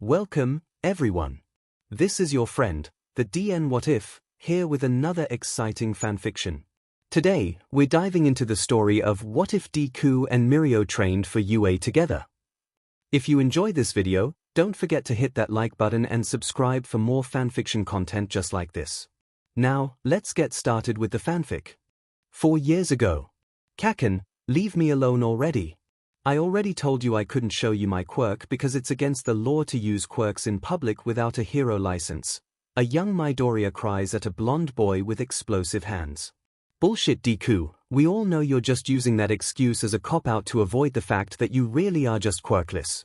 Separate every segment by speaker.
Speaker 1: Welcome, everyone. This is your friend, the DN What If, here with another exciting fanfiction. Today, we're diving into the story of what if Deku and Mirio trained for UA together. If you enjoyed this video, don't forget to hit that like button and subscribe for more fanfiction content just like this. Now, let's get started with the fanfic. 4 years ago. Kaken, leave me alone already. I already told you I couldn't show you my quirk because it's against the law to use quirks in public without a hero license. A young Midoriya cries at a blonde boy with explosive hands. Bullshit, Deku, we all know you're just using that excuse as a cop-out to avoid the fact that you really are just quirkless.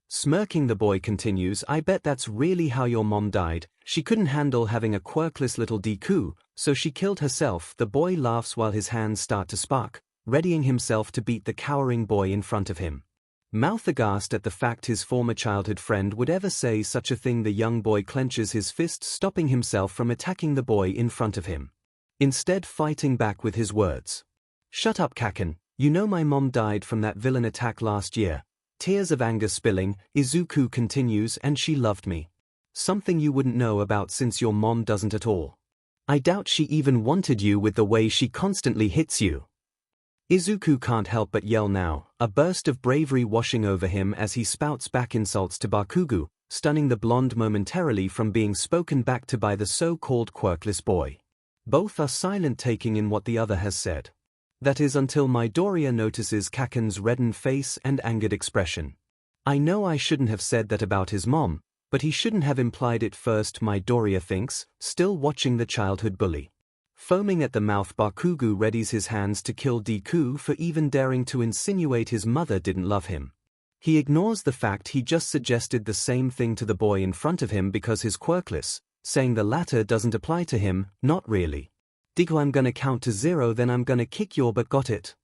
Speaker 1: Smirking, the boy continues, I bet that's really how your mom died. She couldn't handle having a quirkless little Deku, so she killed herself. The boy laughs while his hands start to spark, readying himself to beat the cowering boy in front of him. Mouth aghast at the fact his former childhood friend would ever say such a thing, the young boy clenches his fist, stopping himself from attacking the boy in front of him. Instead, fighting back with his words. Shut up, Kaken, you know my mom died from that villain attack last year. Tears of anger spilling, Izuku continues, and she loved me. Something you wouldn't know about since your mom doesn't at all. I doubt she even wanted you with the way she constantly hits you. Izuku can't help but yell now, a burst of bravery washing over him as he spouts back insults to Bakugo, stunning the blonde momentarily from being spoken back to by the so-called quirkless boy. Both are silent, taking in what the other has said. That is until Midoriya notices Kaken's reddened face and angered expression. I know I shouldn't have said that about his mom, but he shouldn't have implied it first, Midoriya thinks, still watching the childhood bully. Foaming at the mouth, Bakugo readies his hands to kill Deku for even daring to insinuate his mother didn't love him. He ignores the fact he just suggested the same thing to the boy in front of him because he's quirkless, saying the latter doesn't apply to him. Not really. Deku, I'm gonna count to 0, then I'm gonna kick your butt, got it?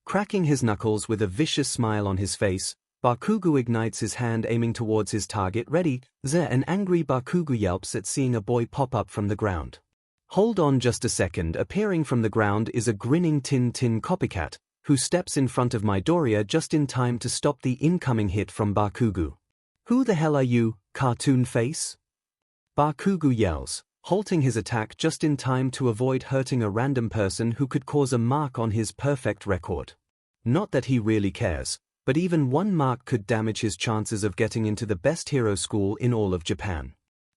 Speaker 1: Cracking his knuckles with a vicious smile on his face, Bakugo ignites his hand, aiming towards his target. Ready, an angry Bakugo yelps at seeing a boy pop up from the ground. Hold on just a second. Appearing from the ground is a grinning Tin copycat, who steps in front of Midoriya just in time to stop the incoming hit from Bakugo. Who the hell are you, cartoon face? Bakugo yells, halting his attack just in time to avoid hurting a random person who could cause a mark on his perfect record. Not that he really cares, but even one mark could damage his chances of getting into the best hero school in all of Japan.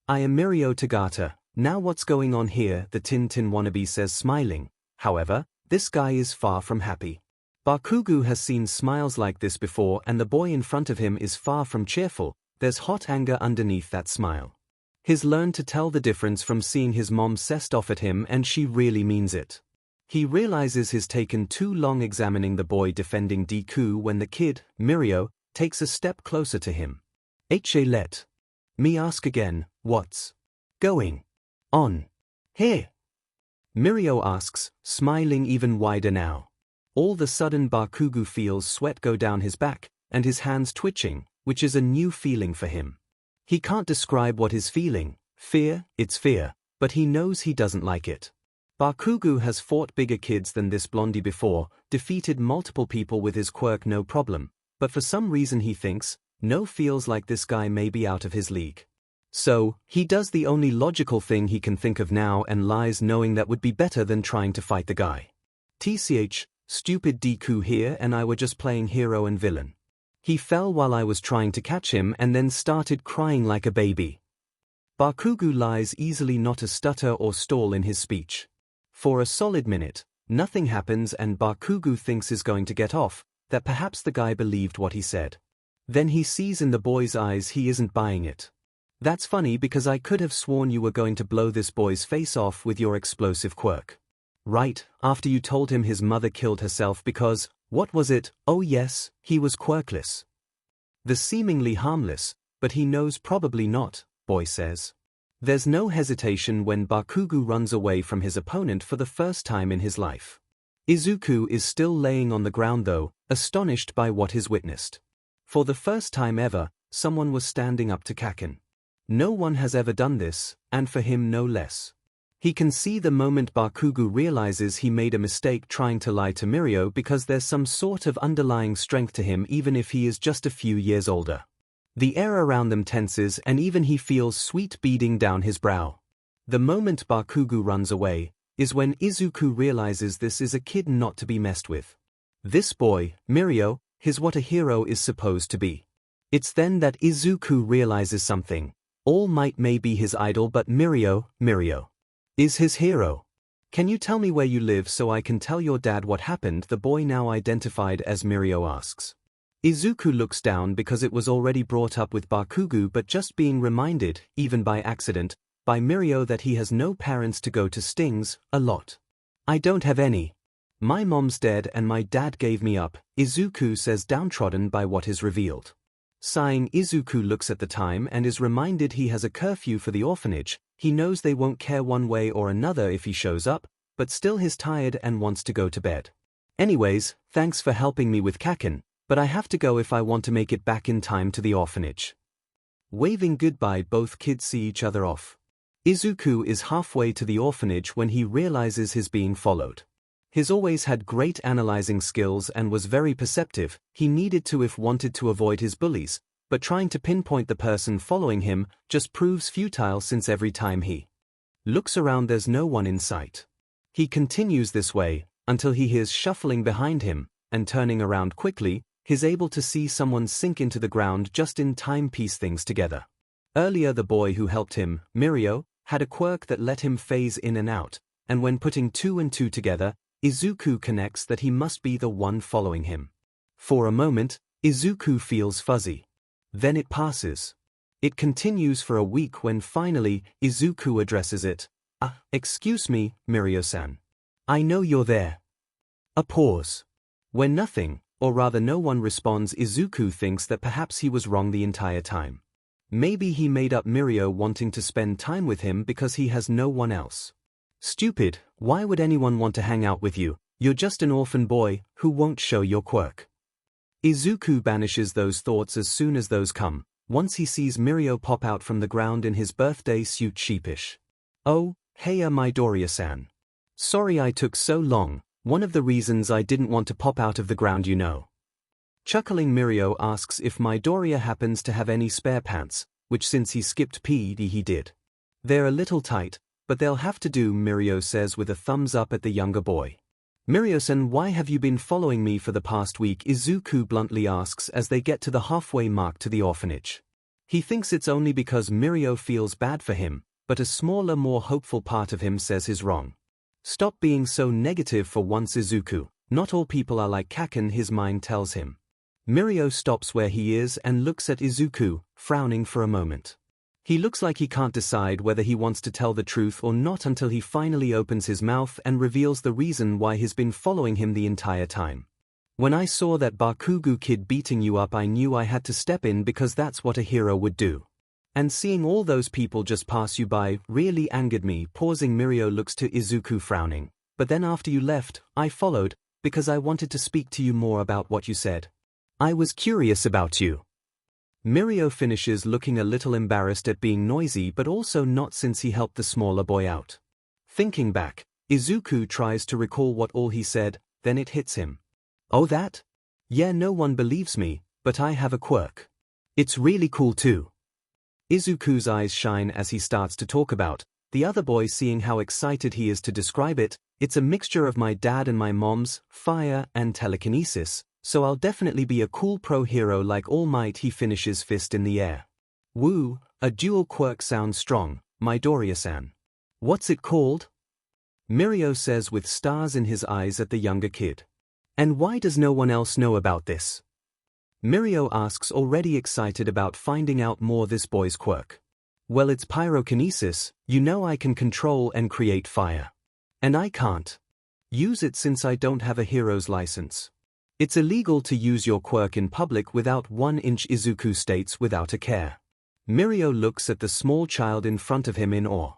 Speaker 1: I am Mirio Tagata. Now what's going on here? The Tin wannabe says, smiling. However, this guy is far from happy. Bakugo has seen smiles like this before, and the boy in front of him is far from cheerful. There's hot anger underneath that smile. He's learned to tell the difference from seeing his mom sessed off at him, and she really means it. He realizes he's taken too long examining the boy defending Deku when the kid, Mirio, takes a step closer to him. Let me ask again, what's going on here? Mirio asks, smiling even wider now. All of a sudden, Bakugo feels sweat go down his back, and his hands twitching, which is a new feeling for him. He can't describe what he's feeling. Fear, it's fear, but he knows he doesn't like it. Bakugo has fought bigger kids than this blondie before, defeated multiple people with his quirk no problem, but for some reason he thinks, no, feels like this guy may be out of his league. So, he does the only logical thing he can think of now and lies, knowing that would be better than trying to fight the guy. Stupid Deku here, and I were just playing hero and villain. He fell while I was trying to catch him and then started crying like a baby. Bakugo lies easily, not a stutter or stall in his speech. For a solid minute, nothing happens, and Bakugo thinks he's going to get off, that perhaps the guy believed what he said. Then he sees in the boy's eyes he isn't buying it. That's funny because I could have sworn you were going to blow this boy's face off with your explosive quirk. Right, after you told him his mother killed herself because, what was it? Oh yes, he was quirkless. The seemingly harmless, but he knows probably not, boy says. There's no hesitation when Bakugo runs away from his opponent for the first time in his life. Izuku is still laying on the ground though, astonished by what he's witnessed. For the first time ever, someone was standing up to Kaken. No one has ever done this, and for him no less. He can see the moment Bakugo realizes he made a mistake trying to lie to Mirio because there's some sort of underlying strength to him even if he is just a few years older. The air around them tenses and even he feels sweat beading down his brow. The moment Bakugo runs away is when Izuku realizes this is a kid not to be messed with. This boy, Mirio, is what a hero is supposed to be. It's then that Izuku realizes something. All Might may be his idol, but Mirio is his hero. Can you tell me where you live so I can tell your dad what happened? The boy, now identified as Mirio, asks. Izuku looks down because it was already brought up with Bakugo, but just being reminded, even by accident, by Mirio that he has no parents to go to stings a lot. I don't have any. My mom's dead and my dad gave me up, Izuku says, downtrodden by what is revealed. Sighing, Izuku looks at the time and is reminded he has a curfew for the orphanage. He knows they won't care one way or another if he shows up, but still he's tired and wants to go to bed. Anyways, thanks for helping me with Kaken, but I have to go if I want to make it back in time to the orphanage. Waving goodbye, both kids see each other off. Izuku is halfway to the orphanage when he realizes he's being followed. He's always had great analyzing skills and was very perceptive. He needed to if wanted to avoid his bullies, but trying to pinpoint the person following him just proves futile since every time he looks around there's no one in sight. He continues this way until he hears shuffling behind him, and turning around quickly, he's able to see someone sink into the ground just in time, piece things together. Earlier the boy who helped him, Mirio, had a quirk that let him phase in and out, and when putting 2 and 2 together, Izuku connects that he must be the one following him. For a moment, Izuku feels fuzzy. Then it passes. It continues for a week when finally, Izuku addresses it. Excuse me, Mirio-san. I know you're there. A pause. When nothing, or rather no one responds, Izuku thinks that perhaps he was wrong the entire time. Maybe he made up Mirio wanting to spend time with him because he has no one else. Stupid, why would anyone want to hang out with you? You're just an orphan boy who won't show your quirk. Izuku banishes those thoughts as soon as those come, once he sees Mirio pop out from the ground in his birthday suit, sheepish. Oh, heya Midoriya-san. Sorry I took so long, one of the reasons I didn't want to pop out of the ground, you know. Chuckling, Mirio asks if Midoriya happens to have any spare pants, which since he skipped PD he did. They're a little tight, but they'll have to do, Mirio says with a thumbs up at the younger boy. Mirio-san, why have you been following me for the past week? Izuku bluntly asks as they get to the halfway mark to the orphanage. He thinks it's only because Mirio feels bad for him, but a smaller, more hopeful part of him says he's wrong. Stop being so negative for once, Izuku. Not all people are like Kaken, his mind tells him. Mirio stops where he is and looks at Izuku, frowning for a moment. He looks like he can't decide whether he wants to tell the truth or not until he finally opens his mouth and reveals the reason why he's been following him the entire time. When I saw that Bakugo kid beating you up, I knew I had to step in because that's what a hero would do. And seeing all those people just pass you by really angered me. Pausing, Mirio looks to Izuku, frowning. But then after you left, I followed, because I wanted to speak to you more about what you said. I was curious about you. Mirio finishes, looking a little embarrassed at being noisy, but also not since he helped the smaller boy out. Thinking back, Izuku tries to recall what all he said, then it hits him. Oh, that? Yeah, no one believes me, but I have a quirk. It's really cool too. Izuku's eyes shine as he starts to talk about the other boy, seeing how excited he is to describe it. It's a mixture of my dad and my mom's, fire and telekinesis, so I'll definitely be a cool pro hero like All Might. He finishes, fist in the air. Woo, a dual quirk sounds strong, Midoriya-san. What's it called? Mirio says with stars in his eyes at the younger kid. And why does no one else know about this? Mirio asks, already excited about finding out more this boy's quirk. Well, it's pyrokinesis. You know I can control and create fire. And I can't use it since I don't have a hero's license. It's illegal to use your quirk in public without 1 inch, Izuku states without a care. Mirio looks at the small child in front of him in awe.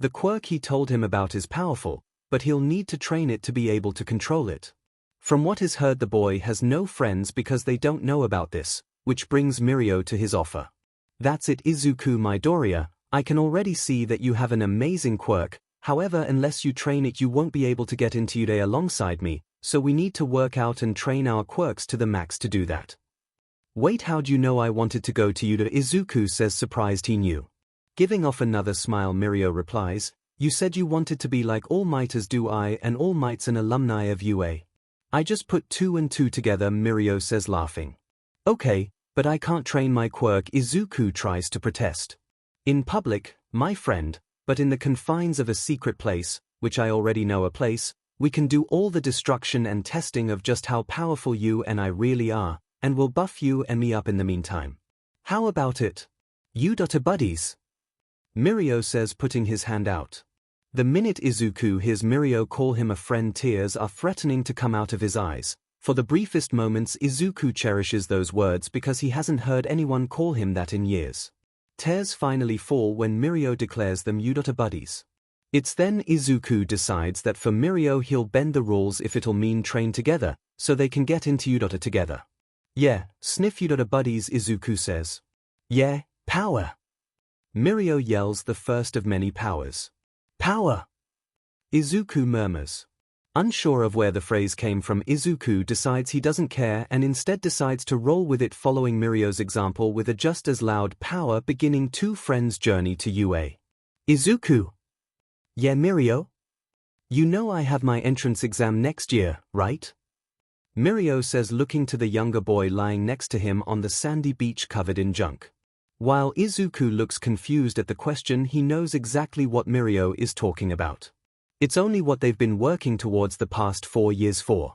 Speaker 1: The quirk he told him about is powerful, but he'll need to train it to be able to control it. From what is heard, the boy has no friends because they don't know about this, which brings Mirio to his offer. That's it, Izuku Midoriya, I can already see that you have an amazing quirk, however unless you train it you won't be able to get into Uday alongside me, so we need to work out and train our quirks to the max to do that. Wait, how'd you know I wanted to go to UA? Izuku says, surprised he knew. Giving off another smile, Mirio replies, you said you wanted to be like All Mighters. Do I? And All Might's an alumni of UA. I just put 2 and 2 together, Mirio says, laughing. Okay, but I can't train my quirk. Izuku tries to protest. In public, my friend, but in the confines of a secret place, which I already know a place, we can do all the destruction and testing of just how powerful you and I really are, and we'll buff you and me up in the meantime. How about it? You buddies? Mirio says, putting his hand out. The minute Izuku hears Mirio call him a friend, tears are threatening to come out of his eyes. For the briefest moments, Izuku cherishes those words because he hasn't heard anyone call him that in years. Tears finally fall when Mirio declares them you buddies. It's then Izuku decides that for Mirio he'll bend the rules if it'll mean train together, so they can get into UA together. Yeah, sniff UA buddies, Izuku says. Yeah, power. Mirio yells the first of many powers. Power! Izuku murmurs. Unsure of where the phrase came from, Izuku decides he doesn't care and instead decides to roll with it, following Mirio's example with a just as loud power, beginning 2 friends' journey to UA. Izuku! Yeah, Mirio? You know I have my entrance exam next year, right? Mirio says, looking to the younger boy lying next to him on the sandy beach covered in junk. While Izuku looks confused at the question, he knows exactly what Mirio is talking about. It's only what they've been working towards the past 4 years for.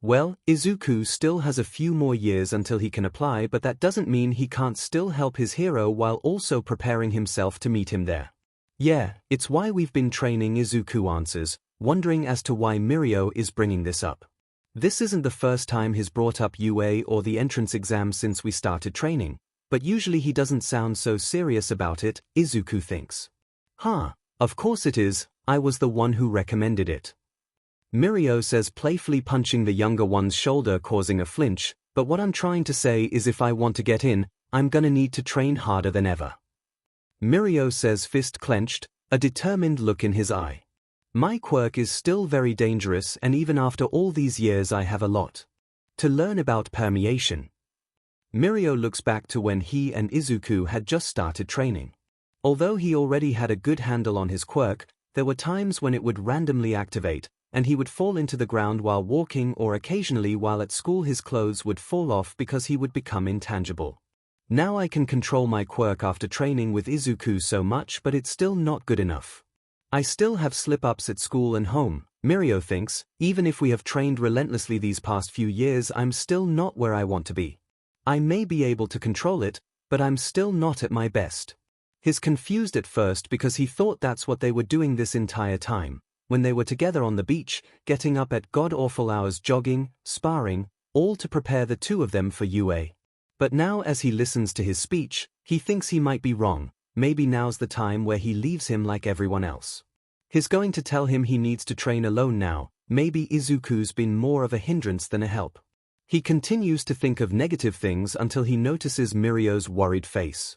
Speaker 1: Well, Izuku still has a few more years until he can apply, but that doesn't mean he can't still help his hero while also preparing himself to meet him there. Yeah, it's why we've been training, Izuku answers, wondering as to why Mirio is bringing this up. This isn't the first time he's brought up UA or the entrance exam since we started training. But usually he doesn't sound so serious about it, Izuku thinks. Huh, of course it is, I was the one who recommended it. Mirio says, playfully punching the younger one's shoulder, causing a flinch, but what I'm trying to say is if I want to get in, I'm gonna need to train harder than ever. Mirio says, fist clenched, a determined look in his eye. My quirk is still very dangerous, and even after all these years I have a lot to learn about permeation. Mirio looks back to when he and Izuku had just started training. Although he already had a good handle on his quirk, there were times when it would randomly activate, and he would fall into the ground while walking, or occasionally while at school his clothes would fall off because he would become intangible. Now I can control my quirk after training with Izuku so much, but it's still not good enough. I still have slip-ups at school and home, Mirio thinks. Even if we have trained relentlessly these past few years, I'm still not where I want to be. I may be able to control it, but I'm still not at my best. He's confused at first because he thought that's what they were doing this entire time, when they were together on the beach, getting up at god-awful hours, jogging, sparring, all to prepare the 2 of them for UA. But now as he listens to his speech, he thinks he might be wrong. Maybe now's the time where he leaves him like everyone else. He's going to tell him he needs to train alone now. Maybe Izuku's been more of a hindrance than a help. He continues to think of negative things until he notices Mirio's worried face.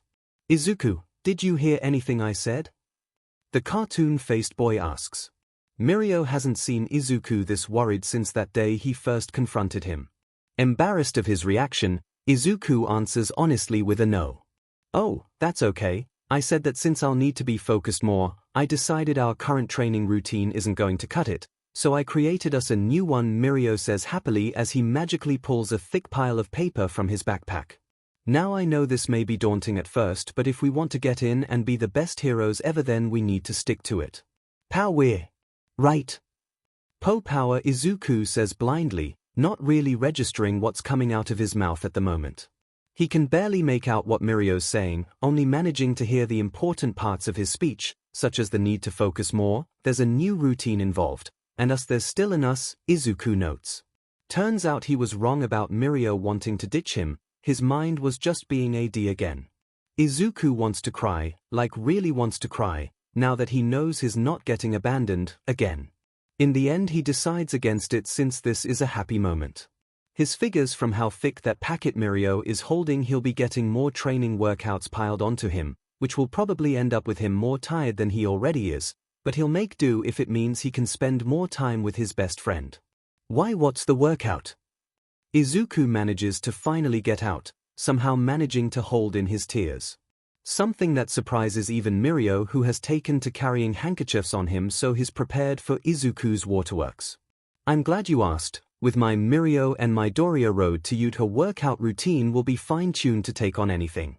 Speaker 1: Izuku, did you hear anything I said? The cartoon-faced boy asks. Mirio hasn't seen Izuku this worried since that day he first confronted him. Embarrassed of his reaction, Izuku answers honestly with a no. Oh, that's okay. I said that since I'll need to be focused more, I decided our current training routine isn't going to cut it. So I created us a new one, Mirio says happily as he magically pulls a thick pile of paper from his backpack. Now I know this may be daunting at first, but if we want to get in and be the best heroes ever, then we need to stick to it. Power. Right. Power, Izuku says blindly, not really registering what's coming out of his mouth at the moment. He can barely make out what Mirio's saying, only managing to hear the important parts of his speech, such as the need to focus more, there's a new routine involved. And us, there's still an us, Izuku notes. Turns out he was wrong about Mirio wanting to ditch him, his mind was just being AD again. Izuku wants to cry, like really wants to cry, now that he knows he's not getting abandoned, again. In the end he decides against it since this is a happy moment. His figures from how thick that packet Mirio is holding, he'll be getting more training workouts piled onto him, which will probably end up with him more tired than he already is. But he'll make do if it means he can spend more time with his best friend. Why, what's the workout? Izuku manages to finally get out, somehow managing to hold in his tears. Something that surprises even Mirio, who has taken to carrying handkerchiefs on him so he's prepared for Izuku's waterworks. I'm glad you asked. With my Mirio and Midoriya road to Yuta workout routine will be fine-tuned to take on anything.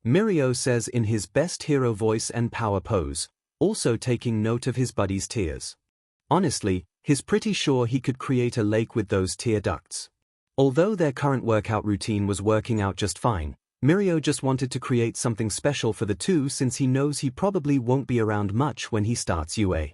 Speaker 1: Mirio says in his best hero voice and power pose, also taking note of his buddy's tears. Honestly, he's pretty sure he could create a lake with those tear ducts. Although their current workout routine was working out just fine, Mirio just wanted to create something special for the two since he knows he probably won't be around much when he starts UA.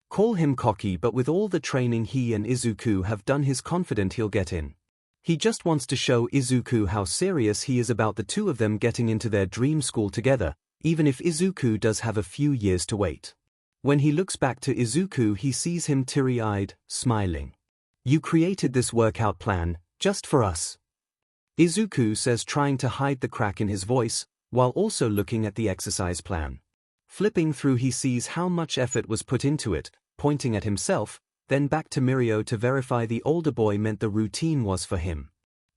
Speaker 1: Call him cocky, but with all the training he and Izuku have done, he's confident he'll get in. He just wants to show Izuku how serious he is about the two of them getting into their dream school together, even if Izuku does have a few years to wait. When he looks back to Izuku, he sees him teary-eyed, smiling. You created this workout plan, just for us? Izuku says, trying to hide the crack in his voice, while also looking at the exercise plan. Flipping through, he sees how much effort was put into it, pointing at himself, then back to Mirio to verify the older boy meant the routine was for him.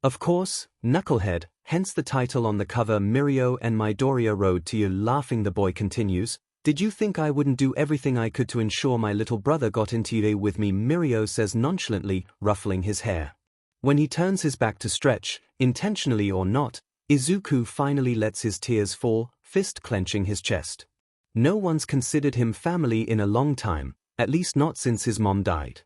Speaker 1: Of course, Knucklehead, hence the title on the cover, Mirio and Midoriya Road to You. Laughing, the boy continues, did you think I wouldn't do everything I could to ensure my little brother got into UA with me? Mirio says nonchalantly, ruffling his hair. When he turns his back to stretch, intentionally or not, Izuku finally lets his tears fall, fist clenching his chest. No one's considered him family in a long time, at least not since his mom died.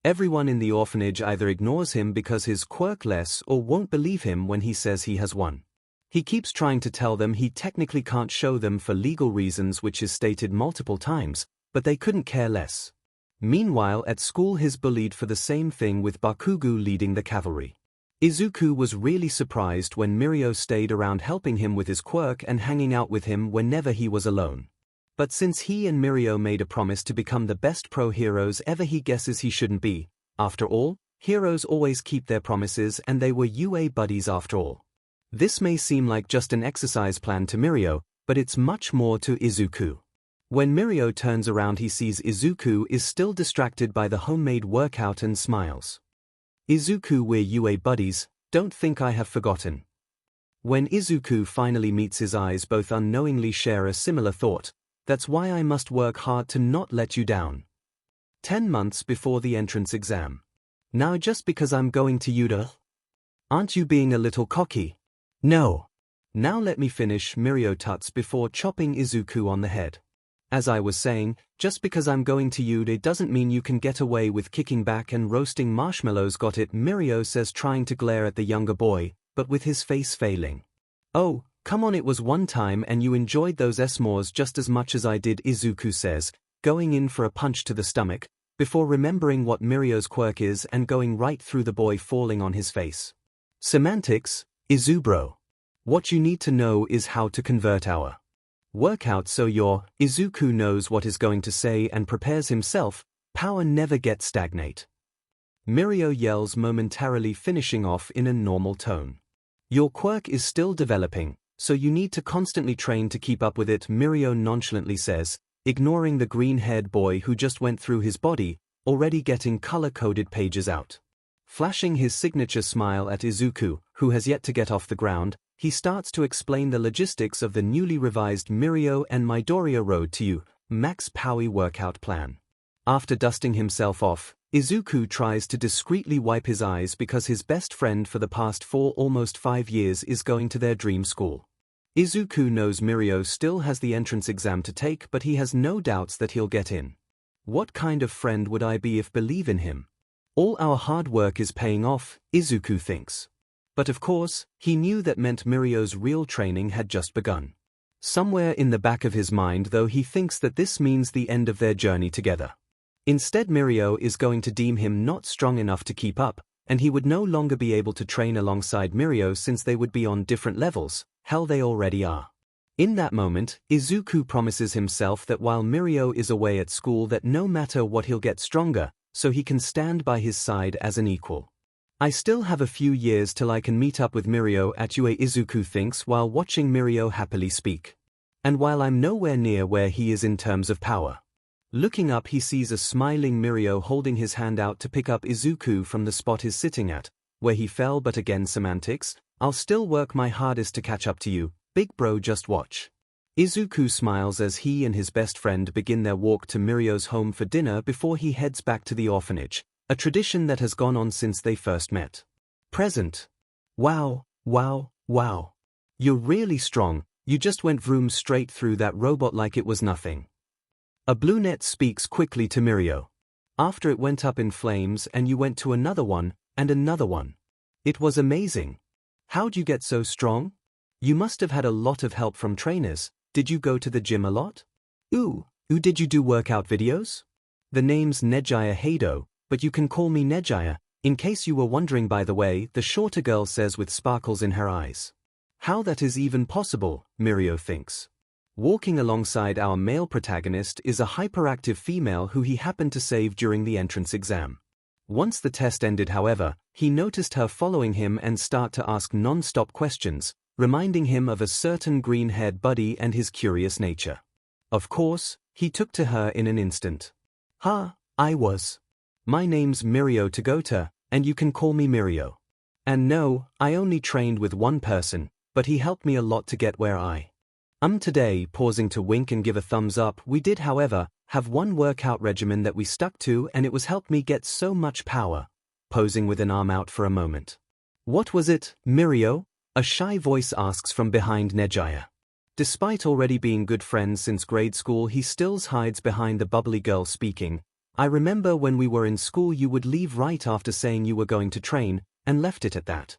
Speaker 1: Everyone in the orphanage either ignores him because he's quirkless or won't believe him when he says he has one. He keeps trying to tell them he technically can't show them for legal reasons, which is stated multiple times, but they couldn't care less. Meanwhile, at school he's bullied for the same thing, with Bakugo leading the cavalry. Izuku was really surprised when Mirio stayed around helping him with his quirk and hanging out with him whenever he was alone. But since he and Mirio made a promise to become the best pro-heroes ever, he guesses he shouldn't be. After all, heroes always keep their promises, and they were UA buddies after all. This may seem like just an exercise plan to Mirio, but it's much more to Izuku. When Mirio turns around, he sees Izuku is still distracted by the homemade workout and smiles. Izuku, we're UA buddies, don't think I have forgotten. When Izuku finally meets his eyes, both unknowingly share a similar thought. That's why I must work hard to not let you down. 10 months before the entrance exam. Now just because I'm going to Yuta? Aren't you being a little cocky? No. Now let me finish, Mirio tuts before chopping Izuku on the head. As I was saying, just because I'm going to Yuta doesn't mean you can get away with kicking back and roasting marshmallows. Got it? Mirio says, trying to glare at the younger boy, but with his face failing. Oh, come on, it was one time and you enjoyed those s'mores just as much as I did, Izuku says, going in for a punch to the stomach, before remembering what Mirio's quirk is and going right through the boy, falling on his face. Semantics, Izubro. What you need to know is how to convert our workout so your Izuku knows what is going to say and prepares himself. Power never gets stagnate. Mirio yells, momentarily finishing off in a normal tone. Your quirk is still developing, so you need to constantly train to keep up with it, Mirio nonchalantly says, ignoring the green-haired boy who just went through his body, already getting color-coded pages out. Flashing his signature smile at Izuku, who has yet to get off the ground, he starts to explain the logistics of the newly revised Mirio and Midoriya Road to You, Max Powie workout plan. After dusting himself off, Izuku tries to discreetly wipe his eyes because his best friend for the past almost 5 years is going to their dream school. Izuku knows Mirio still has the entrance exam to take, but he has no doubts that he'll get in. What kind of friend would I be if believe in him? All our hard work is paying off, Izuku thinks. But of course, he knew that meant Mirio's real training had just begun. Somewhere in the back of his mind, though, he thinks that this means the end of their journey together. Instead, Mirio is going to deem him not strong enough to keep up, and he would no longer be able to train alongside Mirio since they would be on different levels. Hell, they already are. In that moment, Izuku promises himself that while Mirio is away at school, that no matter what he'll get stronger, so he can stand by his side as an equal. I still have a few years till I can meet up with Mirio at UA, Izuku thinks while watching Mirio happily speak. And while I'm nowhere near where he is in terms of power. Looking up, he sees a smiling Mirio holding his hand out to pick up Izuku from the spot he's sitting at, where he fell. But again, semantics, I'll still work my hardest to catch up to you, big bro, just watch. Izuku smiles as he and his best friend begin their walk to Mirio's home for dinner before he heads back to the orphanage, a tradition that has gone on since they first met. Present. Wow, wow, wow. You're really strong, you just went vroom straight through that robot like it was nothing. A brunette speaks quickly to Mirio. After it went up in flames and you went to another one, and another one. It was amazing. How'd you get so strong? You must have had a lot of help from trainers. Did you go to the gym a lot? Did you do workout videos? The name's Nejaya Hado, but you can call me Nejaya, in case you were wondering by the way, the shorter girl says with sparkles in her eyes. How that is even possible, Mirio thinks. Walking alongside our male protagonist is a hyperactive female who he happened to save during the entrance exam. Once the test ended, however, he noticed her following him and start to ask non-stop questions, reminding him of a certain green-haired buddy and his curious nature. Of course, he took to her in an instant. My name's Mirio Togota, and you can call me Mirio. And no, I only trained with one person, but he helped me a lot to get where I am today. Pausing to wink and give a thumbs up, we did, however, have one workout regimen that we stuck to, and it was helped me get so much power. Posing with an arm out for a moment. What was it, Mirio? A shy voice asks from behind Nejaya. Despite already being good friends since grade school, he still hides behind the bubbly girl speaking. I remember when we were in school you would leave right after saying you were going to train, and left it at that.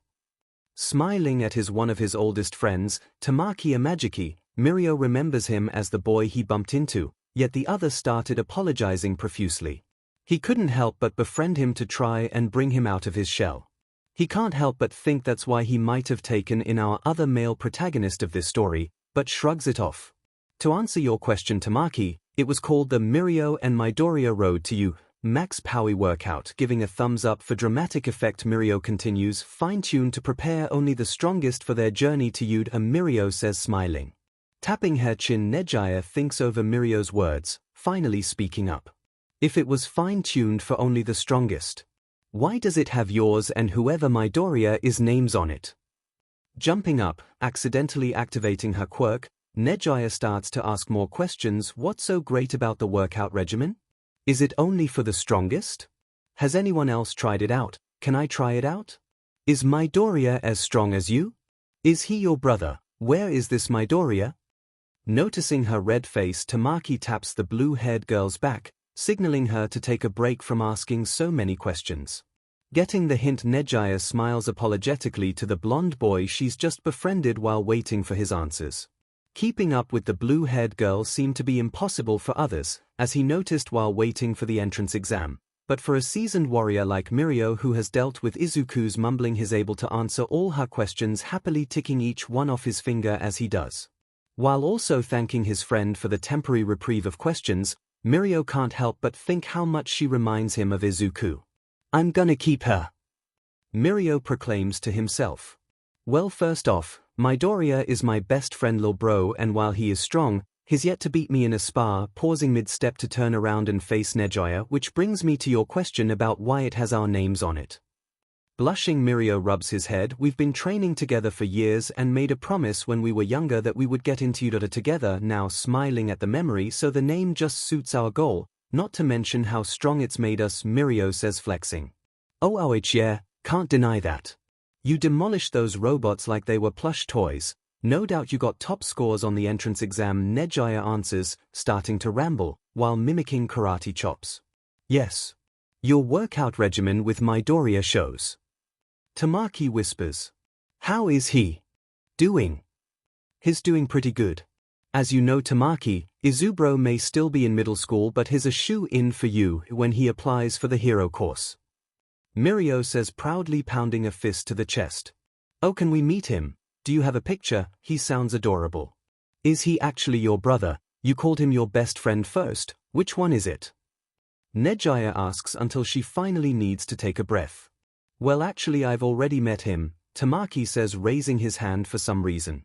Speaker 1: Smiling at one of his oldest friends, Tamaki Imagiki, Mirio remembers him as the boy he bumped into, yet the other started apologizing profusely. He couldn't help but befriend him to try and bring him out of his shell. He can't help but think that's why he might have taken in our other male protagonist of this story, but shrugs it off. To answer your question, Tamaki, it was called the Mirio and Midoriya Road to You, Max Powie workout. Giving a thumbs up for dramatic effect, Mirio continues, fine-tuned to prepare only the strongest for their journey to you, and Mirio says, smiling. Tapping her chin, Nejaya thinks over Mirio's words, finally speaking up. If it was fine-tuned for only the strongest, why does it have yours and whoever Midoriya is names on it? Jumping up, accidentally activating her quirk, Nejaya starts to ask more questions. What's so great about the workout regimen? Is it only for the strongest? Has anyone else tried it out? Can I try it out? Is Midoriya as strong as you? Is he your brother? Where is this Midoriya? Noticing her red face, Tamaki taps the blue-haired girl's back, signaling her to take a break from asking so many questions. Getting the hint, Nejaya smiles apologetically to the blonde boy she's just befriended while waiting for his answers. Keeping up with the blue-haired girl seemed to be impossible for others, as he noticed while waiting for the entrance exam, but for a seasoned warrior like Mirio who has dealt with Izuku's mumbling, he's able to answer all her questions, happily ticking each one off his finger as he does. While also thanking his friend for the temporary reprieve of questions, Mirio can't help but think how much she reminds him of Izuku. I'm gonna keep her, Mirio proclaims to himself. Well, first off, Midoriya is my best friend lil bro, and while he is strong, he's yet to beat me in a spar. Pausing mid-step to turn around and face Nejaya, which brings me to your question about why it has our names on it. Blushing, Mirio rubs his head. We've been training together for years and made a promise when we were younger that we would get into Udota together. Now smiling at the memory, so the name just suits our goal, not to mention how strong it's made us, Mirio says, flexing. Oh yeah, can't deny that. You demolished those robots like they were plush toys. No doubt you got top scores on the entrance exam, Nejaya answers, starting to ramble, while mimicking karate chops. Yes. Your workout regimen with Midoriya shows. Tamaki whispers. How is he doing? He's doing pretty good. As you know, Tamaki, Izubro may still be in middle school, but he's a shoe-in for you when he applies for the hero course. Mirio says, proudly pounding a fist to the chest. Oh, can we meet him? Do you have a picture? He sounds adorable. Is he actually your brother? You called him your best friend first. Which one is it? Nejaya asks until she finally needs to take a breath. Well, actually I've already met him, Tamaki says, raising his hand for some reason.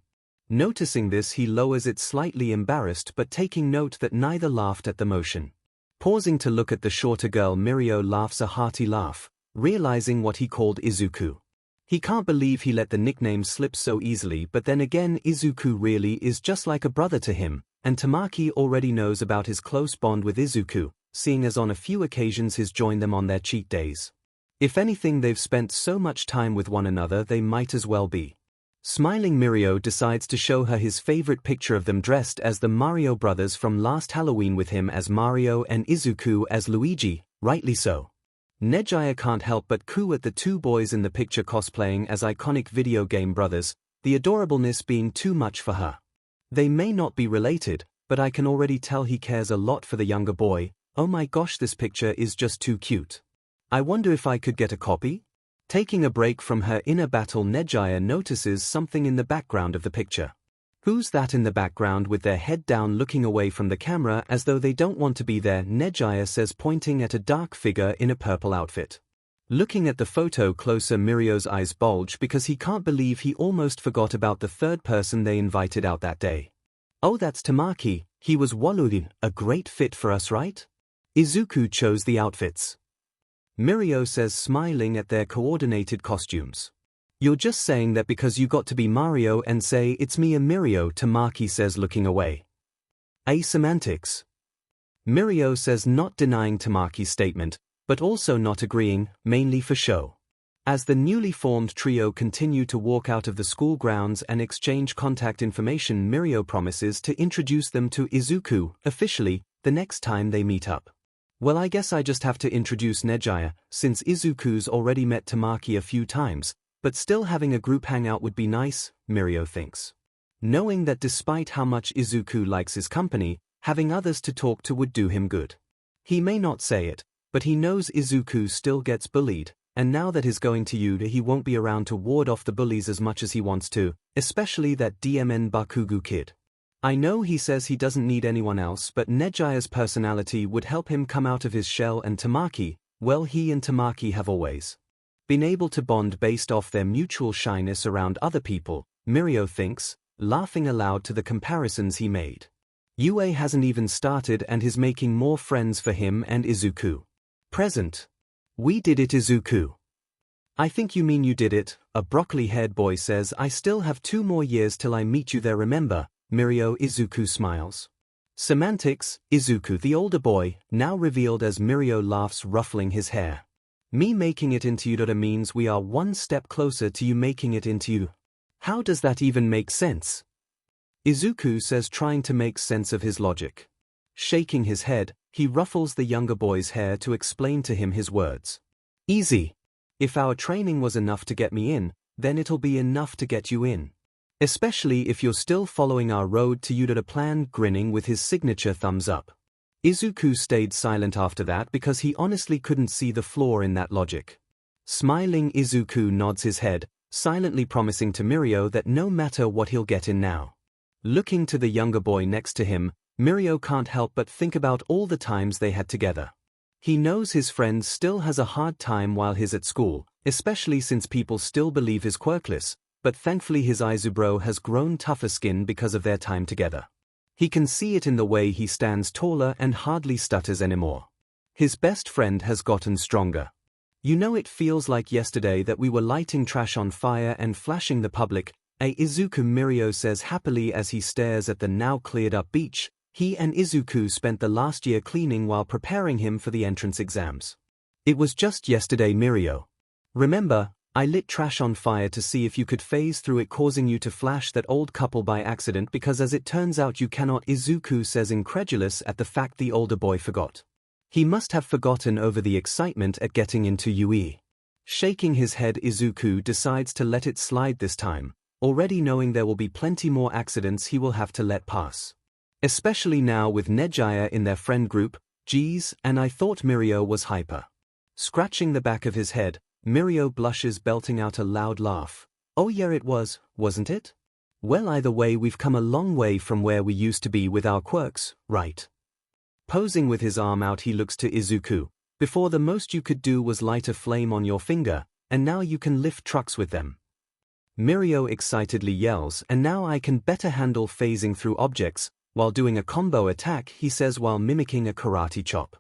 Speaker 1: Noticing this, he lowers it, slightly embarrassed but taking note that neither laughed at the motion. Pausing to look at the shorter girl, Mirio laughs a hearty laugh, realizing what he called Izuku. He can't believe he let the nickname slip so easily, but then again Izuku really is just like a brother to him, and Tamaki already knows about his close bond with Izuku, seeing as on a few occasions he's joined them on their cheat days. If anything, they've spent so much time with one another they might as well be. Smiling Mirio decides to show her his favorite picture of them dressed as the Mario brothers from last Halloween, with him as Mario and Izuku as Luigi, rightly so. Nejaya can't help but coo at the two boys in the picture cosplaying as iconic video game brothers, the adorableness being too much for her. They may not be related, but I can already tell he cares a lot for the younger boy. Oh my gosh, this picture is just too cute. I wonder if I could get a copy? Taking a break from her inner battle, Nejaya notices something in the background of the picture. Who's that in the background with their head down looking away from the camera as though they don't want to be there? Nejaya says, pointing at a dark figure in a purple outfit. Looking at the photo closer, Mirio's eyes bulge because he can't believe he almost forgot about the third person they invited out that day. Oh, that's Tamaki. He was Waluri, a great fit for us, right? Izuku chose the outfits. Mirio says, smiling at their coordinated costumes. You're just saying that because you got to be Mario and say it's me and Mirio, Tamaki says, looking away. Semantics. Mirio says, not denying Tamaki's statement, but also not agreeing, mainly for show. As the newly formed trio continue to walk out of the school grounds and exchange contact information, Mirio promises to introduce them to Izuku, officially, the next time they meet up. Well, I guess I just have to introduce Nejaya, since Izuku's already met Tamaki a few times. But still, having a group hangout would be nice, Mirio thinks. Knowing that despite how much Izuku likes his company, having others to talk to would do him good. He may not say it, but he knows Izuku still gets bullied, and now that he's going to Yuta, he won't be around to ward off the bullies as much as he wants to, especially that DMN Bakugu kid. I know he says he doesn't need anyone else, but Nejaya's personality would help him come out of his shell, and Tamaki, well, he and Tamaki have always been able to bond based off their mutual shyness around other people, Mirio thinks, laughing aloud to the comparisons he made. Yue hasn't even started and is making more friends for him and Izuku. Present. We did it, Izuku. I think you mean you did it, a broccoli-haired boy says. I still have 2 more years till I meet you there, remember, Mirio. Izuku smiles. Semantics, Izuku, the older boy, now revealed as Mirio laughs, ruffling his hair. Me making it into Yuta means we are 1 step closer to you making it into you. How does that even make sense? Izuku says, trying to make sense of his logic. Shaking his head, he ruffles the younger boy's hair to explain to him his words. Easy. If our training was enough to get me in, then it'll be enough to get you in. Especially if you're still following our road to Yuta plan, grinning with his signature thumbs up. Izuku stayed silent after that because he honestly couldn't see the flaw in that logic. Smiling, Izuku nods his head, silently promising to Mirio that no matter what he'll get in now. Looking to the younger boy next to him, Mirio can't help but think about all the times they had together. He knows his friend still has a hard time while he's at school, especially since people still believe he's quirkless, but thankfully his Izubro has grown tougher skin because of their time together. He can see it in the way he stands taller and hardly stutters anymore. His best friend has gotten stronger. You know, it feels like yesterday that we were lighting trash on fire and flashing the public, Izuku, Mirio says happily as he stares at the now cleared up beach. He and Izuku spent the last year cleaning while preparing him for the entrance exams. It was just yesterday, Mirio. Remember, I lit trash on fire to see if you could phase through it, causing you to flash that old couple by accident, because as it turns out you cannot, Izuku says, incredulous at the fact the older boy forgot. He must have forgotten over the excitement at getting into UE. Shaking his head, Izuku decides to let it slide this time, already knowing there will be plenty more accidents he will have to let pass. Especially now with Nejaya in their friend group. Geez, and I thought Mirio was hyper. Scratching the back of his head, Mirio blushes, belting out a loud laugh. Oh yeah, it was, wasn't it? Well, either way, we've come a long way from where we used to be with our quirks, right? Posing with his arm out, he looks to Izuku. Before, the most you could do was light a flame on your finger, and now you can lift trucks with them. Mirio excitedly yells, and now I can better handle phasing through objects, while doing a combo attack, he says while mimicking a karate chop.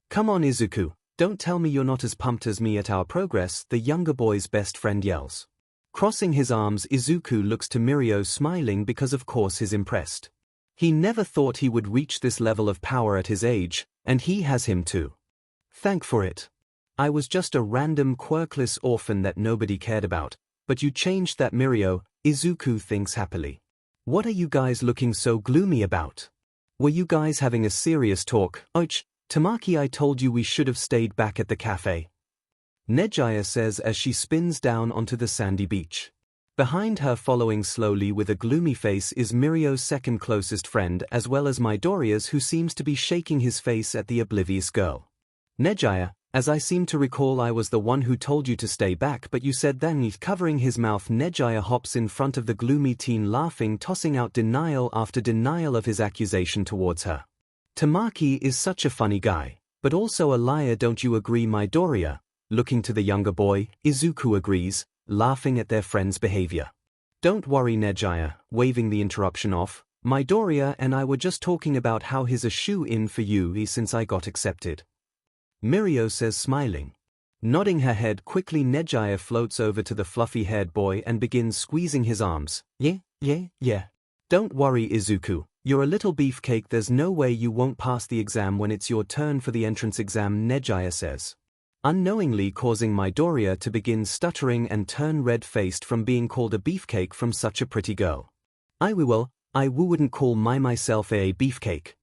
Speaker 1: Come on, Izuku. Don't tell me you're not as pumped as me at our progress, the younger boy's best friend yells. Crossing his arms, Izuku looks to Mirio smiling because of course he's impressed. He never thought he would reach this level of power at his age, and he has him too. Thank for it. I was just a random quirkless orphan that nobody cared about, but you changed that, Mirio, Izuku thinks happily. What are you guys looking so gloomy about? Were you guys having a serious talk? Och, Tamaki, I told you we should have stayed back at the cafe. Nejaya says as she spins down onto the sandy beach. Behind her, following slowly with a gloomy face, is Mirio's second closest friend as well as Midoriya's, who seems to be shaking his face at the oblivious girl. Nejaya, as I seem to recall, I was the one who told you to stay back, but you said then. Covering his mouth, Nejaya hops in front of the gloomy teen, laughing, tossing out denial after denial of his accusation towards her. Tamaki is such a funny guy, but also a liar, don't you agree, Midoriya? Looking to the younger boy, Izuku agrees, laughing at their friend's behavior. Don't worry, Nejaya, waving the interruption off. Midoriya and I were just talking about how he's a shoe-in for you since I got accepted. Mirio says, smiling. Nodding her head quickly, Nejaya floats over to the fluffy-haired boy and begins squeezing his arms. Yeah. Don't worry, Izuku, you're a little beefcake, there's no way you won't pass the exam when it's your turn for the entrance exam, Nejaya says. Unknowingly causing Midoriya to begin stuttering and turn red-faced from being called a beefcake from such a pretty girl. I wouldn't call myself a beefcake.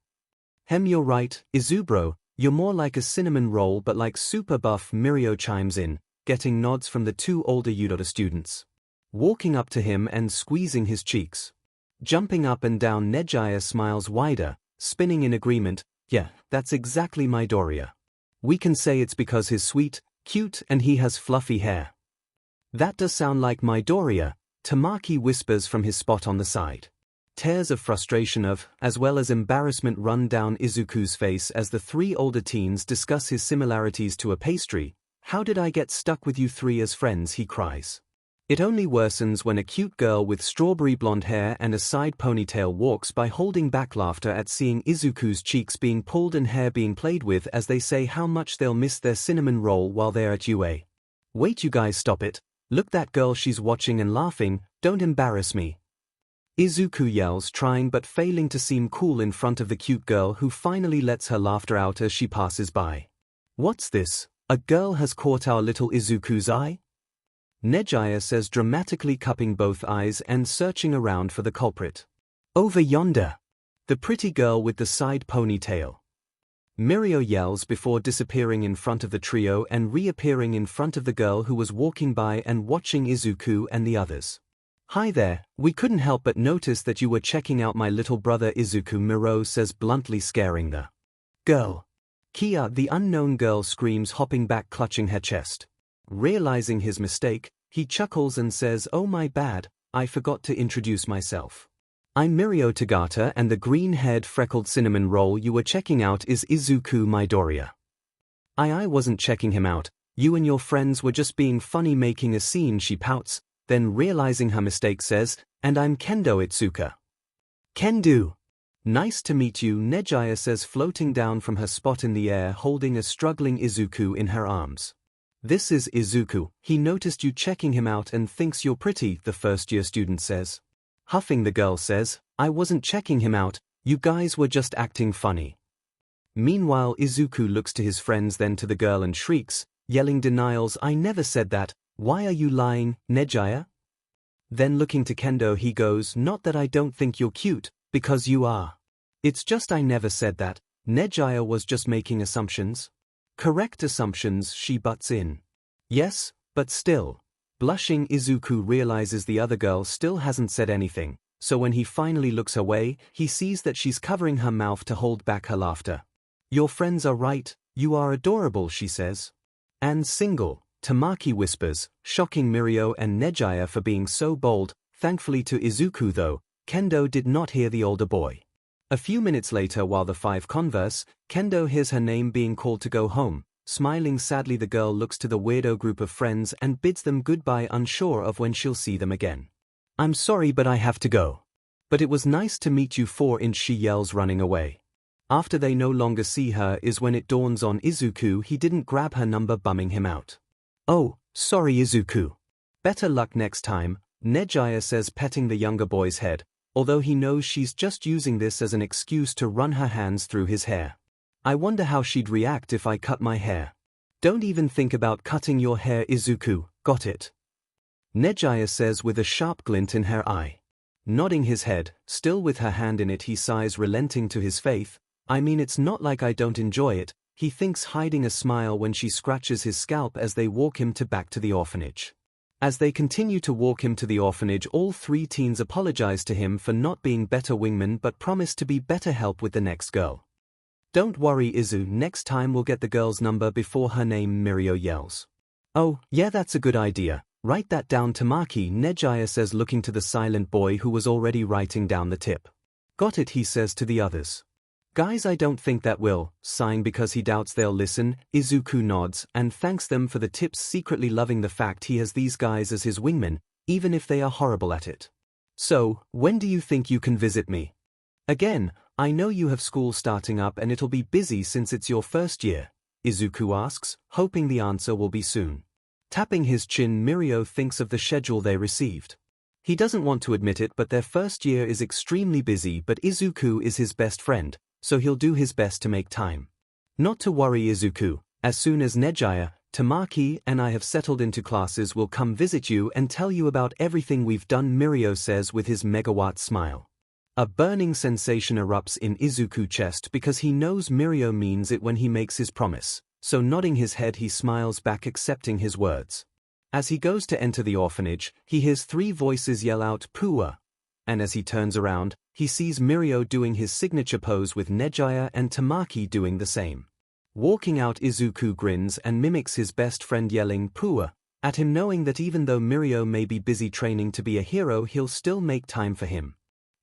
Speaker 1: You're right, Izubro. You're more like a cinnamon roll but like super buff, Mirio chimes in, getting nods from the two older Udota students. Walking up to him and squeezing his cheeks. Jumping up and down, Nejaya smiles wider, spinning in agreement. Yeah, that's exactly Midoriya. We can say it's because he's sweet, cute, and he has fluffy hair. That does sound like Midoriya, Tamaki whispers from his spot on the side. Tears of frustration as well as embarrassment run down Izuku's face as the three older teens discuss his similarities to a pastry. How did I get stuck with you three as friends, he cries. It only worsens when a cute girl with strawberry blonde hair and a side ponytail walks by, holding back laughter at seeing Izuku's cheeks being pulled and hair being played with, as they say how much they'll miss their cinnamon roll while they're at UA. Wait, you guys, stop it. Look, that girl, she's watching and laughing, don't embarrass me. Izuku yells, trying but failing to seem cool in front of the cute girl, who finally lets her laughter out as she passes by. What's this? A girl has caught our little Izuku's eye? Nejaya says, dramatically cupping both eyes and searching around for the culprit. Over yonder. The pretty girl with the side ponytail. Mirio yells before disappearing in front of the trio and reappearing in front of the girl who was walking by and watching Izuku and the others. Hi there, we couldn't help but notice that you were checking out my little brother Izuku, Mirio says, bluntly, scaring the girl. Kia, the unknown girl, screams, hopping back, clutching her chest. Realizing his mistake, he chuckles and says, oh my bad, I forgot to introduce myself. I'm Mirio Tagata, and the green-haired freckled cinnamon roll you were checking out is Izuku Midoriya. I wasn't checking him out, you and your friends were just being funny, making a scene, she pouts. Then realizing her mistake says, and I'm Kendo Itsuka. Kendo. Nice to meet you, Nejaya says, floating down from her spot in the air, holding a struggling Izuku in her arms. This is Izuku, he noticed you checking him out and thinks you're pretty, the first-year student says. Huffing, the girl says, I wasn't checking him out, you guys were just acting funny. Meanwhile, Izuku looks to his friends, then to the girl, and shrieks, yelling denials, I never said that. Why are you lying, Nejaya? Then looking to Kendo, he goes, not that I don't think you're cute, because you are. It's just I never said that, Nejaya was just making assumptions. Correct assumptions, she butts in. Yes, but still. Blushing, Izuku realizes the other girl still hasn't said anything, so when he finally looks her way, he sees that she's covering her mouth to hold back her laughter. Your friends are right, you are adorable, she says. And single. Tamaki whispers, shocking Mirio and Nejaya for being so bold. Thankfully to Izuku though, Kendo did not hear the older boy. A few minutes later, while the five converse, Kendo hears her name being called to go home. Smiling sadly, the girl looks to the weirdo group of friends and bids them goodbye, unsure of when she'll see them again. I'm sorry, but I have to go. But it was nice to meet you 4-inch, she yells, running away. After they no longer see her is when it dawns on Izuku he didn't grab her number, bumming him out. Oh, sorry Izuku. Better luck next time, Nejaya says, petting the younger boy's head, although he knows she's just using this as an excuse to run her hands through his hair. I wonder how she'd react if I cut my hair. Don't even think about cutting your hair, Izuku, got it? Nejaya says with a sharp glint in her eye. Nodding his head, still with her hand in it, he sighs, relenting to his faith. I mean, it's not like I don't enjoy it, he thinks, hiding a smile when she scratches his scalp as they walk him back to the orphanage. As they continue to walk him to the orphanage, all three teens apologize to him for not being better wingmen but promise to be better help with the next girl. Don't worry, Izu, next time we'll get the girl's number before her name, Mirio yells. Oh, yeah, that's a good idea. Write that down, Tamaki, Nejaya says, looking to the silent boy who was already writing down the tip. Got it, he says to the others. Guys, I don't think that will, sighing because he doubts they'll listen. Izuku nods and thanks them for the tips, secretly loving the fact he has these guys as his wingmen, even if they are horrible at it. So, when do you think you can visit me? Again, I know you have school starting up and it'll be busy since it's your first year, Izuku asks, hoping the answer will be soon. Tapping his chin, Mirio thinks of the schedule they received. He doesn't want to admit it, but their first year is extremely busy, but Izuku is his best friend, so he'll do his best to make time. Not to worry, Izuku, as soon as Nejaya, Tamaki, and I have settled into classes, we'll come visit you and tell you about everything we've done, Mirio says with his megawatt smile. A burning sensation erupts in Izuku's chest because he knows Mirio means it when he makes his promise, so nodding his head he smiles back, accepting his words. As he goes to enter the orphanage, he hears three voices yell out, Pua! And as he turns around, he sees Mirio doing his signature pose with Nejaya and Tamaki doing the same. Walking out, Izuku grins and mimics his best friend yelling Pua at him, knowing that even though Mirio may be busy training to be a hero, he'll still make time for him.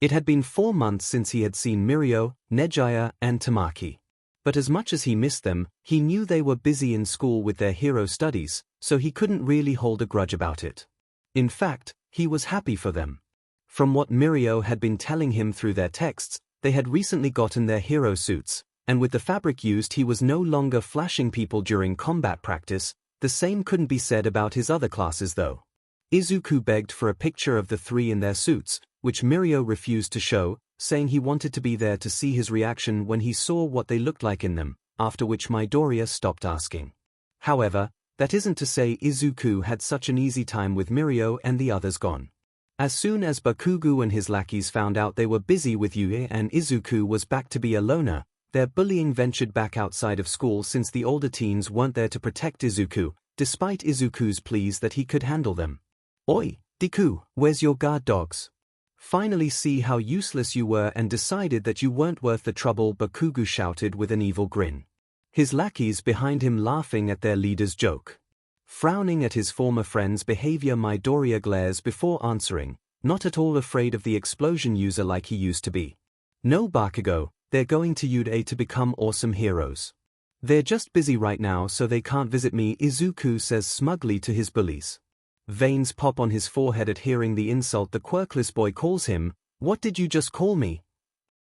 Speaker 1: It had been 4 months since he had seen Mirio, Nejaya, and Tamaki. But as much as he missed them, he knew they were busy in school with their hero studies, so he couldn't really hold a grudge about it. In fact, he was happy for them. From what Mirio had been telling him through their texts, they had recently gotten their hero suits, and with the fabric used he was no longer flashing people during combat practice. The same couldn't be said about his other classes though. Izuku begged for a picture of the three in their suits, which Mirio refused to show, saying he wanted to be there to see his reaction when he saw what they looked like in them, after which Midoriya stopped asking. However, that isn't to say Izuku had such an easy time with Mirio and the others gone. As soon as Bakugo and his lackeys found out they were busy with Yue and Izuku was back to be a loner, their bullying ventured back outside of school since the older teens weren't there to protect Izuku, despite Izuku's pleas that he could handle them. Oi, Deku, where's your guard dogs? Finally see how useless you were and decided that you weren't worth the trouble, Bakugo shouted with an evil grin. His lackeys behind him laughing at their leader's joke. Frowning at his former friend's behavior, Midoriya glares before answering, not at all afraid of the explosion user like he used to be. No, Bakugo, they're going to Yude to become awesome heroes. They're just busy right now so they can't visit me, Izuku says smugly to his bullies. Veins pop on his forehead at hearing the insult the quirkless boy calls him. What did you just call me?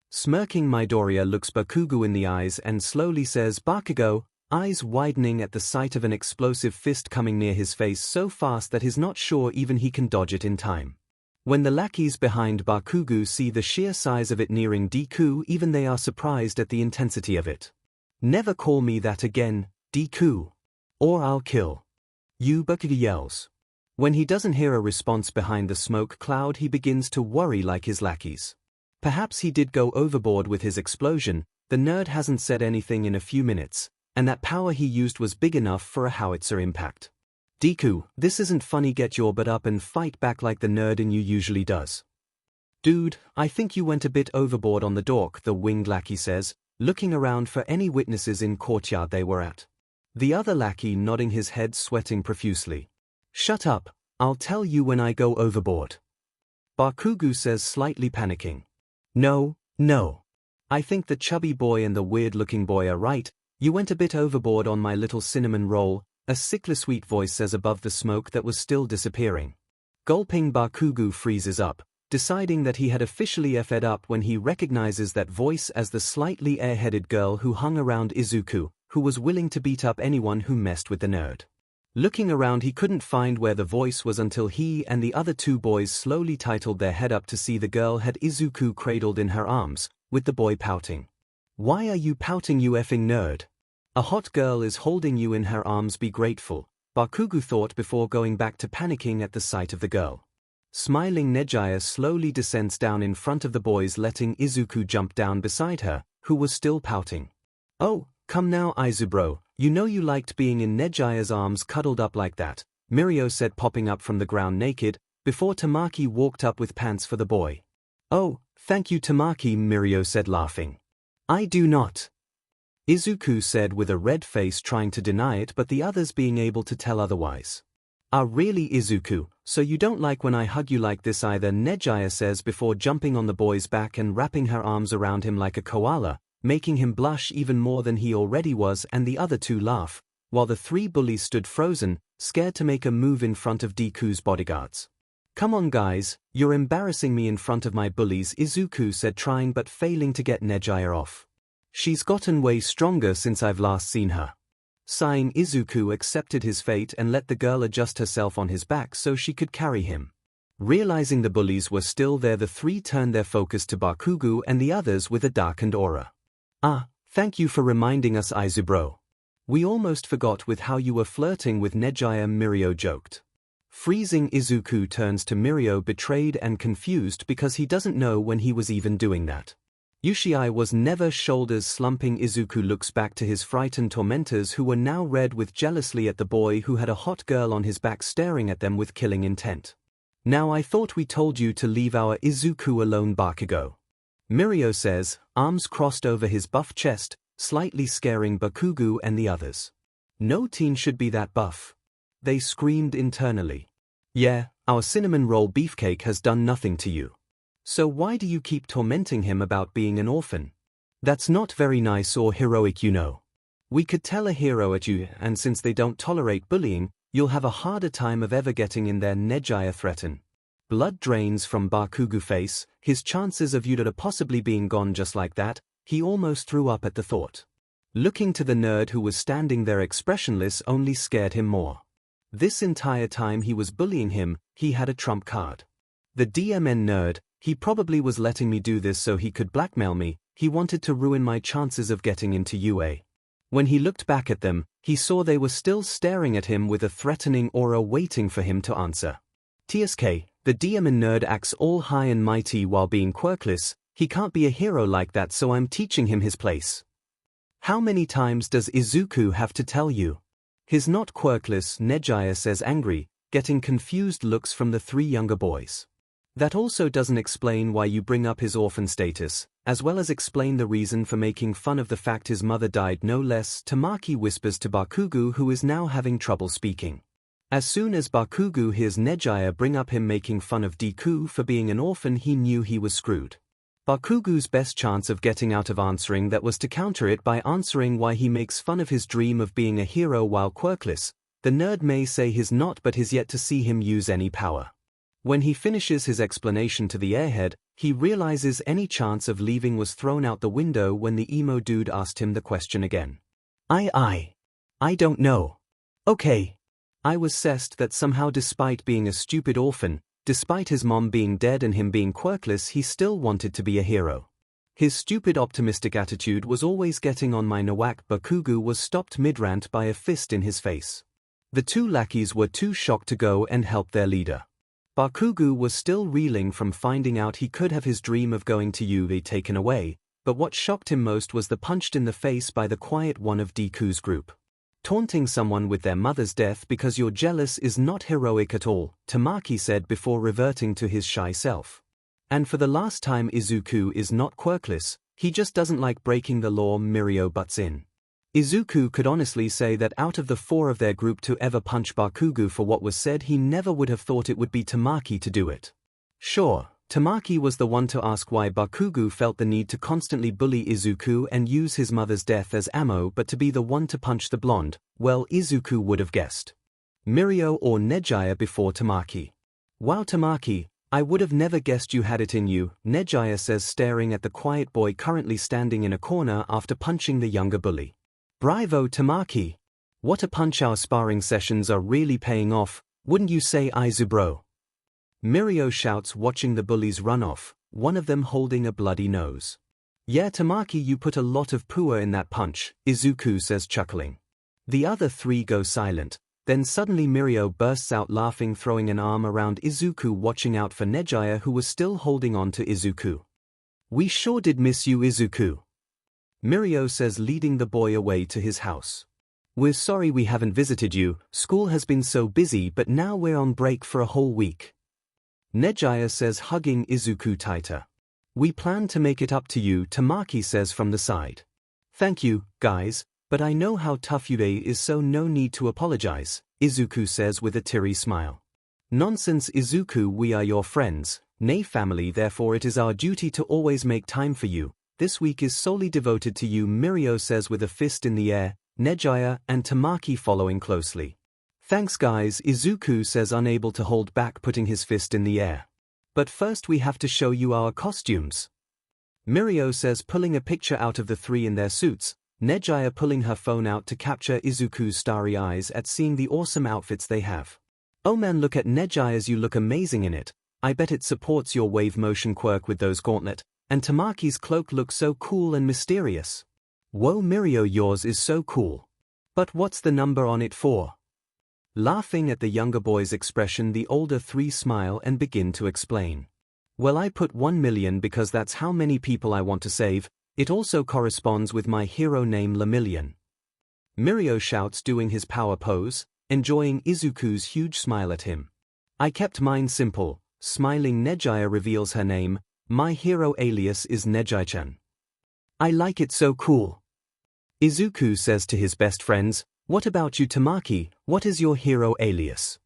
Speaker 1: Smirking, Midoriya looks Bakugo in the eyes and slowly says Bakugo, eyes widening at the sight of an explosive fist coming near his face so fast that he's not sure even he can dodge it in time. When the lackeys behind Bakugo see the sheer size of it nearing Deku, even they are surprised at the intensity of it. Never call me that again, Deku. Or I'll kill you, Bakugo yells. When he doesn't hear a response behind the smoke cloud, he begins to worry like his lackeys. Perhaps he did go overboard with his explosion. The nerd hasn't said anything in a few minutes, and that power he used was big enough for a howitzer impact. Deku, this isn't funny, get your butt up and fight back like the nerd in you usually does. Dude, I think you went a bit overboard on the dork, the winged lackey says, looking around for any witnesses in courtyard they were at. The other lackey nodding his head, sweating profusely. Shut up, I'll tell you when I go overboard. Bakugo says, slightly panicking. No. I think the chubby boy and the weird-looking boy are right. You went a bit overboard on my little cinnamon roll, a sickly sweet voice says above the smoke that was still disappearing. Gulping, Bakugo freezes up, deciding that he had officially effed up when he recognizes that voice as the slightly airheaded girl who hung around Izuku, who was willing to beat up anyone who messed with the nerd. Looking around, he couldn't find where the voice was until he and the other two boys slowly titled their head up to see the girl had Izuku cradled in her arms, with the boy pouting. "Why are you pouting, you effing nerd? A hot girl is holding you in her arms, be grateful," Bakugo thought before going back to panicking at the sight of the girl. Smiling, Nejaya slowly descends down in front of the boys, letting Izuku jump down beside her, who was still pouting. "Oh, come now, Izubro, you know you liked being in Nejaya's arms cuddled up like that," Mirio said, popping up from the ground naked, before Tamaki walked up with pants for the boy. "Oh, thank you, Tamaki," Mirio said, laughing. "I do not," Izuku said with a red face, trying to deny it but the others being able to tell otherwise. "Ah, really, Izuku, so you don't like when I hug you like this either," Nejaya says before jumping on the boy's back and wrapping her arms around him like a koala, making him blush even more than he already was, and the other two laugh, while the three bullies stood frozen, scared to make a move in front of Deku's bodyguards. "Come on guys, you're embarrassing me in front of my bullies," Izuku said, trying but failing to get Nejaya off. "She's gotten way stronger since I've last seen her." Sighing, Izuku accepted his fate and let the girl adjust herself on his back so she could carry him. Realizing the bullies were still there, the three turned their focus to Bakugo and the others with a darkened aura. "Ah, thank you for reminding us, Izubro. We almost forgot with how you were flirting with Nejaya," Mirio joked. Freezing, Izuku turns to Mirio, betrayed and confused because he doesn't know when he was even doing that. Yushii was never. Shoulders slumping, Izuku looks back to his frightened tormentors, who were now red with jealousy at the boy who had a hot girl on his back staring at them with killing intent. "Now I thought we told you to leave our Izuku alone, Bakugo," Mirio says, arms crossed over his buff chest, slightly scaring Bakugo and the others. "No teen should be that buff," they screamed internally. "Yeah, our cinnamon roll beefcake has done nothing to you. So why do you keep tormenting him about being an orphan? That's not very nice or heroic, you know. We could tell a hero at you, and since they don't tolerate bullying, you'll have a harder time of ever getting in there," Nejaya threatened. Blood drains from Bakugo's face, his chances of Yudara possibly being gone just like that, he almost threw up at the thought. Looking to the nerd who was standing there expressionless only scared him more. This entire time he was bullying him, he had a trump card. "The DMN nerd, he probably was letting me do this so he could blackmail me, he wanted to ruin my chances of getting into UA." When he looked back at them, he saw they were still staring at him with a threatening aura, waiting for him to answer. "TSK, the DMN nerd acts all high and mighty while being quirkless, he can't be a hero like that, so I'm teaching him his place. How many times does Izuku have to tell you? He's not quirkless," Nejaya says, angry, getting confused looks from the three younger boys. "That also doesn't explain why you bring up his orphan status, as well as explain the reason for making fun of the fact his mother died, no less," Tamaki whispers to Bakugo, who is now having trouble speaking. As soon as Bakugo hears Nejaya bring up him making fun of Deku for being an orphan, he knew he was screwed. Bakugo's best chance of getting out of answering that was to counter it by answering why he makes fun of his dream of being a hero while quirkless. The nerd may say he's not, but he's yet to see him use any power. When he finishes his explanation to the airhead, he realizes any chance of leaving was thrown out the window when the emo dude asked him the question again. I don't know. Okay. I was cessed that somehow, despite being a stupid orphan, despite his mom being dead and him being quirkless, he still wanted to be a hero. His stupid optimistic attitude was always getting on my nawak." Bakugo was stopped mid-rant by a fist in his face. The two lackeys were too shocked to go and help their leader. Bakugo was still reeling from finding out he could have his dream of going to UV taken away, but what shocked him most was the punched in the face by the quiet one of Deku's group. "Taunting someone with their mother's death because you're jealous is not heroic at all," Tamaki said before reverting to his shy self. "And for the last time, Izuku is not quirkless, he just doesn't like breaking the law," Mirio butts in. Izuku could honestly say that out of the four of their group to ever punch Bakugo for what was said, he never would have thought it would be Tamaki to do it. Sure, Tamaki was the one to ask why Bakugo felt the need to constantly bully Izuku and use his mother's death as ammo, but to be the one to punch the blonde, well, Izuku would have guessed Mirio or Nejaya before Tamaki. "Wow, Tamaki, I would have never guessed you had it in you," Nejaya says, staring at the quiet boy currently standing in a corner after punching the younger bully. "Bravo, Tamaki. What a punch, our sparring sessions are really paying off, wouldn't you say, Aizu bro? Mirio shouts, watching the bullies run off, one of them holding a bloody nose. Yeah, Tamaki, you put a lot of pua in that punch, Izuku says, chuckling. The other three go silent, then suddenly Mirio bursts out laughing, throwing an arm around Izuku, watching out for Nejaya, who was still holding on to Izuku. We sure did miss you, Izuku, Mirio says, leading the boy away to his house. We're sorry we haven't visited you, school has been so busy, but now we're on break for a whole week, Nejaya says, hugging Izuku tighter. We plan to make it up to you, Tamaki says from the side. Thank you, guys, but I know how tough Yude is, so no need to apologize, Izuku says with a teary smile. Nonsense, Izuku, we are your friends, nay family, therefore it is our duty to always make time for you. This week is solely devoted to you, Mirio says with a fist in the air, Nejaya and Tamaki following closely. Thanks guys, Izuku says, unable to hold back, putting his fist in the air. But first we have to show you our costumes, Mirio says, pulling a picture out of the three in their suits, Nejaya pulling her phone out to capture Izuku's starry eyes at seeing the awesome outfits they have. Oh man, look at Nejaya's, you look amazing in it. I bet it supports your wave motion quirk with those gauntlet, and Tamaki's cloak looks so cool and mysterious. Whoa Mirio, yours is so cool. But what's the number on it for? Laughing at the younger boy's expression, the older three smile and begin to explain. Well, I put 1 million because that's how many people I want to save. It also corresponds with my hero name, Lemillion. Mirio shouts, doing his power pose, enjoying Izuku's huge smile at him. I kept mine simple, smiling. Nejaya reveals her name. My hero alias is Nejai-chan. I like it, so cool. Izuku says to his best friends, what about you, Tamaki, what is your hero alias?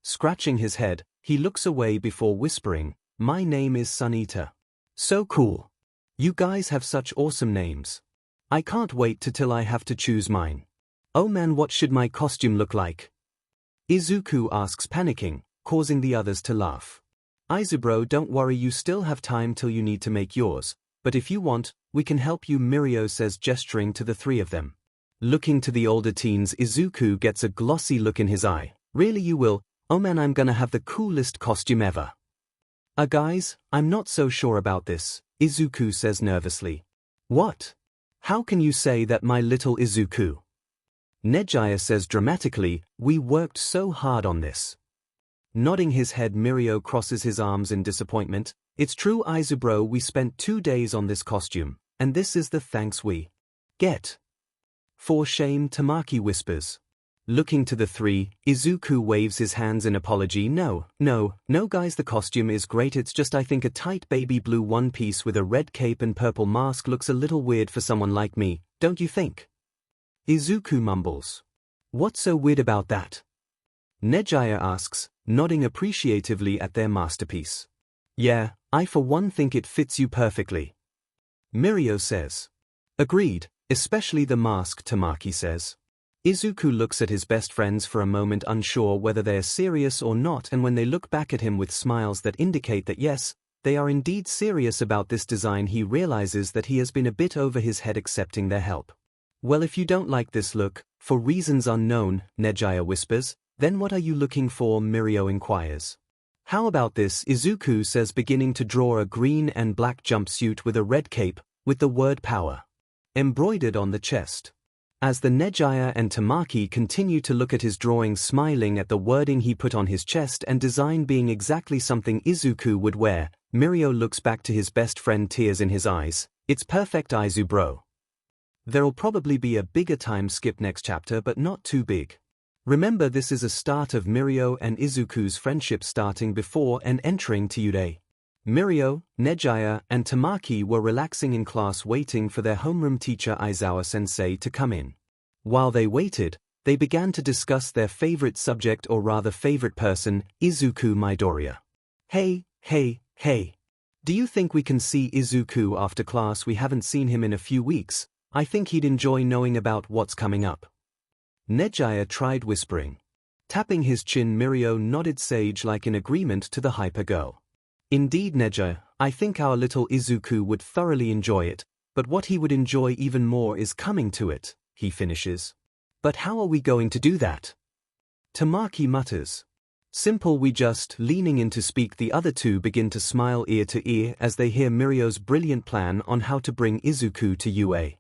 Speaker 1: Scratching his head, he looks away before whispering, my name is Sunita. So cool. You guys have such awesome names. I can't wait till I have to choose mine. Oh man, what should my costume look like? Izuku asks, panicking, causing the others to laugh. Aizu bro, don't worry, you still have time till you need to make yours, but if you want, we can help you, Mirio says, gesturing to the three of them. Looking to the older teens, Izuku gets a glossy look in his eye. Really, you will? Oh man, I'm gonna have the coolest costume ever. Guys, I'm not so sure about this, Izuku says nervously. What? How can you say that, my little Izuku? Nejaya says dramatically, we worked so hard on this. Nodding his head, Mirio crosses his arms in disappointment. It's true, Aizu bro, we spent 2 days on this costume, and this is the thanks we get. For shame, Tamaki whispers. Looking to the three, Izuku waves his hands in apology. No guys, the costume is great, it's just I think a tight baby blue one piece with a red cape and purple mask looks a little weird for someone like me, don't you think? Izuku mumbles. What's so weird about that? Nejaya asks, nodding appreciatively at their masterpiece. Yeah, I for one think it fits you perfectly. Mirio says. Agreed. Especially the mask, Tamaki says. Izuku looks at his best friends for a moment, unsure whether they are serious or not, and when they look back at him with smiles that indicate that yes, they are indeed serious about this design, he realizes that he has been a bit over his head accepting their help. Well, if you don't like this look, for reasons unknown, Nejaya whispers, then what are you looking for, Mirio inquires. How about this, Izuku says, beginning to draw a green and black jumpsuit with a red cape, with the word power embroidered on the chest. As the Nejaya and Tamaki continue to look at his drawing, smiling at the wording he put on his chest and design being exactly something Izuku would wear, Mirio looks back to his best friend, tears in his eyes. It's perfect, Aizu bro. There'll probably be a bigger time skip next chapter, but not too big. Remember, this is a start of Mirio and Izuku's friendship starting before and entering Tiyude. Mirio, Nejaya, and Tamaki were relaxing in class waiting for their homeroom teacher Aizawa-sensei to come in. While they waited, they began to discuss their favorite subject, or rather favorite person, Izuku Midoriya. Hey. Do you think we can see Izuku after class? We haven't seen him in a few weeks. I think he'd enjoy knowing about what's coming up. Nejaya tried whispering. Tapping his chin, Mirio nodded sage-like in agreement to the hyper girl. Indeed, Nejaya, I think our little Izuku would thoroughly enjoy it, but what he would enjoy even more is coming to it, he finishes. But how are we going to do that? Tamaki mutters. Simple, we just, leaning in to speak. The other two begin to smile ear to ear as they hear Mirio's brilliant plan on how to bring Izuku to UA.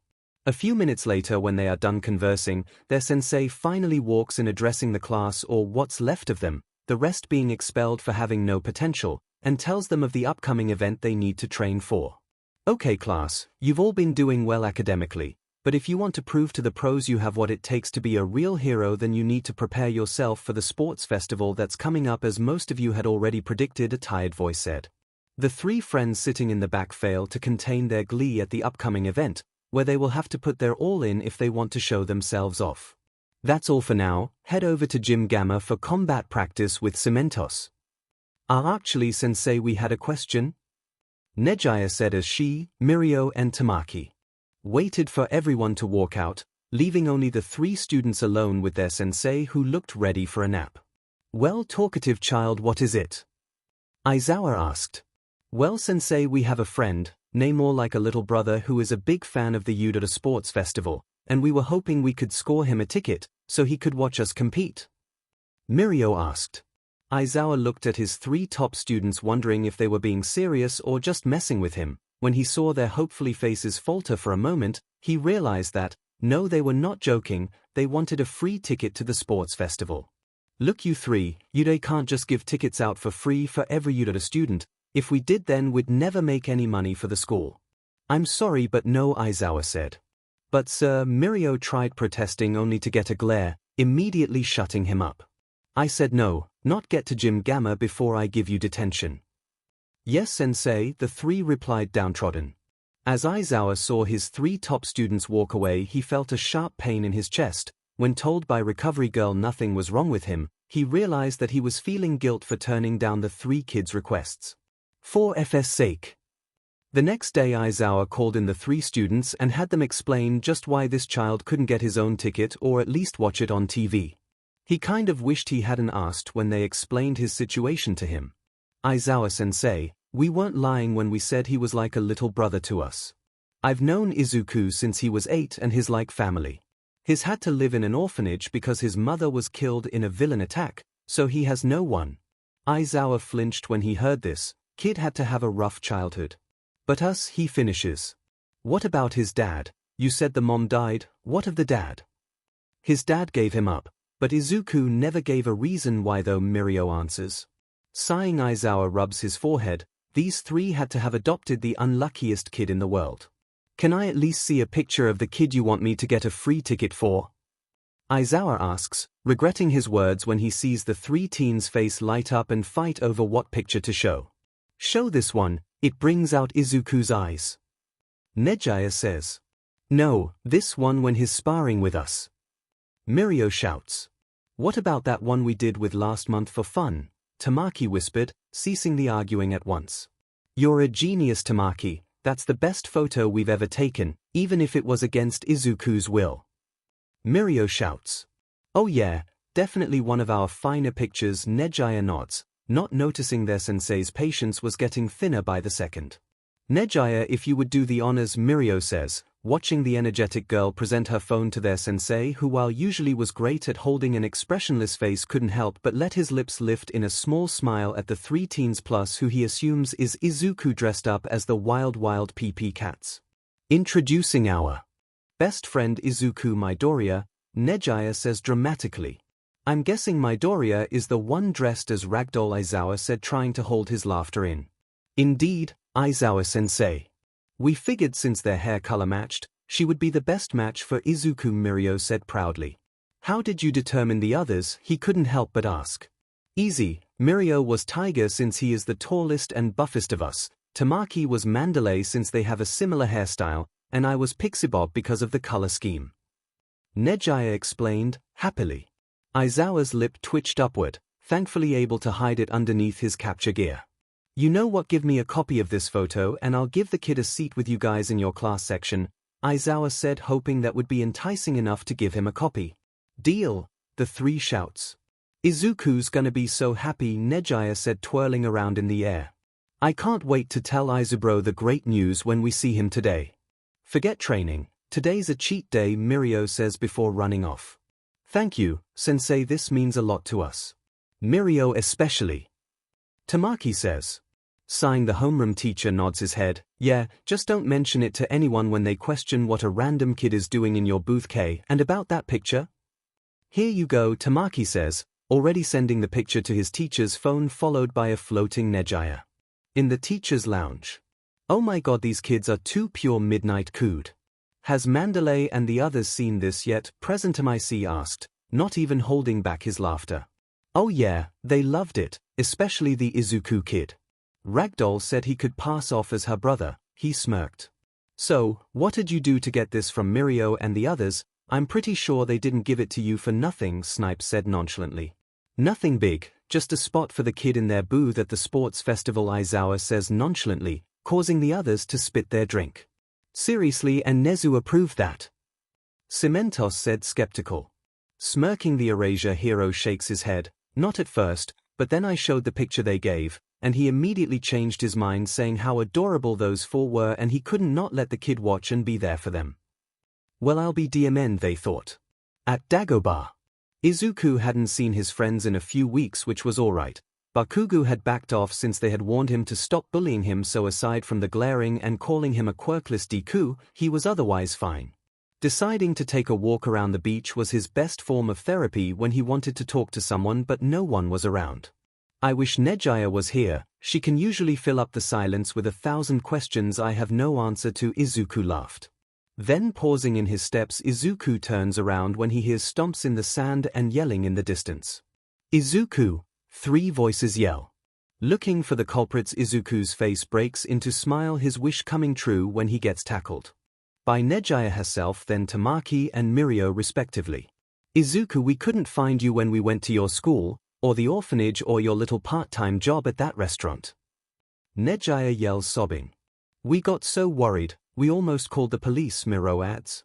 Speaker 1: A few minutes later, when they are done conversing, their sensei finally walks in addressing the class, or what's left of them, the rest being expelled for having no potential, and tells them of the upcoming event they need to train for. Okay class, you've all been doing well academically, but if you want to prove to the pros you have what it takes to be a real hero, then you need to prepare yourself for the sports festival that's coming up, as most of you had already predicted, a tired voice said. The three friends sitting in the back fail to contain their glee at the upcoming event, where they will have to put their all in if they want to show themselves off. That's all for now. Head over to Gym Gamma for combat practice with Cementos. Actually sensei, we had a question? Nejaya said as she, Mirio and Tamaki waited for everyone to walk out, leaving only the three students alone with their sensei, who looked ready for a nap. Well, talkative child, what is it? Aizawa asked. Well sensei, we have a friend, nay more like a little brother, who is a big fan of the Udara Sports Festival, and we were hoping we could score him a ticket, so he could watch us compete. Mirio asked. Aizawa looked at his three top students, wondering if they were being serious or just messing with him. When he saw their hopefully faces falter for a moment, he realized that, no, they were not joking, they wanted a free ticket to the sports festival. Look, you three, Udai can't just give tickets out for free for every Udara student. If we did, then we'd never make any money for the school. I'm sorry, but no, Aizawa said. But sir, Mirio tried protesting, only to get a glare, immediately shutting him up. I said no, not get to Gym Gamma before I give you detention. Yes sensei, the three replied downtrodden. As Aizawa saw his three top students walk away, he felt a sharp pain in his chest. When told by Recovery Girl nothing was wrong with him, he realized that he was feeling guilt for turning down the three kids' requests. For FS sake. The next day Aizawa called in the three students and had them explain just why this child couldn't get his own ticket, or at least watch it on TV. He kind of wished he hadn't asked when they explained his situation to him. Aizawa-sensei, we weren't lying when we said he was like a little brother to us. I've known Izuku since he was 8 and his like family. He's had to live in an orphanage because his mother was killed in a villain attack, so he has no one. Aizawa flinched when he heard this. Kid had to have a rough childhood. But us, he finishes. What about his dad? You said the mom died, what of the dad? His dad gave him up, but Izuku never gave a reason why though, Mirio answers. Sighing, Aizawa rubs his forehead. These three had to have adopted the unluckiest kid in the world. Can I at least see a picture of the kid you want me to get a free ticket for? Aizawa asks, regretting his words when he sees the three teens' face light up and fight over what picture to show. Show this one, it brings out Izuku's eyes. Nejaya says. No, this one when he's sparring with us. Mirio shouts. What about that one we did with last month for fun? Tamaki whispered, ceasing the arguing at once. You're a genius, Tamaki, that's the best photo we've ever taken, even if it was against Izuku's will. Mirio shouts. Oh yeah, definitely one of our finer pictures. Nejaya nods, not noticing their sensei's patience was getting thinner by the second. Nejaya, if you would do the honors, Mirio says, watching the energetic girl present her phone to their sensei, who while usually was great at holding an expressionless face, couldn't help but let his lips lift in a small smile at the three teens plus who he assumes is Izuku dressed up as the wild PP cats. Introducing our best friend Izuku Midoriya, Nejaya says dramatically. I'm guessing Midoriya is the one dressed as Ragdoll, Aizawa said, trying to hold his laughter in. Indeed, Aizawa-sensei. We figured since their hair color matched, she would be the best match for Izuku, Mirio said proudly. How did you determine the others? He couldn't help but ask. Easy, Mirio was Tiger since he is the tallest and buffest of us, Tamaki was Mandalay since they have a similar hairstyle, and I was Pixie Bob because of the color scheme. Nejaya explained, happily. Aizawa's lip twitched upward, thankfully able to hide it underneath his capture gear. You know what, give me a copy of this photo and I'll give the kid a seat with you guys in your class section, Aizawa said, hoping that would be enticing enough to give him a copy. Deal, the three shouts. Izuku's gonna be so happy, Nejaya said, twirling around in the air. I can't wait to tell Izubro the great news when we see him today. Forget training, today's a cheat day, Mirio says before running off. Thank you, sensei, this means a lot to us. Mirio especially. Tamaki says. Sighing, the homeroom teacher nods his head. Yeah, just don't mention it to anyone when they question what a random kid is doing in your booth. K. And about that picture? Here you go, Tamaki says, already sending the picture to his teacher's phone, followed by a floating Nejaya. In the teacher's lounge. Oh my god, these kids are too pure. Midnight cooed. Has Mandalay and the others seen this yet? Present MIC asked, not even holding back his laughter. Oh yeah, they loved it, especially the Izuku kid. Ragdoll said he could pass off as her brother. He smirked. So, what did you do to get this from Mirio and the others? I'm pretty sure they didn't give it to you for nothing, Snipe said nonchalantly. Nothing big, just a spot for the kid in their booth at the sports festival, Aizawa says nonchalantly, causing the others to spit their drink. Seriously, and Nezu approved that? Cementos said skeptical. Smirking, the Erasure hero shakes his head. Not at first, but then I showed the picture they gave, and he immediately changed his mind, saying how adorable those four were and he couldn't not let the kid watch and be there for them. Well, I'll be DMN, they thought. At Dagobah. Izuku hadn't seen his friends in a few weeks, which was alright. Bakugo had backed off since they had warned him to stop bullying him, so aside from the glaring and calling him a quirkless Deku, he was otherwise fine. Deciding to take a walk around the beach was his best form of therapy when he wanted to talk to someone, but no one was around. I wish Nejaya was here, she can usually fill up the silence with 1,000 questions I have no answer to, Izuku laughed. Then, pausing in his steps, Izuku turns around when he hears stomps in the sand and yelling in the distance. Izuku! 3 voices yell. Looking for the culprits, Izuku's face breaks into smile, his wish coming true when he gets tackled by Nejaya herself, then Tamaki and Mirio respectively. Izuku, we couldn't find you when we went to your school, or the orphanage, or your little part-time job at that restaurant. Nejaya yells, sobbing. We got so worried, we almost called the police, Mirio adds.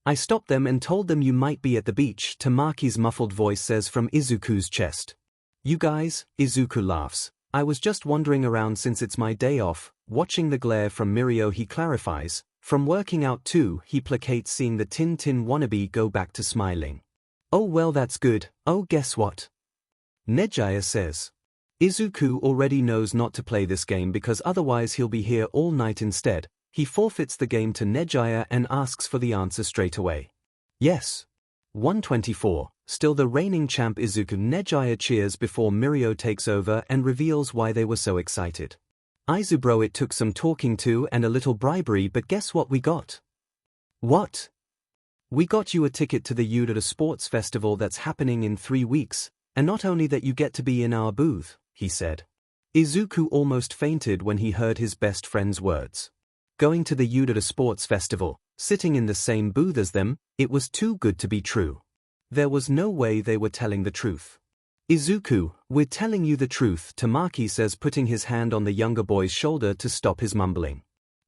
Speaker 1: I stopped them and told them you might be at the beach, Tamaki's muffled voice says from Izuku's chest. You guys, Izuku laughs. I was just wandering around since it's my day off, watching the glare from Mirio, he clarifies. From working out too, he placates, seeing the Tintin wannabe go back to smiling. Oh well, that's good. Oh, guess what? Nejaya says. Izuku already knows not to play this game because otherwise he'll be here all night. Instead, he forfeits the game to Nejaya and asks for the answer straight away. Yes. 124, still the reigning champ Izuku. Nejaya cheers before Mirio takes over and reveals why they were so excited. Izubro, it took some talking to and a little bribery, but guess what we got? What? We got you a ticket to the Udara Sports Festival that's happening in 3 weeks, and not only that, you get to be in our booth, he said. Izuku almost fainted when he heard his best friend's words. Going to the Udara Sports Festival, sitting in the same booth as them, it was too good to be true. There was no way they were telling the truth. Izuku, we're telling you the truth, Tamaki says, putting his hand on the younger boy's shoulder to stop his mumbling.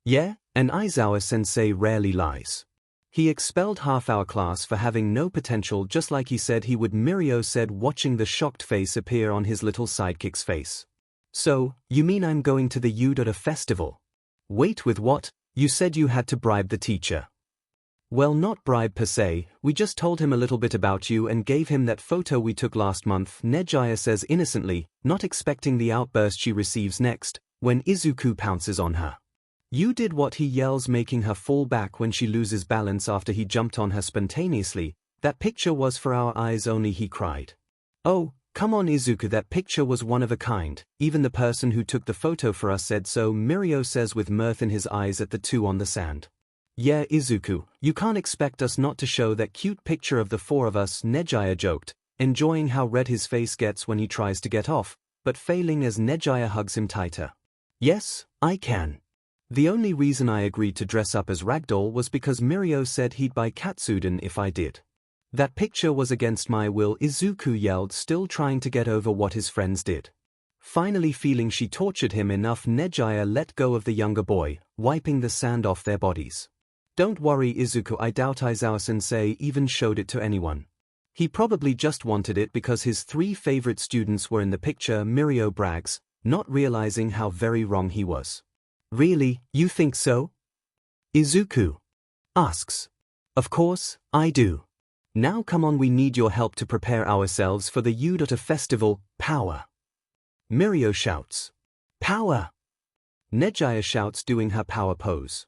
Speaker 1: Yeah, and Aizawa-sensei rarely lies. He expelled half our class for having no potential, just like he said he would, Mirio said, watching the shocked face appear on his little sidekick's face. So, you mean I'm going to the Udara festival? Wait, with what? You said you had to bribe the teacher. Well, not bribe per se, we just told him a little bit about you and gave him that photo we took last month, Nejaya says innocently, not expecting the outburst she receives next, when Izuku pounces on her. You did what, he yells, making her fall back when she loses balance after he jumped on her spontaneously. That picture was for our eyes only, he cried. Oh, come on Izuku, that picture was one of a kind, even the person who took the photo for us said so, Mirio says with mirth in his eyes at the two on the sand. Yeah, Izuku, you can't expect us not to show that cute picture of the 4 of us, Nejaya joked, enjoying how red his face gets when he tries to get off, but failing as Nejaya hugs him tighter. Yes, I can. The only reason I agreed to dress up as Ragdoll was because Mirio said he'd buy Katsuden if I did. That picture was against my will, Izuku yelled, still trying to get over what his friends did. Finally feeling she tortured him enough, Nejaya let go of the younger boy, wiping the sand off their bodies. Don't worry Izuku, I doubt Aizawa-sensei even showed it to anyone. He probably just wanted it because his 3 favorite students were in the picture, Mirio brags, not realizing how very wrong he was. Really, you think so? Izuku asks. Of course, I do. Now come on, we need your help to prepare ourselves for the U.A festival, power. Mirio shouts. Power! Nejaya shouts, doing her power pose.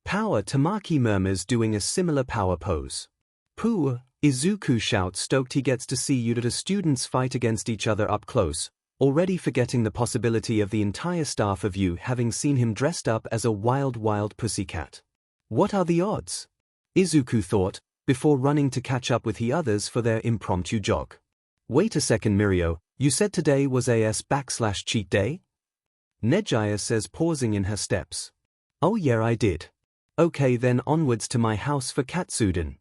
Speaker 1: Power! Tamaki murmurs, doing a similar power pose. Pooh! Izuku shouts, stoked he gets to see U.A students fight against each other up close, already forgetting the possibility of the entire staff of U having seen him dressed up as a wild pussycat. What are the odds? Izuku thought, before running to catch up with the others for their impromptu jog. Wait a second, Mirio, you said today was /cheat day? Nejaya says, pausing in her steps. Oh yeah, I did. Okay, then onwards to my house for Katsuden.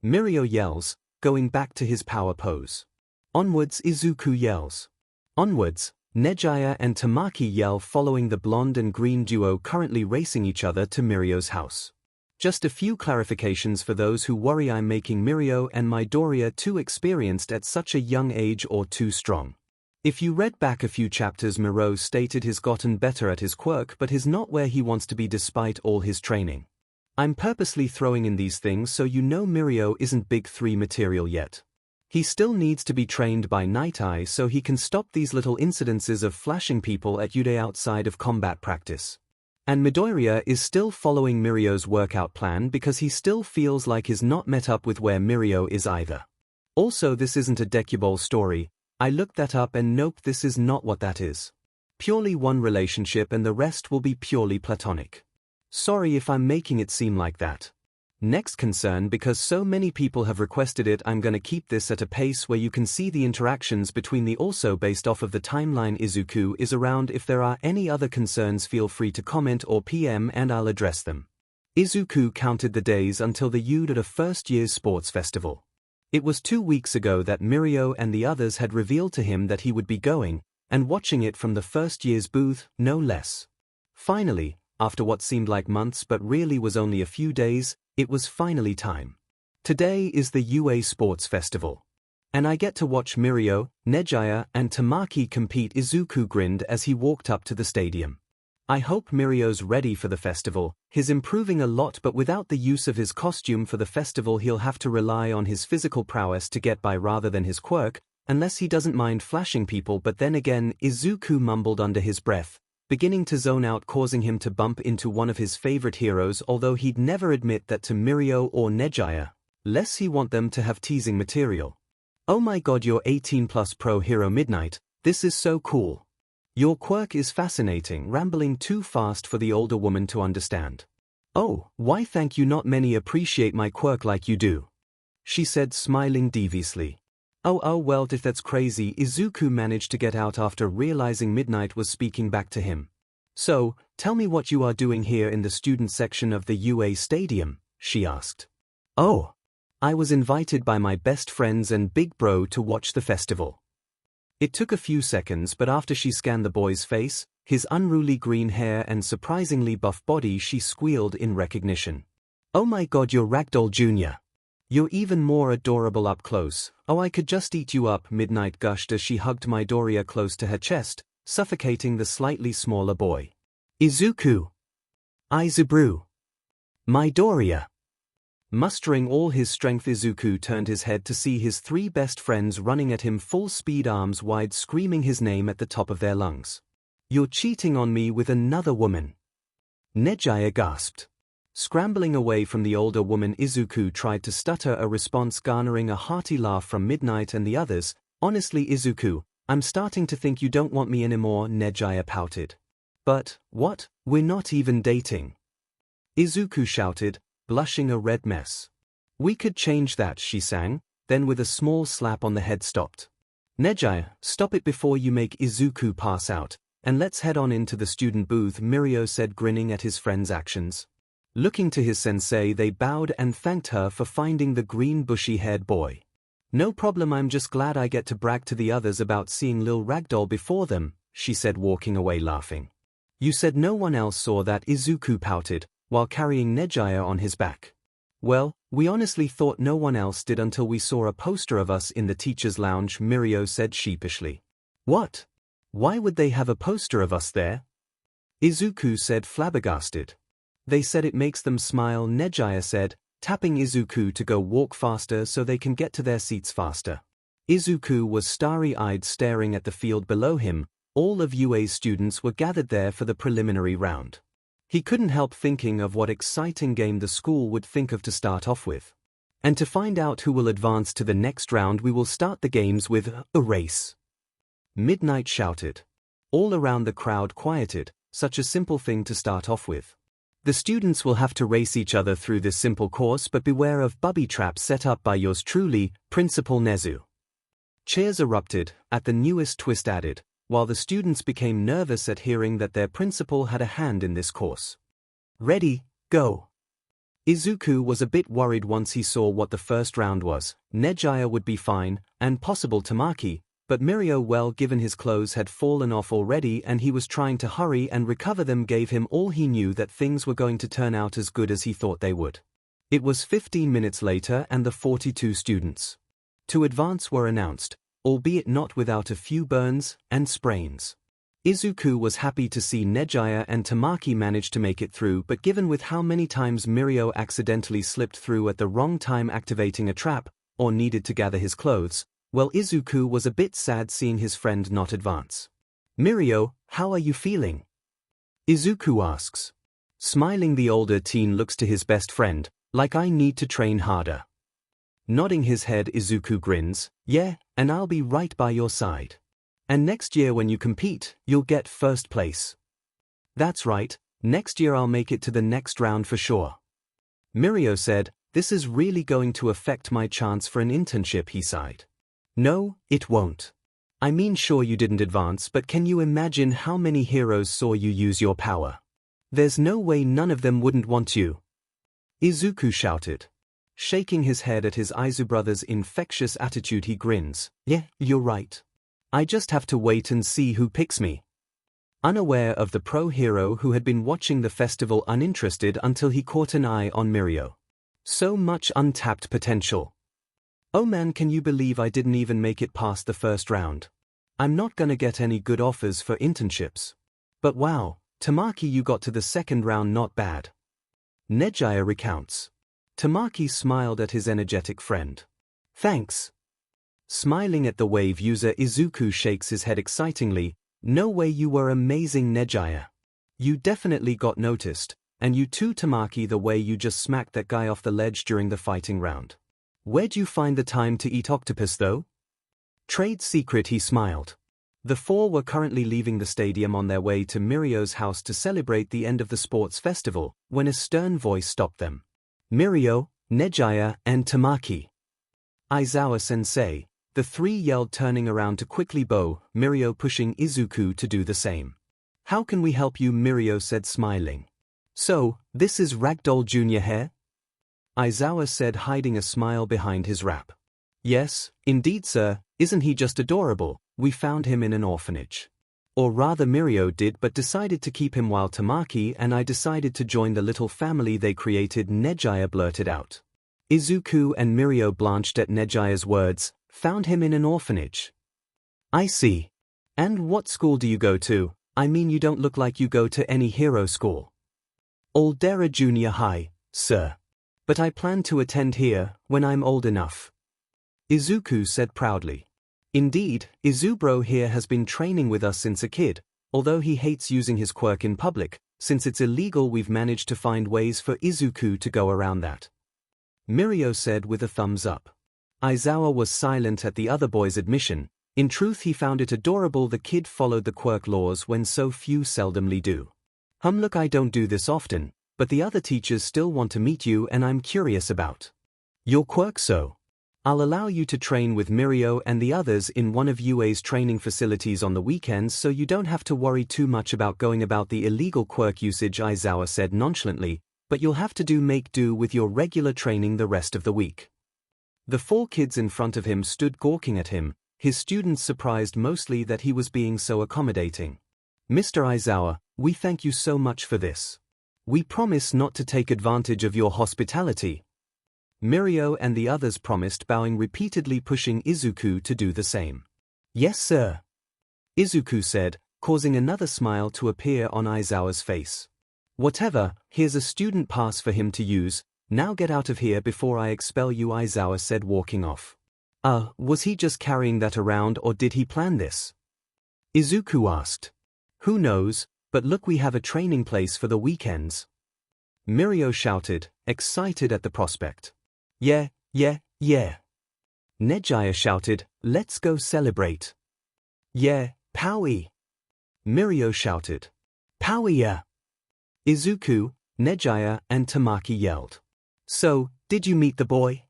Speaker 1: Mirio yells, going back to his power pose. Onwards, Izuku yells. Onwards, Nejaya and Tamaki yell, following the blonde and green duo currently racing each other to Mirio's house. Just a few clarifications for those who worry I'm making Mirio and Midoriya too experienced at such a young age or too strong. If you read back a few chapters, Mirio stated he's gotten better at his quirk but is not where he wants to be despite all his training. I'm purposely throwing in these things so you know Mirio isn't Big 3 material yet. He still needs to be trained by Night Eye so he can stop these little incidences of flashing people at U.A outside of combat practice. And Midoriya is still following Mirio's workout plan because he still feels like he's not met up with where Mirio is either. Also, this isn't a Dekubol story. I looked that up and nope, this is not what that is. Purely one relationship and the rest will be purely platonic. Sorry if I'm making it seem like that. Next concern, because so many people have requested it, I'm gonna keep this at a pace where you can see the interactions between the also based off of the timeline Izuku is around. If there are any other concerns, feel free to comment or PM and I'll address them. Izuku counted the days until the U.A first year's sports festival. It was 2 weeks ago that Mirio and the others had revealed to him that he would be going, and watching it from the first year's booth, no less. Finally, after what seemed like months but really was only a few days, it was finally time. Today is the U.A Sports Festival. And I get to watch Mirio, Nejaya and Tamaki compete. Izuku grinned as he walked up to the stadium. I hope Mirio's ready for the festival. He's improving a lot, but without the use of his costume for the festival he'll have to rely on his physical prowess to get by rather than his quirk, unless he doesn't mind flashing people. But then again, Izuku mumbled under his breath, beginning to zone out, causing him to bump into one of his favorite heroes, although he'd never admit that to Mirio or Nejaya, lest he want them to have teasing material. Oh my god, you're 18 plus pro hero Midnight, this is so cool. Your quirk is fascinating, rambling too fast for the older woman to understand. Oh, why thank you, not many appreciate my quirk like you do, she said, smiling deviously. Oh well, if that's crazy, Izuku managed to get out after realizing Midnight was speaking back to him. So, tell me what you are doing here in the student section of the U.A stadium, she asked. Oh, I was invited by my best friends and big bro to watch the festival. It took a few seconds, but after she scanned the boy's face, his unruly green hair and surprisingly buff body, she squealed in recognition. Oh my god, you're Ragdoll Jr. You're even more adorable up close. Oh, I could just eat you up, Midnight gushed as she hugged Midoriya close to her chest, suffocating the slightly smaller boy. Izuku! Izubru! Midoriya! Mustering all his strength, Izuku turned his head to see his 3 best friends running at him full speed, arms wide, screaming his name at the top of their lungs. You're cheating on me with another woman! Nejaya gasped. Scrambling away from the older woman, Izuku tried to stutter a response, garnering a hearty laugh from Midnight and the others. Honestly, Izuku, I'm starting to think you don't want me anymore, Nejaya pouted. But, what? We're not even dating. Izuku shouted, blushing a red mess. We could change that, she sang, then with a small slap on the head stopped. Nejaya, stop it before you make Izuku pass out, and let's head on into the student booth, Mirio said, grinning at his friend's actions. Looking to his sensei, they bowed and thanked her for finding the green bushy-haired boy. No problem, I'm just glad I get to brag to the others about seeing Lil Ragdoll before them, she said, walking away laughing. You said no one else saw that, Izuku pouted, while carrying Nejaya on his back. Well, we honestly thought no one else did until we saw a poster of us in the teacher's lounge, Mirio said sheepishly. What? Why would they have a poster of us there? Izuku said, flabbergasted. They said it makes them smile, Nejaya said, tapping Izuku to go walk faster so they can get to their seats faster. Izuku was starry-eyed staring at the field below him. All of UA's students were gathered there for the preliminary round. He couldn't help thinking of what exciting game the school would think of to start off with. And to find out who will advance to the next round, we will start the games with a race. Midnight shouted. All around the crowd quieted, such a simple thing to start off with. The students will have to race each other through this simple course, but beware of bubby traps set up by yours truly, Principal Nezu. Cheers erupted, at the newest twist added, while the students became nervous at hearing that their principal had a hand in this course. Ready, go. Izuku was a bit worried once he saw what the first round was. Nejaya would be fine, and possible Tamaki, but Mirio, well, given his clothes had fallen off already and he was trying to hurry and recover them, gave him all he knew that things were going to turn out as good as he thought they would. It was 15 minutes later and the 42 students to advance were announced, albeit not without a few burns and sprains. Izuku was happy to see Nejaya and Tamaki manage to make it through, but given with how many times Mirio accidentally slipped through at the wrong time activating a trap, or needed to gather his clothes, well, Izuku was a bit sad seeing his friend not advance. Mirio, how are you feeling? Izuku asks. Smiling, the older teen looks to his best friend, like I need to train harder. Nodding his head, Izuku grins, yeah, and I'll be right by your side. And next year when you compete, you'll get first place. That's right, next year I'll make it to the next round for sure. Mirio said, this is really going to affect my chance for an internship, he sighed. No, it won't. I mean, sure you didn't advance, but can you imagine how many heroes saw you use your power? There's no way none of them wouldn't want you. Izuku shouted. Shaking his head at his Aizu brother's infectious attitude, he grins. Yeah, you're right. I just have to wait and see who picks me. Unaware of the pro-hero who had been watching the festival uninterested until he caught an eye on Mirio. So much untapped potential. Oh man, can you believe I didn't even make it past the first round? I'm not gonna get any good offers for internships. But wow, Tamaki, you got to the second round, not bad. Nejaya recounts. Tamaki smiled at his energetic friend. Thanks. Smiling at the wave user, Izuku shakes his head excitingly. No way, you were amazing, Nejaya. You definitely got noticed, and you too, Tamaki, the way you just smacked that guy off the ledge during the fighting round. Where'd you find the time to eat octopus though? Trade secret, he smiled. The four were currently leaving the stadium on their way to Mirio's house to celebrate the end of the sports festival, when a stern voice stopped them. Mirio, Nejaya, and Tamaki. Aizawa-sensei, the three yelled, turning around to quickly bow, Mirio pushing Izuku to do the same. How can we help you? Mirio said, smiling. So, this is Ragdoll Jr. here? Aizawa said, hiding a smile behind his wrap. Yes, indeed sir, isn't he just adorable? We found him in an orphanage. Or rather Mirio did, but decided to keep him while Tamaki and I decided to join the little family they created, Nejaya blurted out. Izuku and Mirio blanched at Nejaya's words. Found him in an orphanage. I see. And what school do you go to? I mean, you don't look like you go to any hero school. Aldera Junior High, sir. But I plan to attend here, when I'm old enough. Izuku said proudly. Indeed, Izubro here has been training with us since a kid, although he hates using his quirk in public, since it's illegal. We've managed to find ways for Izuku to go around that. Mirio said with a thumbs up. Aizawa was silent at the other boy's admission. In truth, he found it adorable the kid followed the quirk laws when so few seldomly do. Look, I don't do this often, but the other teachers still want to meet you and I'm curious about your quirk, so I'll allow you to train with Mirio and the others in one of UA's training facilities on the weekends so you don't have to worry too much about going about the illegal quirk usage, Aizawa said nonchalantly, but you'll have to make do with your regular training the rest of the week. The four kids in front of him stood gawking at him, his students surprised mostly that he was being so accommodating. Mr. Aizawa, we thank you so much for this. We promise not to take advantage of your hospitality. Mirio and the others promised, bowing repeatedly, pushing Izuku to do the same. Yes, sir. Izuku said, causing another smile to appear on Aizawa's face. Whatever, here's a student pass for him to use. Now get out of here before I expel you, Aizawa said, walking off. Was he just carrying that around or did he plan this? Izuku asked. Who knows, but look, we have a training place for the weekends. Mirio shouted, excited at the prospect. Yeah. Nejaya shouted, let's go celebrate. Yeah, Powie. Mirio shouted. Powie! Izuku, Nejaya and Tamaki yelled. So, did you meet the boy?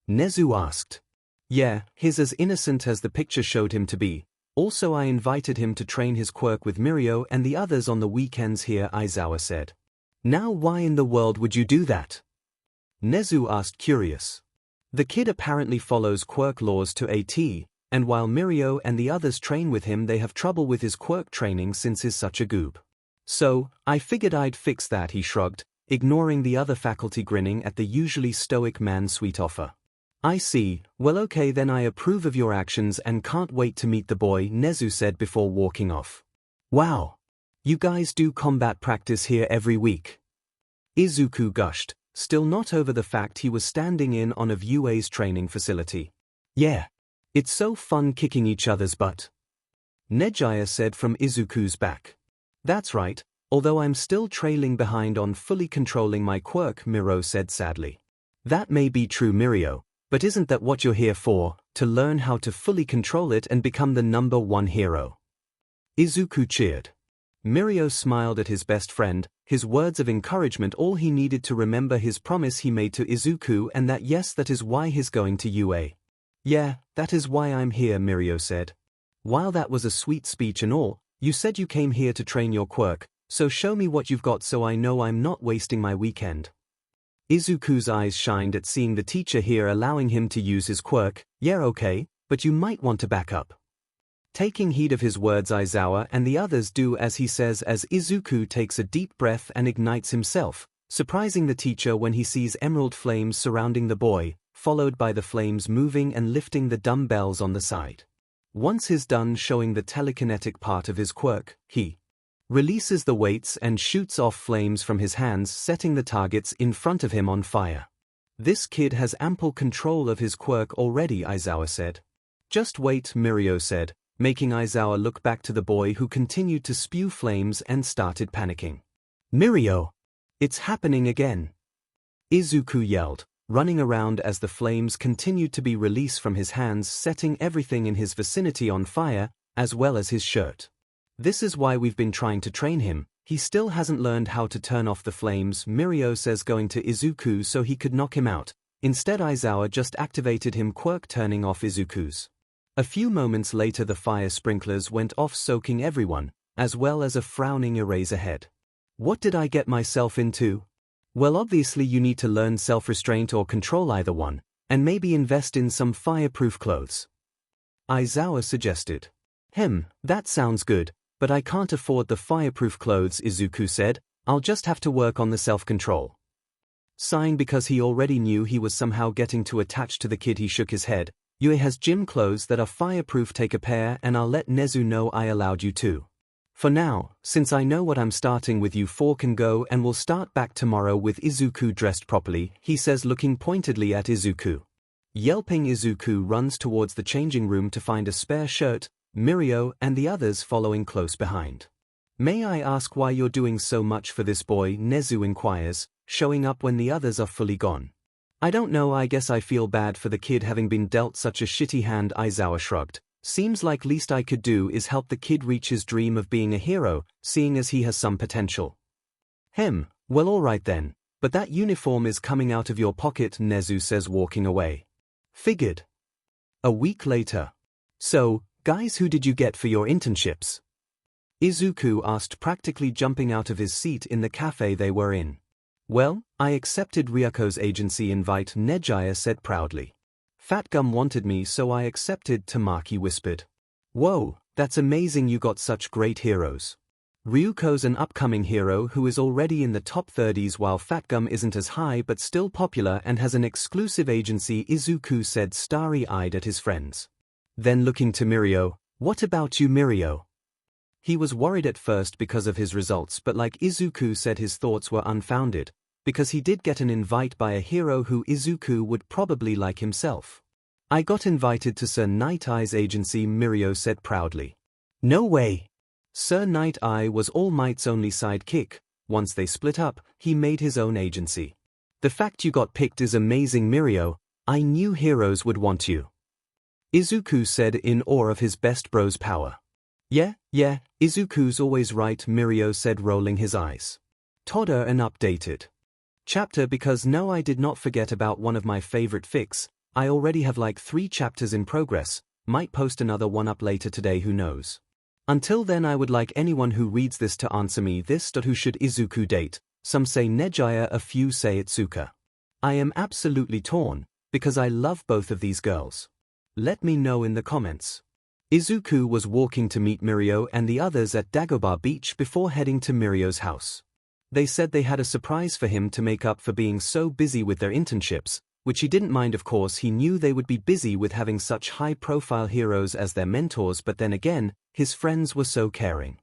Speaker 1: Nezu asked. Yeah, he's as innocent as the picture showed him to be. Also, I invited him to train his quirk with Mirio and the others on the weekends here, Aizawa said. Now why in the world would you do that? Nezu asked, curious. The kid apparently follows quirk laws to a T, and while Mirio and the others train with him, they have trouble with his quirk training since he's such a goob. So, I figured I'd fix that, he shrugged, ignoring the other faculty grinning at the usually stoic man's sweet offer. I see, well okay then, I approve of your actions and can't wait to meet the boy, Nezu said before walking off. Wow! You guys do combat practice here every week? Izuku gushed, still not over the fact he was standing in on of UA's training facility. Yeah. It's so fun kicking each other's butt. Nejaya said from Izuku's back. That's right, although I'm still trailing behind on fully controlling my quirk, Mirio said sadly. That may be true, Mirio, but isn't that what you're here for, to learn how to fully control it and become the #1 hero? Izuku cheered. Mirio smiled at his best friend, his words of encouragement all he needed to remember his promise he made to Izuku, and that yes, that is why he's going to UA. Yeah, that is why I'm here, Mirio said. While that was a sweet speech and all, you said you came here to train your quirk, so show me what you've got so I know I'm not wasting my weekend. Izuku's eyes shined at seeing the teacher here allowing him to use his quirk. Yeah okay, but you might want to back up. Taking heed of his words, Aizawa and the others do as he says as Izuku takes a deep breath and ignites himself, surprising the teacher when he sees emerald flames surrounding the boy, followed by the flames moving and lifting the dumbbells on the side. Once he's done showing the telekinetic part of his quirk, he releases the weights and shoots off flames from his hands, setting the targets in front of him on fire. This kid has ample control of his quirk already, Aizawa said. Just wait, Mirio said, making Aizawa look back to the boy who continued to spew flames and started panicking. Mirio! It's happening again! Izuku yelled, running around as the flames continued to be released from his hands, setting everything in his vicinity on fire, as well as his shirt. This is why we've been trying to train him. He still hasn't learned how to turn off the flames, Mirio says, going to Izuku so he could knock him out. Instead, Aizawa just activated him quirk, turning off Izuku's. A few moments later the fire sprinklers went off, soaking everyone, as well as a frowning Eraserhead. What did I get myself into? Well, obviously you need to learn self-restraint or control, either one, and maybe invest in some fireproof clothes. Aizawa suggested. That sounds good, but I can't afford the fireproof clothes, Izuku said. I'll just have to work on the self-control. Sighing because he already knew he was somehow getting too attached to the kid, he shook his head. Yue has gym clothes that are fireproof, take a pair and I'll let Nezu know I allowed you to. For now, since I know what I'm starting with, you four can go and we'll start back tomorrow with Izuku dressed properly, he says, looking pointedly at Izuku. Yelping, Izuku runs towards the changing room to find a spare shirt, Mirio and the others following close behind. May I ask why you're doing so much for this boy? Nezu inquires, showing up when the others are fully gone. I don't know, I guess I feel bad for the kid having been dealt such a shitty hand, Aizawa shrugged. Seems like least I could do is help the kid reach his dream of being a hero, seeing as he has some potential. Well alright then, but that uniform is coming out of your pocket, Nezu says, walking away. Figured. A week later. So, guys, who did you get for your internships? Izuku asked, practically jumping out of his seat in the cafe they were in. Well, I accepted Ryoko's agency invite, Nejaya said proudly. Fat Gum wanted me so I accepted, Tamaki whispered. Whoa, that's amazing, you got such great heroes. Ryuko's an upcoming hero who is already in the top 30s while Fat Gum isn't as high but still popular and has an exclusive agency, Izuku said, starry-eyed at his friends. Then looking to Mirio, what about you, Mirio? He was worried at first because of his results, but like Izuku said, his thoughts were unfounded. because he did get an invite by a hero who Izuku would probably like himself. I got invited to Sir Night Eye's agency, Mirio said proudly. No way! Sir Night Eye was All Might's only sidekick. Once they split up, he made his own agency. The fact you got picked is amazing, Mirio. I knew heroes would want you. Izuku said in awe of his best bro's power. Yeah, Izuku's always right, Mirio said, rolling his eyes. Toda an updated chapter because no, I did not forget about one of my favorite fics. I already have like 3 chapters in progress, might post another one up later today, who knows. Until then, I would like anyone who reads this to answer me this. Who should Izuku date? Some say Nejaya, a few say Itsuka. I am absolutely torn, because I love both of these girls. Let me know in the comments. Izuku was walking to meet Mirio and the others at Dagobah Beach before heading to Mirio's house. They said they had a surprise for him to make up for being so busy with their internships, which he didn't mind. Of course, he knew they would be busy with having such high-profile heroes as their mentors, but then again, his friends were so caring.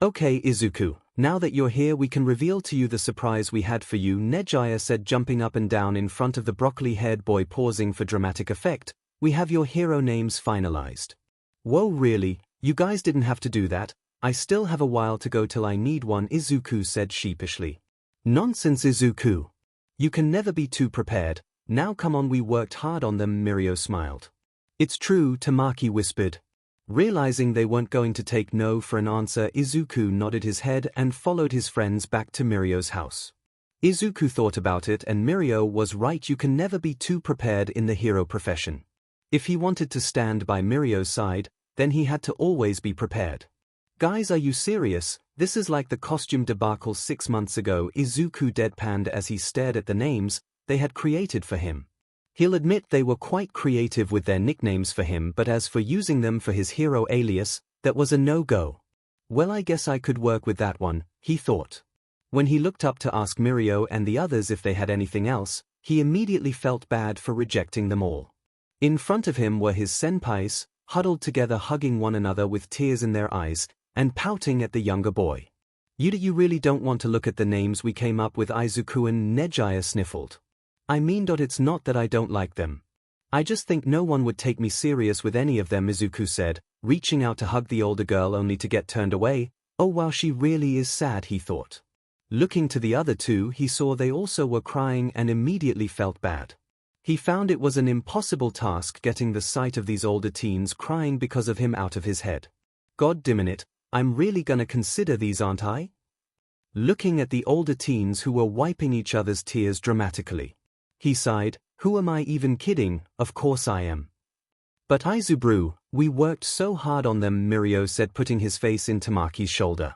Speaker 1: Okay, Izuku, now that you're here, we can reveal to you the surprise we had for you, Nejaya said, jumping up and down in front of the broccoli-haired boy, pausing for dramatic effect. We have your hero names finalized. Whoa, really? You guys didn't have to do that. I still have a while to go till I need one, Izuku said sheepishly. Nonsense, Izuku. You can never be too prepared. Now come on, we worked hard on them, Mirio smiled. It's true, Tamaki whispered. Realizing they weren't going to take no for an answer, Izuku nodded his head and followed his friends back to Mirio's house. Izuku thought about it, and Mirio was right. You can never be too prepared in the hero profession. If he wanted to stand by Mirio's side, then he had to always be prepared. Guys, are you serious? This is like the costume debacle 6 months ago, Izuku deadpanned as he stared at the names they had created for him. He'll admit they were quite creative with their nicknames for him, but as for using them for his hero alias, that was a no-go. Well, I guess I could work with that one, he thought. When he looked up to ask Mirio and the others if they had anything else, he immediately felt bad for rejecting them all. In front of him were his senpais, huddled together, hugging one another with tears in their eyes, and pouting at the younger boy. You really don't want to look at the names we came up with, Izuku and Nejaya sniffled. I mean, it's not that I don't like them. I just think no one would take me serious with any of them, Izuku said, reaching out to hug the older girl only to get turned away. Oh wow, she really is sad, he thought. Looking to the other two, he saw they also were crying and immediately felt bad. He found it was an impossible task getting the sight of these older teens crying because of him out of his head. God damn it, I'm really gonna consider these, aren't I? Looking at the older teens who were wiping each other's tears dramatically, he sighed, who am I even kidding, of course I am. But Izubru, we worked so hard on them, Mirio said, putting his face in Tamaki's shoulder.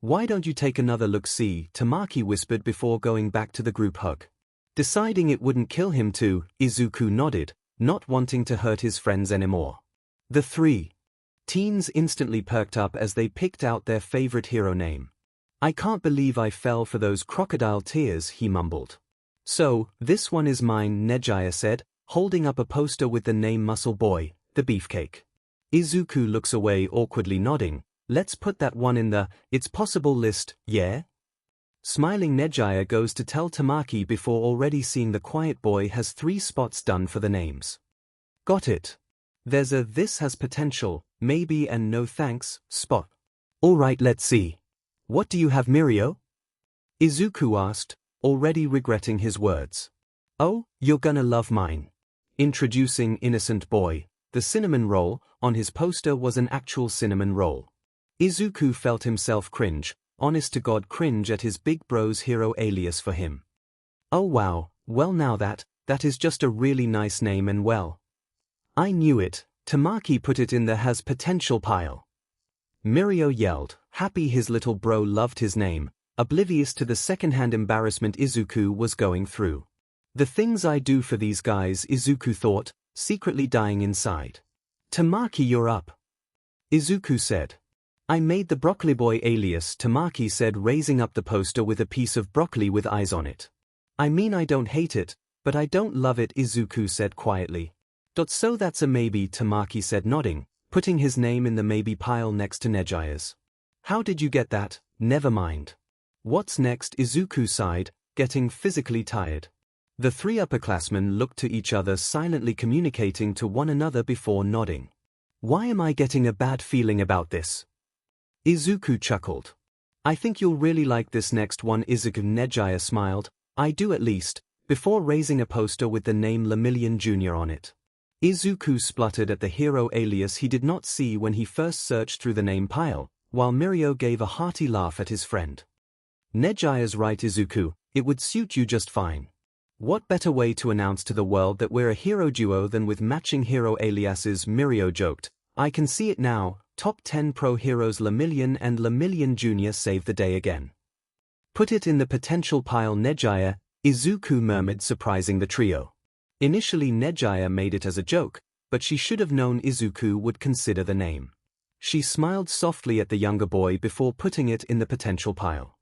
Speaker 1: Why don't you take another look-see, Tamaki whispered before going back to the group hug. Deciding it wouldn't kill him too, Izuku nodded, not wanting to hurt his friends anymore. The 3 teens instantly perked up as they picked out their favorite hero name. I can't believe I fell for those crocodile tears, he mumbled. So, this one is mine, Nejaya said, holding up a poster with the name Muscle Boy, the beefcake. Izuku looks away, awkwardly nodding. Let's put that one in the it's possible list, yeah? Smiling, Nejaya goes to tell Tamaki before already seeing the quiet boy has 3 spots done for the names. Got it. There's a this has potential, maybe and no thanks spot. Alright, let's see. What do you have, Mirio? Izuku asked, already regretting his words. Oh, you're gonna love mine. Introducing Innocent Boy, the cinnamon roll. On his poster was an actual cinnamon roll. Izuku felt himself cringe, honest to God cringe at his big bro's hero alias for him. Oh wow, well now that is just a really nice name, and well, I knew it. Tamaki put it in the has potential pile. Mirio yelled, happy his little bro loved his name, oblivious to the secondhand embarrassment Izuku was going through. The things I do for these guys, Izuku thought, secretly dying inside. Tamaki, you're up. Izuku said. I made the broccoli boy alias, Tamaki said, raising up the poster with a piece of broccoli with eyes on it. I mean, I don't hate it, but I don't love it, Izuku said quietly. So that's a maybe, Tamaki said, nodding, putting his name in the maybe pile next to Nejaya's. How did you get that? Never mind. What's next? Izuku sighed, getting physically tired. The three upperclassmen looked to each other, silently communicating to one another before nodding. Why am I getting a bad feeling about this? Izuku chuckled. I think you'll really like this next one. Izuku. Nejaya smiled. I do at least, before raising a poster with the name Lemillion Jr. on it. Izuku spluttered at the hero alias he did not see when he first searched through the name pile, while Mirio gave a hearty laugh at his friend. Nejaya's right, Izuku, it would suit you just fine. What better way to announce to the world that we're a hero duo than with matching hero aliases? Mirio joked. I can see it now, top 10 pro heroes Lemillion and Lemillion Jr. save the day again. Put it in the potential pile, Nejaya, Izuku murmured, surprising the trio. Initially Nejaya made it as a joke, but she should have known Izuku would consider the name. She smiled softly at the younger boy before putting it in the potential pile.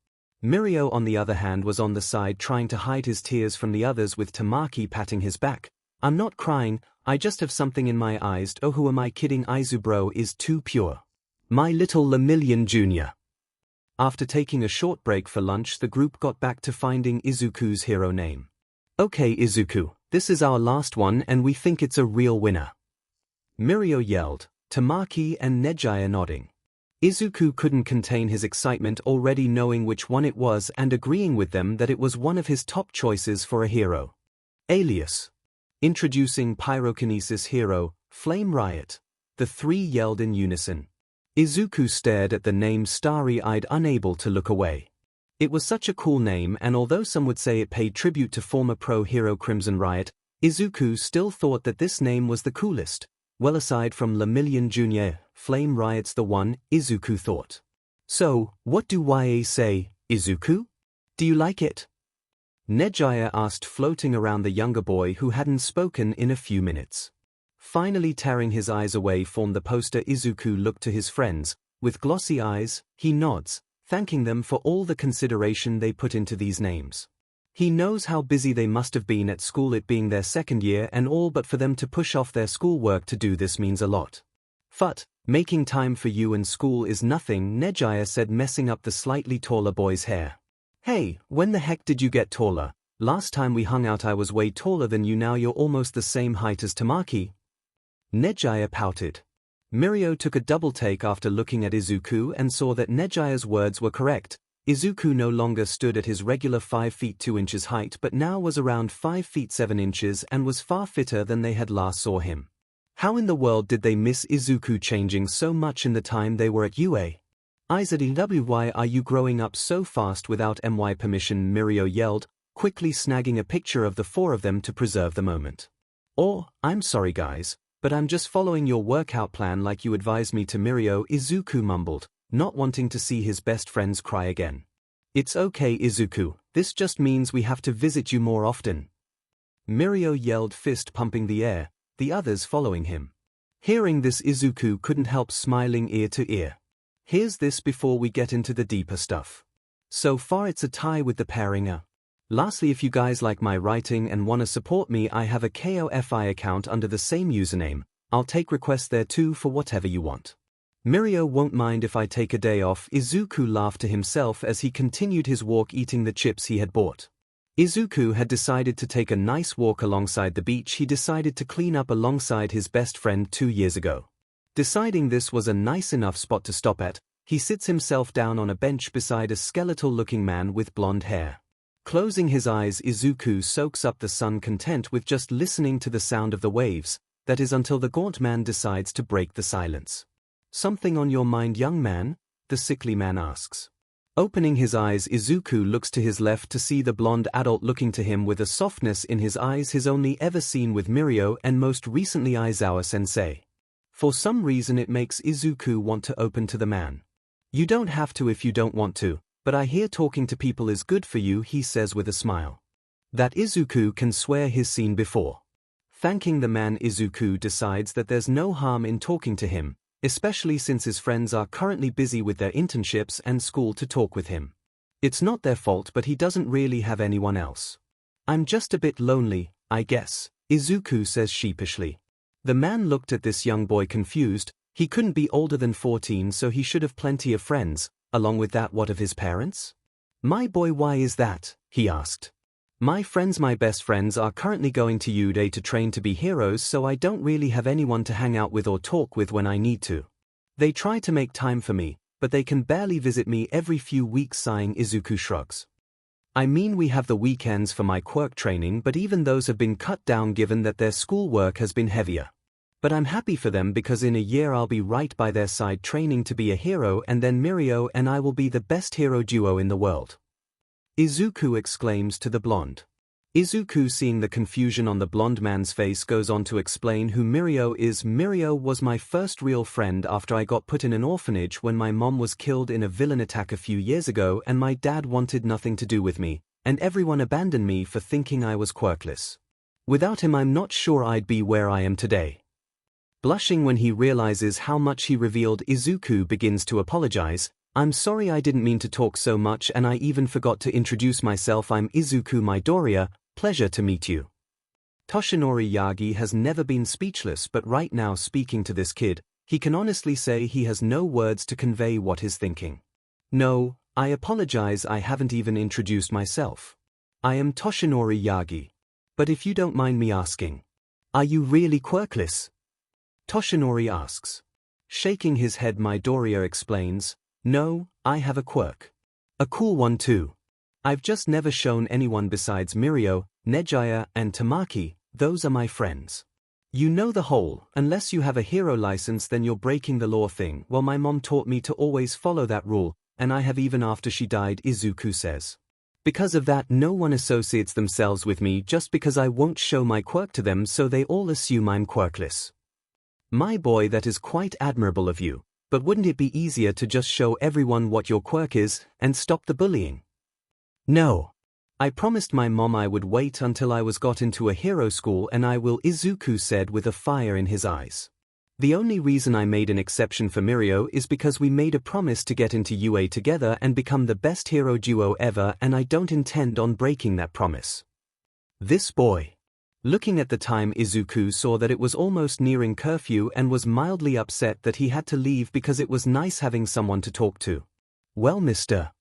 Speaker 1: Mirio on the other hand was on the side trying to hide his tears from the others with Tamaki patting his back. I'm not crying, I just have something in my eyes. Oh, who am I kidding? Izubro is too pure. My little Lemillion Jr. After taking a short break for lunch, the group got back to finding Izuku's hero name. Okay Izuku, this is our last one and we think it's a real winner. Mirio yelled, Tamaki and Nejaya nodding. Izuku couldn't contain his excitement, already knowing which one it was and agreeing with them that it was one of his top choices for a hero. Alias. Introducing pyrokinesis hero, Flame Riot. The three yelled in unison. Izuku stared at the name starry-eyed, unable to look away. It was such a cool name, and although some would say it paid tribute to former pro hero Crimson Riot, Izuku still thought that this name was the coolest. Well, aside from Lemillion Jr., Flame Riot's the one, Izuku thought. So, what do YA say, Izuku? Do you like it? Nejaya asked, floating around the younger boy who hadn't spoken in a few minutes. Finally tearing his eyes away from the poster, Izuku looked to his friends. With glossy eyes, he nods, thanking them for all the consideration they put into these names. He knows how busy they must have been at school, it being their second year and all, but for them to push off their schoolwork to do this means a lot. But making time for you and school is nothing, Nejaya said, messing up the slightly taller boy's hair. Hey, when the heck did you get taller? Last time we hung out I was way taller than you, now you're almost the same height as Tamaki. Nejaya pouted. Mirio took a double take after looking at Izuku and saw that Nejaya's words were correct. Izuku no longer stood at his regular 5 feet 2 inches height, but now was around 5 feet 7 inches and was far fitter than they had last saw him. How in the world did they miss Izuku changing so much in the time they were at UA? IZW, why are you growing up so fast without my permission? Mirio yelled, quickly snagging a picture of the four of them to preserve the moment. Or, I'm sorry guys, but I'm just following your workout plan like you advised me to. Mirio, Izuku mumbled, not wanting to see his best friends cry again. It's okay Izuku, this just means we have to visit you more often. Mirio yelled, fist pumping the air, the others following him. Hearing this, Izuku couldn't help smiling ear to ear. Here's this before we get into the deeper stuff. So far it's a tie with the pairing. Lastly, if you guys like my writing and want to support me, I have a KOFI account under the same username. I'll take requests there too for whatever you want. Mirio won't mind if I take a day off. Izuku laughed to himself as he continued his walk, eating the chips he had bought. Izuku had decided to take a nice walk alongside the beach he decided to clean up alongside his best friend 2 years ago. Deciding this was a nice enough spot to stop at, he sits himself down on a bench beside a skeletal-looking man with blonde hair. Closing his eyes, Izuku soaks up the sun, content with just listening to the sound of the waves, that is until the gaunt man decides to break the silence. Something on your mind, young man? The sickly man asks. Opening his eyes, Izuku looks to his left to see the blonde adult looking to him with a softness in his eyes his only ever seen with Mirio and most recently Aizawa-sensei. For some reason it makes Izuku want to open to the man. You don't have to if you don't want to, but I hear talking to people is good for you, he says with a smile. That Izuku can swear he's seen before. Thanking the man, Izuku decides that there's no harm in talking to him, especially since his friends are currently busy with their internships and school to talk with him. It's not their fault, but he doesn't really have anyone else. I'm just a bit lonely, I guess, Izuku says sheepishly. The man looked at this young boy confused. He couldn't be older than 14, so he should have plenty of friends. Along with that, what of his parents? My boy, why is that? He asked. My best friends are currently going to UA to train to be heroes, so I don't really have anyone to hang out with or talk with when I need to. They try to make time for me, but they can barely visit me every few weeks. Sighing, Izuku shrugs. I mean, we have the weekends for my quirk training, but even those have been cut down given that their schoolwork has been heavier. But I'm happy for them because in a year I'll be right by their side training to be a hero, and then Mirio and I will be the best hero duo in the world. Izuku exclaims to the blonde. Izuku, seeing the confusion on the blonde man's face, goes on to explain who Mirio is. Mirio was my first real friend after I got put in an orphanage when my mom was killed in a villain attack a few years ago, and my dad wanted nothing to do with me, and everyone abandoned me for thinking I was quirkless. Without him I'm not sure I'd be where I am today. Blushing when he realizes how much he revealed, Izuku begins to apologize. I'm sorry, I didn't mean to talk so much and I even forgot to introduce myself. I'm Izuku Midoriya, pleasure to meet you. Toshinori Yagi has never been speechless, but right now, speaking to this kid, he can honestly say he has no words to convey what he's thinking. No, I apologize, I haven't even introduced myself. I am Toshinori Yagi. But if you don't mind me asking, are you really quirkless? Toshinori asks. Shaking his head, Midoriya explains, no, I have a quirk. A cool one too. I've just never shown anyone besides Mirio, Nejaya, and Tamaki. Those are my friends. You know the whole, unless you have a hero license then you're breaking the law thing. Well, my mom taught me to always follow that rule, and I have even after she died, Izuku says. Because of that, no one associates themselves with me just because I won't show my quirk to them, so they all assume I'm quirkless. My boy, that is quite admirable of you. But wouldn't it be easier to just show everyone what your quirk is, and stop the bullying? No. I promised my mom I would wait until I was got into a hero school, and I will, Izuku said with a fire in his eyes. The only reason I made an exception for Mirio is because we made a promise to get into UA together and become the best hero duo ever, and I don't intend on breaking that promise. This boy. Looking at the time, Izuku saw that it was almost nearing curfew and was mildly upset that he had to leave because it was nice having someone to talk to. Well, Mr.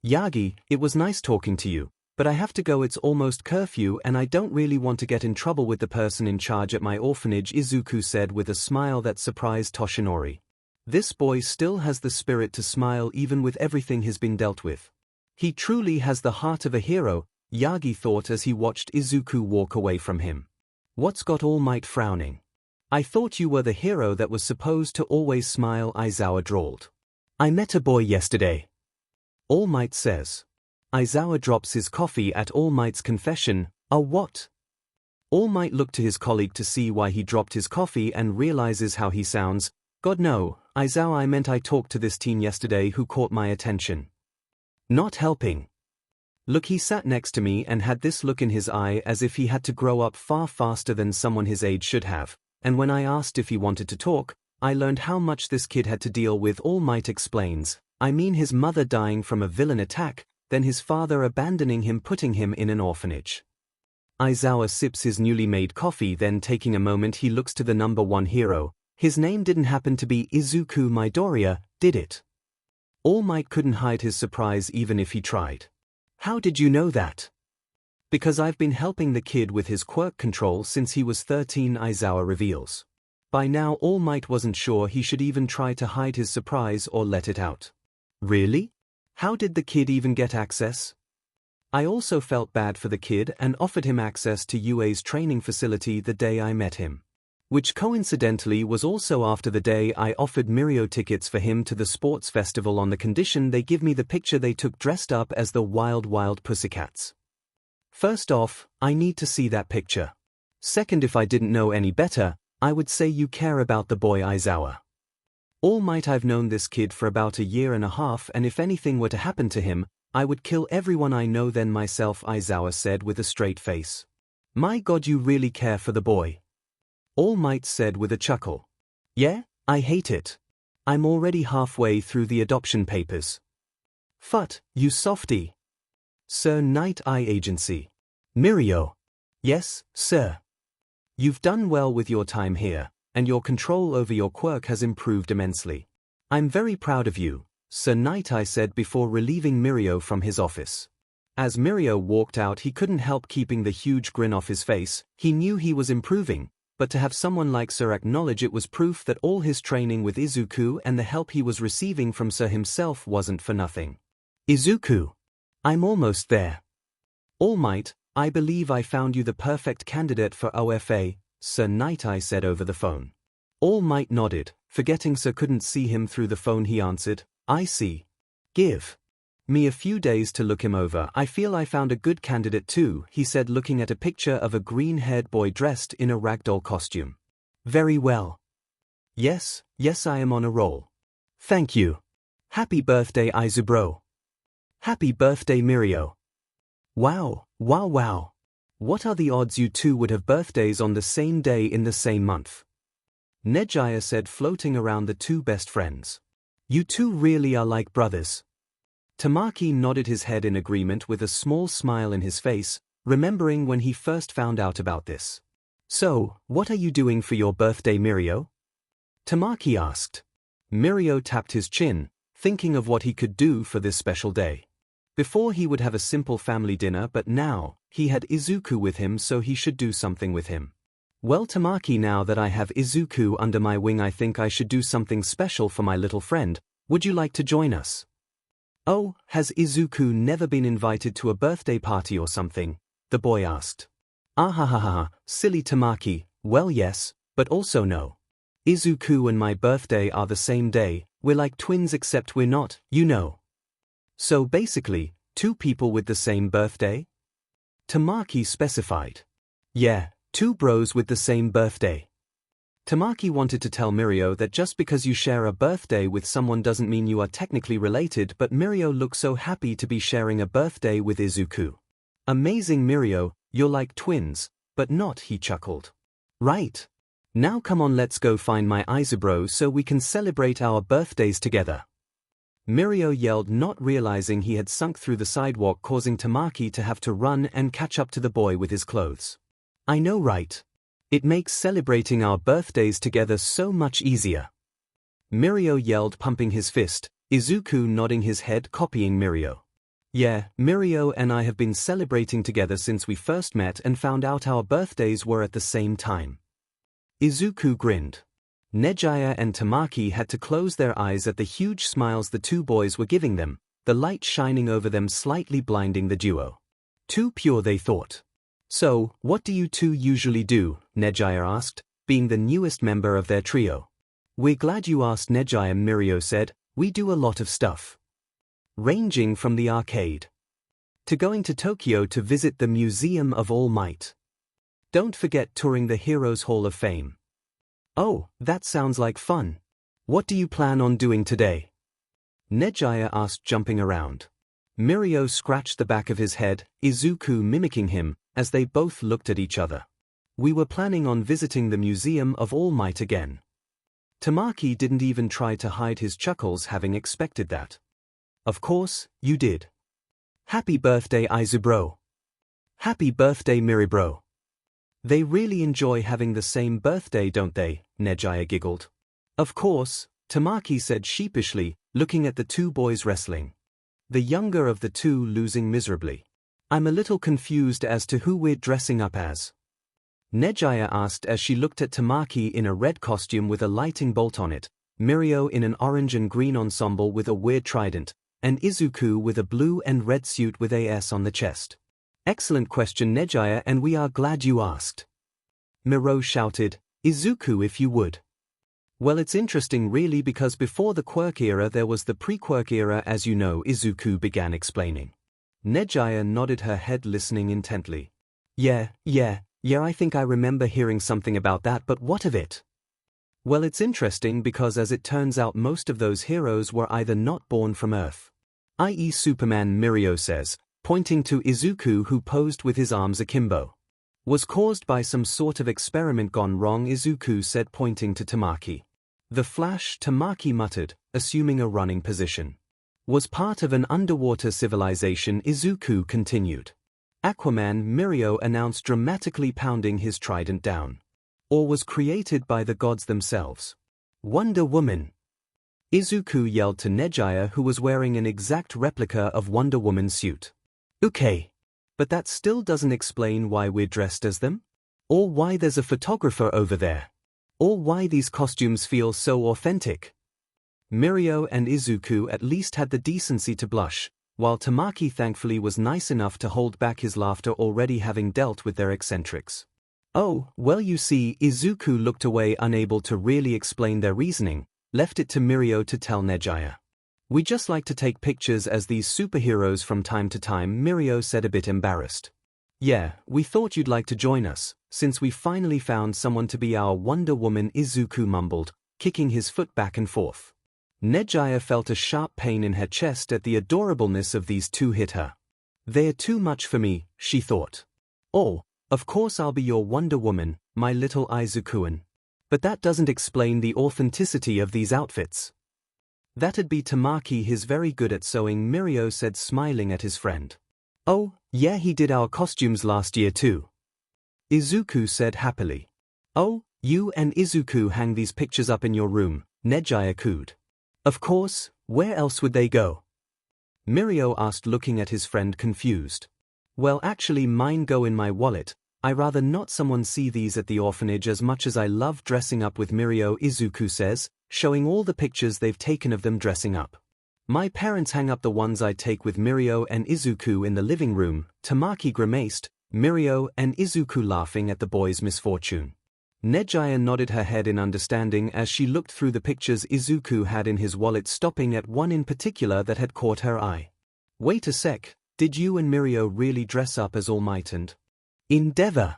Speaker 1: Yagi, it was nice talking to you, but I have to go, it's almost curfew and I don't really want to get in trouble with the person in charge at my orphanage, Izuku said with a smile that surprised Toshinori. This boy still has the spirit to smile even with everything he's been dealt with. He truly has the heart of a hero, Yagi thought as he watched Izuku walk away from him. What's got All Might frowning? I thought you were the hero that was supposed to always smile, Aizawa drawled. I met a boy yesterday. All Might says. Aizawa drops his coffee at All Might's confession. A what? All Might looked to his colleague to see why he dropped his coffee and realizes how he sounds. God no, Aizawa, I meant I talked to this teen yesterday who caught my attention. Not helping. Look, he sat next to me and had this look in his eye as if he had to grow up far faster than someone his age should have, and when I asked if he wanted to talk, I learned how much this kid had to deal with. All Might explains. I mean, his mother dying from a villain attack, then his father abandoning him, putting him in an orphanage. Aizawa sips his newly made coffee, then taking a moment he looks to the number one hero. His name didn't happen to be Izuku Midoriya, did it? All Might couldn't hide his surprise even if he tried. How did you know that? Because I've been helping the kid with his quirk control since he was 13, Aizawa reveals. By now All Might wasn't sure he should even try to hide his surprise or let it out. Really? How did the kid even get access? I also felt bad for the kid and offered him access to UA's training facility the day I met him. Which coincidentally was also after the day I offered Mirio tickets for him to the sports festival on the condition they give me the picture they took dressed up as the Wild Pussycats. First off, I need to see that picture. Second, if I didn't know any better, I would say you care about the boy Aizawa. All Might, I've known this kid for about a year and a half, and if anything were to happen to him, I would kill everyone I know then myself, Aizawa said with a straight face. My God, you really care for the boy. All Might said with a chuckle. Yeah, I hate it. I'm already halfway through the adoption papers. Phut, you softy. Sir, Night Eye Agency. Mirio. Yes, sir. You've done well with your time here, and your control over your quirk has improved immensely. I'm very proud of you. Sir Night-Eye said before relieving Mirio from his office. As Mirio walked out, he couldn't help keeping the huge grin off his face. He knew he was improving, but to have someone like Sir acknowledge it was proof that all his training with Izuku and the help he was receiving from Sir himself wasn't for nothing. Izuku. I'm almost there. All Might, I believe I found you the perfect candidate for OFA, Sir Night-Eye said over the phone. All Might nodded, forgetting Sir couldn't see him through the phone. He answered, I see. Give me a few days to look him over. I feel I found a good candidate too, he said, looking at a picture of a green-haired boy dressed in a ragdoll costume. Very well. Yes, I am on a roll. Thank you. Happy birthday, Izubro. Happy birthday, Mirio. Wow. What are the odds you two would have birthdays on the same day in the same month? Nejaya said, floating around the two best friends. You two really are like brothers. Tamaki nodded his head in agreement with a small smile in his face, remembering when he first found out about this. So, what are you doing for your birthday, Mirio? Tamaki asked. Mirio tapped his chin, thinking of what he could do for this special day. Before he would have a simple family dinner, but now, he had Izuku with him, so he should do something with him. Well, Tamaki, now that I have Izuku under my wing, I think I should do something special for my little friend. Would you like to join us? Oh, has Izuku never been invited to a birthday party or something? The boy asked. Ahahaha, silly Tamaki. Well, yes, but also no. Izuku and my birthday are the same day. We're like twins, except we're not, you know. So basically, two people with the same birthday? Tamaki specified. Yeah, two bros with the same birthday. Tamaki wanted to tell Mirio that just because you share a birthday with someone doesn't mean you are technically related, but Mirio looked so happy to be sharing a birthday with Izuku. Amazing, Mirio, you're like twins, but not, he chuckled. Right. Now come on, let's go find my Izubro so we can celebrate our birthdays together. Mirio yelled, not realizing he had sunk through the sidewalk, causing Tamaki to have to run and catch up to the boy with his clothes. I know, right? It makes celebrating our birthdays together so much easier. Mirio yelled, pumping his fist, Izuku nodding his head, copying Mirio. Yeah, Mirio and I have been celebrating together since we first met and found out our birthdays were at the same time. Izuku grinned. Nejaya and Tamaki had to close their eyes at the huge smiles the two boys were giving them, the light shining over them slightly blinding the duo. Too pure, they thought. So, what do you two usually do? Nejaya asked, being the newest member of their trio. We're glad you asked, Nejaya, Mirio said. We do a lot of stuff. Ranging from the arcade to going to Tokyo to visit the Museum of All Might. Don't forget touring the Heroes Hall of Fame. Oh, that sounds like fun. What do you plan on doing today? Nejaya asked, jumping around. Mirio scratched the back of his head, Izuku mimicking him, as they both looked at each other. We were planning on visiting the Museum of All Might again. Tamaki didn't even try to hide his chuckles, having expected that. Of course, you did. Happy birthday, Izubro. Happy birthday, Miribro. They really enjoy having the same birthday, don't they? Nejaya giggled. Of course, Tamaki said sheepishly, looking at the two boys wrestling. The younger of the two losing miserably. I'm a little confused as to who we're dressing up as. Nejaya asked as she looked at Tamaki in a red costume with a lightning bolt on it, Mirio in an orange and green ensemble with a weird trident, and Izuku with a blue and red suit with AS on the chest. Excellent question, Nejaya, and we are glad you asked. Miro shouted, Izuku, if you would. Well, it's interesting really, because before the quirk era there was the pre-quirk era, as you know, Izuku began explaining. Nejaya nodded her head, listening intently. Yeah, I think I remember hearing something about that, but what of it? Well, it's interesting because as it turns out most of those heroes were either not born from Earth, i.e. Superman, Mirio says, pointing to Izuku who posed with his arms akimbo. Was caused by some sort of experiment gone wrong, Izuku said, pointing to Tamaki. The Flash, Tamaki muttered, assuming a running position. Was part of an underwater civilization, Izuku continued. Aquaman, Mirio announced, dramatically pounding his trident down. Or was created by the gods themselves. Wonder Woman. Izuku yelled to Nejaya, who was wearing an exact replica of Wonder Woman's suit. Okay. But that still doesn't explain why we're dressed as them? Or why there's a photographer over there? Or why these costumes feel so authentic? Mirio and Izuku at least had the decency to blush, while Tamaki thankfully was nice enough to hold back his laughter, already having dealt with their eccentrics. Oh, well, you see, Izuku looked away, unable to really explain their reasoning, left it to Mirio to tell Nejaya. We just like to take pictures as these superheroes from time to time, Mirio said, a bit embarrassed. Yeah, we thought you'd like to join us, since we finally found someone to be our Wonder Woman, Izuku mumbled, kicking his foot back and forth. Nejaya felt a sharp pain in her chest at the adorableness of these two hit her. They're too much for me, she thought. Oh, of course I'll be your Wonder Woman, my little Izukuan. But that doesn't explain the authenticity of these outfits. That'd be Tamaki, he's very good at sewing, Mirio said, smiling at his friend. Oh, yeah, he did our costumes last year too. Izuku said happily. Oh, you and Izuku hang these pictures up in your room, Nejaya cooed. Of course, where else would they go? Mirio asked, looking at his friend confused. Well, actually mine go in my wallet. I rather not someone see these at the orphanage as much as I love dressing up with Mirio, Izuku says, showing all the pictures they've taken of them dressing up. My parents hang up the ones I take with Mirio and Izuku in the living room, Tamaki grimaced, Mirio and Izuku laughing at the boy's misfortune. Nejaya nodded her head in understanding as she looked through the pictures Izuku had in his wallet, stopping at one in particular that had caught her eye. Wait a sec, did you and Mirio really dress up as All Might and Endeavor?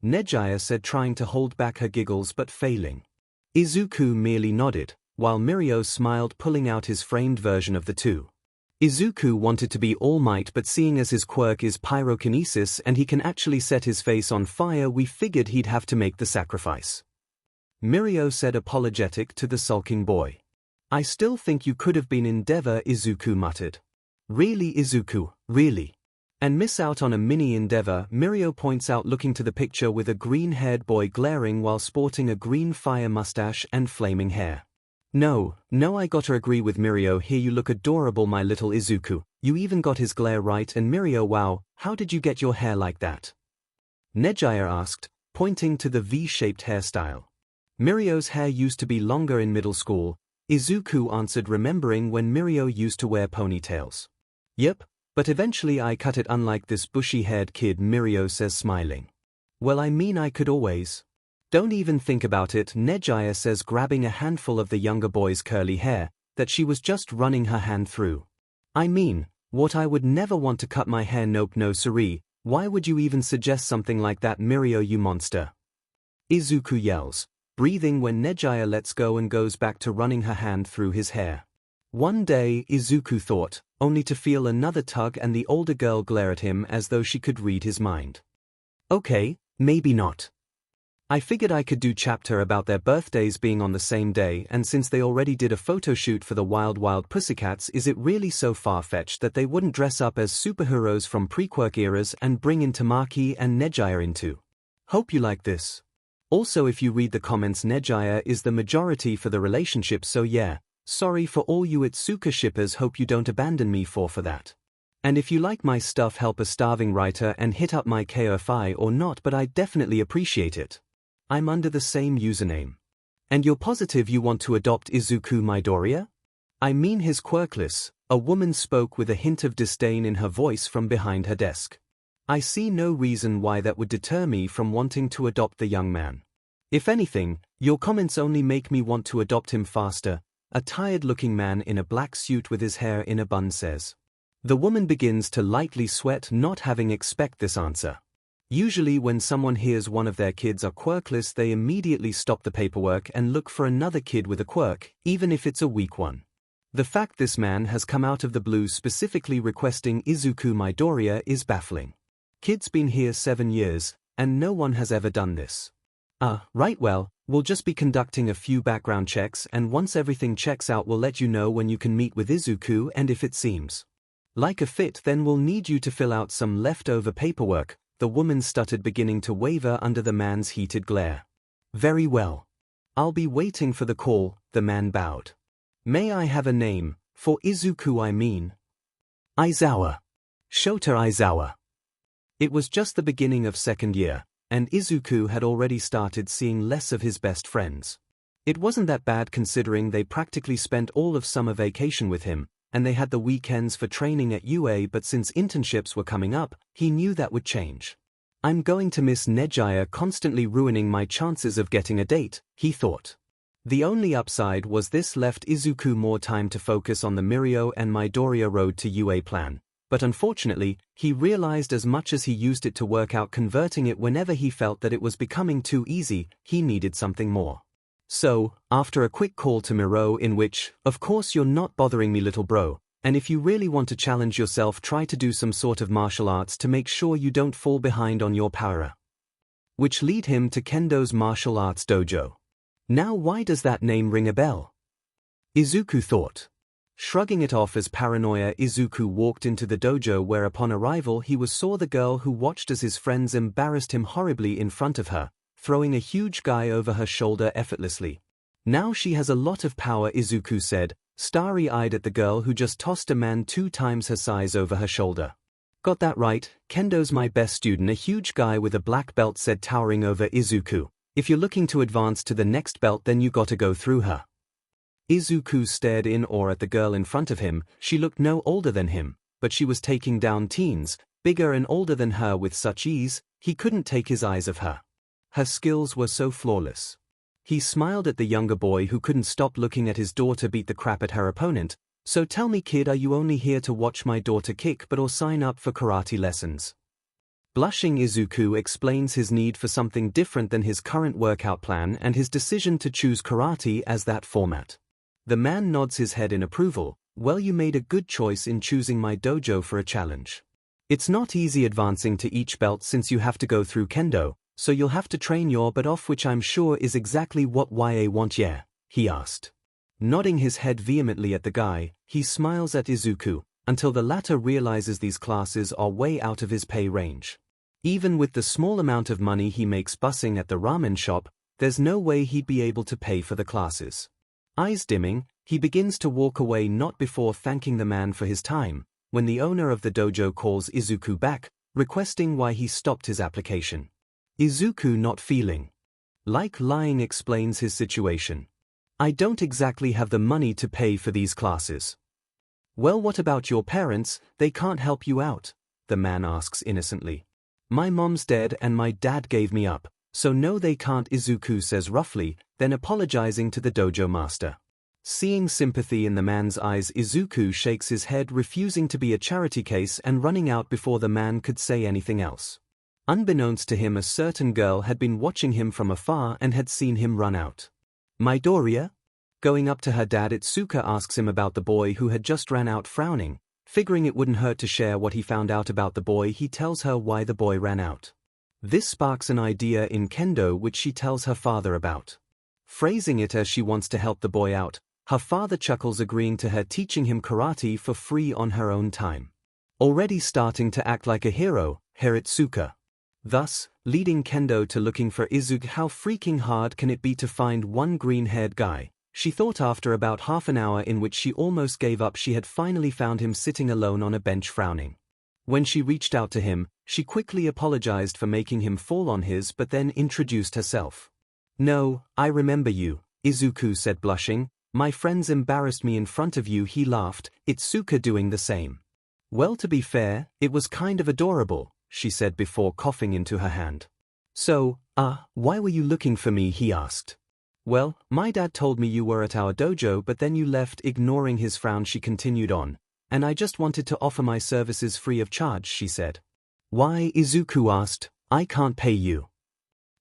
Speaker 1: Nejaya said, trying to hold back her giggles but failing. Izuku merely nodded, while Mirio smiled, pulling out his framed version of the two. Izuku wanted to be All Might, but seeing as his quirk is pyrokinesis and he can actually set his face on fire, we figured he'd have to make the sacrifice. Mirio said, apologetic to the sulking boy. I still think you could have been Endeavor, Izuku muttered. Really, Izuku, really? And miss out on a mini Endeavor, Mirio points out, looking to the picture with a green-haired boy glaring while sporting a green fire mustache and flaming hair. No, I gotta agree with Mirio here, you look adorable, my little Izuku. You even got his glare right, and Mirio, wow, how did you get your hair like that? Nejaya asked, pointing to the V-shaped hairstyle. Mirio's hair used to be longer in middle school, Izuku answered, remembering when Mirio used to wear ponytails. Yep. But eventually I cut it, unlike this bushy-haired kid, Mirio says, smiling. Well, I mean, I could always. Don't even think about it, Nejaya says, grabbing a handful of the younger boy's curly hair that she was just running her hand through. I mean, what, I would never want to cut my hair, nope, no siree. Why would you even suggest something like that, Mirio, you monster? Izuku yells, breathing when Nejaya lets go and goes back to running her hand through his hair. One day, Izuku thought, only to feel another tug and the older girl glare at him as though she could read his mind. Okay, maybe not. I figured I could do chapter about their birthdays being on the same day, and since they already did a photo shoot for the Wild Wild Pussycats, is it really so far-fetched that they wouldn't dress up as superheroes from pre-quirk eras and bring in Tamaki and Nejaya into? Hope you like this. Also, if you read the comments, Nejaya is the majority for the relationship, so yeah. Sorry for all you Itsuka shippers, hope you don't abandon me for that. And if you like my stuff, help a starving writer and hit up my KOFI or not, but I definitely appreciate it. I'm under the same username. And you're positive you want to adopt Izuku Midoriya? I mean, his quirkless, a woman spoke with a hint of disdain in her voice from behind her desk. I see no reason why that would deter me from wanting to adopt the young man. If anything, your comments only make me want to adopt him faster. A tired-looking man in a black suit with his hair in a bun says. The woman begins to lightly sweat, not having expect this answer. Usually when someone hears one of their kids are quirkless, they immediately stop the paperwork and look for another kid with a quirk, even if it's a weak one. The fact this man has come out of the blue specifically requesting Izuku Midoriya is baffling. Kid's been here 7 years, and no one has ever done this. Right, well, we'll just be conducting a few background checks, and once everything checks out we'll let you know when you can meet with Izuku, and if it seems like a fit, then we'll need you to fill out some leftover paperwork, the woman stuttered, beginning to waver under the man's heated glare. Very well. I'll be waiting for the call, the man bowed. May I have a name, for Izuku I mean? Aizawa. Shota Aizawa. It was just the beginning of second year, and Izuku had already started seeing less of his best friends. It wasn't that bad considering they practically spent all of summer vacation with him, and they had the weekends for training at UA, but since internships were coming up, he knew that would change. I'm going to miss Nejaya constantly ruining my chances of getting a date, he thought. The only upside was this left Izuku more time to focus on the Mirio and Midoriya road to UA plan, but unfortunately, he realized as much as he used it to work out converting it whenever he felt that it was becoming too easy, he needed something more. So, after a quick call to Miro in which, of course you're not bothering me little bro, and if you really want to challenge yourself try to do some sort of martial arts to make sure you don't fall behind on your para. Which lead him to Kendo's martial arts dojo. Now why does that name ring a bell? Izuku thought. Shrugging it off as paranoia, Izuku walked into the dojo where upon arrival he saw the girl who watched as his friends embarrassed him horribly in front of her, throwing a huge guy over her shoulder effortlessly. Now she has a lot of power, Izuku said, starry-eyed at the girl who just tossed a man 2 times her size over her shoulder. Got that right, Kendo's my best student, a huge guy with a black belt said, towering over Izuku. If you're looking to advance to the next belt then you gotta go through her. Izuku stared in awe at the girl in front of him. She looked no older than him, but she was taking down teens, bigger and older than her with such ease, he couldn't take his eyes off her. Her skills were so flawless. He smiled at the younger boy who couldn't stop looking at his daughter beat the crap at her opponent. So tell me kid, are you only here to watch my daughter kick or sign up for karate lessons? Blushing, Izuku explains his need for something different than his current workout plan and his decision to choose karate as that format. The man nods his head in approval. Well, you made a good choice in choosing my dojo for a challenge. It's not easy advancing to each belt since you have to go through kendo, so you'll have to train your butt off, which I'm sure is exactly what YA want, yeah? He asked. Nodding his head vehemently at the guy, he smiles at Izuku, until the latter realizes these classes are way out of his pay range. Even with the small amount of money he makes bussing at the ramen shop, there's no way he'd be able to pay for the classes. Eyes dimming, he begins to walk away, not before thanking the man for his time, when the owner of the dojo calls Izuku back, requesting why he stopped his application. Izuku, not feeling like lying, explains his situation. I don't exactly have the money to pay for these classes. Well, what about your parents? They can't help you out, the man asks innocently. My mom's dead and my dad gave me up, so no they can't, Izuku says roughly, then apologizing to the dojo master. Seeing sympathy in the man's eyes, Izuku shakes his head, refusing to be a charity case and running out before the man could say anything else. Unbeknownst to him, a certain girl had been watching him from afar and had seen him run out. Midoriya? Going up to her dad, Itsuka asks him about the boy who had just ran out, frowning. Figuring it wouldn't hurt to share what he found out about the boy, he tells her why the boy ran out. This sparks an idea in kendo which she tells her father about. Phrasing it as she wants to help the boy out, her father chuckles, agreeing to her teaching him karate for free on her own time. Already starting to act like a hero, Herr Itsuka. Thus, leading kendo to looking for Izuku. How freaking hard can it be to find one green-haired guy? She thought after about half an hour in which she almost gave up, she had finally found him sitting alone on a bench frowning. When she reached out to him, she quickly apologized for making him fall on his, but then introduced herself. No, I remember you, Izuku said, blushing. My friends embarrassed me in front of you, he laughed, Itsuka doing the same. Well, to be fair, it was kind of adorable, she said before coughing into her hand. So, why were you looking for me, he asked. Well, my dad told me you were at our dojo, but then you left. Ignoring his frown, she continued on. And I just wanted to offer my services free of charge, she said. Why, Izuku asked. I can't pay you.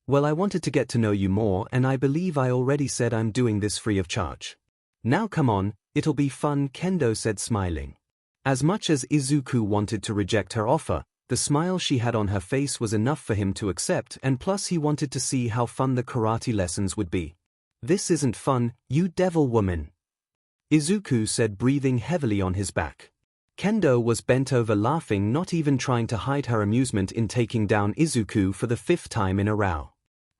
Speaker 1: Well, I wanted to get to know you more, and I believe I already said I'm doing this free of charge. Now come on, it'll be fun, Kendo said, smiling. As much as Izuku wanted to reject her offer, the smile she had on her face was enough for him to accept, and plus he wanted to see how fun the karate lessons would be. This isn't fun, you devil woman, Izuku said, breathing heavily on his back. Kendo was bent over laughing, not even trying to hide her amusement in taking down Izuku for the 5th time in a row.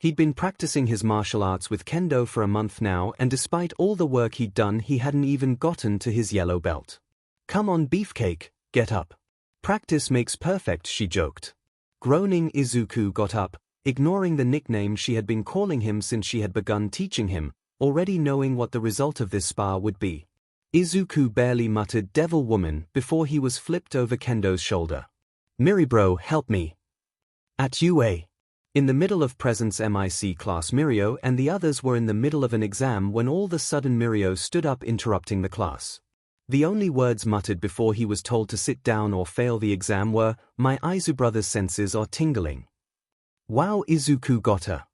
Speaker 1: He'd been practicing his martial arts with kendo for a month now, and despite all the work he'd done, he hadn't even gotten to his yellow belt. "Come on, Beefcake, get up. Practice makes perfect," she joked. Groaning, Izuku got up, ignoring the nickname she had been calling him since she had begun teaching him, already knowing what the result of this spar would be. Izuku barely muttered "devil woman" before he was flipped over Kendo's shoulder. "Miribro, help me." At UA. In the middle of Presence MIC class, Mirio and the others were in the middle of an exam when all of a sudden Mirio stood up, interrupting the class. The only words muttered before he was told to sit down or fail the exam were, "My Aizu brother's senses are tingling." "Wow, Izuku got her.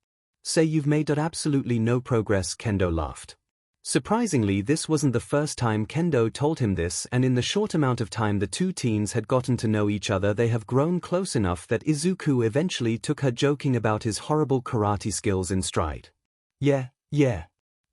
Speaker 1: Say you've made absolutely no progress," Kendo laughed. Surprisingly, this wasn't the first time Kendo told him this, and in the short amount of time the two teens had gotten to know each other, they have grown close enough that Izuku eventually took her joking about his horrible karate skills in stride. Yeah.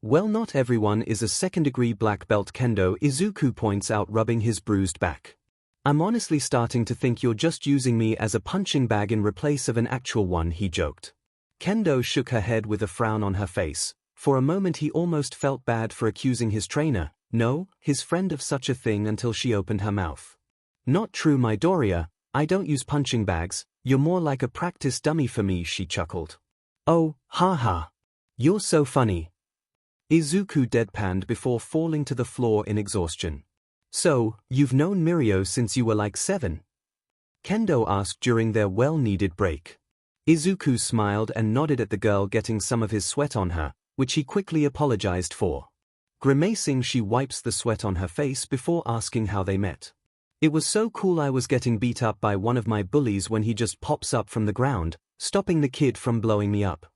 Speaker 1: Well, not everyone is a second-degree black belt, Kendo, Izuku points out, rubbing his bruised back. "I'm honestly starting to think you're just using me as a punching bag in replace of an actual one," he joked. Kendo shook her head with a frown on her face. For a moment he almost felt bad for accusing his trainer, no, his friend, of such a thing until she opened her mouth. "Not true, Midoriya, I don't use punching bags, you're more like a practice dummy for me," she chuckled. "Oh, haha. You're so funny." Izuku deadpanned before falling to the floor in exhaustion. "So, you've known Mirio since you were like 7? Kendo asked during their well-needed break. Izuku smiled and nodded at the girl getting some of his sweat on her, which he quickly apologized for. Grimacing, she wipes the sweat on her face before asking how they met. "It was so cool. I was getting beat up by one of my bullies when he just pops up from the ground, stopping the kid from blowing me up."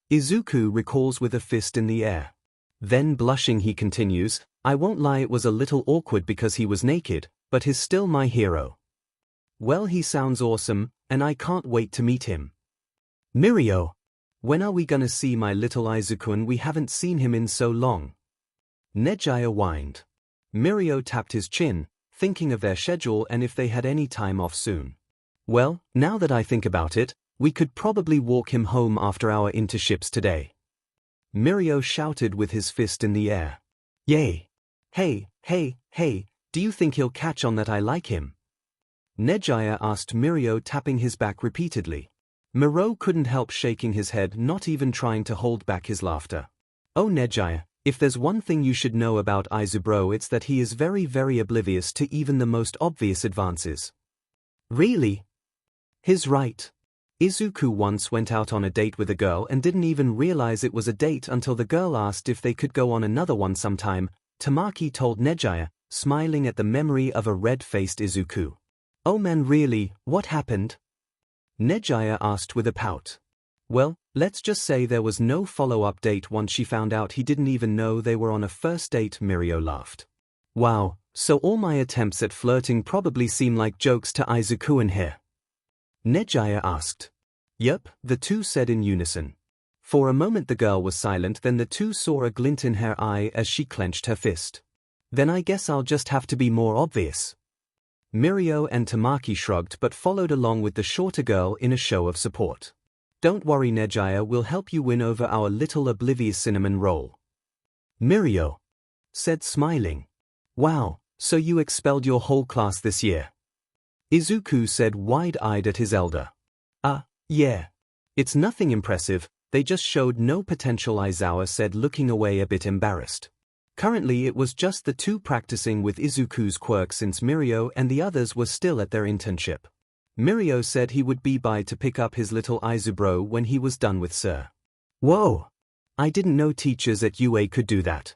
Speaker 1: Izuku recalls with a fist in the air. Then blushing he continues, "I won't lie, it was a little awkward because he was naked, but he's still my hero. Well, he sounds awesome, and I can't wait to meet him. Mirio, when are we gonna see my little Izuku-kun? We haven't seen him in so long." Nejaya whined. Mirio tapped his chin, thinking of their schedule and if they had any time off soon. "Well, now that I think about it, we could probably walk him home after our internships today." Mirio shouted with his fist in the air. "Yay! Hey, do you think he'll catch on that I like him?" Nejaya asked Mirio, tapping his back repeatedly. Miro couldn't help shaking his head, not even trying to hold back his laughter. "Oh, Nejaya, if there's one thing you should know about Izubro, it's that he is very, very oblivious to even the most obvious advances." "Really?" "He's right. Izuku once went out on a date with a girl and didn't even realize it was a date until the girl asked if they could go on another one sometime," Tamaki told Nejaya, smiling at the memory of a red-faced Izuku. "Oh man, really, what happened?" Nejaya asked with a pout. "Well, let's just say there was no follow-up date once she found out he didn't even know they were on a first date," Mirio laughed. "Wow, so all my attempts at flirting probably seem like jokes to Izuku-kun here?" Nejaya asked. "Yup," the two said in unison. For a moment the girl was silent, then the two saw a glint in her eye as she clenched her fist. "Then I guess I'll just have to be more obvious." Mirio and Tamaki shrugged but followed along with the shorter girl in a show of support. "Don't worry, Nejaya, we'll help you win over our little oblivious cinnamon roll," Mirio said, smiling. "Wow, so you expelled your whole class this year?" Izuku said, wide-eyed at his elder. Yeah. It's nothing impressive, they just showed no potential," Aizawa said, looking away a bit embarrassed. Currently it was just the two practicing with Izuku's quirk since Mirio and the others were still at their internship. Mirio said he would be by to pick up his little Izubro when he was done with Sir. "Whoa! I didn't know teachers at UA could do that."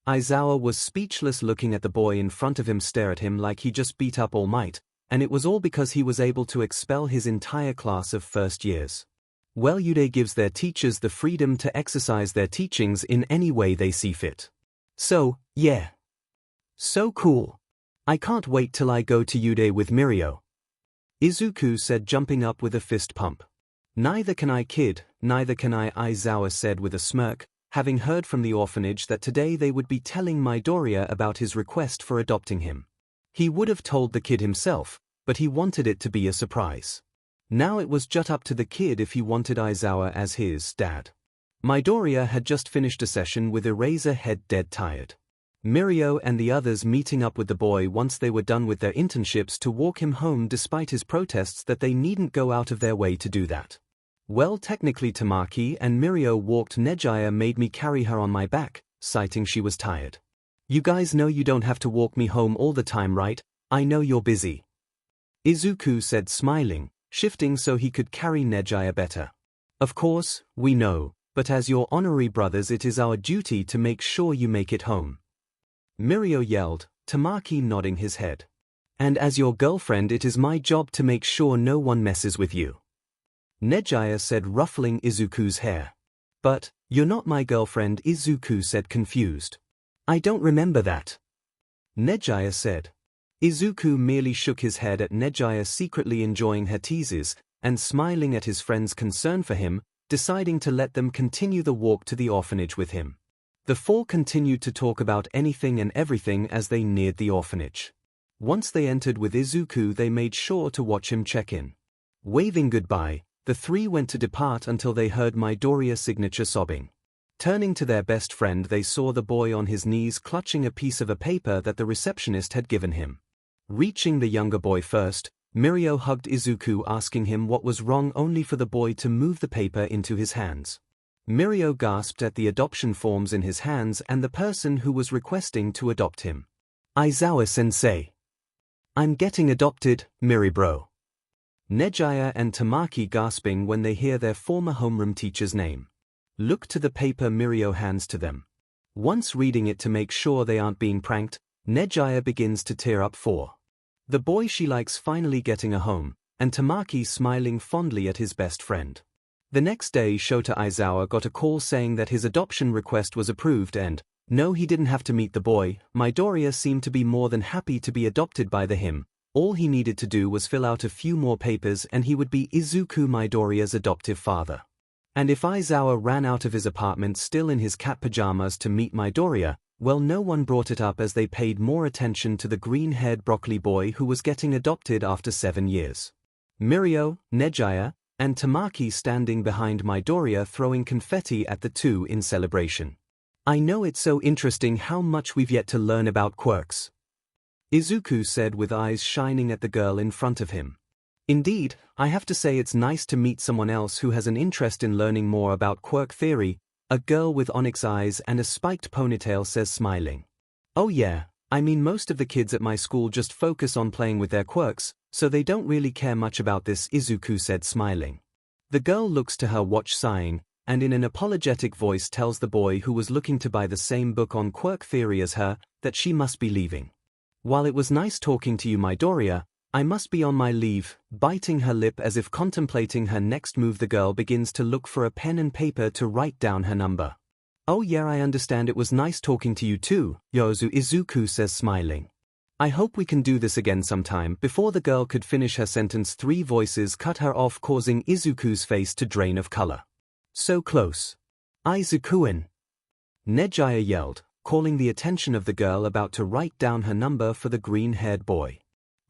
Speaker 1: Aizawa was speechless, looking at the boy in front of him stare at him like he just beat up All Might, and it was all because he was able to expel his entire class of first years. Well, UA gives their teachers the freedom to exercise their teachings in any way they see fit. So, yeah. So cool. I can't wait till I go to UA with Mirio," Izuku said, jumping up with a fist pump. "Neither can I, kid, neither can I," Aizawa said with a smirk, having heard from the orphanage that today they would be telling Midoriya about his request for adopting him. He would have told the kid himself, but he wanted it to be a surprise. Now it was just up to the kid if he wanted Aizawa as his dad. Midoriya had just finished a session with Eraserhead dead tired. Mirio and the others meeting up with the boy once they were done with their internships to walk him home despite his protests that they needn't go out of their way to do that. Well, technically Tamaki and Mirio walked. Nejaya made me carry her on my back, citing she was tired. You guys know you don't have to walk me home all the time, right? I know you're busy. Izuku said, smiling, shifting so he could carry Nejaya better. Of course, we know, but as your honorary brothers it is our duty to make sure you make it home. Mirio yelled, Tamaki nodding his head. And as your girlfriend it is my job to make sure no one messes with you. Nejaya said, ruffling Izuku's hair. But, you're not my girlfriend, Izuku said, confused. I don't remember that. Nejaya said. Izuku merely shook his head at Nejaya secretly enjoying her teases, and smiling at his friend's concern for him, deciding to let them continue the walk to the orphanage with him. The four continued to talk about anything and everything as they neared the orphanage. Once they entered with Izuku, they made sure to watch him check in. Waving goodbye, the three went to depart until they heard Midoriya's signature sobbing. Turning to their best friend, they saw the boy on his knees clutching a piece of a paper that the receptionist had given him. Reaching the younger boy first, Mirio hugged Izuku, asking him what was wrong, only for the boy to move the paper into his hands. Mirio gasped at the adoption forms in his hands and the person who was requesting to adopt him. Aizawa-sensei. I'm getting adopted, Miribro. Nejaya and Tamaki gasping when they hear their former homeroom teacher's name. Look to the paper Mirio hands to them. Once reading it to make sure they aren't being pranked, Nejaya begins to tear up for the boy she likes finally getting a home, and Tamaki smiling fondly at his best friend. The next day, Shota Aizawa got a call saying that his adoption request was approved and, no, he didn't have to meet the boy. Midoriya seemed to be more than happy to be adopted by him. All he needed to do was fill out a few more papers and he would be Izuku Midoriya's adoptive father. And if Aizawa ran out of his apartment still in his cat pajamas to meet Midoriya, well, no one brought it up as they paid more attention to the green-haired broccoli boy who was getting adopted after 7 years. Mirio, Nejaya, and Tamaki standing behind Midoriya throwing confetti at the two in celebration. I know, it's so interesting how much we've yet to learn about quirks, Izuku said with eyes shining at the girl in front of him. Indeed, I have to say it's nice to meet someone else who has an interest in learning more about quirk theory, a girl with onyx eyes and a spiked ponytail says, smiling. Oh yeah, I mean most of the kids at my school just focus on playing with their quirks, so they don't really care much about this, Izuku said, smiling. The girl looks to her watch, sighing, and in an apologetic voice tells the boy who was looking to buy the same book on quirk theory as her that she must be leaving. While it was nice talking to you, Midoriya, I must be on my leave. Biting her lip as if contemplating her next move, the girl begins to look for a pen and paper to write down her number. Oh yeah, I understand, it was nice talking to you too, Yozu, Izuku says, smiling. I hope we can do this again sometime. Before the girl could finish her sentence, three voices cut her off, causing Izuku's face to drain of color. So close. Izuku-in! Nejaya yelled, calling the attention of the girl about to write down her number for the green-haired boy.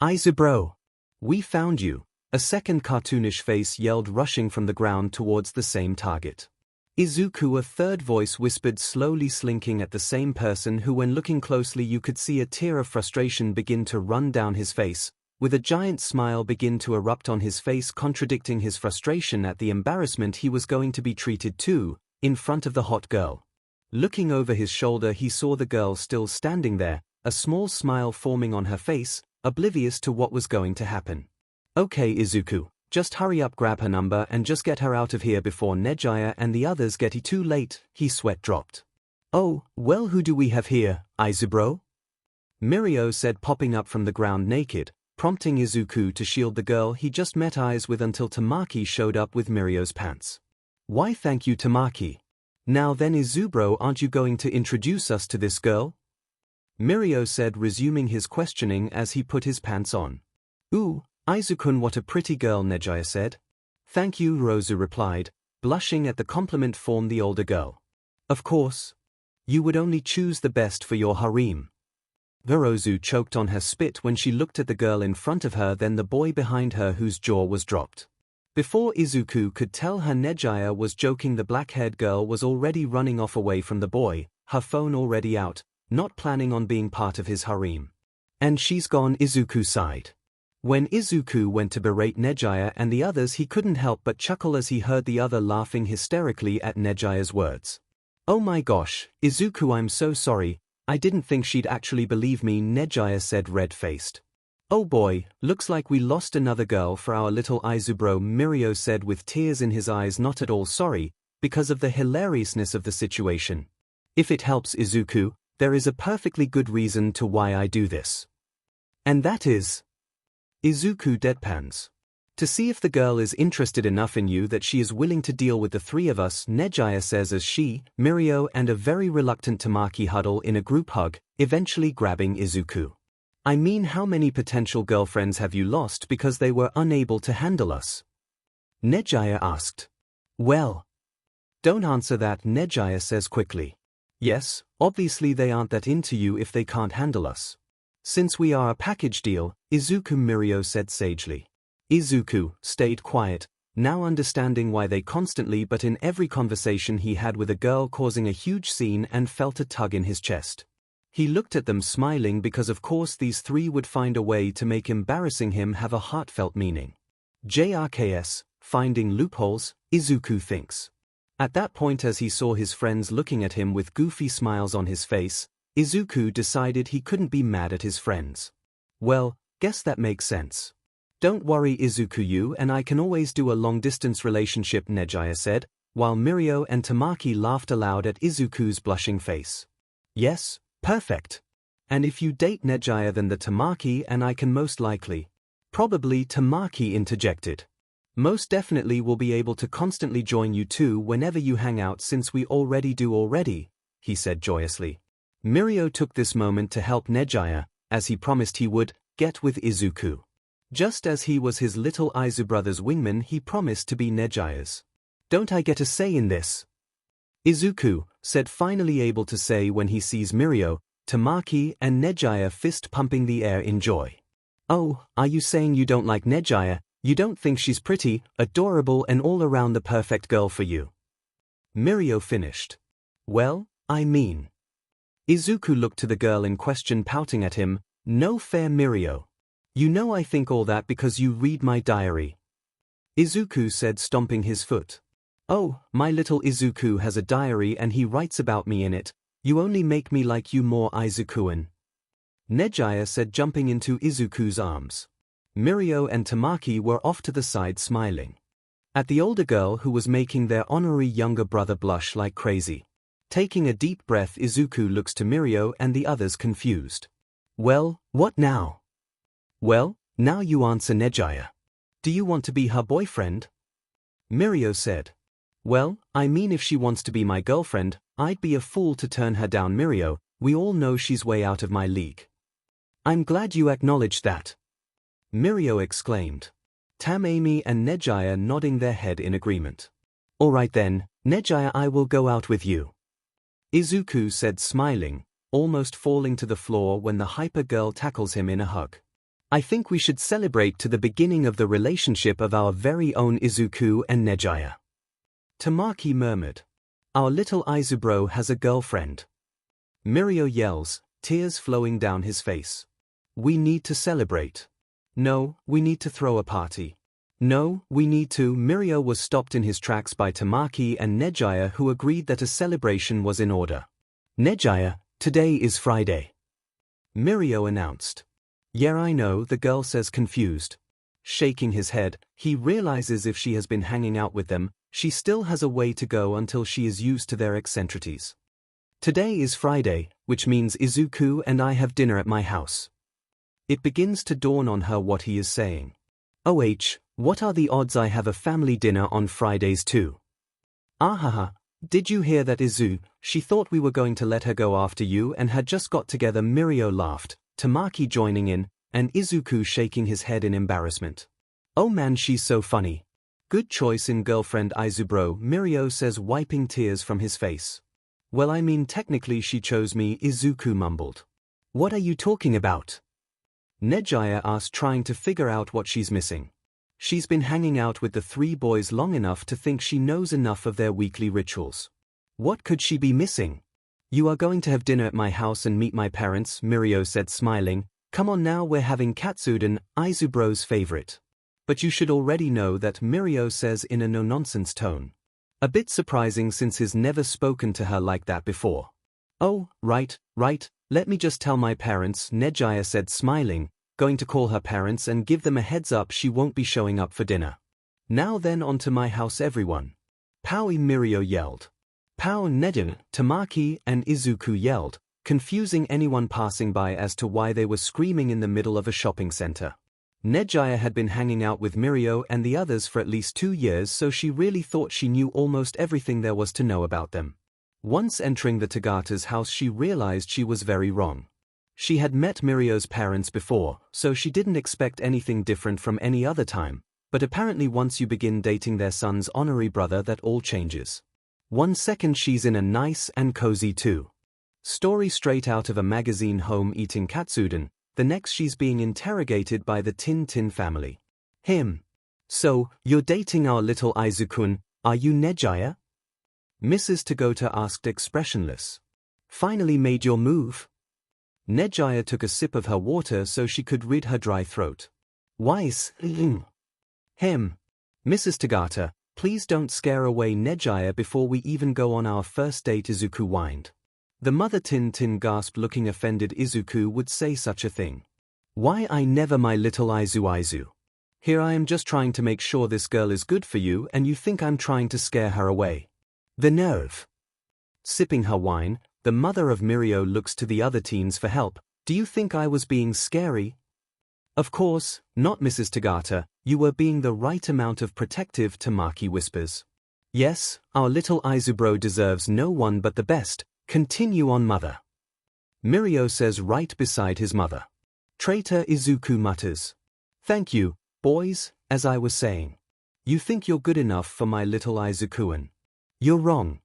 Speaker 1: Izubro! We found you! A second cartoonish face yelled, rushing from the ground towards the same target. Izuku, a third voice whispered, slowly slinking at the same person who, when looking closely, you could see a tear of frustration begin to run down his face, with a giant smile begin to erupt on his face, contradicting his frustration at the embarrassment he was going to be treated to, in front of the hot girl. Looking over his shoulder, he saw the girl still standing there, a small smile forming on her face, oblivious to what was going to happen. Okay, Izuku, just hurry up, grab her number and just get her out of here before Nejaya and the others get it too late. His sweat dropped. Oh, well, who do we have here, Izubro? Mirio said, popping up from the ground naked, prompting Izuku to shield the girl he just met eyes with until Tamaki showed up with Mirio's pants. Why, thank you, Tamaki. Now then, Izubro, aren't you going to introduce us to this girl? Mirio said, resuming his questioning as he put his pants on. Ooh, Izukun, what a pretty girl, Nejaya said. Thank you, Rosu replied, blushing at the compliment from the older girl. Of course. You would only choose the best for your harem. Verozu choked on her spit when she looked at the girl in front of her, then the boy behind her whose jaw was dropped. Before Izuku could tell her Nejaya was joking, the black-haired girl was already running off away from the boy, her phone already out, not planning on being part of his harem. And she's gone, Izuku sighed. When Izuku went to berate Nejaya and the others, he couldn't help but chuckle as he heard the other laughing hysterically at Nejaya's words. Oh my gosh, Izuku, I'm so sorry, I didn't think she'd actually believe me, Nejaya said, red-faced. Oh boy, looks like we lost another girl for our little Izubro, Mirio said with tears in his eyes, not at all sorry, because of the hilariousness of the situation. If it helps Izuku, there is a perfectly good reason to why I do this. And that is... Izuku deadpans. To see if the girl is interested enough in you that she is willing to deal with the three of us, Nejaya says as she, Mirio and a very reluctant Tamaki huddle in a group hug, eventually grabbing Izuku. I mean, how many potential girlfriends have you lost because they were unable to handle us? Nejaya asked. Well, don't answer that, Nejaya says quickly. Yes, obviously they aren't that into you if they can't handle us. Since we are a package deal, Izuku, Mirio said sagely. Izuku stayed quiet, now understanding why they constantly but in every conversation he had with a girl causing a huge scene, and felt a tug in his chest. He looked at them smiling because of course these three would find a way to make embarrassing him have a heartfelt meaning. JRKS, finding loopholes, Izuku thinks. At that point, as he saw his friends looking at him with goofy smiles on his face, Izuku decided he couldn't be mad at his friends. Well, guess that makes sense. Don't worry Izuku, you and I can always do a long-distance relationship, Nejaya said, while Mirio and Tamaki laughed aloud at Izuku's blushing face. Yes, perfect. And if you date Nejaya, then the Tamaki and I can most likely. Probably, Tamaki interjected. Most definitely will be able to constantly join you two whenever you hang out, since we already do already, he said joyously. Mirio took this moment to help Nejaya, as he promised he would, get with Izuku. Just as he was his little Izu brother's wingman, he promised to be Nejaya's. Don't I get a say in this? Izuku said, finally able to say when he sees Mirio, Tamaki and Nejaya fist-pumping the air in joy. Oh, are you saying you don't like Nejaya? You don't think she's pretty, adorable and all around the perfect girl for you? Mirio finished. Well, I mean... Izuku looked to the girl in question, pouting at him. No fair, Mirio. You know I think all that because you read my diary. Izuku said, stomping his foot. Oh, my little Izuku has a diary and he writes about me in it. You only make me like you more, Izukuan. Nejaya said, jumping into Izuku's arms. Mirio and Tamaki were off to the side smiling. At the older girl who was making their honorary younger brother blush like crazy. Taking a deep breath, Izuku looks to Mirio and the others confused. Well, what now? Well, now you answer, Nejaya. Do you want to be her boyfriend? Mirio said. Well, I mean, if she wants to be my girlfriend, I'd be a fool to turn her down, Mirio. We all know she's way out of my league. I'm glad you acknowledged that. Mirio exclaimed. Tamami and Nejaya nodding their head in agreement. All right then, Nejaya, I will go out with you. Izuku said, smiling, almost falling to the floor when the hyper girl tackles him in a hug. I think we should celebrate to the beginning of the relationship of our very own Izuku and Nejaya. Tamaki murmured. Our little Izubro has a girlfriend. Mirio yells, tears flowing down his face. We need to celebrate. No, we need to throw a party. No, we need to. Mirio was stopped in his tracks by Tamaki and Nejaya, who agreed that a celebration was in order. Nejaya, today is Friday. Mirio announced. Yeah, I know, the girl says, confused. Shaking his head, he realizes if she has been hanging out with them, she still has a way to go until she is used to their eccentricities. Today is Friday, which means Izuku and I have dinner at my house. It begins to dawn on her what he is saying. OH, what are the odds I have a family dinner on Fridays too? Ahaha, did you hear that, Izu? She thought we were going to let her go after you and had just got together. Mirio laughed, Tamaki joining in, and Izuku shaking his head in embarrassment. Oh man, she's so funny. Good choice in girlfriend, Izubro, Mirio says, wiping tears from his face. Well, I mean, technically she chose me, Izuku mumbled. What are you talking about? Nejaya asked, trying to figure out what she's missing. She's been hanging out with the three boys long enough to think she knows enough of their weekly rituals. What could she be missing? You are going to have dinner at my house and meet my parents, Mirio said smiling. Come on now, we're having katsudon, Izubro's favorite. But you should already know that, Mirio says in a no-nonsense tone. A bit surprising since he's never spoken to her like that before. Oh, right, let me just tell my parents, Nejaya said smiling, going to call her parents and give them a heads up she won't be showing up for dinner. Now then, on to my house everyone. Powie, Mirio yelled. Pow, Nejaya, Tamaki and Izuku yelled, confusing anyone passing by as to why they were screaming in the middle of a shopping center. Nejaya had been hanging out with Mirio and the others for at least 2 years, so she really thought she knew almost everything there was to know about them. Once entering the Tagata's house, she realized she was very wrong. She had met Mirio's parents before, so she didn't expect anything different from any other time, but apparently once you begin dating their son's honorary brother, that all changes. 1 second she's in a nice and cozy story straight out of a magazine home eating katsudon, the next she's being interrogated by the Tin family. Him. So, you're dating our little Izukun, are you, Nejaya? Mrs. Tagata asked expressionless. Finally made your move? Nejaya took a sip of her water so she could rid her dry throat. Wise. Him. Mrs. Tagata, please don't scare away Nejaya before we even go on our first date, Izuku whined. The mother Tin gasped, looking offended Izuku would say such a thing. Why, I never, my little Izu. Here I am just trying to make sure this girl is good for you and you think I'm trying to scare her away. The nerve. Sipping her wine, the mother of Mirio looks to the other teens for help. Do you think I was being scary? Of course, not, Mrs. Tagata, you were being the right amount of protective, Tamaki whispers. Yes, our little Izubro deserves no one but the best. Continue on, mother. Mirio says right beside his mother. Traitor, Izuku mutters. Thank you, boys, as I was saying. You think you're good enough for my little Izukuan. You're wrong.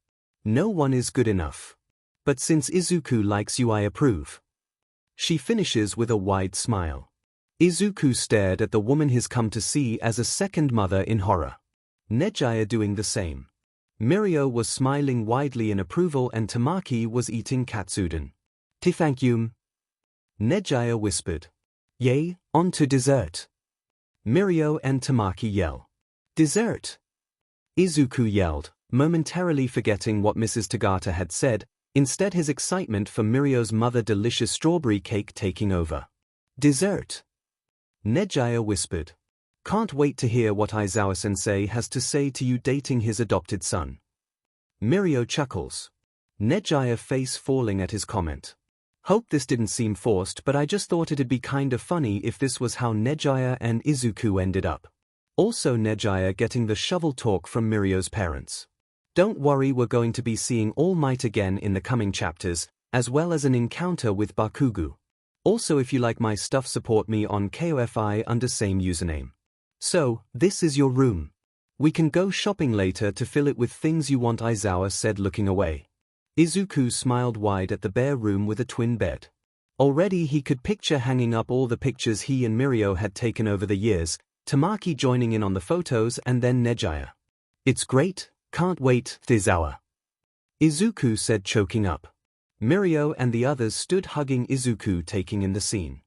Speaker 1: No one is good enough. But since Izuku likes you, I approve. She finishes with a wide smile. Izuku stared at the woman he's come to see as a second mother in horror. Nejaya doing the same. Mirio was smiling widely in approval and Tamaki was eating katsudon. Thank you. Nejaya whispered. Yay, on to dessert. Mirio and Tamaki yell. Dessert? Izuku yelled, momentarily forgetting what Mrs. Tagata had said, instead his excitement for Mirio's mother delicious strawberry cake taking over. Dessert? Nejaya whispered. Can't wait to hear what Aizawa-sensei has to say to you dating his adopted son. Mirio chuckles. Nejaya face falling at his comment. Hope this didn't seem forced, but I just thought it'd be kind of funny if this was how Nejaya and Izuku ended up. Also Nejaya getting the shovel talk from Mirio's parents. Don't worry, we're going to be seeing All Might again in the coming chapters, as well as an encounter with Bakugu. Also, if you like my stuff, support me on KOFI under same username. So, this is your room. We can go shopping later to fill it with things you want, Aizawa said, looking away. Izuku smiled wide at the bare room with a twin bed. Already he could picture hanging up all the pictures he and Mirio had taken over the years, Tamaki joining in on the photos, and then Nejaya. It's great, can't wait, Aizawa. Izuku said, choking up. Mirio and the others stood hugging Izuku, taking in the scene.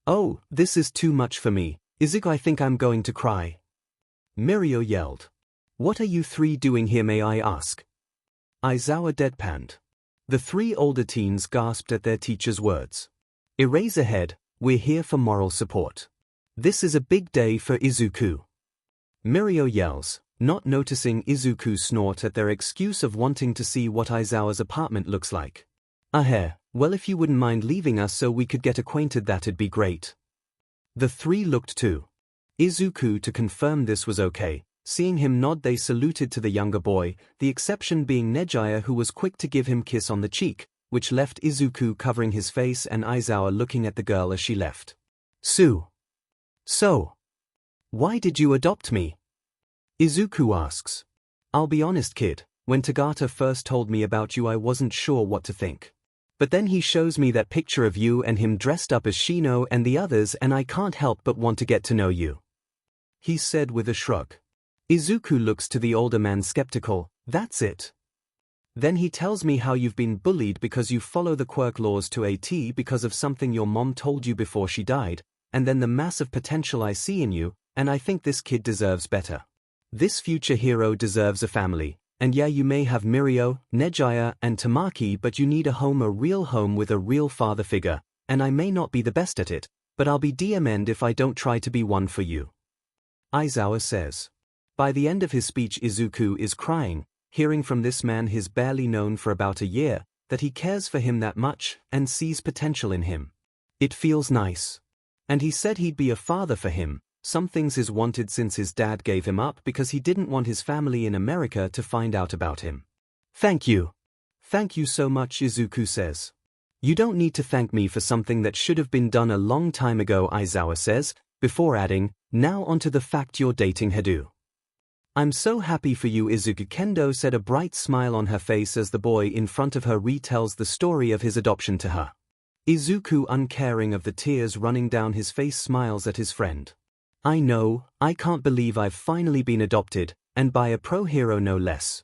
Speaker 1: Oh, this is too much for me. Izuku, I think I'm going to cry. Mirio yelled. What are you three doing here, may I ask? Aizawa deadpanned. The three older teens gasped at their teacher's words. Eraserhead, we're here for moral support. This is a big day for Izuku. Mirio yells, not noticing Izuku snort at their excuse of wanting to see what Aizawa's apartment looks like. Well, if you wouldn't mind leaving us so we could get acquainted, that'd be great. The three looked to Izuku to confirm this was okay. Seeing him nod, they saluted to the younger boy, the exception being Nejaya, who was quick to give him a kiss on the cheek, which left Izuku covering his face and Aizawa looking at the girl as she left. So, why did you adopt me? Izuku asks. I'll be honest, kid, when Tagata first told me about you I wasn't sure what to think. But then he shows me that picture of you and him dressed up as Shino and the others, and I can't help but want to get to know you. he said with a shrug. Izuku looks to the older man skeptical. That's it. Then he tells me how you've been bullied because you follow the quirk laws to a T because of something your mom told you before she died, and then the massive potential I see in you, and I think this kid deserves better. This future hero deserves a family, and yeah, you may have Mirio, Nejaya, and Tamaki, but you need a real home with a real father figure, and I may not be the best at it, but I'll be DM'd if I don't try to be one for you. Aizawa says. By the end of his speech, Izuku is crying, hearing from this man he's barely known for about a year, that he cares for him that much and sees potential in him. It feels nice. And he said he'd be a father for him, some things he's wanted since his dad gave him up because he didn't want his family in America to find out about him. Thank you. Thank you so much, Izuku says. You don't need to thank me for something that should have been done a long time ago, Aizawa says, before adding, now onto the fact you're dating Hadu. I'm so happy for you, Izuku. Kendo said, a bright smile on her face as the boy in front of her retells the story of his adoption to her. Izuku, uncaring of the tears running down his face, smiles at his friend. I know, I can't believe I've finally been adopted, and by a pro hero no less.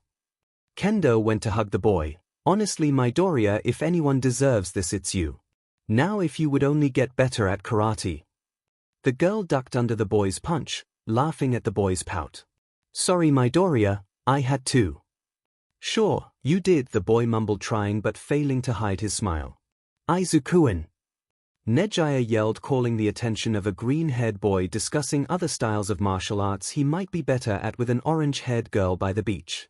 Speaker 1: Kendo went to hug the boy. Honestly, Midoriya, if anyone deserves this, it's you. Now if you would only get better at karate. The girl ducked under the boy's punch, laughing at the boy's pout. Sorry, Midoriya, I had to. Sure, you did, the boy mumbled, trying but failing to hide his smile. Izuku-an. Nejaya yelled, calling the attention of a green-haired boy discussing other styles of martial arts he might be better at with an orange-haired girl by the beach.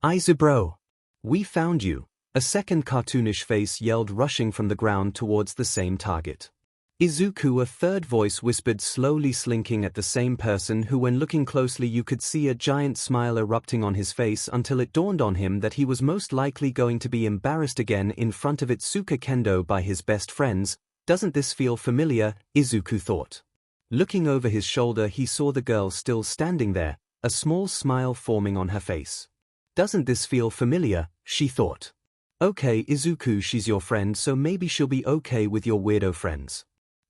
Speaker 1: Izubro. We found you, a second cartoonish face yelled, rushing from the ground towards the same target. Izuku, a third voice whispered, slowly slinking at the same person who, when looking closely, you could see a giant smile erupting on his face until it dawned on him that he was most likely going to be embarrassed again in front of Itsuka Kendo by his best friends. Doesn't this feel familiar? Izuku thought. Looking over his shoulder, he saw the girl still standing there, a small smile forming on her face. Doesn't this feel familiar? She thought. Okay, Izuku, she's your friend, so maybe she'll be okay with your weirdo friends.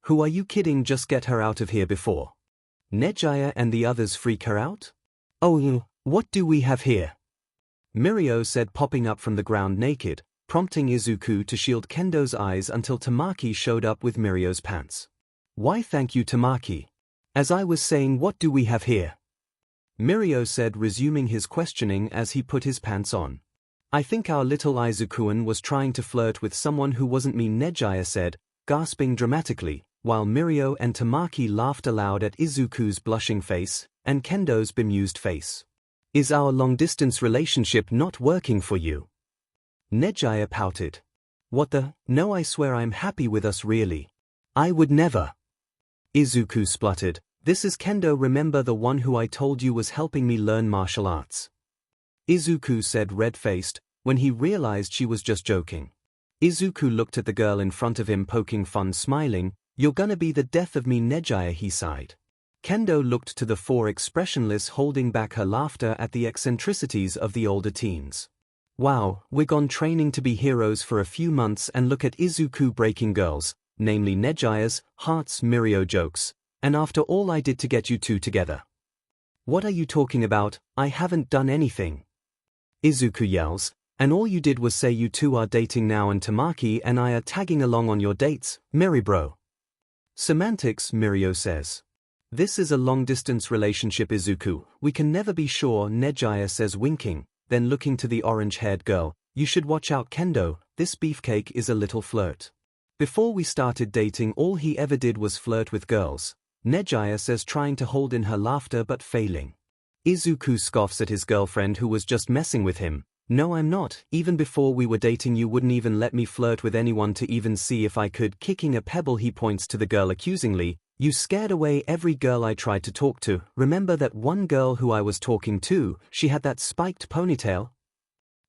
Speaker 1: Who are you kidding? Just get her out of here before Nejaya and the others freak her out? Oh, what do we have here? Mirio said, popping up from the ground naked, prompting Izuku to shield Kendo's eyes until Tamaki showed up with Mirio's pants. Why, thank you, Tamaki. As I was saying, what do we have here? Mirio said, resuming his questioning as he put his pants on. I think our little Izuku-an was trying to flirt with someone who wasn't me, Nejaya said, gasping dramatically, while Mirio and Tamaki laughed aloud at Izuku's blushing face and Kendo's bemused face. Is our long-distance relationship not working for you? Nejaya pouted. What the? No, I swear I'm happy with us, really. I would never. Izuku spluttered. This is Kendo, remember, the one who I told you was helping me learn martial arts. Izuku said, red-faced, when he realized she was just joking. Izuku looked at the girl in front of him, poking fun, smiling. You're gonna be the death of me, Nejaya, he sighed. Kendo looked to the four, expressionless, holding back her laughter at the eccentricities of the older teens. Wow, we're gone training to be heroes for a few months, and look at Izuku breaking girls, namely Nejaya's, hearts, Mirio jokes, and after all I did to get you two together. What are you talking about? I haven't done anything. Izuku yells, and all you did was say you two are dating now and Tamaki and I are tagging along on your dates, Miribro. Semantics, Mirio says. This is a long-distance relationship, Izuku, we can never be sure, Nejaya says, winking, then looking to the orange-haired girl. You should watch out, Kendo, this beefcake is a little flirt. Before we started dating, all he ever did was flirt with girls, Nejaya says, trying to hold in her laughter but failing. Izuku scoffs at his girlfriend who was just messing with him. No, I'm not. Even before we were dating you wouldn't even let me flirt with anyone to even see if I could. Kicking a pebble, he points to the girl accusingly. You scared away every girl I tried to talk to. Remember that one girl who I was talking to? She had that spiked ponytail.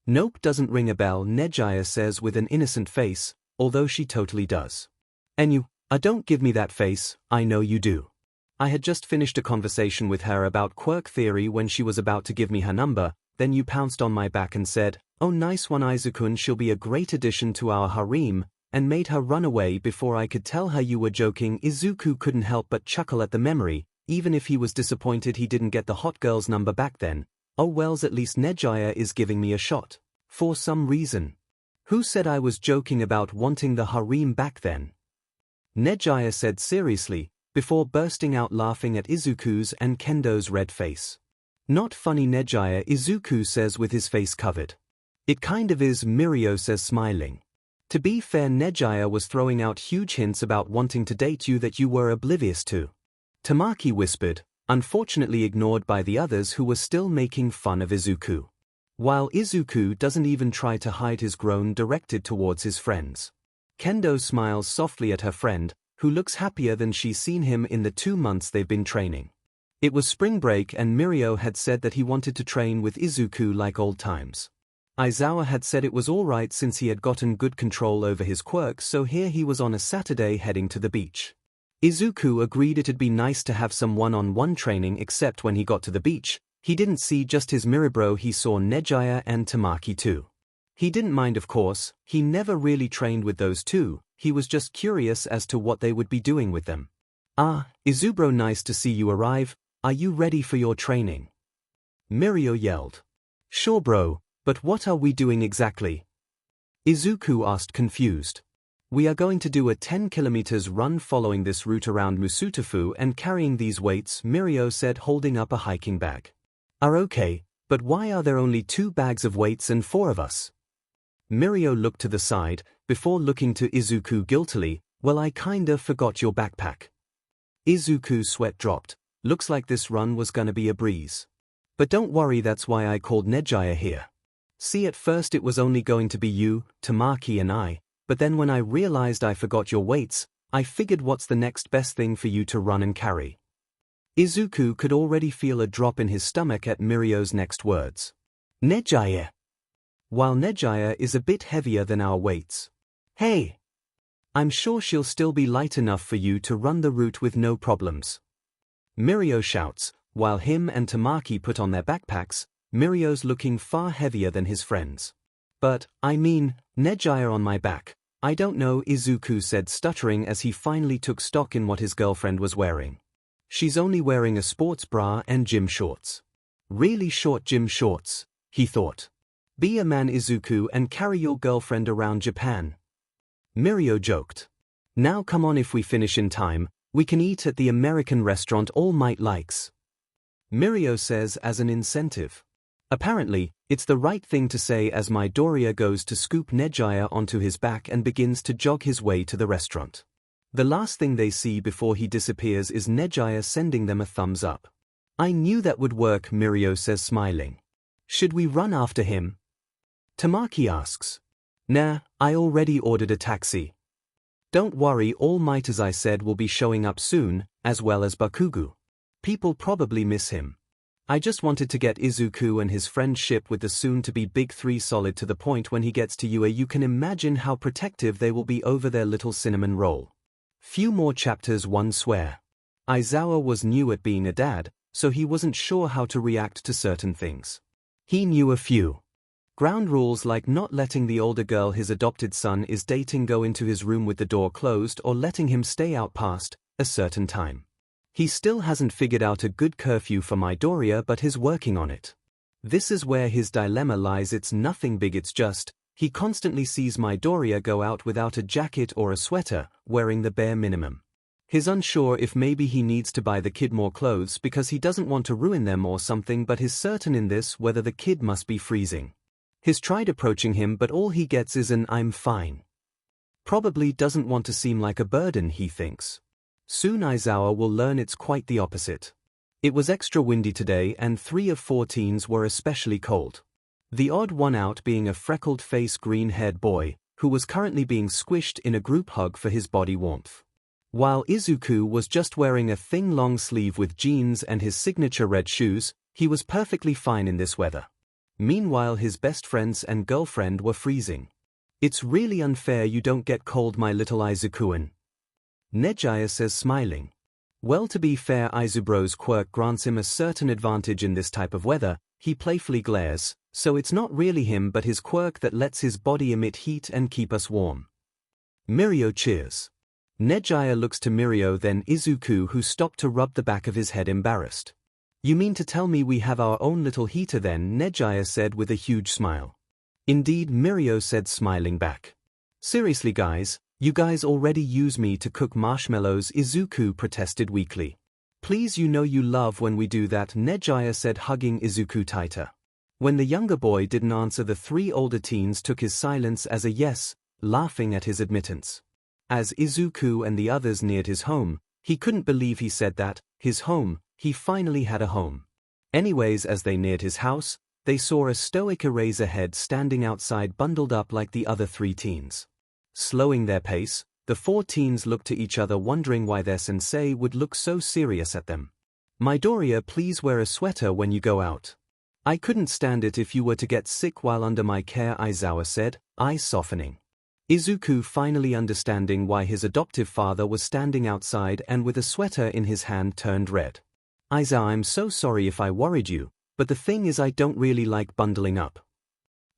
Speaker 1: Nope, doesn't ring a bell, Nejaya says with an innocent face, although she totally does. And you, don't give me that face, I know you do. I had just finished a conversation with her about quirk theory when she was about to give me her number. Then you pounced on my back and said, oh nice one Izuku-kun, she'll be a great addition to our harem, and made her run away before I could tell her you were joking. Izuku couldn't help but chuckle at the memory, Even if he was disappointed he didn't get the hot girl's number back then, oh wells, at least Nejaya is giving me a shot. For some reason. Who said I was joking about wanting the harem back then? Nejaya said seriously, before bursting out laughing at Izuku's and Kendo's red face. Not funny, Nejaya, Izuku says with his face covered. It kind of is, Mirio says smiling. To be fair, Nejaya was throwing out huge hints about wanting to date you that you were oblivious to. Tamaki whispered, unfortunately ignored by the others who were still making fun of Izuku. While Izuku doesn't even try to hide his groan directed towards his friends. Kendo smiles softly at her friend, who looks happier than she's seen him in the 2 months they've been training. It was spring break and Mirio had said that he wanted to train with Izuku like old times. Aizawa had said it was alright since he had gotten good control over his quirks, so here he was on a Saturday heading to the beach. Izuku agreed it'd be nice to have some one-on-one training, except when he got to the beach, he didn't see just his Mirabro, he saw Nejaya and Tamaki too. He didn't mind, of course, he never really trained with those two, he was just curious as to what they would be doing with them. Ah, Izubro, nice to see you arrive, are you ready for your training? Mirio yelled. Sure bro, but what are we doing exactly? Izuku asked, confused. We are going to do a 10 kilometers run following this route around Musutafu and carrying these weights, Mirio said, holding up a hiking bag. Okay, but why are there only 2 bags of weights and 4 of us? Mirio looked to the side, before looking to Izuku guiltily, well, I kinda forgot your backpack. Izuku's sweat dropped, looks like this run was gonna be a breeze. But don't worry, that's why I called Nejaya here. See, at first it was only going to be you, Tamaki and I, but then when I realized I forgot your weights, I figured what's the next best thing for you to run and carry. Izuku could already feel a drop in his stomach at Mirio's next words. Nejaya. While Nejaya is a bit heavier than our weights. Hey! I'm sure she'll still be light enough for you to run the route with no problems. Mirio shouts, while him and Tamaki put on their backpacks. Mirio's looking far heavier than his friends. But, I mean, Nejaya on my back, I don't know, Izuku said, stuttering as he finally took stock in what his girlfriend was wearing. She's only wearing a sports bra and gym shorts. Really short gym shorts, he thought. Be a man, Izuku, and carry your girlfriend around Japan. Mirio joked. Now come on, if we finish in time, we can eat at the American restaurant All Might likes. Mirio says as an incentive. Apparently, it's the right thing to say as Midoriya goes to scoop Nejaya onto his back and begins to jog his way to the restaurant. The last thing they see before he disappears is Nejaya sending them a thumbs up. I knew that would work, Mirio says, smiling. Should we run after him? Tamaki asks. Nah, I already ordered a taxi. Don't worry, All Might, as I said, will be showing up soon, as well as Bakugo. People probably miss him. I just wanted to get Izuku and his friendship with the soon-to-be Big Three solid to the point when he gets to UA. You can imagine how protective they will be over their little cinnamon roll. Few more chapters, one swear. Aizawa was new at being a dad, so he wasn't sure how to react to certain things. He knew a few ground rules, like not letting the older girl his adopted son is dating go into his room with the door closed or letting him stay out past a certain time. He still hasn't figured out a good curfew for Midoriya, but he's working on it. This is where his dilemma lies. It's nothing big, it's just, he constantly sees Midoriya go out without a jacket or a sweater, wearing the bare minimum. He's unsure if maybe he needs to buy the kid more clothes because he doesn't want to ruin them or something, but he's certain in this whether the kid must be freezing. He's tried approaching him, but all he gets is an "I'm fine." Probably doesn't want to seem like a burden, he thinks. Soon Aizawa will learn it's quite the opposite. It was extra windy today and 3 of 4 teens were especially cold. The odd one out being a freckled-faced green-haired boy, who was currently being squished in a group hug for his body warmth. While Izuku was just wearing a thin long sleeve with jeans and his signature red shoes, he was perfectly fine in this weather. Meanwhile, his best friends and girlfriend were freezing. It's really unfair you don't get cold, my little Izukuan. Nejaya says, smiling. Well, to be fair, Izubro's quirk grants him a certain advantage in this type of weather, he playfully glares, so it's not really him but his quirk that lets his body emit heat and keep us warm. Mirio cheers. Nejaya looks to Mirio then Izuku who stopped to rub the back of his head embarrassed. You mean to tell me we have our own little heater then? Nejaya said with a huge smile. Indeed, Mirio said smiling back. Seriously guys, you guys already use me to cook marshmallows, Izuku protested weakly. Please, you know you love when we do that, Nejaya said hugging Izuku tighter. When the younger boy didn't answer, the three older teens took his silence as a yes, laughing at his admittance. As Izuku and the others neared his home, he couldn't believe he said that, his home, he finally had a home. Anyways, as they neared his house, they saw a stoic Eraserhead standing outside bundled up like the other three teens. Slowing their pace, the four teens looked to each other wondering why their sensei would look so serious at them. Midoriya, please wear a sweater when you go out. I couldn't stand it if you were to get sick while under my care, Aizawa said, eyes softening. Izuku finally understanding why his adoptive father was standing outside and with a sweater in his hand turned red. Aizawa, I'm so sorry if I worried you, but the thing is I don't really like bundling up.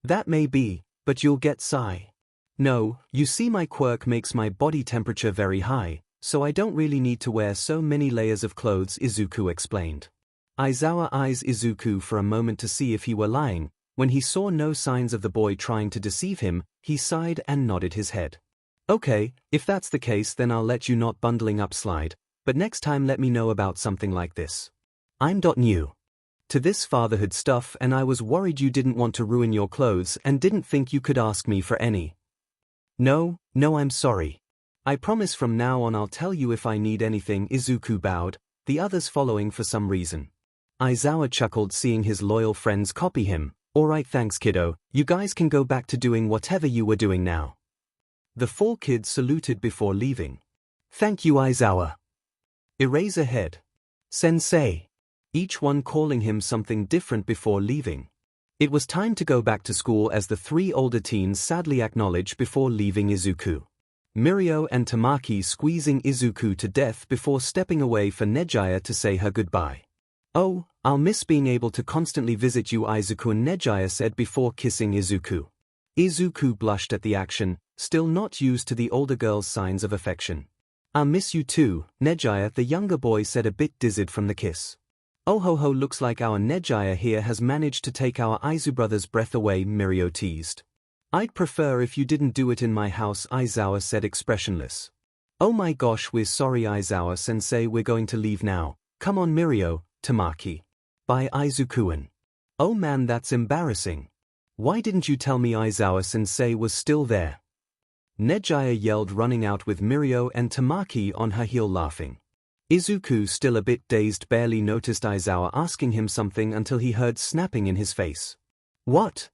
Speaker 1: That may be, but you'll get sigh. No, you see my quirk makes my body temperature very high, so I don't really need to wear so many layers of clothes, Izuku explained. Aizawa eyes Izuku for a moment to see if he were lying. When he saw no signs of the boy trying to deceive him, he sighed and nodded his head. Okay, if that's the case then I'll let you not bundling up slide, but next time let me know about something like this. I'm new to this fatherhood stuff and I was worried you didn't want to ruin your clothes and didn't think you could ask me for any. No, I'm sorry. I promise from now on I'll tell you if I need anything, Izuku bowed, the others following for some reason. Aizawa chuckled seeing his loyal friends copy him. Alright, thanks kiddo, you guys can go back to doing whatever you were doing now. The four kids saluted before leaving. Thank you Aizawa. Eraserhead. Sensei. Each one calling him something different before leaving. It was time to go back to school as the three older teens sadly acknowledged before leaving Izuku. Mirio and Tamaki squeezing Izuku to death before stepping away for Nejaya to say her goodbye. Oh, I'll miss being able to constantly visit you, Izuku, and Nejaya said before kissing Izuku. Izuku blushed at the action, still not used to the older girl's signs of affection. I'll miss you too, Nejaya, the younger boy said a bit dizzied from the kiss. Oh ho ho, looks like our Nejaya here has managed to take our Aizu brother's breath away, Mirio teased. I'd prefer if you didn't do it in my house, Aizawa said expressionless. Oh my gosh, we're sorry Aizawa sensei, we're going to leave now. Come on Mirio, Tamaki. Bye Izuku-an. Oh man, that's embarrassing. Why didn't you tell me Aizawa sensei was still there? Nejaya yelled, running out with Mirio and Tamaki on her heel laughing. Izuku, still a bit dazed, barely noticed Aizawa asking him something until he heard snapping in his face. What?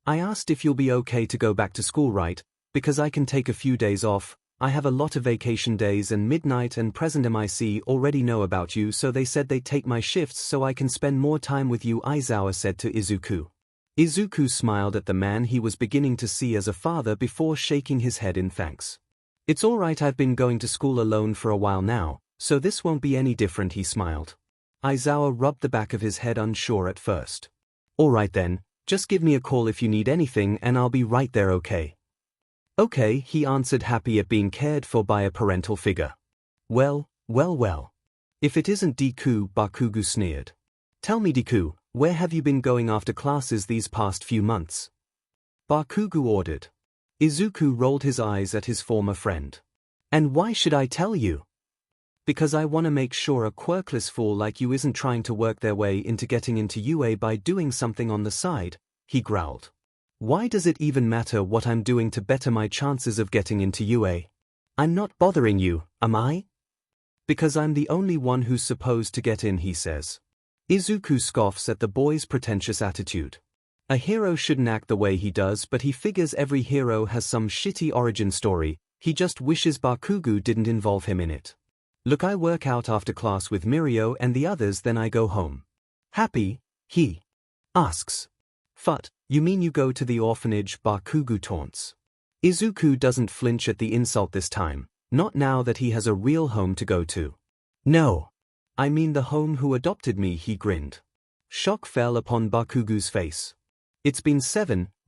Speaker 1: I asked if you'll be okay to go back to school, right? Because I can take a few days off. I have a lot of vacation days and Midnight and Present MIC already know about you, so they said they'd take my shifts so I can spend more time with you, Aizawa said to Izuku. Izuku smiled at the man he was beginning to see as a father before shaking his head in thanks. It's alright, I've been going to school alone for a while now, so this won't be any different, he smiled. Aizawa rubbed the back of his head, unsure at first. Alright then, just give me a call if you need anything and I'll be right there, okay? Okay, he answered, happy at being cared for by a parental figure. Well. If it isn't Deku, Bakugo sneered. Tell me Deku, where have you been going after classes these past few months? Bakugo ordered. Izuku rolled his eyes at his former friend. And why should I tell you? Because I want to make sure a quirkless fool like you isn't trying to work their way into getting into UA by doing something on the side, he growled. Why does it even matter what I'm doing to better my chances of getting into UA? I'm not bothering you, am I? Because I'm the only one who's supposed to get in, he says. Izuku scoffs at the boy's pretentious attitude. A hero shouldn't act the way he does, but he figures every hero has some shitty origin story, he just wishes Bakugo didn't involve him in it. Look, I work out after class with Mirio and the others, then I go home. Happy? He asks. Fut, you mean you go to the orphanage? Bakugo taunts. Izuku doesn't flinch at the insult this time, not now that he has a real home to go to. No. I mean the home who adopted me, he grinned. Shock fell upon Bakugo's face. It's been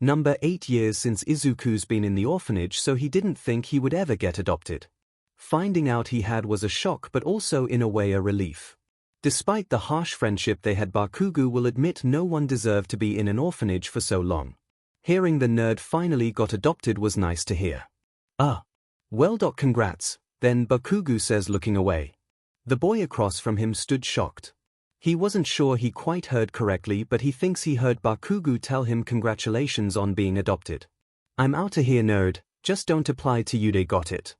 Speaker 1: 8 years since Izuku's been in the orphanage, so he didn't think he would ever get adopted. Finding out he had was a shock but also in a way a relief. Despite the harsh friendship they had, Bakugo will admit no one deserved to be in an orphanage for so long. Hearing the nerd finally got adopted was nice to hear. Well, congrats, then Bakugo says, looking away. The boy across from him stood shocked. He wasn't sure he quite heard correctly, but he thinks he heard Bakugo tell him congratulations on being adopted. I'm outta here, nerd, just don't apply to you, they got it.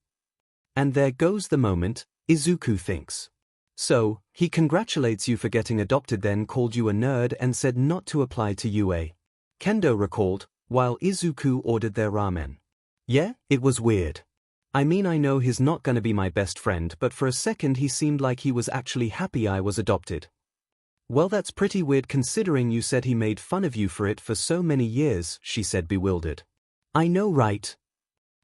Speaker 1: And there goes the moment, Izuku thinks. So, he congratulates you for getting adopted, then called you a nerd and said not to apply to UA. Kendo recalled, while Izuku ordered their ramen. Yeah, it was weird. I mean, I know he's not gonna be my best friend, but for a second he seemed like he was actually happy I was adopted. Well, that's pretty weird considering you said he made fun of you for it for so many years, she said, bewildered. I know, right?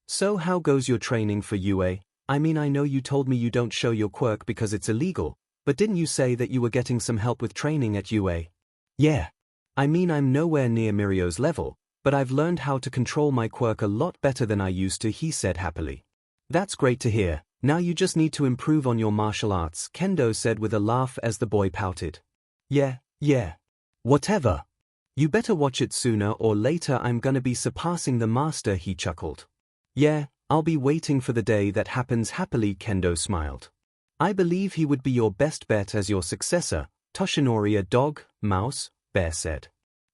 Speaker 1: So how goes your training for UA? I mean, I know you told me you don't show your quirk because it's illegal, but didn't you say that you were getting some help with training at UA? Yeah. I mean, I'm nowhere near Mirio's level, but I've learned how to control my quirk a lot better than I used to, he said happily. That's great to hear. Now you just need to improve on your martial arts, Kendo said with a laugh as the boy pouted. Yeah. Whatever. You better watch it, sooner or later I'm gonna be surpassing the master, he chuckled. Yeah, I'll be waiting for the day that happens, happily, Kendo smiled. I believe he would be your best bet as your successor, Toshinori, a dog, mouse, bear said.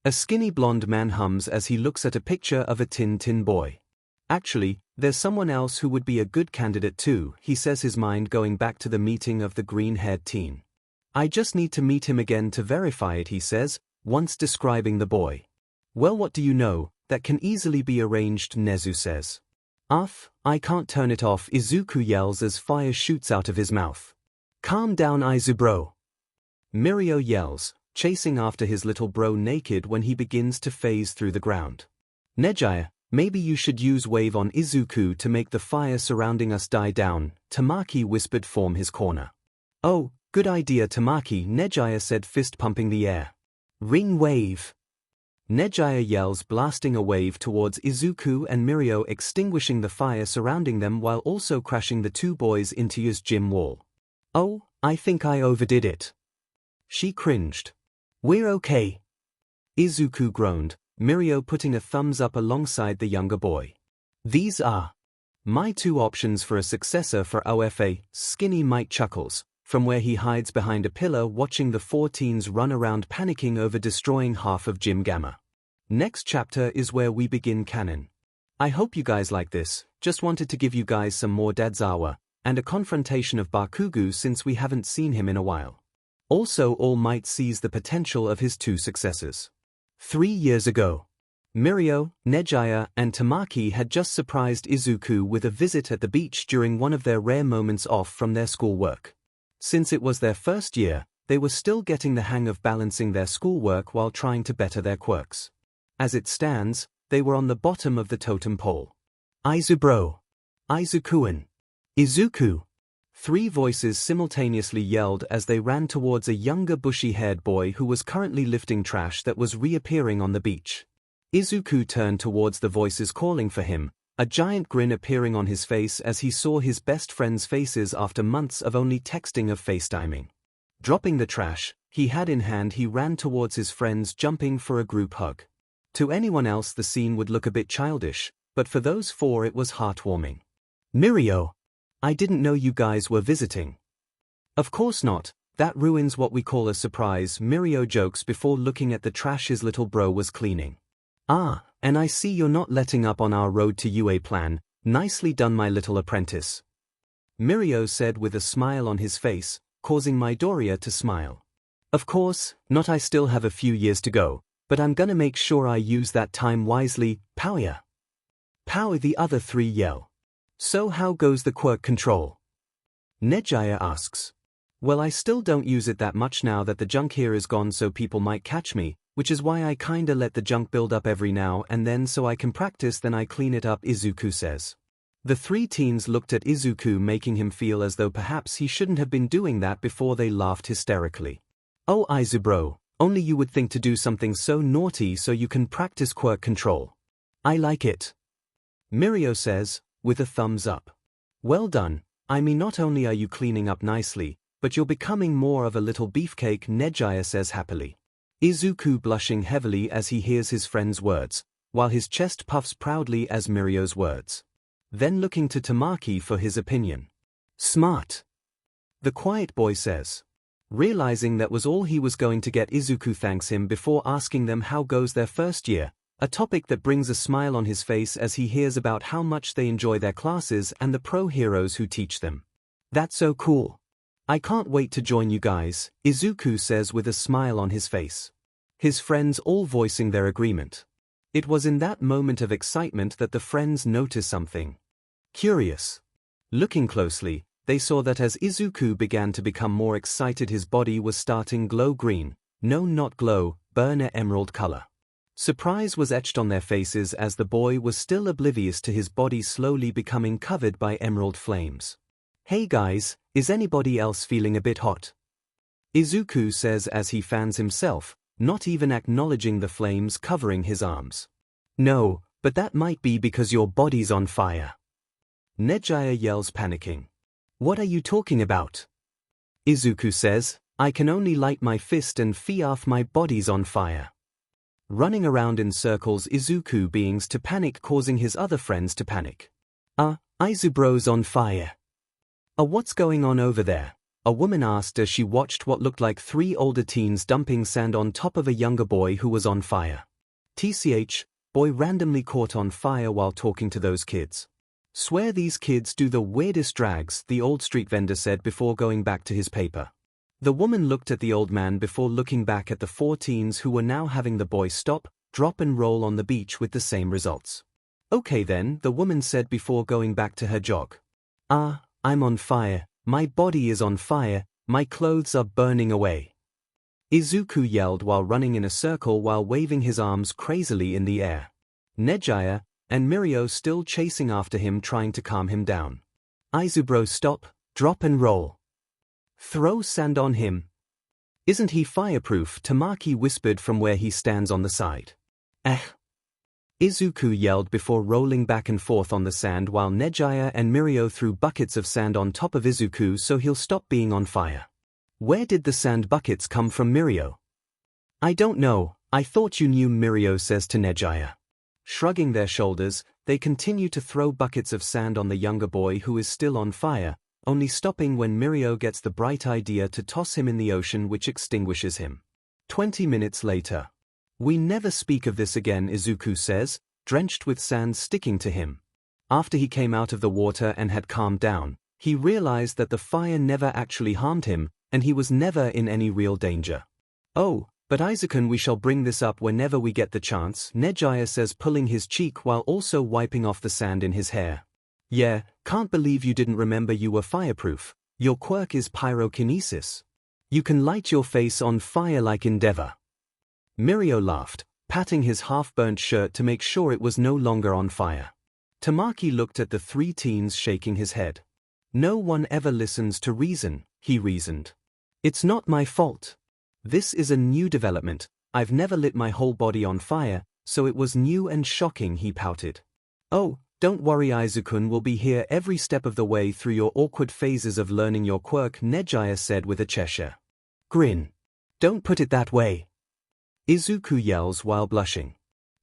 Speaker 1: A skinny blonde man hums as he looks at a picture of a Tin boy. Actually, there's someone else who would be a good candidate too, he says, his mind going back to the meeting of the green-haired teen. I just need to meet him again to verify it, he says, once describing the boy. Well, what do you know, that can easily be arranged, Nezu says. I can't turn it off, Izuku yells as fire shoots out of his mouth. Calm down, Izu bro. Mirio yells, chasing after his little bro naked when he begins to phase through the ground. Nejaya, maybe you should use wave on Izuku to make the fire surrounding us die down, Tamaki whispered from his corner. Oh, good idea, Tamaki, Nejaya said, fist pumping the air. Ring wave. Nejaya yells, blasting a wave towards Izuku and Mirio, extinguishing the fire surrounding them while also crashing the two boys into his gym wall. Oh, I think I overdid it. She cringed. We're okay. Izuku groaned, Mirio putting a thumbs up alongside the younger boy. These are my two options for a successor for OFA, Skinny Mike chuckles, from where he hides behind a pillar watching the four teens run around panicking over destroying half of Gym Gamma. Next chapter is where we begin canon. I hope you guys like this, just wanted to give you guys some more Dadzawa, and a confrontation of Bakugo since we haven't seen him in a while. Also, All Might sees the potential of his two successors. 3 years ago, Mirio, Nejaya, and Tamaki had just surprised Izuku with a visit at the beach during one of their rare moments off from their schoolwork. Since it was their first year, they were still getting the hang of balancing their schoolwork while trying to better their quirks. As it stands, they were on the bottom of the totem pole. Izu bro. Izukuin. Izuku. 3 voices simultaneously yelled as they ran towards a younger bushy-haired boy who was currently lifting trash that was reappearing on the beach. Izuku turned towards the voices calling for him, a giant grin appearing on his face as he saw his best friends' faces after months of only texting or FaceTiming. Dropping the trash he had in hand, he ran towards his friends, jumping for a group hug. To anyone else the scene would look a bit childish, but for those 4 it was heartwarming. Mirio. I didn't know you guys were visiting. Of course not, that ruins what we call a surprise, Mirio jokes before looking at the trash his little bro was cleaning. Ah, and I see you're not letting up on our road to UA plan, nicely done my little apprentice. Mirio said with a smile on his face, causing Midoriya to smile. Of course, not, I still have a few years to go, but I'm gonna make sure I use that time wisely, Power. Power, the other 3 yell. So how goes the quirk control? Nejaya asks. Well, I still don't use it that much now that the junk here is gone, so people might catch me, which is why I kinda let the junk build up every now and then so I can practice, then I clean it up, Izuku says. The 3 teens looked at Izuku, making him feel as though perhaps he shouldn't have been doing that before they laughed hysterically. Oh, Izu bro, only you would think to do something so naughty so you can practice quirk control. I like it. Mirio says, with a thumbs up. Well done, I mean, not only are you cleaning up nicely, but you're becoming more of a little beefcake, Nejaya says happily. Izuku blushing heavily as he hears his friend's words, while his chest puffs proudly as Mirio's words. Then looking to Tamaki for his opinion. Smart, the quiet boy says. Realizing that was all he was going to get, Izuku thanks him before asking them how goes their first year, a topic that brings a smile on his face as he hears about how much they enjoy their classes and the pro heroes who teach them. That's so cool. I can't wait to join you guys, Izuku says with a smile on his face. His friends all voicing their agreement. It was in that moment of excitement that the friends noticed something curious. Looking closely, they saw that as Izuku began to become more excited, his body was starting glow green, no, not glow, burn a emerald color. Surprise was etched on their faces as the boy was still oblivious to his body slowly becoming covered by emerald flames. Hey guys, is anybody else feeling a bit hot? Izuku says as he fans himself, not even acknowledging the flames covering his arms. No, but that might be because your body's on fire. Nejaya yells, panicking. What are you talking about? Izuku says, I can only light my fist and feel my body's on fire. Running around in circles, Izuku beings to panic, causing his other friends to panic. Izubro's on fire. What's going on over there? A woman asked as she watched what looked like 3 older teens dumping sand on top of a younger boy who was on fire. TCH, boy randomly caught on fire while talking to those kids. Swear these kids do the weirdest drags, the old street vendor said before going back to his paper. The woman looked at the old man before looking back at the 4 teens who were now having the boy stop, drop and roll on the beach with the same results. Okay then, the woman said before going back to her jog. I'm on fire, my body is on fire, my clothes are burning away. Izuku yelled while running in a circle while waving his arms crazily in the air. Nejaya and Mirio still chasing after him, trying to calm him down. Izubro, stop, drop and roll. Throw sand on him. Isn't he fireproof? Tamaki whispered from where he stands on the side. Izuku yelled before rolling back and forth on the sand while Nejaya and Mirio threw buckets of sand on top of Izuku so he'll stop being on fire. Where did the sand buckets come from, Mirio? I don't know, I thought you knew, Mirio says to Nejaya. Shrugging their shoulders, they continue to throw buckets of sand on the younger boy who is still on fire, only stopping when Mirio gets the bright idea to toss him in the ocean, which extinguishes him. 20 minutes later. We never speak of this again, Izuku says, drenched with sand sticking to him. After he came out of the water and had calmed down, he realized that the fire never actually harmed him, and he was never in any real danger. Oh, but Isaacan, we shall bring this up whenever we get the chance, Nejaya says, pulling his cheek while also wiping off the sand in his hair. Yeah, can't believe you didn't remember you were fireproof. Your quirk is pyrokinesis. You can light your face on fire like Endeavor. Mirio laughed, patting his half-burnt shirt to make sure it was no longer on fire. Tamaki looked at the 3 teens shaking his head. No one ever listens to reason, he reasoned. It's not my fault. This is a new development, I've never lit my whole body on fire, so it was new and shocking, he pouted. Oh, don't worry, Izukun will be here every step of the way through your awkward phases of learning your quirk, Nejaya said with a Cheshire grin. Don't put it that way. Izuku yells while blushing.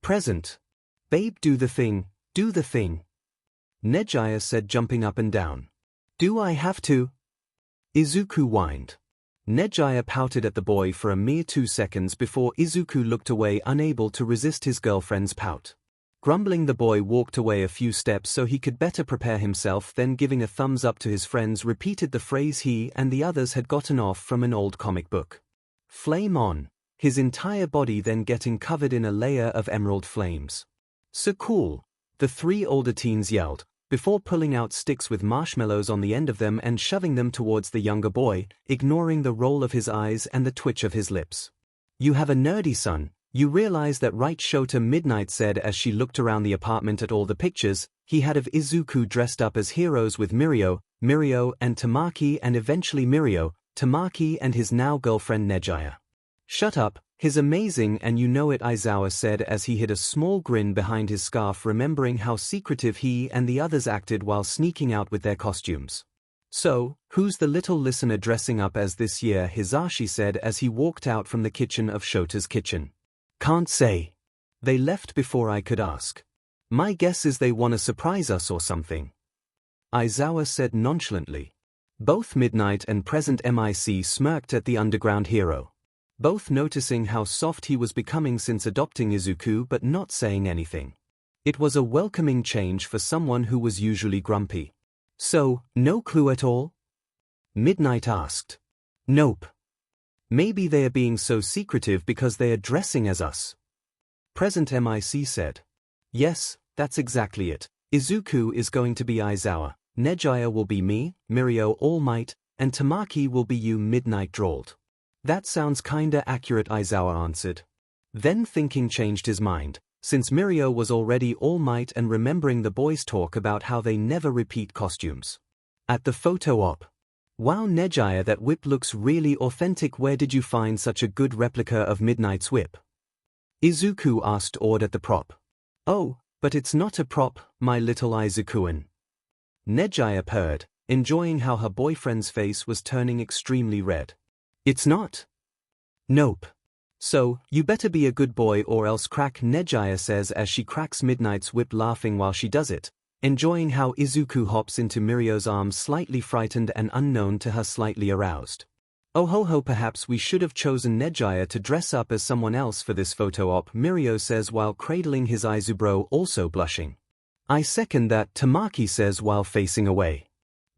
Speaker 1: Present. Babe, do the thing, do the thing. Nejaya said, jumping up and down. Do I have to? Izuku whined. Nejaya pouted at the boy for a mere 2 seconds before Izuku looked away, unable to resist his girlfriend's pout. Grumbling, the boy walked away a few steps so he could better prepare himself, then giving a thumbs up to his friends repeated the phrase he and the others had gotten off from an old comic book. Flame on, his entire body then getting covered in a layer of emerald flames. So cool, the 3 older teens yelled, before pulling out sticks with marshmallows on the end of them and shoving them towards the younger boy, ignoring the roll of his eyes and the twitch of his lips. You have a nerdy son, you realize that, right? Shota Midnight said as she looked around the apartment at all the pictures he had of Izuku dressed up as heroes with Mirio, and Tamaki, and eventually Mirio, Tamaki and his now girlfriend Nejaya. Shut up, his amazing, and you know it, Aizawa said as he hid a small grin behind his scarf, remembering how secretive he and the others acted while sneaking out with their costumes. So, who's the little listener dressing up as this year? Hisashi said as he walked out from the kitchen of Shota's kitchen. Can't say. They left before I could ask. My guess is they want to surprise us or something. Aizawa said nonchalantly. Both Midnight and present MIC smirked at the underground hero. Both noticing how soft he was becoming since adopting Izuku but not saying anything. It was a welcoming change for someone who was usually grumpy. So, no clue at all? Midnight asked. Nope. Maybe they are being so secretive because they are dressing as us. Present MIC said. Yes, that's exactly it. Izuku is going to be Aizawa, Nejaya will be me, Mirio All Might, and Tamaki will be you. Midnight drawled. That sounds kinda accurate, Aizawa answered. Then thinking changed his mind, since Mirio was already All Might and remembering the boys' talk about how they never repeat costumes. At the photo op. Wow, Nejaya, that whip looks really authentic. Where did you find such a good replica of Midnight's whip? Izuku asked, awed at the prop. Oh, but it's not a prop, my little Izukuan. Nejaya purred, enjoying how her boyfriend's face was turning extremely red. It's not? Nope. So, you better be a good boy or else crack, Nejaya says as she cracks Midnight's whip, laughing while she does it, enjoying how Izuku hops into Mirio's arms, slightly frightened and unknown to her, slightly aroused. Oh ho ho, perhaps we should have chosen Nejaya to dress up as someone else for this photo op, Mirio says while cradling his Izubro, also blushing. I second that, Tamaki says while facing away.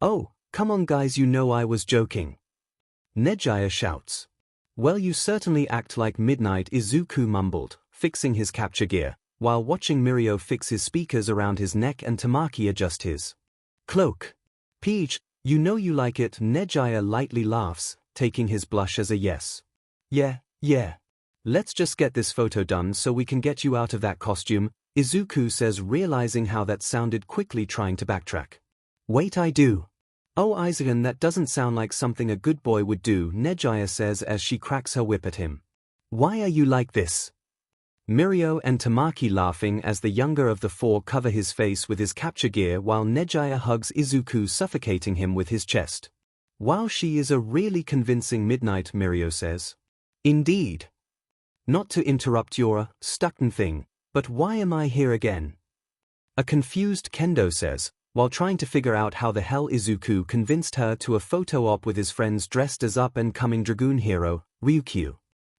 Speaker 1: Oh, come on guys, you know I was joking. Nejaya shouts. Well, you certainly act like Midnight, Izuku mumbled, fixing his capture gear, while watching Mirio fix his speakers around his neck and Tamaki adjust his cloak. Peach, you know you like it, Nejaya lightly laughs, taking his blush as a yes. Yeah. Let's just get this photo done so we can get you out of that costume, Izuku says, realizing how that sounded, quickly trying to backtrack. Wait, I do. Oh Aizagan, that doesn't sound like something a good boy would do, Nejaya says as she cracks her whip at him. Why are you like this? Mirio and Tamaki laughing as the younger of the four cover his face with his capture gear while Nejaya hugs Izuku, suffocating him with his chest. Wow, she is a really convincing Midnight, Mirio says. Indeed. Not to interrupt your stuckn thing, but why am I here again? A confused Kendo says, while trying to figure out how the hell Izuku convinced her to a photo op with his friends dressed as up-and-coming dragoon hero, Ryukyu.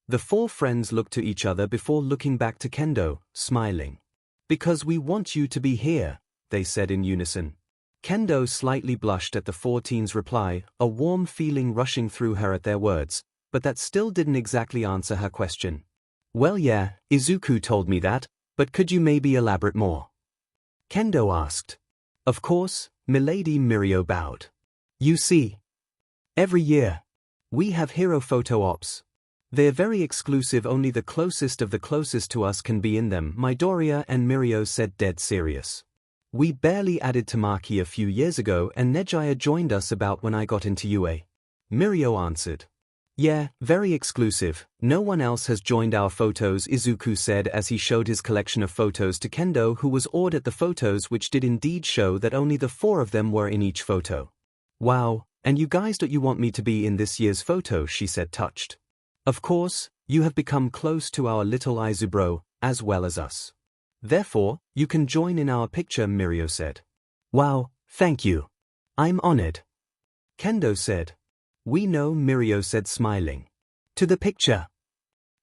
Speaker 1: The four friends looked to each other before looking back to Kendo, smiling. Because we want you to be here, they said in unison. Kendo slightly blushed at the four teens' reply, a warm feeling rushing through her at their words, but that still didn't exactly answer her question. Well yeah, Izuku told me that, but could you maybe elaborate more? Kendo asked. Of course, milady, Mirio bowed. You see. Every year. We have hero photo ops. They're very exclusive, only the closest of the closest to us can be in them, Midoriya and Mirio said, dead serious. We barely added Tamaki a few years ago and Nejaya joined us about when I got into UA. Mirio answered. Yeah, very exclusive, no one else has joined our photos, Izuku said as he showed his collection of photos to Kendo, who was awed at the photos, which did indeed show that only the four of them were in each photo. Wow, and you guys, don't you want me to be in this year's photo, she said, touched. Of course, you have become close to our little Izubro, as well as us. Therefore, you can join in our picture, Mirio said. Wow, thank you. I'm honored. Kendo said. We know, Mirio said, smiling. To the picture.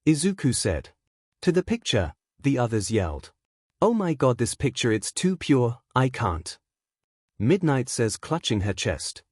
Speaker 1: Izuku said. To the picture, the others yelled. Oh my god, this picture, it's too pure, I can't. Midnight says, clutching her chest.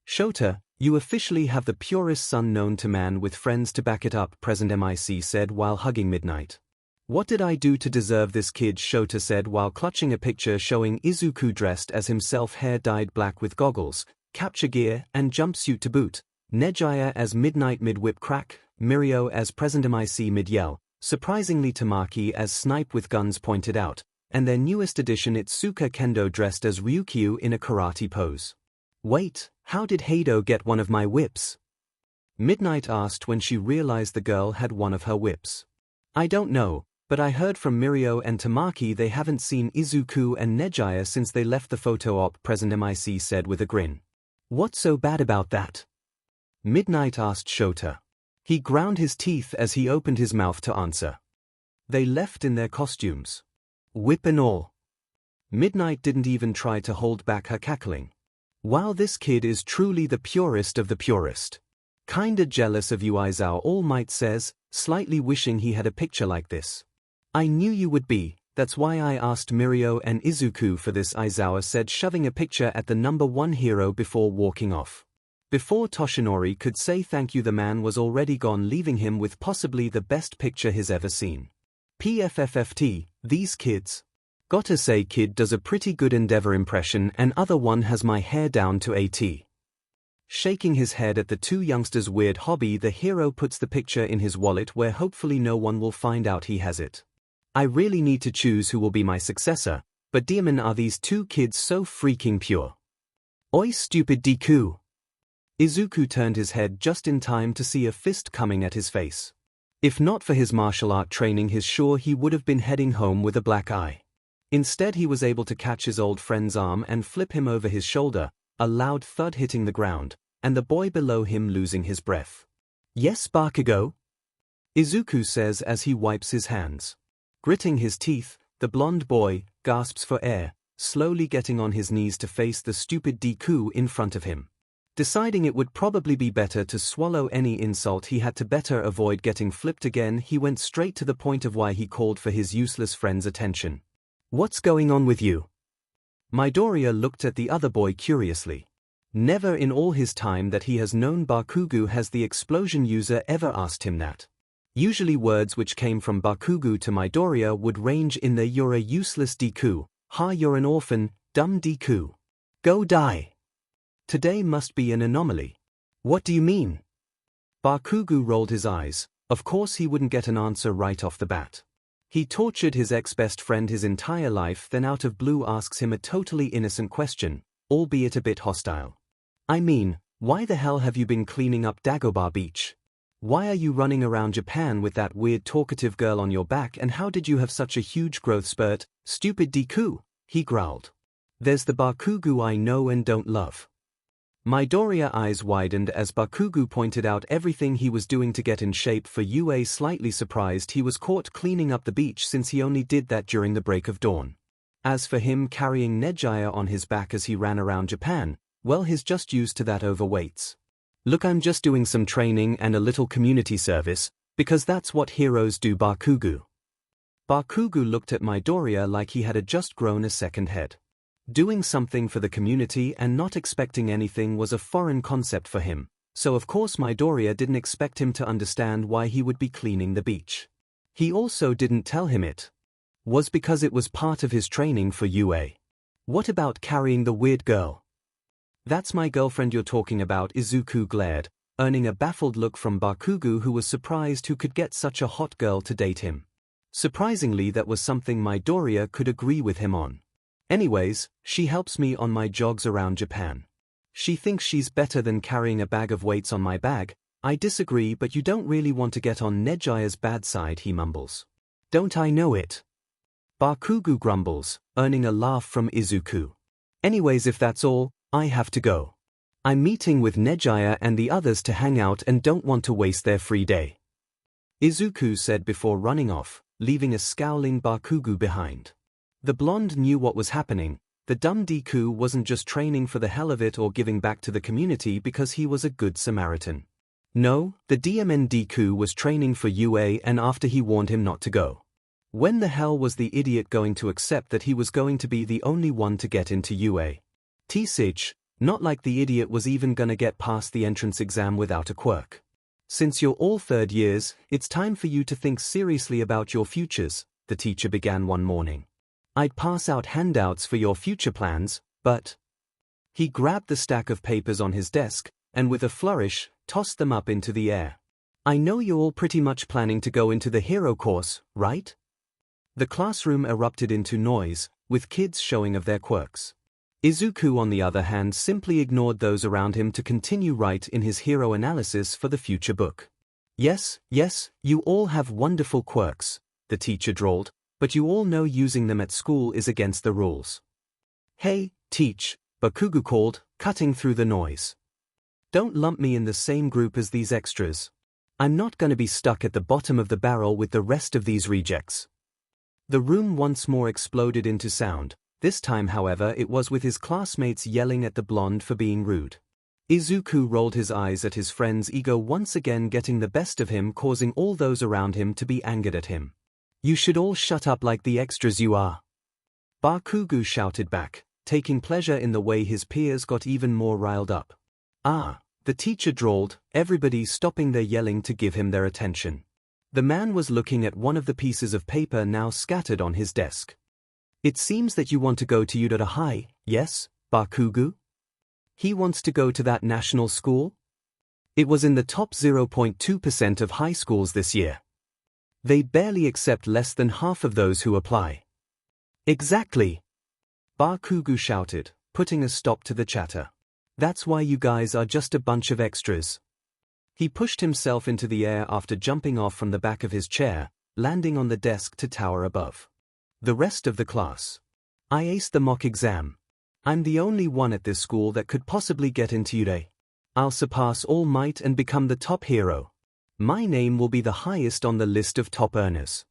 Speaker 1: Shota, you officially have the purest son known to man, with friends to back it up, present MIC said while hugging Midnight. What did I do to deserve this, kid? Shota said while clutching a picture showing Izuku dressed as himself, hair dyed black with goggles, capture gear, and jumpsuit to boot. Nejaya as Midnight mid-whip crack, Mirio as present MIC mid-yell, surprisingly Tamaki as snipe with guns pointed out, and their newest addition Itsuka Kendo dressed as Ryukyu in a karate pose. Wait, how did Heido get one of my whips? Midnight asked when she realized the girl had one of her whips. I don't know, but I heard from Mirio and Tamaki they haven't seen Izuku and Nejaya since they left the photo op, present MIC said with a grin. What's so bad about that? Midnight asked Shota. He ground his teeth as he opened his mouth to answer. They left in their costumes. Whip and all. Midnight didn't even try to hold back her cackling. Wow, this kid is truly the purest of the purest. Kinda jealous of you, Aizawa All Might says, slightly wishing he had a picture like this. I knew you would be, that's why I asked Mirio and Izuku for this, Aizawa said, shoving a picture at the #1 hero before walking off. Before Toshinori could say thank you, the man was already gone, leaving him with possibly the best picture he's ever seen. PFFFT, these kids. Gotta say, kid does a pretty good Endeavor impression, and other one has my hair down to AT. Shaking his head at the two youngsters' weird hobby, the hero puts the picture in his wallet where hopefully no one will find out he has it. I really need to choose who will be my successor, but demon, are these two kids so freaking pure. Oi, stupid Deku. Izuku turned his head just in time to see a fist coming at his face. If not for his martial art training, he's sure he would have been heading home with a black eye. Instead, he was able to catch his old friend's arm and flip him over his shoulder, a loud thud hitting the ground, and the boy below him losing his breath. Yes, Bakugo? Izuku says as he wipes his hands. Gritting his teeth, the blonde boy gasps for air, slowly getting on his knees to face the stupid Deku in front of him. Deciding it would probably be better to swallow any insult he had to better avoid getting flipped again, he went straight to the point of why he called for his useless friend's attention. What's going on with you? Midoriya looked at the other boy curiously. Never in all his time that he has known Bakugo has the explosion user ever asked him that. Usually words which came from Bakugo to Midoriya would range in the "you're a useless Deku," "ha, you're an orphan, dumb Deku. Go die." Today must be an anomaly. What do you mean? Bakugo rolled his eyes. Of course he wouldn't get an answer right off the bat. He tortured his ex-best friend his entire life, then out of blue asks him a totally innocent question, albeit a bit hostile. I mean, why the hell have you been cleaning up Dagobah Beach? Why are you running around Japan with that weird talkative girl on your back, and how did you have such a huge growth spurt, stupid Deku? He growled. There's the Bakugo I know and don't love. Midoriya's eyes widened as Bakugo pointed out everything he was doing to get in shape for UA, slightly surprised he was caught cleaning up the beach since he only did that during the break of dawn. As for him carrying Nejaya on his back as he ran around Japan, well, he's just used to that overweights. Look, I'm just doing some training and a little community service, because that's what heroes do, Bakugo. Bakugo looked at Midoriya like he had just grown a second head. Doing something for the community and not expecting anything was a foreign concept for him, so of course Midoriya didn't expect him to understand why he would be cleaning the beach. He also didn't tell him it was because it was part of his training for UA. What about carrying the weird girl? That's my girlfriend you're talking about, Izuku glared, earning a baffled look from Bakugo, who was surprised who could get such a hot girl to date him. Surprisingly, that was something Midoriya could agree with him on. Anyways, she helps me on my jogs around Japan. She thinks she's better than carrying a bag of weights on my bag. I disagree, but you don't really want to get on Nejaya's bad side, he mumbles. Don't I know it? Bakugo grumbles, earning a laugh from Izuku. Anyways, if that's all, I have to go. I'm meeting with Nejaya and the others to hang out and don't want to waste their free day. Izuku said before running off, leaving a scowling Bakugo behind. The blonde knew what was happening. The dumb Deku wasn't just training for the hell of it or giving back to the community because he was a good Samaritan. No, the DMN Deku was training for UA, and after he warned him not to go. When the hell was the idiot going to accept that he was going to be the only one to get into UA? T-Sich, not like the idiot was even gonna get past the entrance exam without a quirk. Since you're all third years, it's time for you to think seriously about your futures, the teacher began one morning. I'd pass out handouts for your future plans, but... He grabbed the stack of papers on his desk, and with a flourish, tossed them up into the air. I know you're all pretty much planning to go into the hero course, right? The classroom erupted into noise, with kids showing of their quirks. Izuku, on the other hand, simply ignored those around him to continue right in his hero analysis for the future book. Yes, you all have wonderful quirks, the teacher drawled, but you all know using them at school is against the rules. Hey, Teach, Bakugo called, cutting through the noise. Don't lump me in the same group as these extras. I'm not gonna be stuck at the bottom of the barrel with the rest of these rejects. The room once more exploded into sound. This time, however, it was with his classmates yelling at the blonde for being rude. Izuku rolled his eyes at his friend's ego once again getting the best of him, causing all those around him to be angered at him. You should all shut up like the extras you are. Bakugo shouted back, taking pleasure in the way his peers got even more riled up. Ah, the teacher drawled, everybody stopping their yelling to give him their attention. The man was looking at one of the pieces of paper now scattered on his desk. It seems that you want to go to Udara High, yes, Bakugo? He wants to go to that national school? It was in the top 0.2% of high schools this year. They barely accept less than half of those who apply. Exactly! Bakugo shouted, putting a stop to the chatter. That's why you guys are just a bunch of extras. He pushed himself into the air after jumping off from the back of his chair, landing on the desk to tower above. The rest of the class. I aced the mock exam. I'm the only one at this school that could possibly get into Udai. I'll surpass All Might and become the top hero. My name will be the highest on the list of top earners.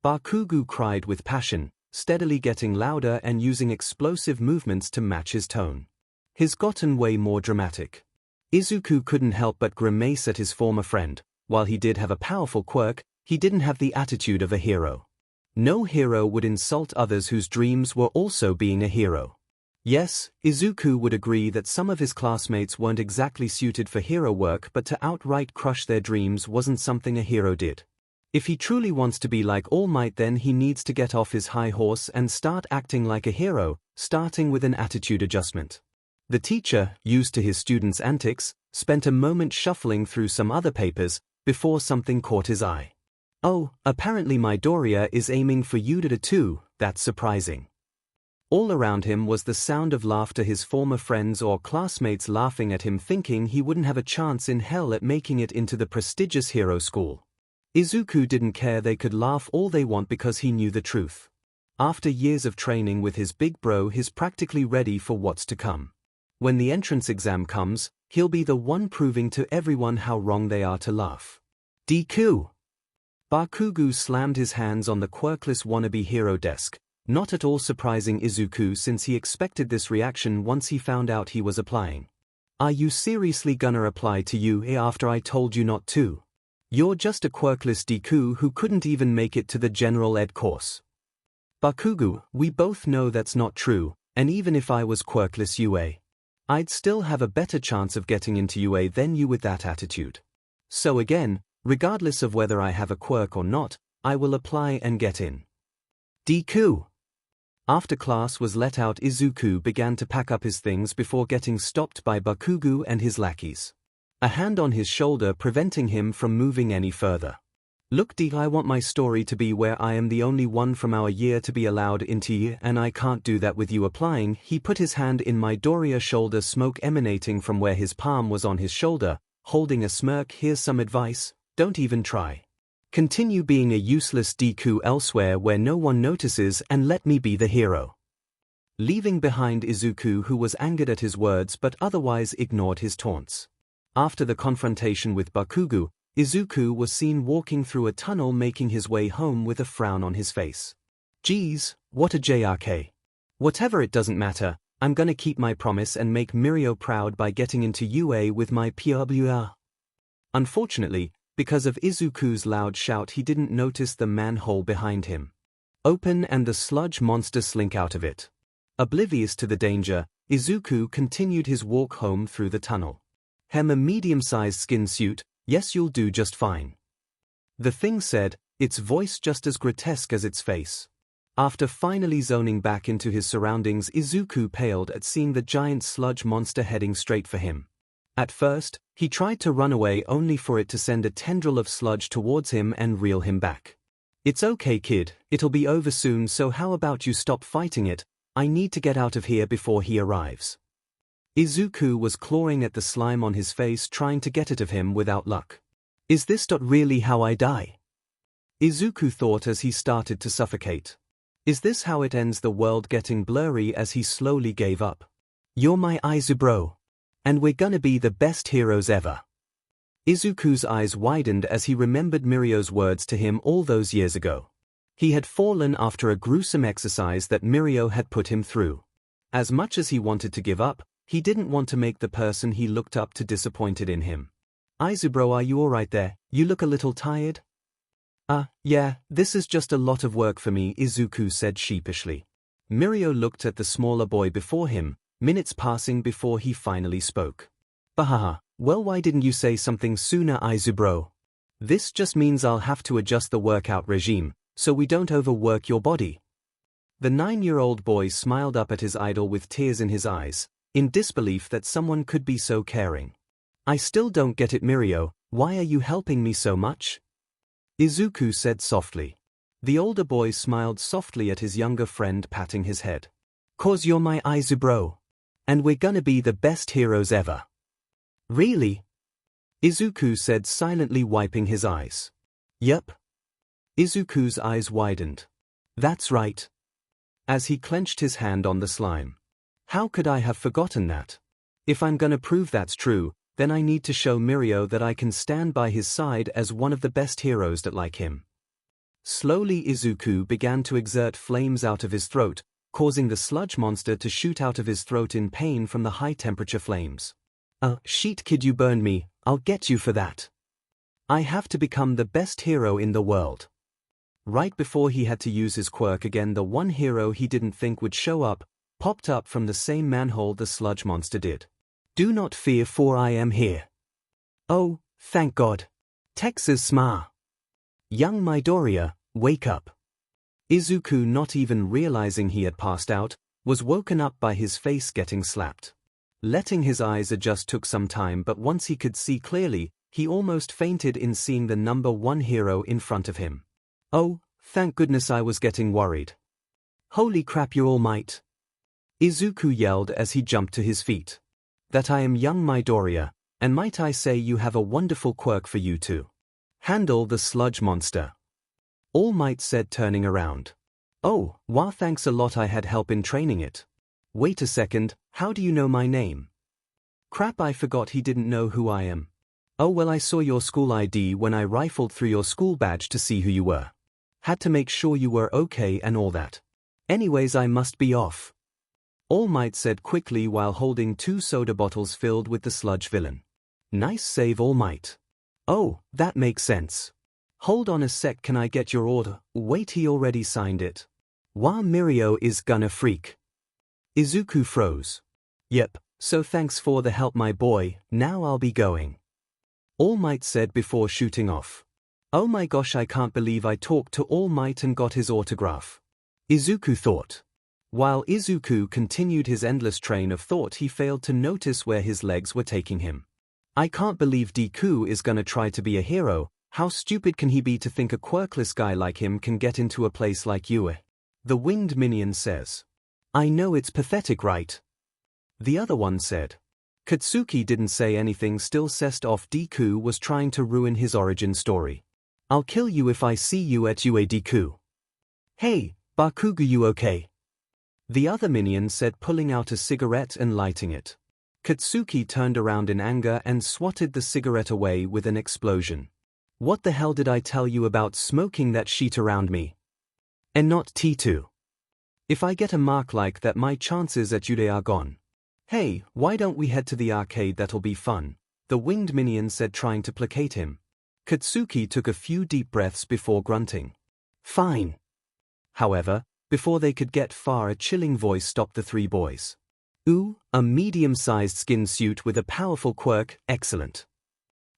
Speaker 1: Bakugo cried with passion, steadily getting louder and using explosive movements to match his tone. He's gotten way more dramatic. Izuku couldn't help but grimace at his former friend. While he did have a powerful quirk, he didn't have the attitude of a hero. No hero would insult others whose dreams were also being a hero. Yes, Izuku would agree that some of his classmates weren't exactly suited for hero work, but to outright crush their dreams wasn't something a hero did. If he truly wants to be like All Might, then he needs to get off his high horse and start acting like a hero, starting with an attitude adjustment. The teacher, used to his students' antics, spent a moment shuffling through some other papers before something caught his eye. Oh, apparently Midoriya is aiming for Udara too, that's surprising. All around him was the sound of laughter, his former friends or classmates laughing at him, thinking he wouldn't have a chance in hell at making it into the prestigious hero school. Izuku didn't care, they could laugh all they want because he knew the truth. After years of training with his big bro, he's practically ready for what's to come. When the entrance exam comes, he'll be the one proving to everyone how wrong they are to laugh. Deku! Bakugo slammed his hands on the quirkless wannabe hero desk, not at all surprising Izuku since he expected this reaction once he found out he was applying. Are you seriously gonna apply to UA after I told you not to? You're just a quirkless Deku who couldn't even make it to the general ed course. Bakugo, we both know that's not true, and even if I was quirkless UA, I'd still have a better chance of getting into UA than you with that attitude. So again, regardless of whether I have a quirk or not, I will apply and get in. Deku! After class was let out, Izuku began to pack up his things before getting stopped by Bakugo and his lackeys. A hand on his shoulder preventing him from moving any further. Look, D, I want my story to be where I am the only one from our year to be allowed into you, and I can't do that with you applying. He put his hand in Midoriya's shoulder, smoke emanating from where his palm was on his shoulder, holding a smirk. Here's some advice, don't even try. Continue being a useless Deku elsewhere where no one notices and let me be the hero. Leaving behind Izuku, who was angered at his words but otherwise ignored his taunts. After the confrontation with Bakugo, Izuku was seen walking through a tunnel, making his way home with a frown on his face. Geez, what a JRK. Whatever, it doesn't matter, I'm gonna keep my promise and make Mirio proud by getting into UA with my PWR. Unfortunately, because of Izuku's loud shout, he didn't notice the manhole behind him open and the sludge monster slink out of it. Oblivious to the danger, Izuku continued his walk home through the tunnel. Hem, a medium-sized skin suit, yes, you'll do just fine. The thing said, its voice just as grotesque as its face. After finally zoning back into his surroundings, Izuku paled at seeing the giant sludge monster heading straight for him. At first, he tried to run away only for it to send a tendril of sludge towards him and reel him back. It's okay, kid, it'll be over soon, so how about you stop fighting it? I need to get out of here before he arrives. Izuku was clawing at the slime on his face, trying to get it of him without luck. Is this really how I die? Izuku thought as he started to suffocate. Is this how it ends, the world getting blurry as he slowly gave up? You're my Aizu bro. And we're gonna be the best heroes ever. Izuku's eyes widened as he remembered Mirio's words to him all those years ago. He had fallen after a gruesome exercise that Mirio had put him through. As much as he wanted to give up, he didn't want to make the person he looked up to disappointed in him. Aizu bro, are you alright there? You look a little tired. Yeah, this is just a lot of work for me, Izuku said sheepishly. Mirio looked at the smaller boy before him, minutes passing before he finally spoke. Bahaha, well, why didn't you say something sooner, Aizu bro? This just means I'll have to adjust the workout regime, so we don't overwork your body. The 9-year-old boy smiled up at his idol with tears in his eyes, in disbelief that someone could be so caring. I still don't get it, Mirio, why are you helping me so much? Izuku said softly. The older boy smiled softly at his younger friend, patting his head. 'Cause you're my Aizu bro. And we're gonna be the best heroes ever. Really? Izuku said silently, wiping his eyes. Yep. Izuku's eyes widened. That's right. As he clenched his hand on the slime. How could I have forgotten that? If I'm gonna prove that's true, then I need to show Mirio that I can stand by his side as one of the best heroes that like him. Slowly Izuku began to exert flames out of his throat, causing the sludge monster to shoot out of his throat in pain from the high-temperature flames. Shit kid, you burned me, I'll get you for that. I have to become the best hero in the world. Right before he had to use his quirk again, the one hero he didn't think would show up, popped up from the same manhole the sludge monster did. Do not fear, for I am here. Oh, thank God. Texas Sma. Young Midoriya, wake up. Izuku, not even realizing he had passed out, was woken up by his face getting slapped. Letting his eyes adjust took some time, but once he could see clearly, he almost fainted in seeing the number 1 hero in front of him. Oh, thank goodness, I was getting worried. Holy crap, you're All Might. Izuku yelled as he jumped to his feet. That I am young Midoriya, and might I say you have a wonderful quirk for you to handle the sludge monster. All Might said, turning around. Oh, wow, thanks a lot, I had help in training it. Wait a second, how do you know my name? Crap, I forgot he didn't know who I am. Oh well, I saw your school ID when I rifled through your school badge to see who you were. Had to make sure you were okay and all that. Anyways, I must be off. All Might said quickly while holding 2 soda bottles filled with the sludge villain. Nice save, All Might. Oh, that makes sense. Hold on a sec, can I get your order? Wait, he already signed it. Wow, Mirio is gonna freak. Izuku froze. Yep, so thanks for the help, my boy, now I'll be going. All Might said before shooting off. Oh my gosh, I can't believe I talked to All Might and got his autograph. Izuku thought. While Izuku continued his endless train of thought, he failed to notice where his legs were taking him. I can't believe Deku is gonna try to be a hero. How stupid can he be to think a quirkless guy like him can get into a place like Yue? The winged minion says. I know, it's pathetic, right? The other one said. Katsuki didn't say anything, still sessed off Deku was trying to ruin his origin story. I'll kill you if I see you at Yue, Deku. Hey, Bakugo, you okay? The other minion said, pulling out a cigarette and lighting it. Katsuki turned around in anger and swatted the cigarette away with an explosion. What the hell did I tell you about smoking that shit around me? And not T2. If I get a mark like that, my chances at Yude are gone. Hey, why don't we head to the arcade, that'll be fun, the winged minion said, trying to placate him. Katsuki took a few deep breaths before grunting. Fine. However, before they could get far, a chilling voice stopped the 3 boys. Ooh, a medium-sized skin suit with a powerful quirk, excellent.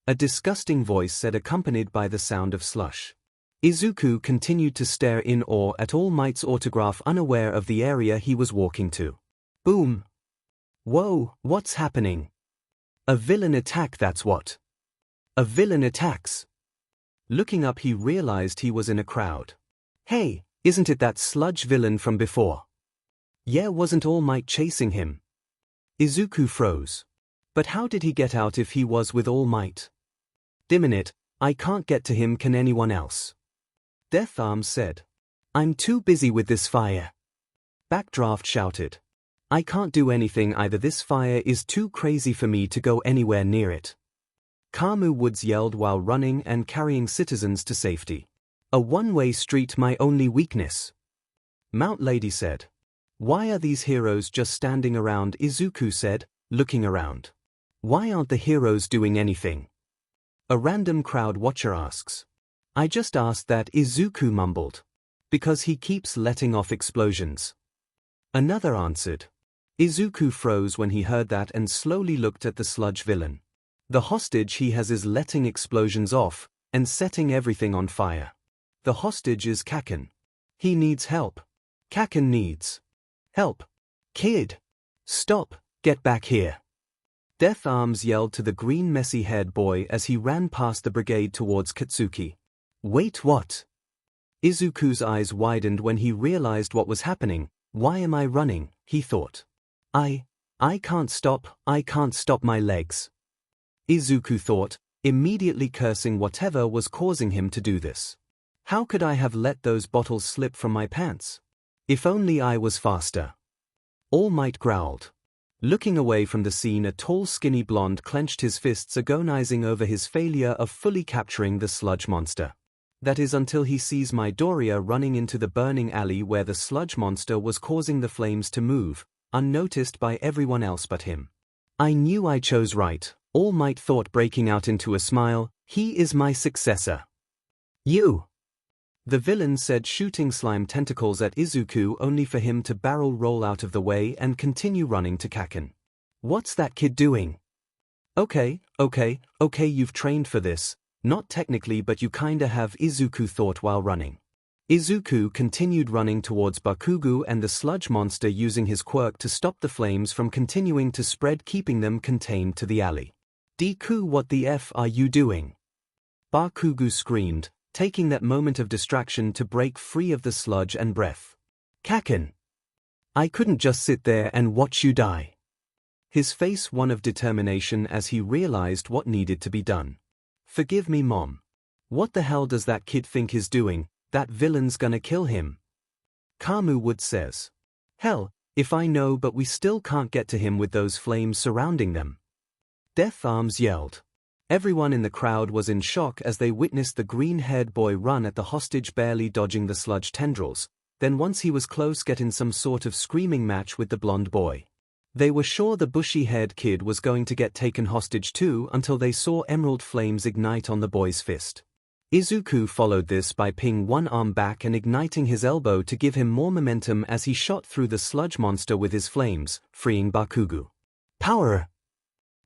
Speaker 1: A disgusting voice said, accompanied by the sound of slush. Izuku continued to stare in awe at All Might's autograph, unaware of the area he was walking to. Boom. Whoa, what's happening? A villain attack, that's what. A villain attacks. Looking up, he realized he was in a crowd. Hey, isn't it that sludge villain from before? Yeah, wasn't All Might chasing him? Izuku froze. But how did he get out if he was with All Might? Dimming it, I can't get to him, can anyone else? Death Arm said. I'm too busy with this fire. Backdraft shouted. I can't do anything either. This fire is too crazy for me to go anywhere near it. Kamu Woods yelled while running and carrying citizens to safety. A one-way street, my only weakness. Mount Lady said. Why are these heroes just standing around? Izuku said, looking around. Why aren't the heroes doing anything? A random crowd watcher asks. I just asked that, Izuku mumbled. Because he keeps letting off explosions. Another answered. Izuku froze when he heard that and slowly looked at the sludge villain. The hostage he has is letting explosions off and setting everything on fire. The hostage is Kaken. He needs help. Kaken needs help. Kid! Stop, get back here. Death Arms yelled to the green messy-haired boy as he ran past the brigade towards Katsuki. Wait, what? Izuku's eyes widened when he realized what was happening. Why am I running, he thought. I can't stop my legs. Izuku thought, immediately cursing whatever was causing him to do this. How could I have let those bottles slip from my pants? If only I was faster. All Might growled. Looking away from the scene, a tall skinny blonde clenched his fists, agonizing over his failure of fully capturing the sludge monster. That is until he sees Midoriya running into the burning alley where the sludge monster was causing the flames to move, unnoticed by everyone else but him. I knew I chose right, All Might thought, breaking out into a smile. He is my successor. You! The villain said, shooting slime tentacles at Izuku only for him to barrel roll out of the way and continue running to Kaken. What's that kid doing? Okay, you've trained for this. Not technically, but you kinda have, Izuku thought while running. Izuku continued running towards Bakugo and the sludge monster, using his quirk to stop the flames from continuing to spread, keeping them contained to the alley. Deku, what the F are you doing? Bakugo screamed, taking that moment of distraction to break free of the sludge and breath. Kaken! I couldn't just sit there and watch you die. His face one of determination as he realized what needed to be done. Forgive me, Mom. What the hell does that kid think he's doing? That villain's gonna kill him. Kamu Wood says. Hell, if I know, but we still can't get to him with those flames surrounding them. Death Arms yelled. Everyone in the crowd was in shock as they witnessed the green-haired boy run at the hostage, barely dodging the sludge tendrils, then once he was close, get in some sort of screaming match with the blonde boy. They were sure the bushy-haired kid was going to get taken hostage too, until they saw emerald flames ignite on the boy's fist. Izuku followed this by pinning one arm back and igniting his elbow to give him more momentum as he shot through the sludge monster with his flames, freeing Bakugo. Power!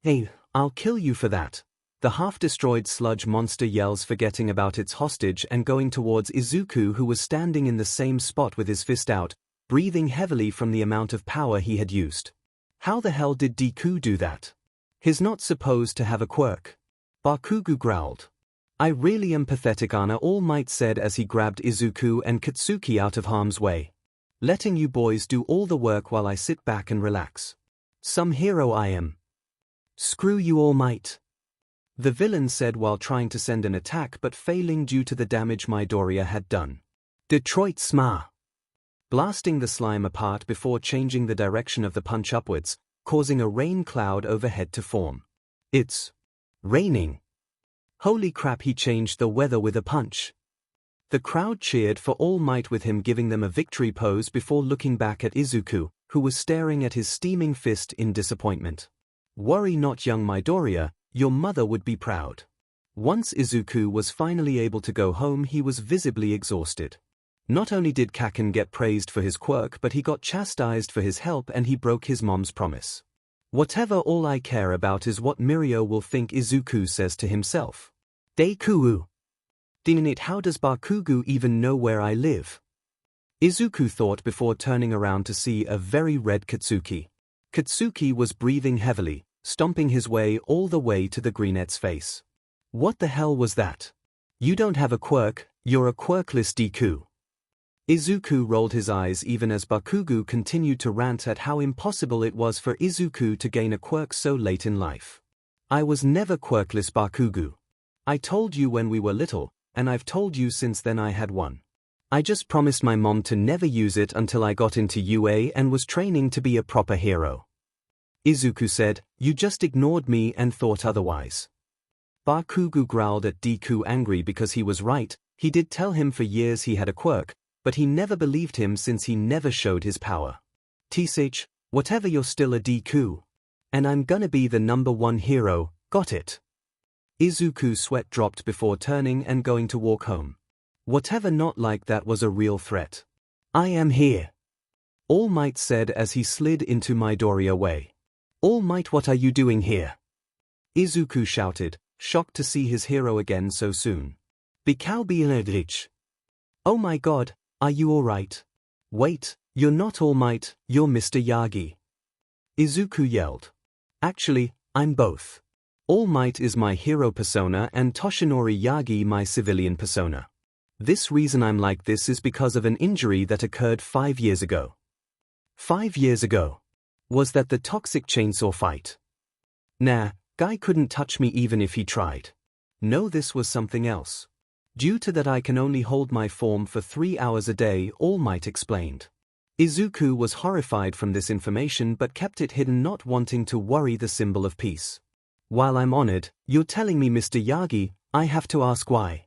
Speaker 1: Hey, I'll kill you for that. The half-destroyed sludge monster yells, forgetting about its hostage and going towards Izuku, who was standing in the same spot with his fist out, breathing heavily from the amount of power he had used. How the hell did Deku do that? He's not supposed to have a quirk. Bakugo growled. I really am pathetic, Anna, All Might said as he grabbed Izuku and Katsuki out of harm's way. Letting you boys do all the work while I sit back and relax. Some hero I am. Screw you, All Might. The villain said while trying to send an attack but failing due to the damage Midoriya had done. Detroit Sma! Blasting the slime apart before changing the direction of the punch upwards, causing a rain cloud overhead to form. It's raining. Holy crap, he changed the weather with a punch. The crowd cheered for All Might, with him giving them a victory pose before looking back at Izuku, who was staring at his steaming fist in disappointment. Worry not, young Midoriya, your mother would be proud. Once Izuku was finally able to go home, he was visibly exhausted. Not only did Kaken get praised for his quirk, but he got chastised for his help, and he broke his mom's promise. Whatever, all I care about is what Mirio will think, Izuku says to himself. Deku. Dang it, how does Bakugo even know where I live? Izuku thought before turning around to see a very red Katsuki. Katsuki was breathing heavily, stomping his way all the way to the greenette's face. What the hell was that? You don't have a quirk, you're a quirkless Deku. Izuku rolled his eyes even as Bakugo continued to rant at how impossible it was for Izuku to gain a quirk so late in life. I was never quirkless, Bakugo. I told you when we were little, and I've told you since then I had one. I just promised my mom to never use it until I got into UA and was training to be a proper hero. Izuku said, you just ignored me and thought otherwise. Bakugo growled at Deku, angry because he was right. He did tell him for years he had a quirk, but he never believed him since he never showed his power. Tsage, whatever, you're still a Deku. And I'm gonna be the #1 hero, got it? Izuku's sweat dropped before turning and going to walk home. Whatever, not like that was a real threat. I am here, All Might said as he slid into Midoriya way. All Might, what are you doing here? Izuku shouted, shocked to see his hero again so soon. Bikau Biladrich. Oh my god, are you alright? Wait, you're not All Might, you're Mr. Yagi. Izuku yelled. Actually, I'm both. All Might is my hero persona and Toshinori Yagi my civilian persona. This reason I'm like this is because of an injury that occurred 5 years ago. 5 years ago? Was that the toxic chainsaw fight? Nah, guy couldn't touch me even if he tried. No, this was something else. Due to that I can only hold my form for 3 hours a day, All Might explained. Izuku was horrified from this information but kept it hidden, not wanting to worry the symbol of peace. While I'm honored, you're telling me Mr. Yagi, I have to ask why.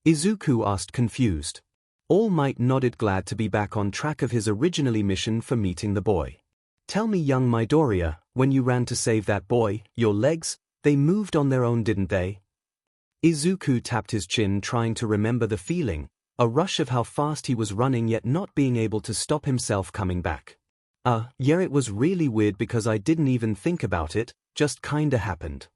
Speaker 1: Izuku asked, confused. All Might nodded, glad to be back on track of his originally mission for meeting the boy. Tell me, young Midoriya, when you ran to save that boy, your legs, they moved on their own, didn't they? Izuku tapped his chin, trying to remember the feeling, a rush of how fast he was running yet not being able to stop himself coming back. Yeah, it was really weird because I didn't even think about it, just kinda happened.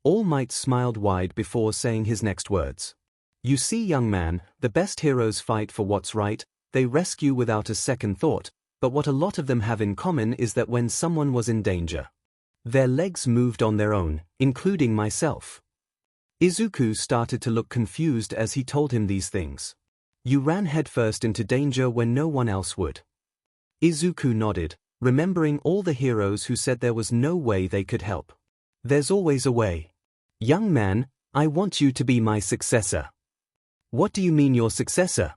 Speaker 1: All Might smiled wide before saying his next words. You see, young man, the best heroes fight for what's right, they rescue without a second thought, but what a lot of them have in common is that when someone was in danger, their legs moved on their own, including myself. Izuku started to look confused as he told him these things. You ran headfirst into danger when no one else would. Izuku nodded, remembering all the heroes who said there was no way they could help. There's always a way. Young man, I want you to be my successor. What do you mean your successor?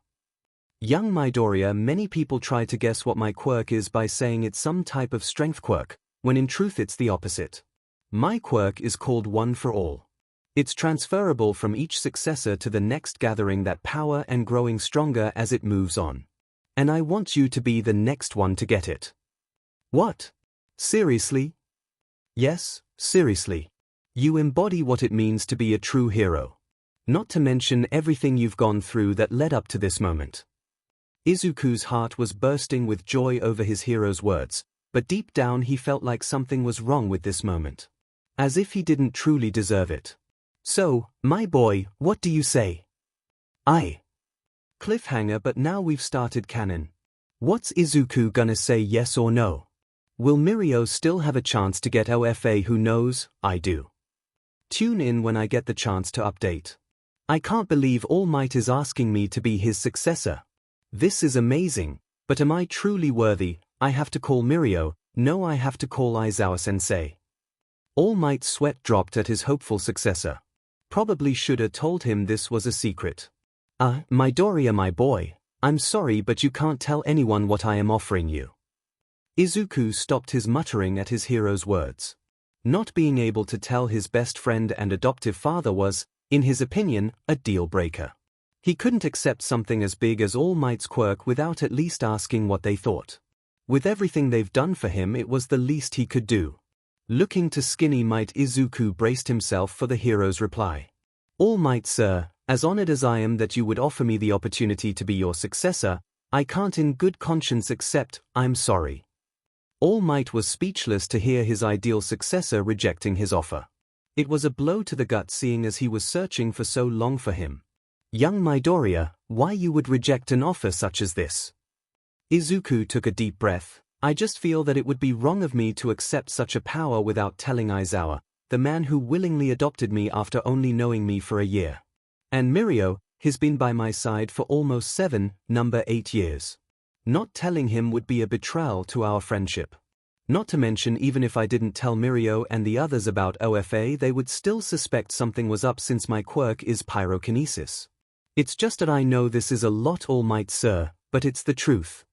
Speaker 1: Young Midoriya, many people try to guess what my quirk is by saying it's some type of strength quirk, when in truth it's the opposite. My quirk is called One for All. It's transferable from each successor to the next, gathering that power and growing stronger as it moves on. And I want you to be the next one to get it. What? Seriously? Yes, seriously. You embody what it means to be a true hero. Not to mention everything you've gone through that led up to this moment. Izuku's heart was bursting with joy over his hero's words, but deep down he felt like something was wrong with this moment. As if he didn't truly deserve it. So, my boy, what do you say? Cliffhanger, but now we've started canon. What's Izuku gonna say, yes or no? Will Mirio still have a chance to get OFA? Who knows? I do. Tune in when I get the chance to update. I can't believe All Might is asking me to be his successor. This is amazing, but am I truly worthy? I have to call Mirio, no, I have to call Aizawa-sensei. All Might's sweat dropped at his hopeful successor. Probably shoulda told him this was a secret. Midoriya, my boy, I'm sorry but you can't tell anyone what I am offering you. Izuku stopped his muttering at his hero's words. Not being able to tell his best friend and adoptive father was, in his opinion, a deal-breaker. He couldn't accept something as big as All Might's quirk without at least asking what they thought. With everything they've done for him, it was the least he could do. Looking to Skinny Might, Izuku braced himself for the hero's reply. All Might, sir, as honored as I am that you would offer me the opportunity to be your successor, I can't in good conscience accept, I'm sorry. All Might was speechless to hear his ideal successor rejecting his offer. It was a blow to the gut, seeing as he was searching for so long for him. Young Midoriya, why you would reject an offer such as this? Izuku took a deep breath. I just feel that it would be wrong of me to accept such a power without telling Aizawa, the man who willingly adopted me after only knowing me for a year. And Mirio, he's been by my side for almost 8 years. Not telling him would be a betrayal to our friendship. Not to mention, even if I didn't tell Mirio and the others about OFA, they would still suspect something was up since my quirk is pyrokinesis. It's just that I know this is a lot, All Might, sir, but it's the truth.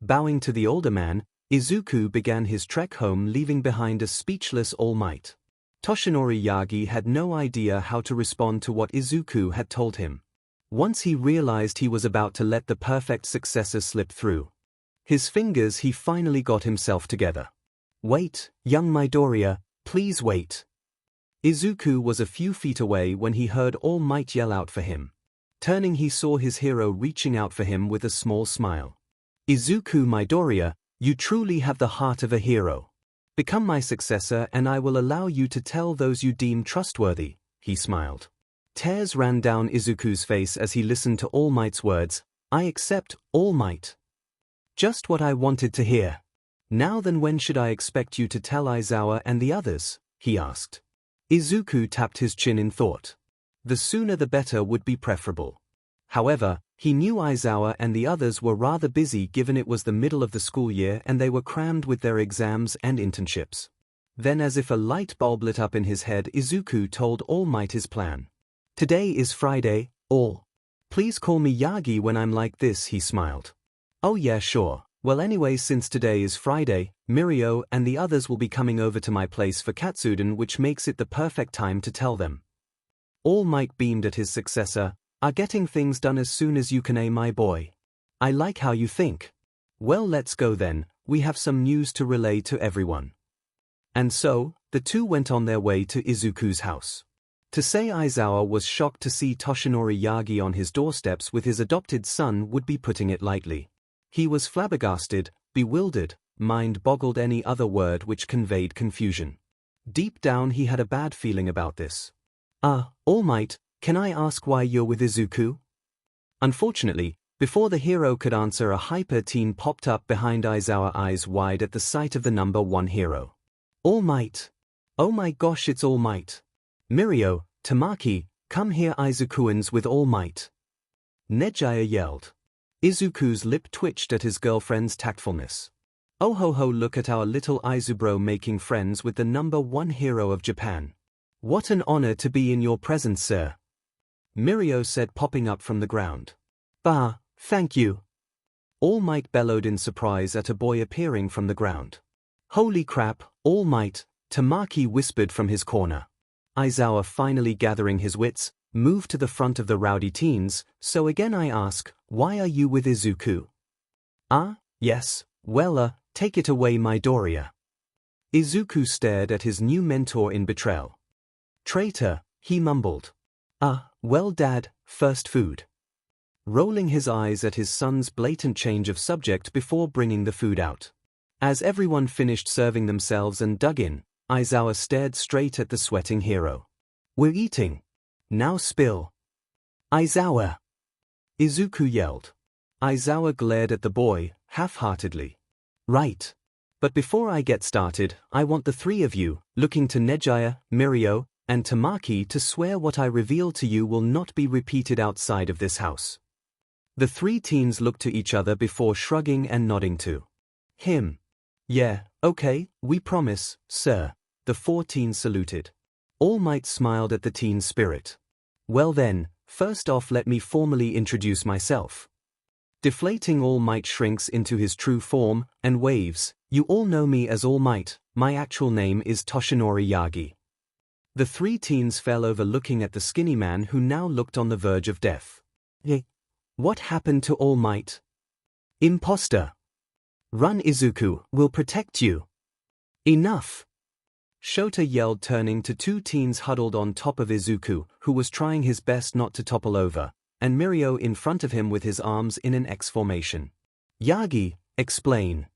Speaker 1: Bowing to the older man, Izuku began his trek home, leaving behind a speechless All Might. Toshinori Yagi had no idea how to respond to what Izuku had told him. Once he realized he was about to let the perfect successor slip through his fingers, he finally got himself together. Wait, young Midoriya, please wait. Izuku was a few feet away when he heard All Might yell out for him. Turning, he saw his hero reaching out for him with a small smile. Izuku Midoriya, you truly have the heart of a hero. Become my successor and I will allow you to tell those you deem trustworthy, he smiled. Tears ran down Izuku's face as he listened to All Might's words. I accept, All Might. Just what I wanted to hear. Now then, when should I expect you to tell Aizawa and the others? He asked. Izuku tapped his chin in thought. The sooner the better would be preferable. However, he knew Aizawa and the others were rather busy given it was the middle of the school year and they were crammed with their exams and internships. Then, as if a light bulb lit up in his head, Izuku told All Might his plan. Today is Friday, All. Please call me Yagi when I'm like this, he smiled. Oh yeah, sure. Well, anyway, since today is Friday, Mirio and the others will be coming over to my place for Katsuden, which makes it the perfect time to tell them. All Might beamed at his successor. Are getting things done as soon as you can, my boy. I like how you think. Well, let's go then, we have some news to relay to everyone. And so, the two went on their way to Izuku's house. To say Aizawa was shocked to see Toshinori Yagi on his doorsteps with his adopted son would be putting it lightly. He was flabbergasted, bewildered, mind boggled, any other word which conveyed confusion. Deep down he had a bad feeling about this. All Might, can I ask why you're with Izuku? Unfortunately, before the hero could answer, a hyper teen popped up behind Aizawa, eyes wide at the sight of the number one hero. All Might. Oh my gosh, it's All Might. Mirio, Tamaki, come here, Izukuans with All Might. Nejaya yelled. Izuku's lip twitched at his girlfriend's tactfulness. Oh ho ho, look at our little Izubro making friends with the number one hero of Japan. What an honor to be in your presence, sir. Mirio said, popping up from the ground. Bah, thank you. All Might bellowed in surprise at a boy appearing from the ground. Holy crap, All Might, Tamaki whispered from his corner. Aizawa, finally gathering his wits, moved to the front of the rowdy teens. So again I ask, why are you with Izuku? Yes, well, take it away, Midoriya. Izuku stared at his new mentor in betrayal. Traitor, he mumbled. Well dad, first food. Rolling his eyes at his son's blatant change of subject before bringing the food out. As everyone finished serving themselves and dug in, Aizawa stared straight at the sweating hero. We're eating. Now spill. Aizawa! Izuku yelled. Aizawa glared at the boy, half-heartedly. Right. But before I get started, I want the three of you, looking to Nejaya, Mirio, and Tamaki, to swear what I reveal to you will not be repeated outside of this house. The three teens looked to each other before shrugging and nodding to him. Yeah, okay, we promise, sir. The four teens saluted. All Might smiled at the teen spirit. Well then, first off let me formally introduce myself. Deflating, All Might shrinks into his true form and waves. You all know me as All Might, my actual name is Toshinori Yagi. The three teens fell over looking at the skinny man who now looked on the verge of death. What happened to All Might? Imposter. Run, Izuku, we'll protect you. Enough. Shota yelled, turning to two teens huddled on top of Izuku, who was trying his best not to topple over, and Mirio in front of him with his arms in an X formation. Yagi, explain.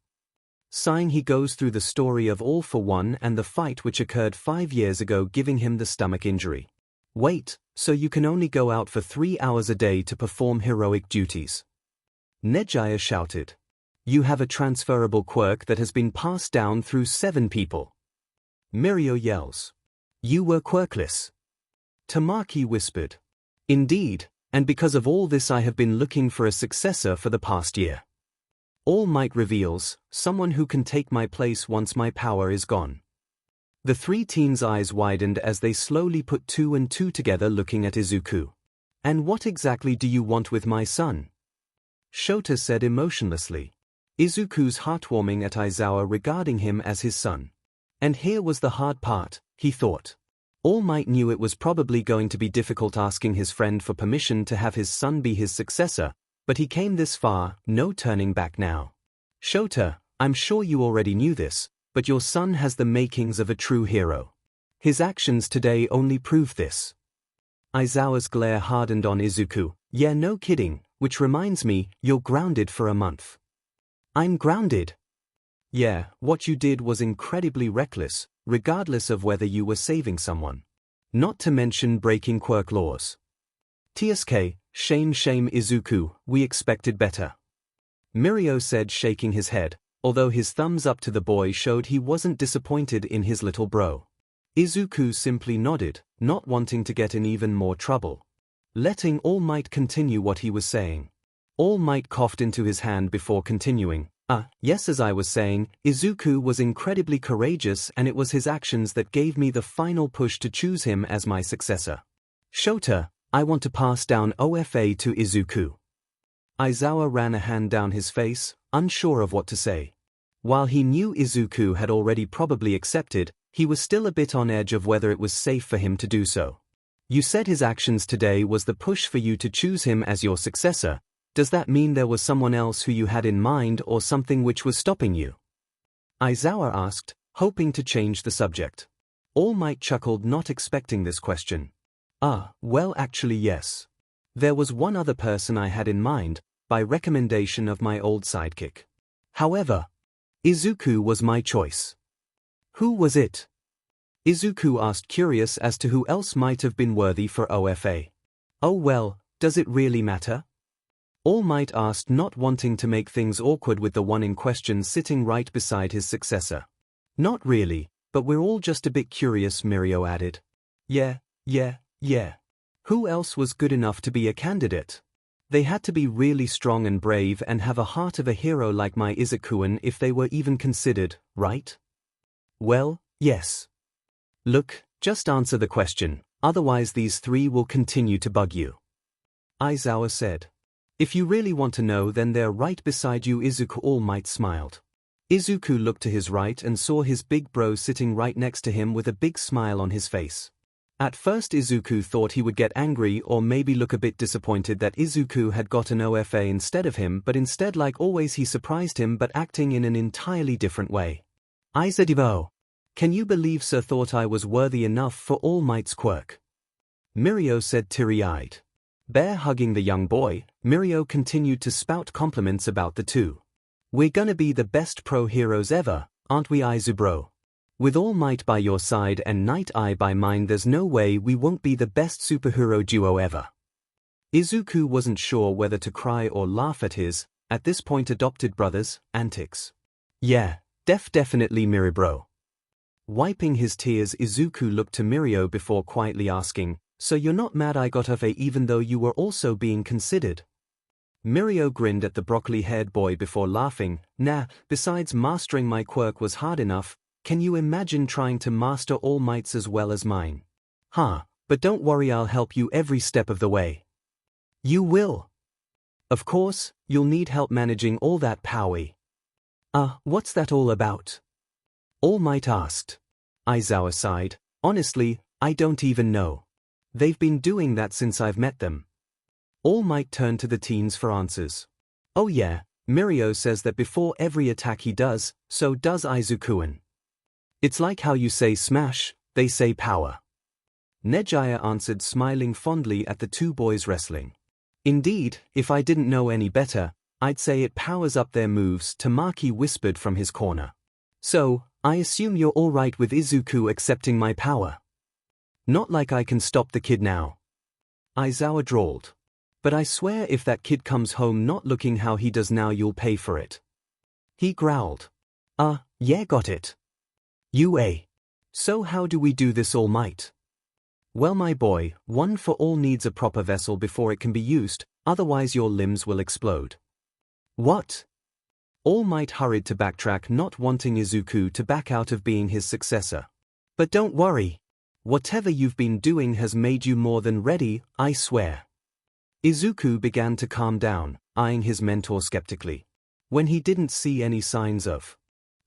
Speaker 1: Sighing, he goes through the story of All for One and the fight which occurred 5 years ago, giving him the stomach injury. Wait, so you can only go out for 3 hours a day to perform heroic duties? Nejaya shouted. You have a transferable quirk that has been passed down through 7 people. Mirio yells. You were quirkless. Tamaki whispered. Indeed, and because of all this I have been looking for a successor for the past year. All Might reveals, someone who can take my place once my power is gone. The three teens' eyes widened as they slowly put 2 and 2 together, looking at Izuku. And what exactly do you want with my son? Shota said emotionlessly. Izuku's heartwarming at Aizawa regarding him as his son. And here was the hard part, he thought. All Might knew it was probably going to be difficult asking his friend for permission to have his son be his successor, but he came this far, no turning back now. Shota, I'm sure you already knew this, but your son has the makings of a true hero. His actions today only prove this. Aizawa's glare hardened on Izuku. Yeah, no kidding, which reminds me, you're grounded for a month. I'm grounded? Yeah, what you did was incredibly reckless, regardless of whether you were saving someone. Not to mention breaking quirk laws. TSK, shame Izuku, we expected better. Mirio said, shaking his head, although his thumbs up to the boy showed he wasn't disappointed in his little bro. Izuku simply nodded, not wanting to get in even more trouble. Letting All Might continue what he was saying. All Might coughed into his hand before continuing. Yes, as I was saying, Izuku was incredibly courageous, and it was his actions that gave me the final push to choose him as my successor. Shota, I want to pass down OFA to Izuku. Aizawa ran a hand down his face, unsure of what to say. While he knew Izuku had already probably accepted, he was still a bit on edge of whether it was safe for him to do so. You said his actions today was the push for you to choose him as your successor. Does that mean there was someone else who you had in mind or something which was stopping you? Aizawa asked, hoping to change the subject. All Might chuckled, not expecting this question. Well, actually yes. There was one other person I had in mind, by recommendation of my old sidekick. However, Izuku was my choice. Who was it? Izuku asked, curious as to who else might have been worthy for OFA. Oh well, does it really matter? All Might asked, not wanting to make things awkward with the one in question sitting right beside his successor. Not really, but we're all just a bit curious, Mirio added. Yeah. Who else was good enough to be a candidate? They had to be really strong and brave and have a heart of a hero like my Izukuan if they were even considered, right? Well, yes. Look, just answer the question, otherwise these three will continue to bug you. Aizawa said. If you really want to know, then they're right beside you, Izuku. All Might smiled. Izuku looked to his right and saw his big bro sitting right next to him with a big smile on his face. At first Izuku thought he would get angry or maybe look a bit disappointed that Izuku had got an OFA instead of him, but instead, like always, he surprised him, but acting in an entirely different way. Aizawa, can you believe Sir thought I was worthy enough for All Might's quirk? Mirio said, teary-eyed. Bear hugging the young boy, Mirio continued to spout compliments about the two. We're gonna be the best pro heroes ever, aren't we, Aizu-bro? With All Might by your side and Night Eye by mine, there's no way we won't be the best superhero duo ever. Izuku wasn't sure whether to cry or laugh at his, at this point, adopted brother's antics. Yeah, definitely Miribro. Wiping his tears, Izuku looked to Mirio before quietly asking, so you're not mad I got off even though you were also being considered? Mirio grinned at the broccoli-haired boy before laughing. Nah, besides mastering my quirk was hard enough, can you imagine trying to master All Might's as well as mine? But don't worry, I'll help you every step of the way. You will? Of course, you'll need help managing all that power. What's that all about? All Might asked. Aizawa sighed. Honestly, I don't even know. They've been doing that since I've met them. All Might turned to the teens for answers. Oh yeah, Mirio says that before every attack he does, so does Izukuan. It's like how you say smash, they say power. Nejaya answered, smiling fondly at the two boys wrestling. Indeed, if I didn't know any better, I'd say it powers up their moves, Tamaki whispered from his corner. So, I assume you're alright with Izuku accepting my power? Not like I can stop the kid now. Aizawa drawled. But I swear if that kid comes home not looking how he does now, you'll pay for it. He growled. Yeah, got it. So how do we do this, All Might? Well, my boy, one for all needs a proper vessel before it can be used, otherwise your limbs will explode. What? All Might hurried to backtrack, not wanting Izuku to back out of being his successor. But don't worry. Whatever you've been doing has made you more than ready, I swear. Izuku began to calm down, eyeing his mentor skeptically. When he didn't see any signs of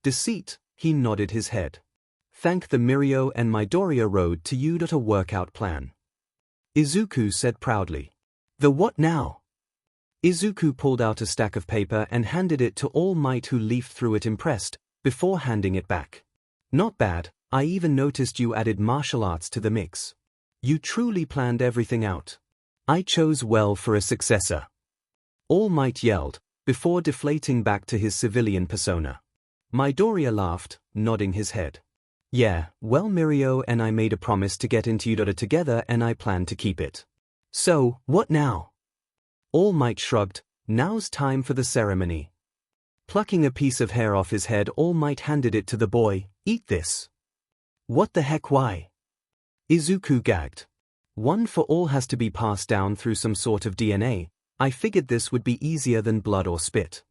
Speaker 1: deceit, he nodded his head. Thank the Mirio and Midoriya road to you. A workout plan, Izuku said proudly. The what now? Izuku pulled out a stack of paper and handed it to All Might, who leafed through it impressed, before handing it back. Not bad, I even noticed you added martial arts to the mix. You truly planned everything out. I chose well for a successor. All Might yelled, before deflating back to his civilian persona. Midoriya laughed, nodding his head. Yeah, well, Mirio and I made a promise to get into Udora together and I plan to keep it. So, what now? All Might shrugged. Now's time for the ceremony. Plucking a piece of hair off his head, All Might handed it to the boy. Eat this. What the heck, why? Izuku gagged. One for all has to be passed down through some sort of DNA. I figured this would be easier than blood or spit.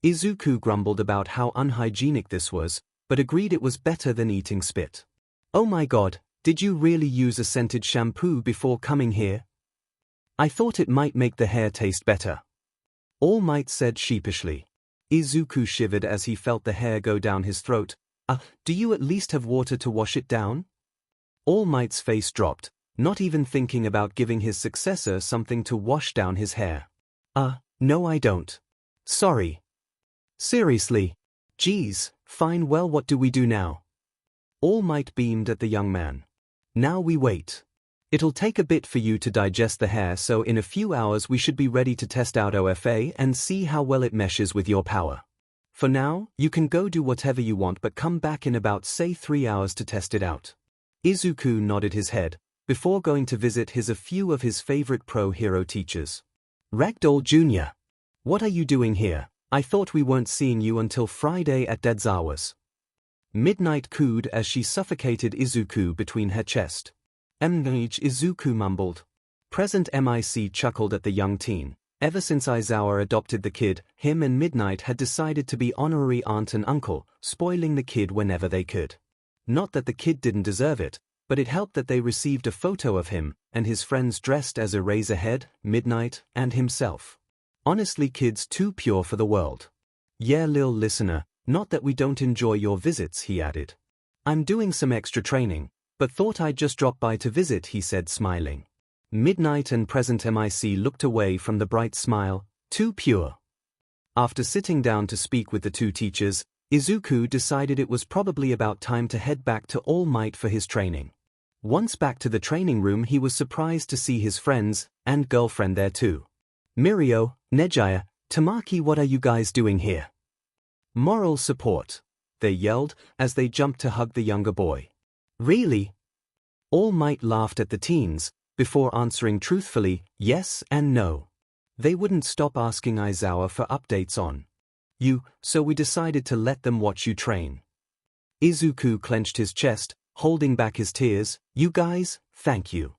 Speaker 1: Izuku grumbled about how unhygienic this was, but agreed it was better than eating spit. Oh my god, did you really use a scented shampoo before coming here? I thought it might make the hair taste better. All Might said sheepishly. Izuku shivered as he felt the hair go down his throat. Do you at least have water to wash it down? All Might's face dropped, not even thinking about giving his successor something to wash down his hair. No I don't. Sorry. Seriously. Geez, fine, well, what do we do now? All Might beamed at the young man. Now we wait. It'll take a bit for you to digest the hair, so in a few hours we should be ready to test out OFA and see how well it meshes with your power. For now, you can go do whatever you want, but come back in about, say, 3 hours to test it out. Izuku nodded his head, before going to visit a few of his favorite pro-hero teachers. Ragdoll Jr. What are you doing here? I thought we weren't seeing you until Friday at Deadzawa's. Midnight cooed as she suffocated Izuku between her chest. Izuku mumbled. Present Mic chuckled at the young teen. Ever since Aizawa adopted the kid, him and Midnight had decided to be honorary aunt and uncle, spoiling the kid whenever they could. Not that the kid didn't deserve it, but it helped that they received a photo of him and his friends dressed as Eraserhead, Midnight, and himself. Honestly, kids too pure for the world. Yeah, lil listener, not that we don't enjoy your visits, he added. I'm doing some extra training, but thought I'd just drop by to visit, he said, smiling. Midnight and present Mic looked away from the bright smile. Too pure. After sitting down to speak with the two teachers, Izuku decided it was probably about time to head back to All Might for his training. Once back to the training room, he was surprised to see his friends and girlfriend there too. Mirio, Nejaya, Tamaki, what are you guys doing here? Moral support, they yelled as they jumped to hug the younger boy. Really? All Might laughed at the teens, before answering truthfully, yes and no. They wouldn't stop asking Aizawa for updates on you, so we decided to let them watch you train. Izuku clenched his chest, holding back his tears. You guys, thank you.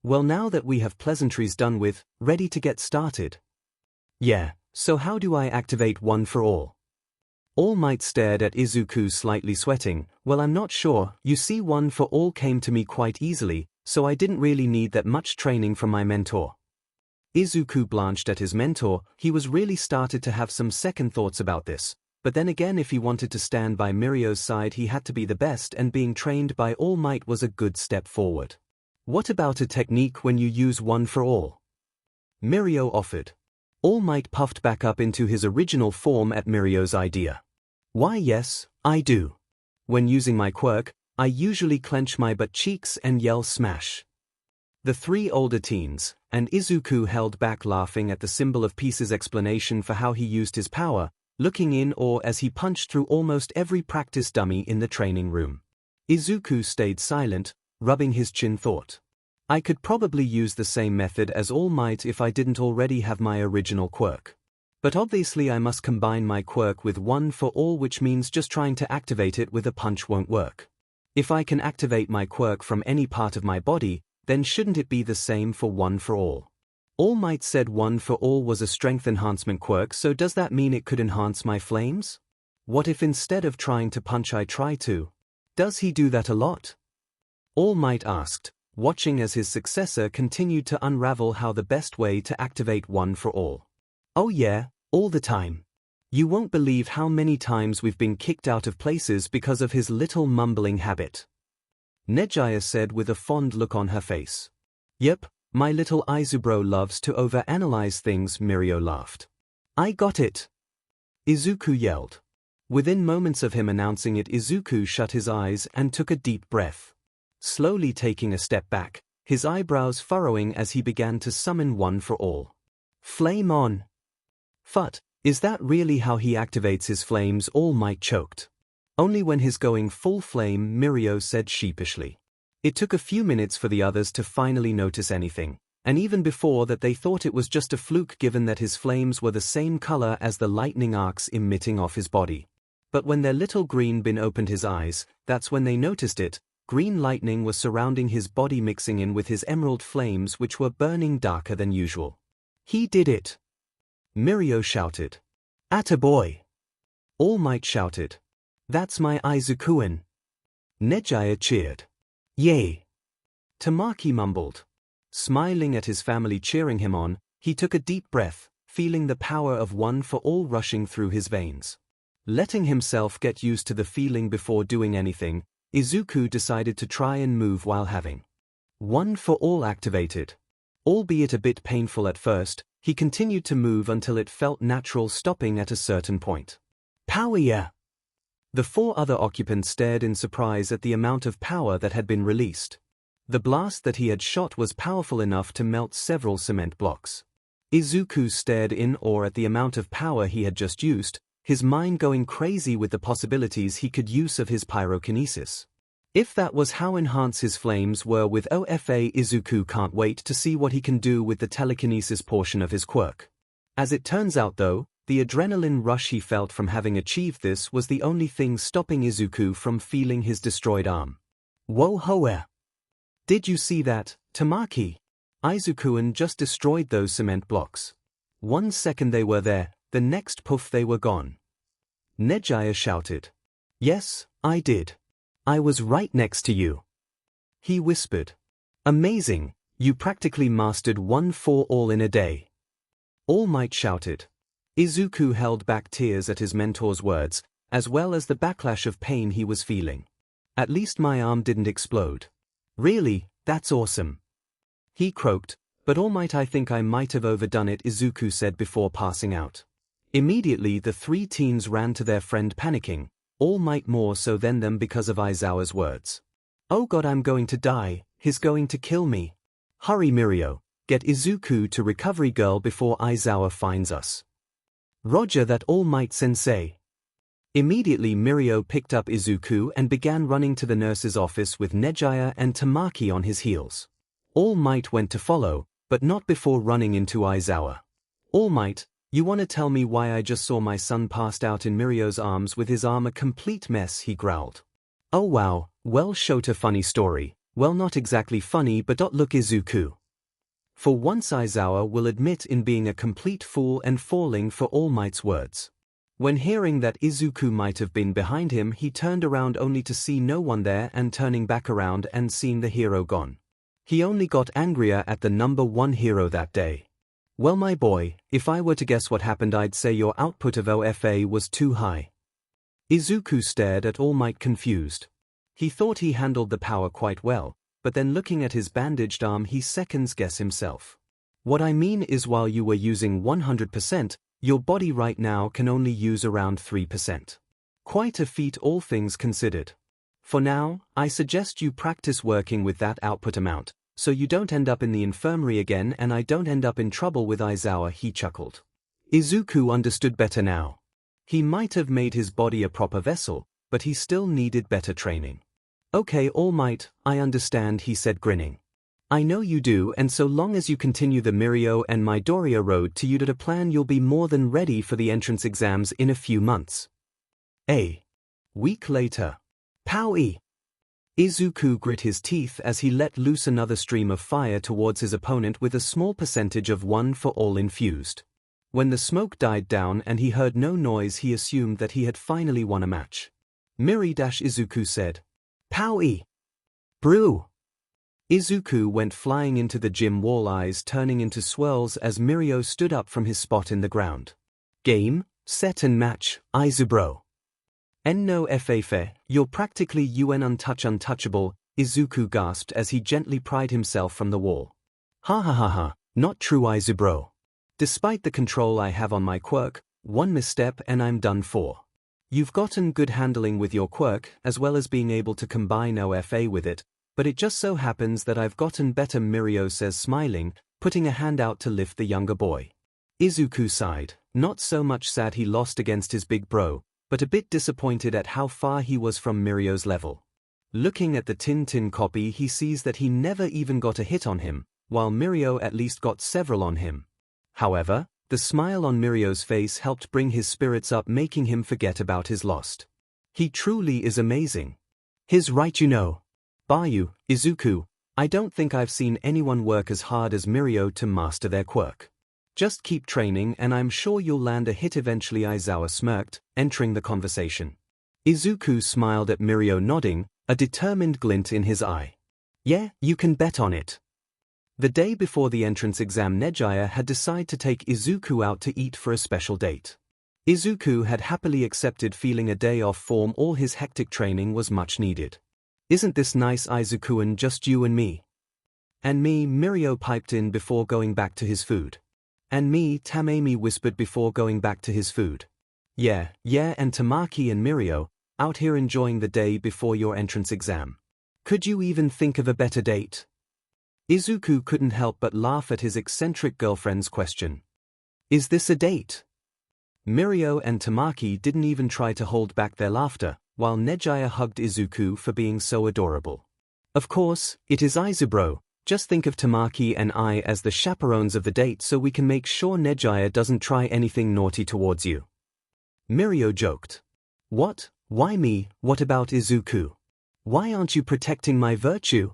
Speaker 1: Well, now that we have pleasantries done with, ready to get started. Yeah, so how do I activate One for All? All Might stared at Izuku, slightly sweating. Well, I'm not sure. You see, One for All came to me quite easily, so I didn't really need that much training from my mentor. Izuku blanched at his mentor. He was really started to have some second thoughts about this, but then again, if he wanted to stand by Mirio's side, he had to be the best, and being trained by All Might was a good step forward. What about a technique when you use One for All? Mirio offered. All Might puffed back up into his original form at Mirio's idea. Why, yes, I do. When using my quirk, I usually clench my butt cheeks and yell smash. The three older teens, and Izuku, held back laughing at the symbol of peace's explanation for how he used his power, looking in awe as he punched through almost every practice dummy in the training room. Izuku stayed silent, rubbing his chin, thought. I could probably use the same method as All Might if I didn't already have my original quirk. But obviously I must combine my quirk with One for All, which means just trying to activate it with a punch won't work. If I can activate my quirk from any part of my body, then shouldn't it be the same for One for All? All Might said One for All was a strength enhancement quirk, so does that mean it could enhance my flames? What if instead of trying to punch I try to? Does he do that a lot? All Might asked, watching as his successor continued to unravel how the best way to activate One for All. Oh yeah, all the time. You won't believe how many times we've been kicked out of places because of his little mumbling habit. Nejaya said with a fond look on her face. Yep, my little Izubro loves to overanalyze things, Mirio laughed. I got it! Izuku yelled. Within moments of him announcing it, Izuku shut his eyes and took a deep breath. Slowly taking a step back, his eyebrows furrowing as he began to summon One for All. Flame on! Phut, is that really how he activates his flames? All Might choked. Only when he's going full flame, Mirio said sheepishly. It took a few minutes for the others to finally notice anything, and even before that they thought it was just a fluke given that his flames were the same color as the lightning arcs emitting off his body. But when their little green bin opened his eyes, that's when they noticed it. Green lightning was surrounding his body, mixing in with his emerald flames, which were burning darker than usual. He did it! Mirio shouted. Attaboy! All Might shouted. That's my Izukuin! Nejaya cheered. Yay! Tamaki mumbled. Smiling at his family cheering him on, he took a deep breath, feeling the power of One for All rushing through his veins. Letting himself get used to the feeling before doing anything, Izuku decided to try and move while having One for All activated. Albeit a bit painful at first, he continued to move until it felt natural, stopping at a certain point. Power yeah! The four other occupants stared in surprise at the amount of power that had been released. The blast that he had shot was powerful enough to melt several cement blocks. Izuku stared in awe at the amount of power he had just used, his mind going crazy with the possibilities he could use of his pyrokinesis. If that was how enhanced his flames were with OFA, Izuku can't wait to see what he can do with the telekinesis portion of his quirk. As it turns out though, the adrenaline rush he felt from having achieved this was the only thing stopping Izuku from feeling his destroyed arm. Whoa hoa! Did you see that, Tamaki? Izukuin just destroyed those cement blocks. 1 second they were there, the next poof they were gone. Nejaya shouted. Yes, I did. I was right next to you. He whispered. Amazing, you practically mastered One for All in a day. All Might shouted. Izuku held back tears at his mentor's words, as well as the backlash of pain he was feeling. At least my arm didn't explode. Really, that's awesome. He croaked, but All Might, I think I might have overdone it, Izuku said before passing out. Immediately the three teens ran to their friend panicking, All Might more so than them because of Aizawa's words. Oh god, I'm going to die, he's going to kill me. Hurry Mirio, get Izuku to Recovery Girl before Aizawa finds us. Roger that, All Might sensei. Immediately Mirio picked up Izuku and began running to the nurse's office with Nejaya and Tamaki on his heels. All Might went to follow, but not before running into Aizawa. All Might, you wanna tell me why I just saw my son passed out in Mirio's arms with his arm a complete mess, he growled. Oh wow, well Shota, funny story. Well, not exactly funny, but look Izuku. For once Aizawa will admit in being a complete fool and falling for All Might's words. When hearing that Izuku might have been behind him, he turned around only to see no one there, and turning back around and seeing the hero gone. He only got angrier at the number one hero that day. Well my boy, if I were to guess what happened, I'd say your output of OFA was too high. Izuku stared at All Might confused. He thought he handled the power quite well, but then looking at his bandaged arm he seconds guess himself. What I mean is, while you were using 100%, your body right now can only use around 3%. Quite a feat all things considered. For now, I suggest you practice working with that output amount, so you don't end up in the infirmary again and I don't end up in trouble with Aizawa, he chuckled. Izuku understood better now. He might have made his body a proper vessel, but he still needed better training. Okay All Might, I understand, he said grinning. I know you do, and so long as you continue the Mirio and Midoriya road to a plan, you'll be more than ready for the entrance exams in a few months. A week later. Powie! Izuku grit his teeth as he let loose another stream of fire towards his opponent with a small percentage of One for All infused. When the smoke died down and he heard no noise, he assumed that he had finally won a match. Miri-Izuku said. Powie! Brew! Izuku went flying into the gym wall, eyes turning into swirls as Mirio stood up from his spot in the ground. Game, set and match, Izubro. No FFE, you're practically untouchable, Izuku gasped as he gently pried himself from the wall. Ha ha ha ha, not true Izubro. Despite the control I have on my quirk, one misstep and I'm done for. You've gotten good handling with your quirk as well as being able to combine OFA with it, but it just so happens that I've gotten better, Mirio says smiling, putting a hand out to lift the younger boy. Izuku sighed, not so much sad he lost against his big bro, but a bit disappointed at how far he was from Mirio's level. Looking at the Tintin copy, he sees that he never even got a hit on him, while Mirio at least got several on him. However, the smile on Mirio's face helped bring his spirits up, making him forget about his loss. He truly is amazing. He's right, you know. Bayu, Izuku, I don't think I've seen anyone work as hard as Mirio to master their quirk. Just keep training and I'm sure you'll land a hit eventually, Aizawa smirked, entering the conversation. Izuku smiled at Mirio, nodding, a determined glint in his eye. Yeah, you can bet on it. The day before the entrance exam, Nejaya had decided to take Izuku out to eat for a special date. Izuku had happily accepted, feeling a day off from all his hectic training was much needed. Isn't this nice, Izuku, and just you and me? And me, Mirio piped in before going back to his food. And me, Tamami whispered before going back to his food. Yeah, and Tamaki and Mirio, out here enjoying the day before your entrance exam. Could you even think of a better date? Izuku couldn't help but laugh at his eccentric girlfriend's question. Is this a date? Mirio and Tamaki didn't even try to hold back their laughter, while Nejaya hugged Izuku for being so adorable. Of course, it is Izubro. Just think of Tamaki and I as the chaperones of the date so we can make sure Nejaya doesn't try anything naughty towards you. Mirio joked. What? Why me? What about Izuku? Why aren't you protecting my virtue?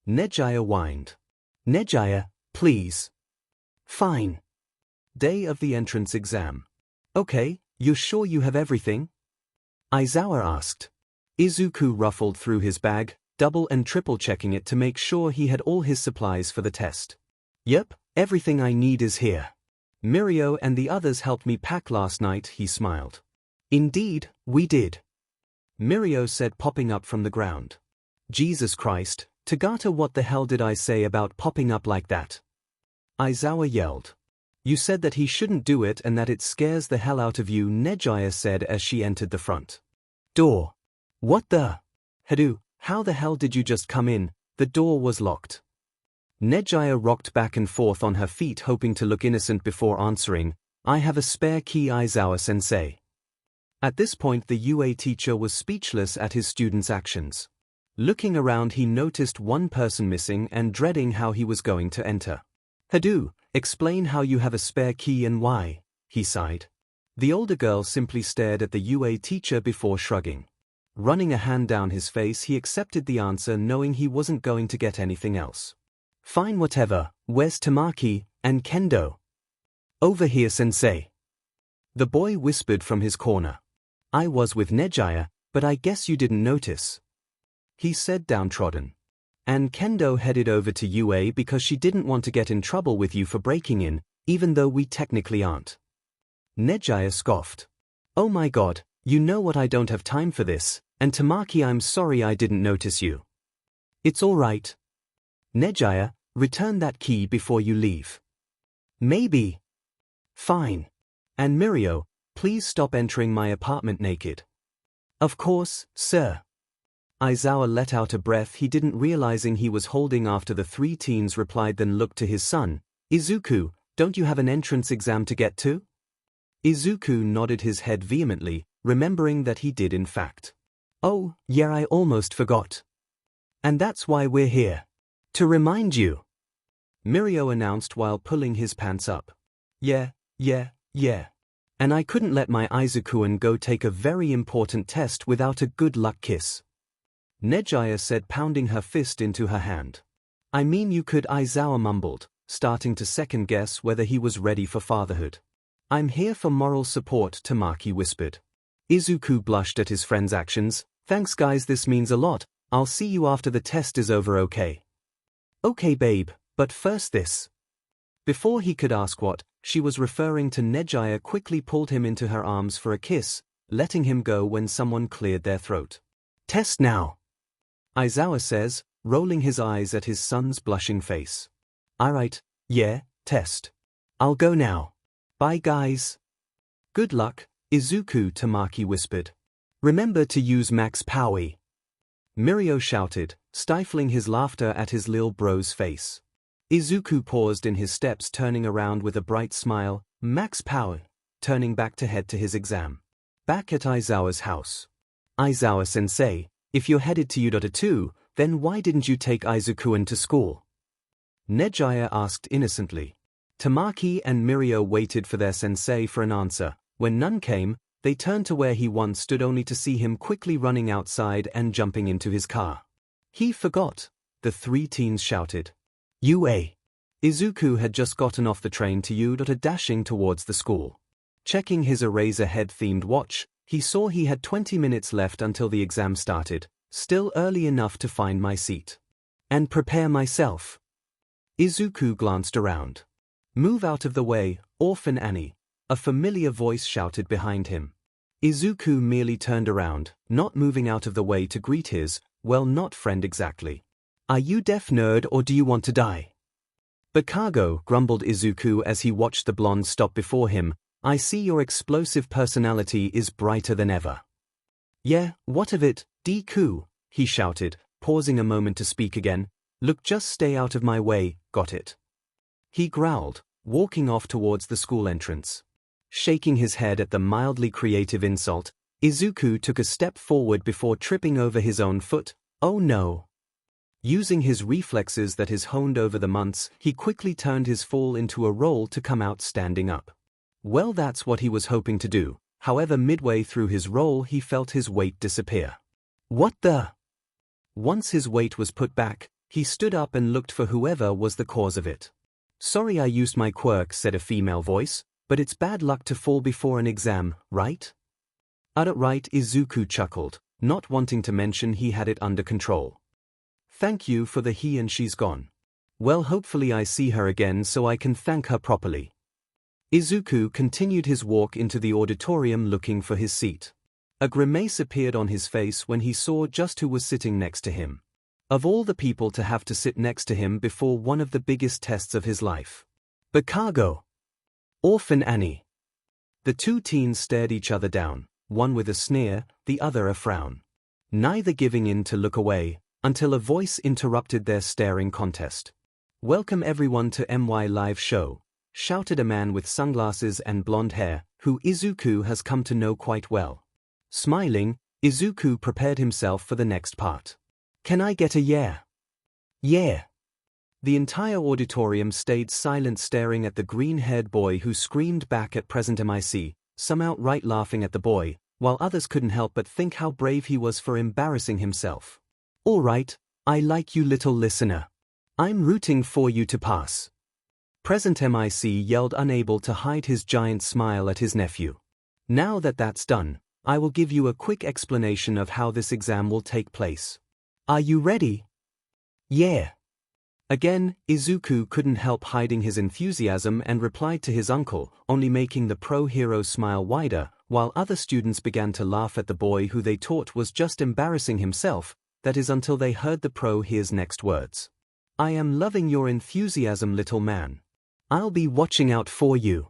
Speaker 1: Nejaya whined. Nejaya, please. Fine. Day of the entrance exam. Okay, you're sure you have everything? Aizawa asked. Izuku ruffled through his bag, double and triple checking it to make sure he had all his supplies for the test. Yep, everything I need is here. Mirio and the others helped me pack last night, he smiled. Indeed, we did. Mirio said, popping up from the ground. Jesus Christ, Tagata, what the hell did I say about popping up like that? Aizawa yelled. You said that he shouldn't do it and that it scares the hell out of you, Nejaya said as she entered the front door. What the? Hadu, how the hell did you just come in? The door was locked. Nejaya rocked back and forth on her feet, hoping to look innocent before answering, I have a spare key, Aizawa-sensei. At this point the UA teacher was speechless at his students' actions. Looking around, he noticed one person missing and dreading how he was going to enter. Hadu, explain how you have a spare key and why, he sighed. The older girl simply stared at the UA teacher before shrugging. Running a hand down his face, he accepted the answer, knowing he wasn't going to get anything else. Fine, whatever. Where's Tamaki and Kendo? Over here, sensei. The boy whispered from his corner. I was with Nejaya, but I guess you didn't notice, he said, downtrodden. And Kendo headed over to UA because she didn't want to get in trouble with you for breaking in, even though we technically aren't. Nejaya scoffed. Oh my god, you know what, I don't have time for this, and Tamaki, I'm sorry I didn't notice you. It's alright. Nejaya, return that key before you leave. Maybe. Fine. And Mirio, please stop entering my apartment naked. Of course, sir. Aizawa let out a breath he didn't, realizing he was holding after the three teens replied, then looked to his son. Izuku, don't you have an entrance exam to get to? Izuku nodded his head vehemently, remembering that he did in fact. Oh, yeah, I almost forgot. And that's why we're here. To remind you. Mirio announced while pulling his pants up. Yeah. And I couldn't let my Izuku-an go take a very important test without a good luck kiss. Nejaya said, pounding her fist into her hand. I mean you could, Aizawa mumbled, starting to second guess whether he was ready for fatherhood. I'm here for moral support, Tamaki whispered. Izuku blushed at his friend's actions. Thanks guys, this means a lot. I'll see you after the test is over, okay? Okay babe, but first this. Before he could ask what she was referring to, Nejaya quickly pulled him into her arms for a kiss, letting him go when someone cleared their throat. Test now, Aizawa says, rolling his eyes at his son's blushing face. Alright, yeah, test. I'll go now. Bye guys. Good luck, Izuku, Tamaki whispered. Remember to use max power. Mirio shouted, stifling his laughter at his lil bro's face. Izuku paused in his steps, turning around with a bright smile. Max power, turning back to head to his exam. Back at Aizawa's house. Aizawa-sensei, if you're headed to Udota too, then why didn't you take Izuku to school? Nejaya asked innocently. Tamaki and Mirio waited for their sensei for an answer. When none came, they turned to where he once stood, only to see him quickly running outside and jumping into his car. He forgot, the three teens shouted. UA. Izuku had just gotten off the train to Udota, dashing towards the school. Checking his Eraserhead-themed watch, he saw he had 20 minutes left until the exam started, still early enough to find my seat. And prepare myself. Izuku glanced around. Move out of the way, Orphan Annie, a familiar voice shouted behind him. Izuku merely turned around, not moving out of the way to greet his, well, not friend exactly. Are you deaf, nerd, or do you want to die? Bakago, grumbled Izuku as he watched the blonde stop before him. I see your explosive personality is brighter than ever. Yeah, what of it, Deku? He shouted, pausing a moment to speak again. Look, just stay out of my way, got it? He growled, walking off towards the school entrance. Shaking his head at the mildly creative insult, Izuku took a step forward before tripping over his own foot. Oh no. Using his reflexes that he's honed over the months, he quickly turned his fall into a roll to come out standing up. Well, that's what he was hoping to do. However, midway through his roll he felt his weight disappear. What the? Once his weight was put back, he stood up and looked for whoever was the cause of it. Sorry I used my quirk, said a female voice, but it's bad luck to fall before an exam, right? Right, Izuku chuckled, not wanting to mention he had it under control. Thank you for the he and she's gone. Well, hopefully I see her again so I can thank her properly. Izuku continued his walk into the auditorium looking for his seat. A grimace appeared on his face when he saw just who was sitting next to him. Of all the people to have to sit next to him before one of the biggest tests of his life. Bakago. Orphan Annie. The two teens stared each other down, one with a sneer, the other a frown. Neither giving in to look away, until a voice interrupted their staring contest. Welcome everyone to MY Live Show, shouted a man with sunglasses and blonde hair, who Izuku has come to know quite well. Smiling, Izuku prepared himself for the next part. Can I get a yeah? Yeah. The entire auditorium stayed silent, staring at the green-haired boy who screamed back at present MIC, some outright laughing at the boy, while others couldn't help but think how brave he was for embarrassing himself. All right, I like you, little listener. I'm rooting for you to pass. Present MIC yelled, unable to hide his giant smile at his nephew. Now that that's done, I will give you a quick explanation of how this exam will take place. Are you ready? Yeah. Again, Izuku couldn't help hiding his enthusiasm and replied to his uncle, only making the pro-hero smile wider, while other students began to laugh at the boy who they taught was just embarrassing himself, that is until they heard the pro-hero's next words. I am loving your enthusiasm, little man. I'll be watching out for you.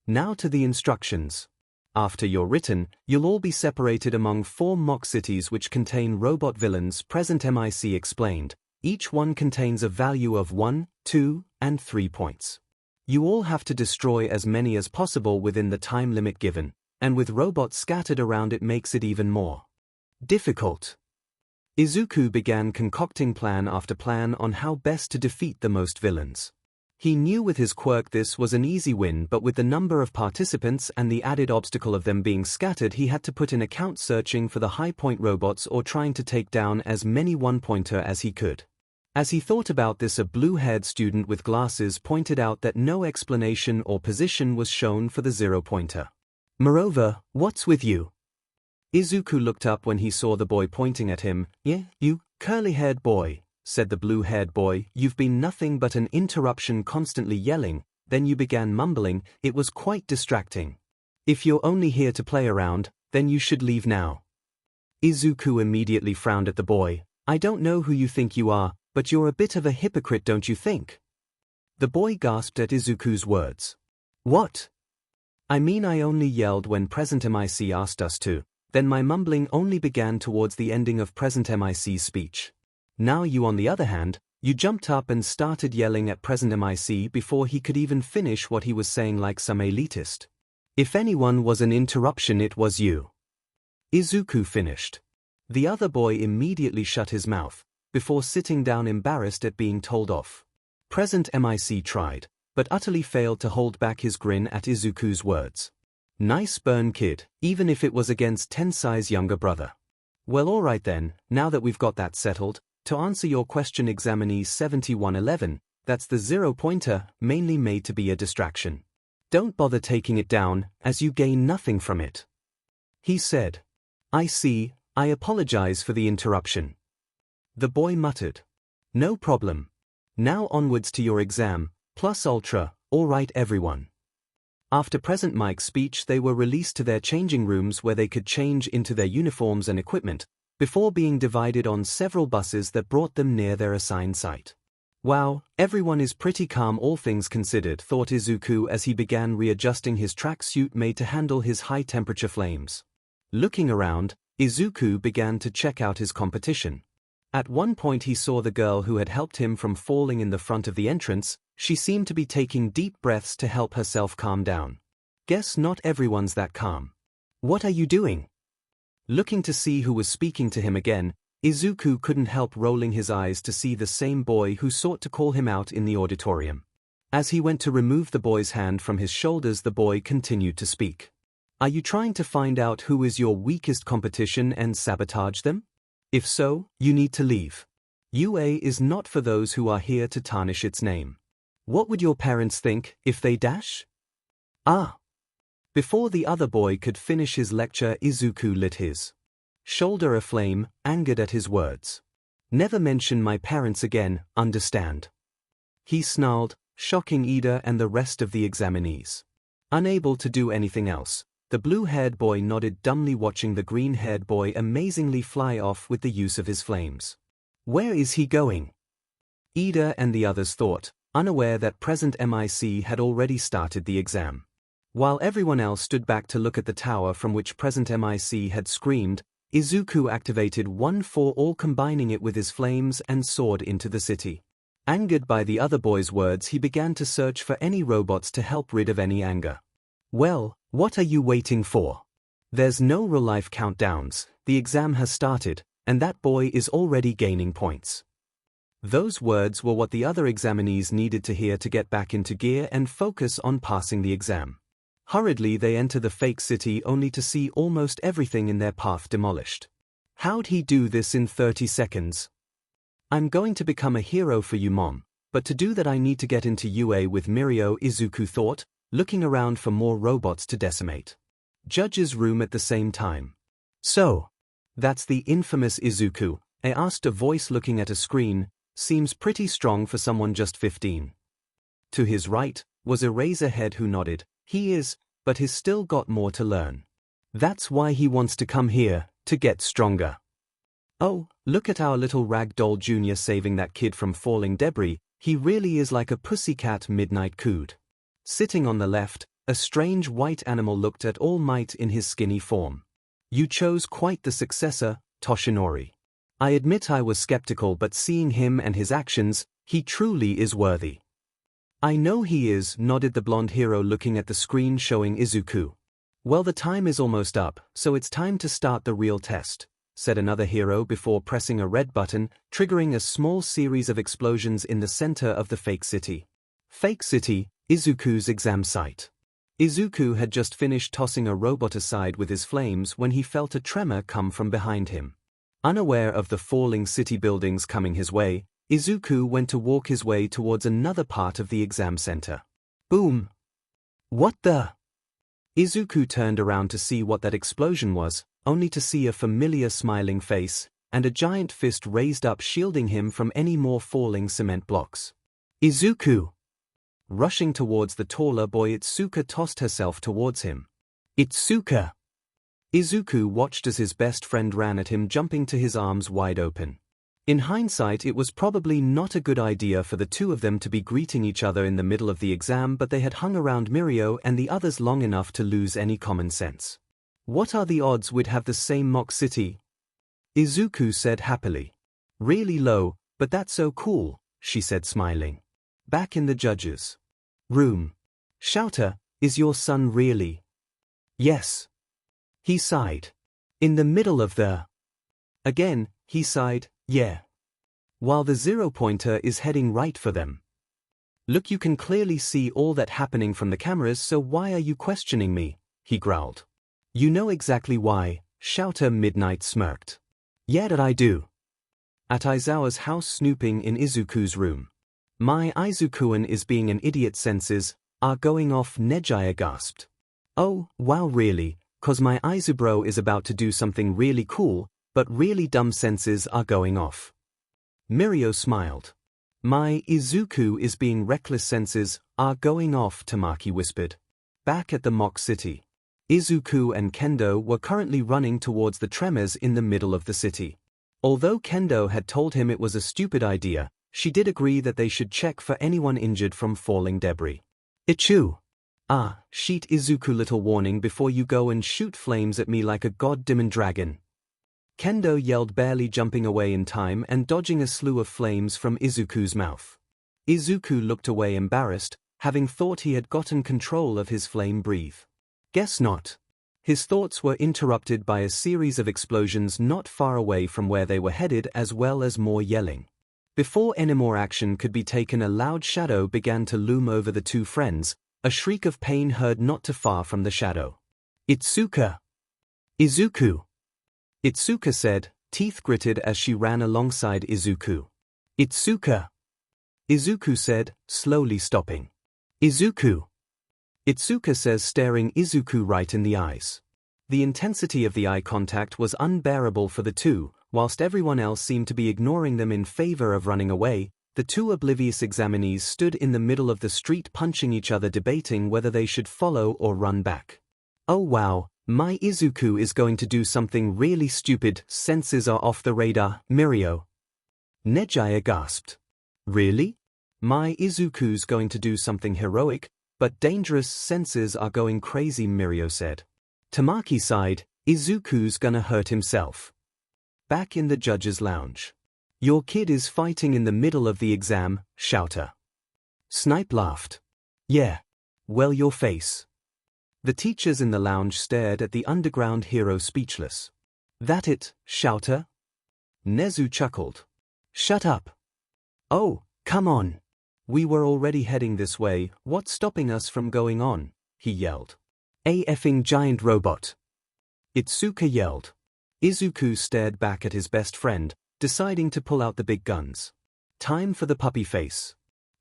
Speaker 1: Now to the instructions. After you're written, you'll all be separated among 4 mock cities which contain robot villains, present MIC explained. Each one contains a value of 1, 2, and 3 points. You all have to destroy as many as possible within the time limit given, and with robots scattered around it makes it even more difficult. Izuku began concocting plan after plan on how best to defeat the most villains. He knew with his quirk this was an easy win, but with the number of participants and the added obstacle of them being scattered, he had to put in account searching for the high-point robots or trying to take down as many one-pointer as he could. As he thought about this, a blue-haired student with glasses pointed out that no explanation or position was shown for the 0-pointer. Moreover, what's with you? Izuku looked up when he saw the boy pointing at him. Yeah, you, curly-haired boy, said the blue-haired boy. You've been nothing but an interruption, constantly yelling, then you began mumbling. It was quite distracting. If you're only here to play around, then you should leave now. Izuku immediately frowned at the boy. I don't know who you think you are, but you're a bit of a hypocrite, don't you think? The boy gasped at Izuku's words. What? I mean, I only yelled when Present MIC asked us to, then my mumbling only began towards the ending of Present MIC's speech. Now you, on the other hand, you jumped up and started yelling at Present MIC before he could even finish what he was saying, like some elitist. If anyone was an interruption, it was you. Izuku finished. The other boy immediately shut his mouth, before sitting down embarrassed at being told off. Present MIC tried, but utterly failed to hold back his grin at Izuku's words. Nice burn, kid, even if it was against Tensai's younger brother. Well, alright then, now that we've got that settled, to answer your question, examinee 7111, that's the 0-pointer, mainly made to be a distraction. Don't bother taking it down, as you gain nothing from it. He said. I see, I apologize for the interruption. The boy muttered. No problem. Now onwards to your exam, plus ultra, alright everyone. After Present Mike's speech, they were released to their changing rooms where they could change into their uniforms and equipment, before being divided on several buses that brought them near their assigned site. Wow, everyone is pretty calm, all things considered, thought Izuku as he began readjusting his tracksuit made to handle his high-temperature flames. Looking around, Izuku began to check out his competition. At one point he saw the girl who had helped him from falling in the front of the entrance. She seemed to be taking deep breaths to help herself calm down. Guess not everyone's that calm. What are you doing? Looking to see who was speaking to him again, Izuku couldn't help rolling his eyes to see the same boy who sought to call him out in the auditorium. As he went to remove the boy's hand from his shoulders, the boy continued to speak. Are you trying to find out who is your weakest competition and sabotage them? If so, you need to leave. UA is not for those who are here to tarnish its name. What would your parents think if they dash? Ah! Before the other boy could finish his lecture, Izuku lit his shoulder aflame, angered at his words. Never mention my parents again, understand? He snarled, shocking Ida and the rest of the examinees. Unable to do anything else, the blue-haired boy nodded dumbly, watching the green-haired boy amazingly fly off with the use of his flames. Where is he going? Ida and the others thought, unaware that Present MIC had already started the exam. While everyone else stood back to look at the tower from which Present MIC had screamed, Izuku activated One for All, combining it with his flames, and soared into the city. Angered by the other boy's words, he began to search for any robots to help rid of any anger. Well, what are you waiting for? There's no real-life countdowns, the exam has started, and that boy is already gaining points. Those words were what the other examinees needed to hear to get back into gear and focus on passing the exam. Hurriedly they enter the fake city, only to see almost everything in their path demolished. How'd he do this in 30 seconds? I'm going to become a hero for you, Mom, but to do that I need to get into UA with Mirio, Izuku thought, looking around for more robots to decimate. Judge's room at the same time. So, that's the infamous Izuku, I asked a voice looking at a screen. Seems pretty strong for someone just 15. To his right was Eraserhead, who nodded. He is, but he's still got more to learn. That's why he wants to come here, to get stronger. Oh, look at our little ragdoll junior saving that kid from falling debris. He really is like a pussycat midnight cood. Sitting on the left, a strange white animal looked at All Might in his skinny form. You chose quite the successor, Toshinori. I admit I was skeptical, but seeing him and his actions, he truly is worthy. I know he is, nodded the blonde hero, looking at the screen showing Izuku. Well, the time is almost up, so it's time to start the real test, said another hero before pressing a red button, triggering a small series of explosions in the center of the fake city. Fake city, Izuku's exam site. Izuku had just finished tossing a robot aside with his flames when he felt a tremor come from behind him. Unaware of the falling city buildings coming his way, Izuku went to walk his way towards another part of the exam center. Boom! What the? Izuku turned around to see what that explosion was, only to see a familiar smiling face, and a giant fist raised up shielding him from any more falling cement blocks. Izuku! Rushing towards the taller boy, Itsuka tossed herself towards him. Itsuka! Izuku watched as his best friend ran at him, jumping to his arms wide open. In hindsight, it was probably not a good idea for the two of them to be greeting each other in the middle of the exam, but they had hung around Mirio and the others long enough to lose any common sense. What are the odds we'd have the same mock city? Izuku said happily. Really low, but that's so cool, she said smiling. Back in the judges' room. Shouter, is your son really? Yes. He sighed. In the middle of the... Again, he sighed, yeah. While the 0-pointer is heading right for them. Look, you can clearly see all that happening from the cameras, so why are you questioning me? He growled. You know exactly why, Shouter Midnight smirked. Yeah, that I do. At Aizawa's house, snooping in Izuku's room. My Izukuan is being an idiot, senses are going off, Nejaya gasped. Oh, wow, really, 'cause my Izubro is about to do something really cool, but really dumb, senses are going off. Mirio smiled. My Izuku is being reckless, senses are going off, Tamaki whispered. Back at the mock city. Izuku and Kendo were currently running towards the tremors in the middle of the city. Although Kendo had told him it was a stupid idea, she did agree that they should check for anyone injured from falling debris. Ichu! Ah, sheet Izuku, little warning before you go and shoot flames at me like a goddamn dragon. Kendo yelled, barely jumping away in time and dodging a slew of flames from Izuku's mouth. Izuku looked away embarrassed, having thought he had gotten control of his flame breath. Guess not. His thoughts were interrupted by a series of explosions not far away from where they were headed, as well as more yelling. Before any more action could be taken, a loud shadow began to loom over the two friends, a shriek of pain heard not too far from the shadow. Itsuka! Izuku! Itsuka said, teeth gritted as she ran alongside Izuku. Itsuka! Izuku said, slowly stopping. Izuku! Itsuka says, staring Izuku right in the eyes. The intensity of the eye contact was unbearable for the two, whilst everyone else seemed to be ignoring them in favor of running away. The two oblivious examinees stood in the middle of the street punching each other, debating whether they should follow or run back. Oh wow, my Izuku is going to do something really stupid, senses are off the radar, Mirio. Nejaya gasped. Really? My Izuku's going to do something heroic, but dangerous, senses are going crazy, Mirio said. Tamaki sighed, Izuku's gonna hurt himself. Back in the judge's lounge. Your kid is fighting in the middle of the exam, Shouter. Snipe laughed. Yeah. Well, your face. The teachers in the lounge stared at the underground hero, speechless. That it, Shouter? Nezu chuckled. Shut up. Oh, come on. We were already heading this way, what's stopping us from going on? He yelled. A effing giant robot. Itsuka yelled. Izuku stared back at his best friend, deciding to pull out the big guns. Time for the puppy face.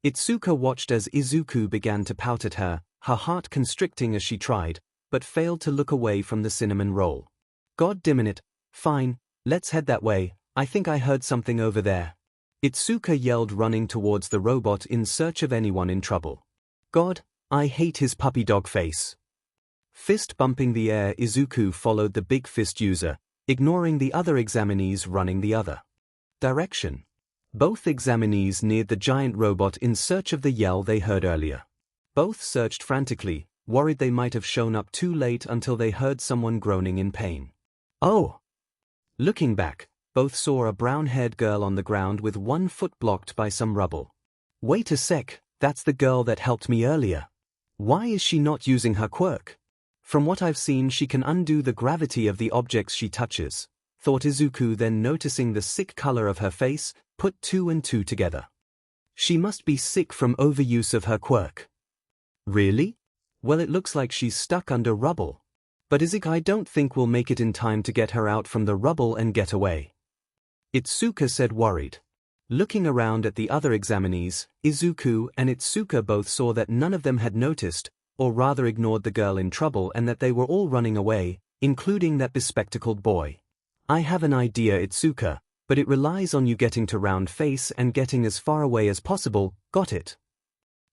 Speaker 1: Itsuka watched as Izuku began to pout at her, her heart constricting as she tried, but failed to look away from the cinnamon roll. God damn it, fine, let's head that way, I think I heard something over there. Itsuka yelled, running towards the robot in search of anyone in trouble. God, I hate his puppy dog face. Fist bumping the air, Izuku followed the big fist user, ignoring the other examinees running the other direction. Both examinees neared the giant robot in search of the yell they heard earlier. Both searched frantically, worried they might have shown up too late, until they heard someone groaning in pain. Oh! Looking back, both saw a brown-haired girl on the ground with one foot blocked by some rubble. Wait a sec, that's the girl that helped me earlier. Why is she not using her quirk? From what I've seen, she can undo the gravity of the objects she touches, thought Izuku, then noticing the sick color of her face, put two and two together. She must be sick from overuse of her quirk. Really? Well, it looks like she's stuck under rubble. But Izuku, I don't think we'll make it in time to get her out from the rubble and get away. Itsuka said, worried. Looking around at the other examinees, Izuku and Itsuka both saw that none of them had noticed, or rather ignored, the girl in trouble, and that they were all running away, including that bespectacled boy. I have an idea, Itsuka, but it relies on you getting to round face and getting as far away as possible, got it?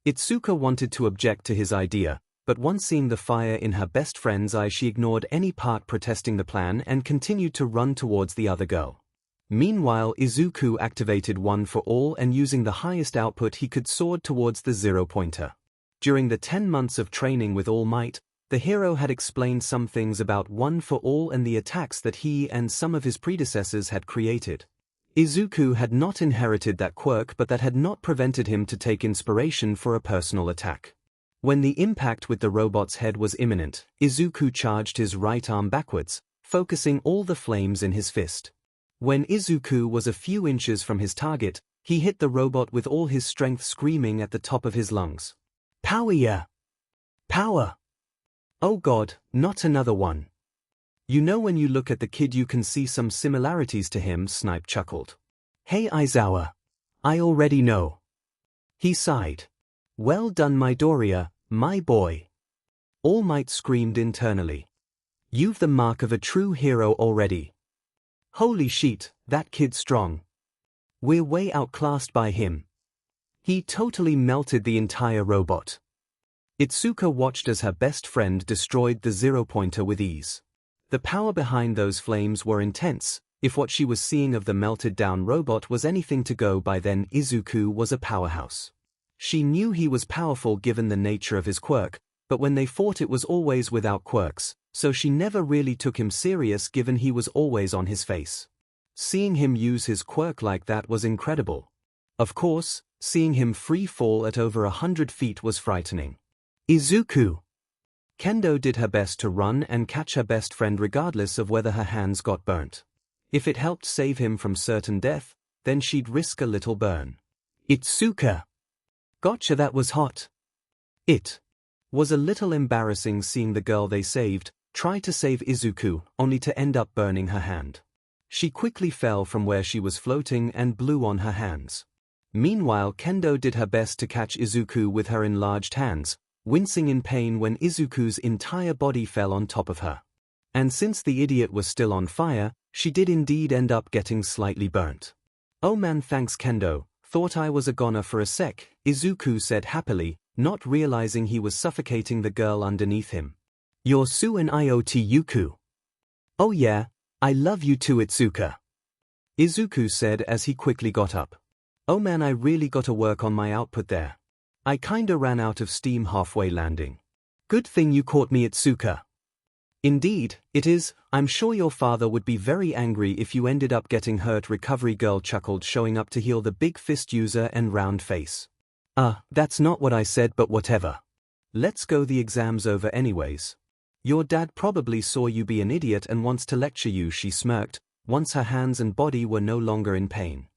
Speaker 1: Itsuka wanted to object to his idea, but once seeing the fire in her best friend's eye she ignored any part protesting the plan and continued to run towards the other girl. Meanwhile Izuku activated One for All and using the highest output he could soared towards the 0-pointer. During the 10 months of training with All Might, the hero had explained some things about One for All and the attacks that he and some of his predecessors had created. Izuku had not inherited that quirk, but that had not prevented him to take inspiration for a personal attack. When the impact with the robot's head was imminent, Izuku charged his right arm backwards, focusing all the flames in his fist. When Izuku was a few inches from his target, he hit the robot with all his strength, screaming at the top of his lungs. "Power yeah! Power! Oh god, not another one." "You know, when you look at the kid you can see some similarities to him," Snipe chuckled. "Hey Aizawa. I already know." He sighed. "Well done Midoriya, my boy." All Might screamed internally. "You've the mark of a true hero already. Holy shit, that kid's strong. We're way outclassed by him." He totally melted the entire robot. Itsuka watched as her best friend destroyed the 0-pointer with ease. The power behind those flames were intense. If what she was seeing of the melted-down robot was anything to go by, then Izuku was a powerhouse. She knew he was powerful given the nature of his quirk, but when they fought it was always without quirks, so she never really took him serious given he was always on his face. Seeing him use his quirk like that was incredible. Of course, seeing him free fall at over 100 feet was frightening. Izuku! Kendo did her best to run and catch her best friend regardless of whether her hands got burnt. If it helped save him from certain death, then she'd risk a little burn. Itsuka! Gotcha, that was hot. It was a little embarrassing seeing the girl they saved try to save Izuku, only to end up burning her hand. She quickly fell from where she was floating and blew on her hands. Meanwhile Kendo did her best to catch Izuku with her enlarged hands, wincing in pain when Izuku's entire body fell on top of her. And since the idiot was still on fire, she did indeed end up getting slightly burnt. "Oh man, thanks Kendo, thought I was a goner for a sec," Izuku said happily, not realizing he was suffocating the girl underneath him. "You're Su and Iot Yuku." "Oh yeah, I love you too Itsuka," Izuku said as he quickly got up. "Oh man, I really gotta work on my output there. I kinda ran out of steam halfway landing. Good thing you caught me Itsuka." "Indeed, it is. I'm sure your father would be very angry if you ended up getting hurt," Recovery Girl chuckled, showing up to heal the big fist user and round face. That's not what I said, but whatever. Let's go, the exam's over anyways. Your dad probably saw you be an idiot and wants to lecture you," she smirked, once her hands and body were no longer in pain.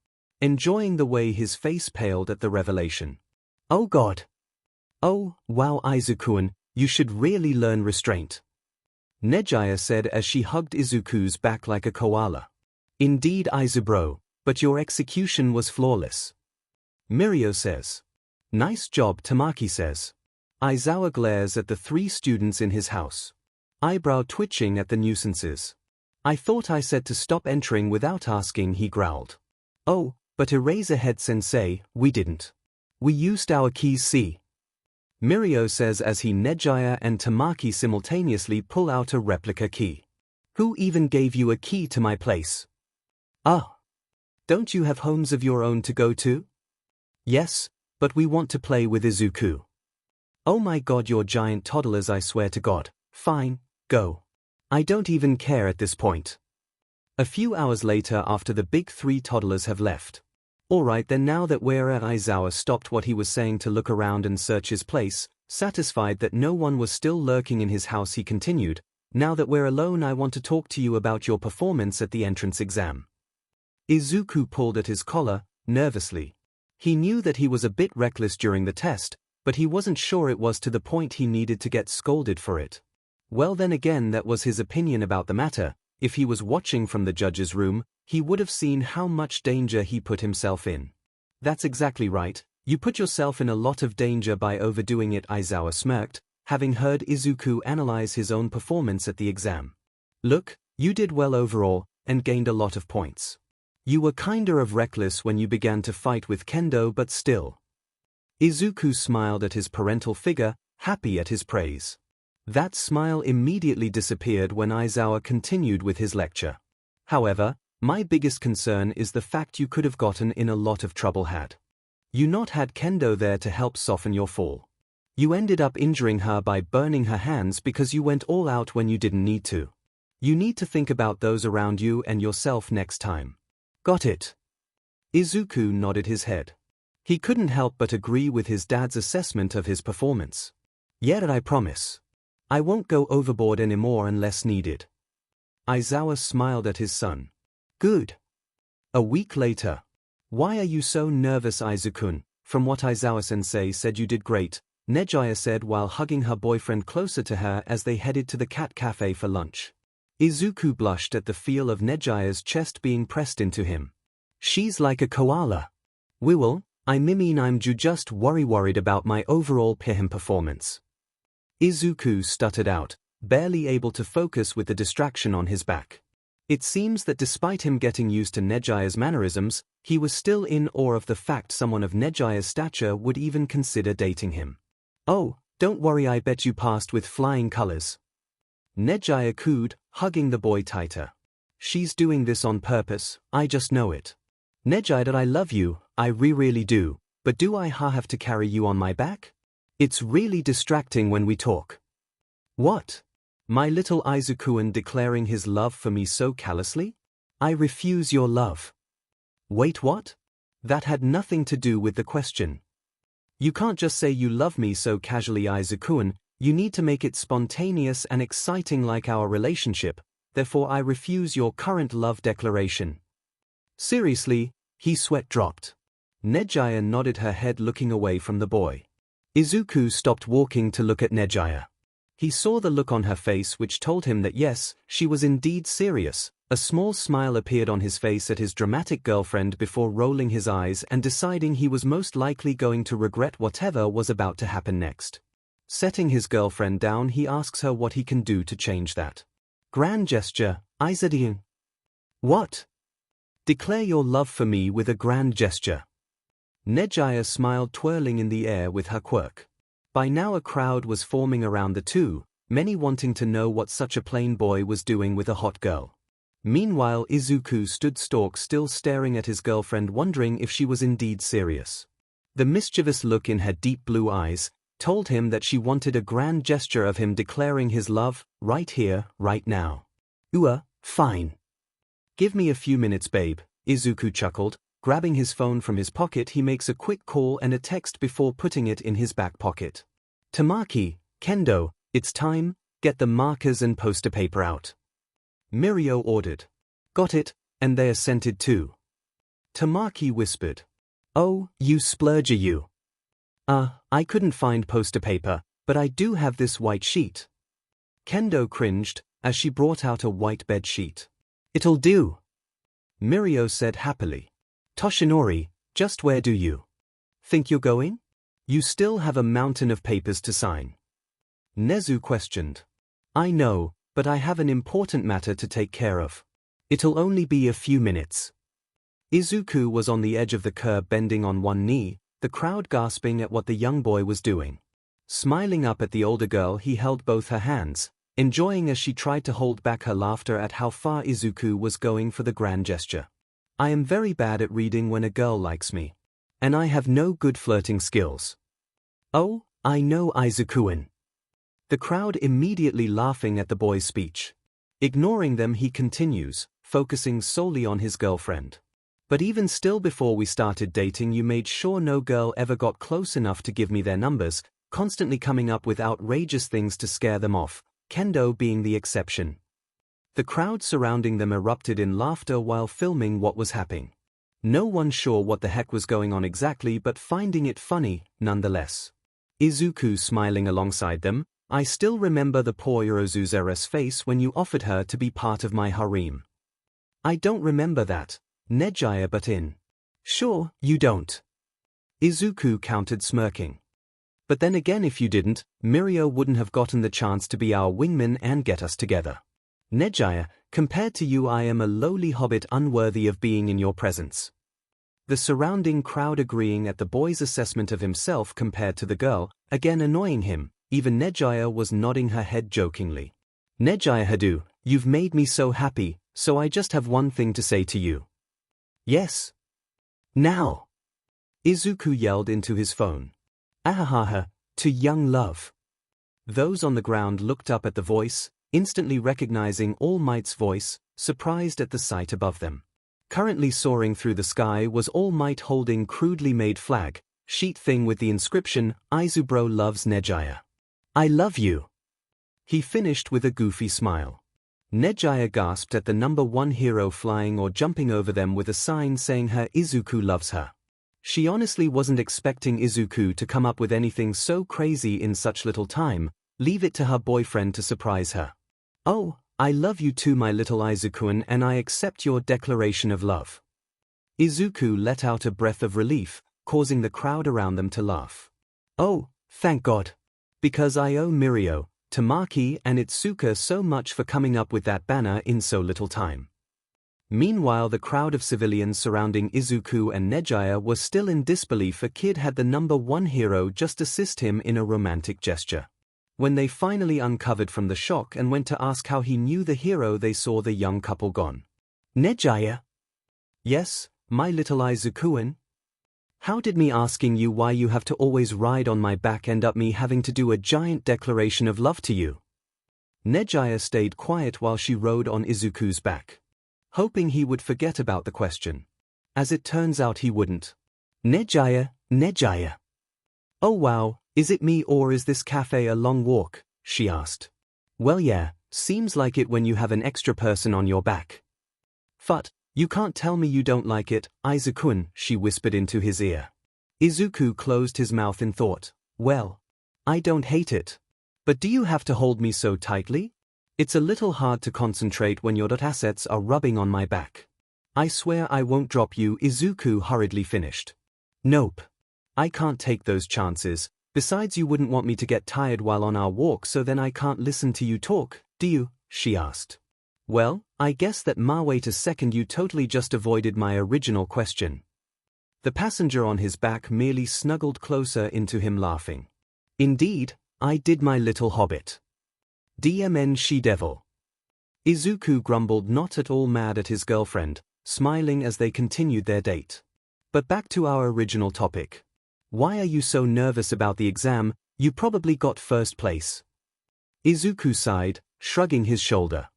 Speaker 1: Enjoying the way his face paled at the revelation. "Oh god. Oh, wow Izuku-kun, you should really learn restraint," Nejaya said as she hugged Izuku's back like a koala. "Indeed Izubro, but your execution was flawless," Mirio says. "Nice job," Tamaki says. Aizawa glares at the 3 students in his house, eyebrow twitching at the nuisances. "I thought I said to stop entering without asking," he growled. "Oh, but Eraserhead Sensei, we didn't. We used our keys, see?" Mirio says as he Nejaya and Tamaki simultaneously pull out a replica key. "Who even gave you a key to my place?" Don't you have homes of your own to go to?" "Yes, but we want to play with Izuku." "Oh my god, you're giant toddlers, I swear to god." "Fine, go. I don't even care at this point." A few hours later, after the big 3 toddlers have left. "Alright then, now that we're at," Aizawa stopped what he was saying to look around and search his place, satisfied that no one was still lurking in his house. He continued, "Now that we're alone, I want to talk to you about your performance at the entrance exam." Izuku pulled at his collar, nervously. He knew that he was a bit reckless during the test, but he wasn't sure it was to the point he needed to get scolded for it. Well, then again, that was his opinion about the matter. If he was watching from the judge's room, he would have seen how much danger he put himself in. "That's exactly right, you put yourself in a lot of danger by overdoing it," Aizawa smirked, having heard Izuku analyze his own performance at the exam. "Look, you did well overall, and gained a lot of points. You were kinda of reckless when you began to fight with Kendo, but still. Izuku smiled at his parental figure, happy at his praise. That smile immediately disappeared when Aizawa continued with his lecture. However, my biggest concern is the fact you could have gotten in a lot of trouble had you not had Kendo there to help soften your fall. You ended up injuring her by burning her hands because you went all out when you didn't need to. You need to think about those around you and yourself next time. Got it? Izuku nodded his head. He couldn't help but agree with his dad's assessment of his performance. Yet I promise. I won't go overboard anymore unless needed. Aizawa smiled at his son. Good. A week later. Why are you so nervous, Izuku-kun? From what Aizawa-sensei said, you did great, Nejaya said while hugging her boyfriend closer to her as they headed to the cat cafe for lunch. Izuku blushed at the feel of Nejaya's chest being pressed into him. She's like a koala. Wiwil, I mean I'm just worried about my overall performance. Izuku stuttered out, barely able to focus with the distraction on his back. It seems that despite him getting used to Nejaya's mannerisms, he was still in awe of the fact someone of Nejaya's stature would even consider dating him. Oh, don't worry, I bet you passed with flying colors. Nejaya cooed, hugging the boy tighter. She's doing this on purpose, I just know it. Nejaya, I love you, I really do, but do I have to carry you on my back? It's really distracting when we talk. What? My little Izuku-kun declaring his love for me so callously? I refuse your love. Wait, what? That had nothing to do with the question. You can't just say you love me so casually, Izuku-kun, you need to make it spontaneous and exciting like our relationship, therefore I refuse your current love declaration. Seriously? His sweat dropped. Nejaya nodded her head looking away from the boy. Izuku stopped walking to look at Nejaya. He saw the look on her face which told him that yes, she was indeed serious. A small smile appeared on his face at his dramatic girlfriend before rolling his eyes and deciding he was most likely going to regret whatever was about to happen next. Setting his girlfriend down, he asks her what he can do to change that. Grand gesture, Izadian. What? Declare your love for me with a grand gesture. Nejaya smiled, twirling in the air with her quirk. By now a crowd was forming around the two, many wanting to know what such a plain boy was doing with a hot girl. Meanwhile Izuku stood stock still staring at his girlfriend, wondering if she was indeed serious. The mischievous look in her deep blue eyes told him that she wanted a grand gesture of him declaring his love, right here, right now. Fine. Give me a few minutes, babe, Izuku chuckled. Grabbing his phone from his pocket, he makes a quick call and a text before putting it in his back pocket. Tamaki, Kendo, it's time, get the markers and poster paper out. Mirio ordered. Got it, and they assented too. Tamaki whispered. Oh, you splurger you. I couldn't find poster paper, but I do have this white sheet. Kendo cringed as she brought out a white bed sheet. It'll do. Mirio said happily. Toshinori, just where do you think you're going? You still have a mountain of papers to sign. Nezu questioned. I know, but I have an important matter to take care of. It'll only be a few minutes. Izuku was on the edge of the curb, bending on one knee, the crowd gasping at what the young boy was doing. Smiling up at the older girl, he held both her hands, enjoying as she tried to hold back her laughter at how far Izuku was going for the grand gesture. I am very bad at reading when a girl likes me. And I have no good flirting skills. Oh, I know, Izuku-kun. The crowd immediately laughing at the boy's speech. Ignoring them, he continues, focusing solely on his girlfriend. But even still, before we started dating, you made sure no girl ever got close enough to give me their numbers, constantly coming up with outrageous things to scare them off, Kendo being the exception. The crowd surrounding them erupted in laughter while filming what was happening. No one sure what the heck was going on exactly, but finding it funny, nonetheless. Izuku smiling alongside them. I still remember the poor Urozuzera's face when you offered her to be part of my harem. I don't remember that, Nejaya butt in. Sure, you don't. Izuku countered, smirking. But then again, if you didn't, Mirio wouldn't have gotten the chance to be our wingman and get us together. Nejaya, compared to you I am a lowly hobbit unworthy of being in your presence. The surrounding crowd agreeing at the boy's assessment of himself compared to the girl, again annoying him. Even Nejaya was nodding her head jokingly. Nejaya Hadu, you've made me so happy, so I just have one thing to say to you. Yes. Now. Izuku yelled into his phone. Ahahaha, to young love. Those on the ground looked up at the voice, instantly recognizing All Might's voice, surprised at the sight above them. Currently soaring through the sky was All Might holding crudely made flag, sheet thing with the inscription, Izubro loves Nejaya. I love you. He finished with a goofy smile. Nejaya gasped at the number one hero flying or jumping over them with a sign saying her Izuku loves her. She honestly wasn't expecting Izuku to come up with anything so crazy in such little time, leave it to her boyfriend to surprise her. Oh, I love you too my little Izuku-an, and I accept your declaration of love. Izuku let out a breath of relief, causing the crowd around them to laugh. Oh, thank God. Because I owe Mirio, Tamaki and Itsuka so much for coming up with that banner in so little time. Meanwhile the crowd of civilians surrounding Izuku and Nejaya was still in disbelief a kid had the number one hero just assist him in a romantic gesture. When they finally uncovered from the shock and went to ask how he knew the hero they saw the young couple gone. Nejaya? Yes, my little Izuku-an? How did me asking you why you have to always ride on my back end up me having to do a giant declaration of love to you? Nejaya stayed quiet while she rode on Izuku's back, hoping he would forget about the question. As it turns out he wouldn't. Nejaya, Nejaya. Oh wow, is it me or is this cafe a long walk? She asked. Well yeah, seems like it when you have an extra person on your back. Fut, you can't tell me you don't like it, Izuku-an, she whispered into his ear. Izuku closed his mouth in thought. Well, I don't hate it. But do you have to hold me so tightly? It's a little hard to concentrate when your assets are rubbing on my back. I swear I won't drop you, Izuku hurriedly finished. Nope. I can't take those chances. Besides you wouldn't want me to get tired while on our walk so then I can't listen to you talk, do you? She asked. Well, I guess that ma wait a second you totally just avoided my original question. The passenger on his back merely snuggled closer into him laughing. Indeed, I did my little hobbit. DMN she-devil. Izuku grumbled not at all mad at his girlfriend, smiling as they continued their date. But back to our original topic. Why are you so nervous about the exam? You probably got first place. Izuku sighed, shrugging his shoulder.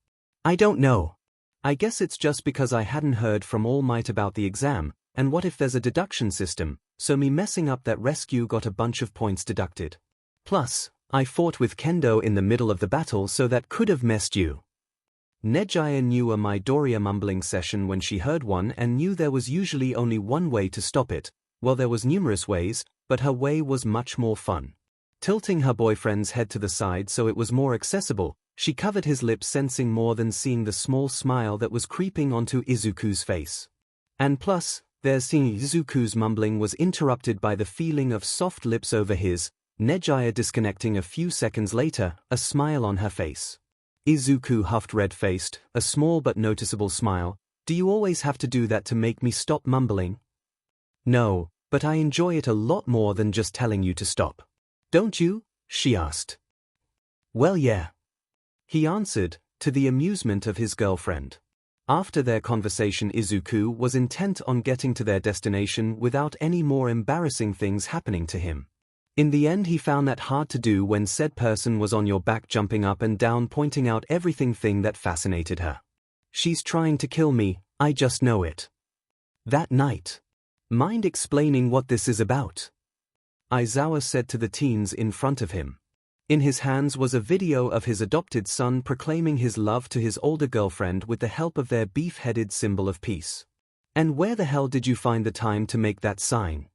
Speaker 1: I don't know. I guess it's just because I hadn't heard from All Might about the exam, and what if there's a deduction system, so me messing up that rescue got a bunch of points deducted. Plus, I fought with Kendo in the middle of the battle so that could have messed you. Nejaya knew a Midoriya mumbling session when she heard one and knew there was usually only one way to stop it. Well, there was numerous ways, but her way was much more fun. Tilting her boyfriend's head to the side so it was more accessible, she covered his lips sensing more than seeing the small smile that was creeping onto Izuku's face. And plus, their seeing Izuku's mumbling was interrupted by the feeling of soft lips over his, Nejaya disconnecting a few seconds later, a smile on her face. Izuku huffed red-faced, a small but noticeable smile. Do you always have to do that to make me stop mumbling? No, but I enjoy it a lot more than just telling you to stop. Don't you? She asked. Well yeah. He answered, to the amusement of his girlfriend. After their conversation Izuku was intent on getting to their destination without any more embarrassing things happening to him. In the end he found that hard to do when said person was on your back jumping up and down pointing out everything that fascinated her. She's trying to kill me, I just know it. That night. Mind explaining what this is about? Aizawa said to the teens in front of him. In his hands was a video of his adopted son proclaiming his love to his older girlfriend with the help of their beef-headed symbol of peace. And where the hell did you find the time to make that sign?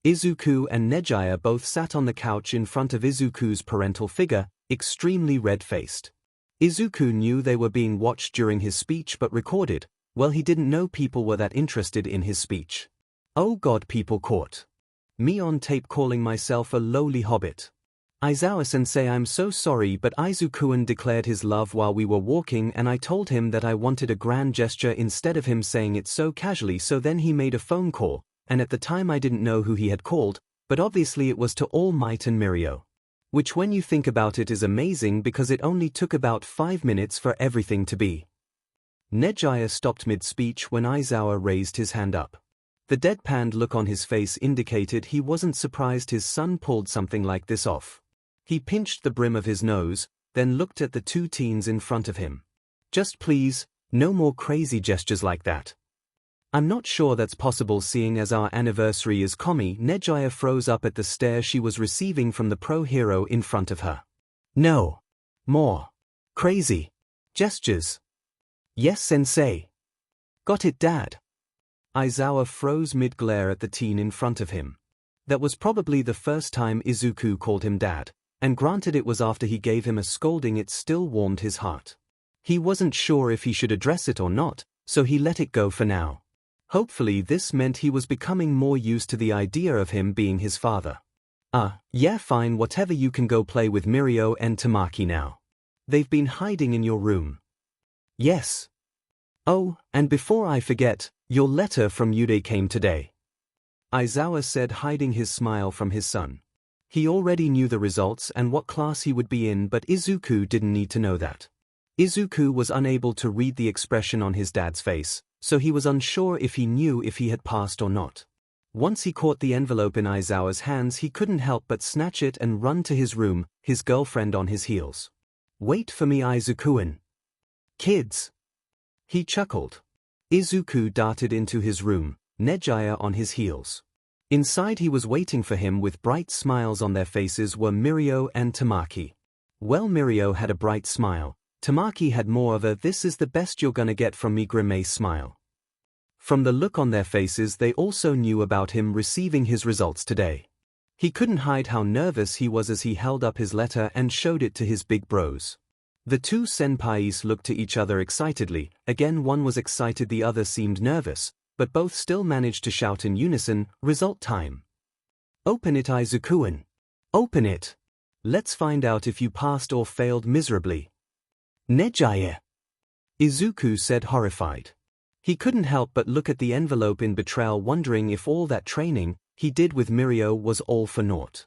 Speaker 1: Izuku and Nejaya both sat on the couch in front of Izuku's parental figure, extremely red-faced. Izuku knew they were being watched during his speech but recorded. Well, he didn't know people were that interested in his speech. Oh god, people caught me on tape calling myself a lowly hobbit. Aizawa-sensei, I'm so sorry, but Izuku-kun declared his love while we were walking and I told him that I wanted a grand gesture instead of him saying it so casually, so then he made a phone call, and at the time I didn't know who he had called, but obviously it was to All Might and Mirio. Which when you think about it is amazing because it only took about 5 minutes for everything to be. Nejaya stopped mid-speech when Aizawa raised his hand up. The deadpanned look on his face indicated he wasn't surprised his son pulled something like this off. He pinched the brim of his nose, then looked at the two teens in front of him. Just please, no more crazy gestures like that. I'm not sure that's possible seeing as our anniversary is Komi. Nejaya froze up at the stare she was receiving from the pro hero in front of her. No. More. Crazy. Gestures. Yes, sensei. Got it, Dad. Aizawa froze mid-glare at the teen in front of him. That was probably the first time Izuku called him Dad, and granted it was after he gave him a scolding, it still warmed his heart. He wasn't sure if he should address it or not, so he let it go for now. Hopefully this meant he was becoming more used to the idea of him being his father. Yeah fine, whatever, you can go play with Mirio and Tamaki now. They've been hiding in your room. Yes. Oh, and before I forget, your letter from Yude came today. Aizawa said, hiding his smile from his son. He already knew the results and what class he would be in, but Izuku didn't need to know that. Izuku was unable to read the expression on his dad's face, so he was unsure if he knew if he had passed or not. Once he caught the envelope in Aizawa's hands, he couldn't help but snatch it and run to his room, his girlfriend on his heels. Wait for me, Izuku-kun. Kids. He chuckled. Izuku darted into his room, Nejaya on his heels. Inside he was waiting for him with bright smiles on their faces were Mirio and Tamaki. Well, Mirio had a bright smile. Tamaki had more of a "this is the best you're gonna get from me" grimace smile. From the look on their faces they also knew about him receiving his results today. He couldn't hide how nervous he was as he held up his letter and showed it to his big bros. The two senpais looked to each other excitedly. Again, one was excited, the other seemed nervous, but both still managed to shout in unison, "Result time! Open it, Izuku-kun! Open it! Let's find out if you passed or failed miserably." Nejaya! Izuku said, horrified. He couldn't help but look at the envelope in betrayal, wondering if all that training he did with Mirio was all for naught.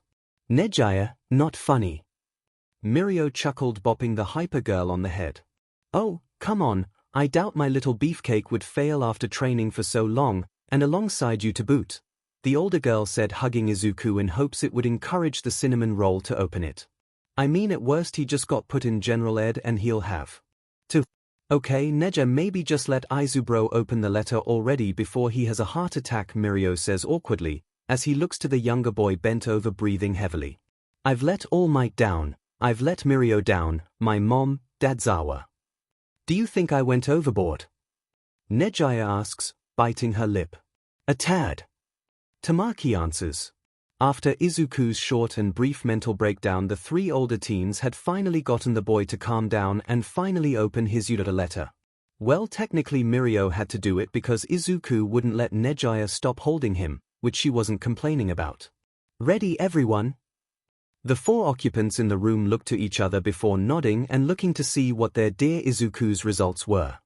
Speaker 1: Nejaya, not funny. Mirio chuckled, bopping the hyper girl on the head. Oh, come on, I doubt my little beefcake would fail after training for so long, and alongside you to boot, the older girl said, hugging Izuku in hopes it would encourage the cinnamon roll to open it. I mean, at worst he just got put in general ed and he'll have to. Okay, Neja, maybe just let Izubro open the letter already before he has a heart attack, Mirio says awkwardly, as he looks to the younger boy bent over breathing heavily. I've let All Might down, I've let Mirio down, my mom, Dadzawa. Do you think I went overboard? Nejaya asks, biting her lip. A tad. Tamaki answers. After Izuku's short and brief mental breakdown, the three older teens had finally gotten the boy to calm down and finally open his Yurata letter. Well, technically Mirio had to do it because Izuku wouldn't let Nejaya stop holding him, which she wasn't complaining about. Ready, everyone? The four occupants in the room looked to each other before nodding and looking to see what their dear Izuku's results were.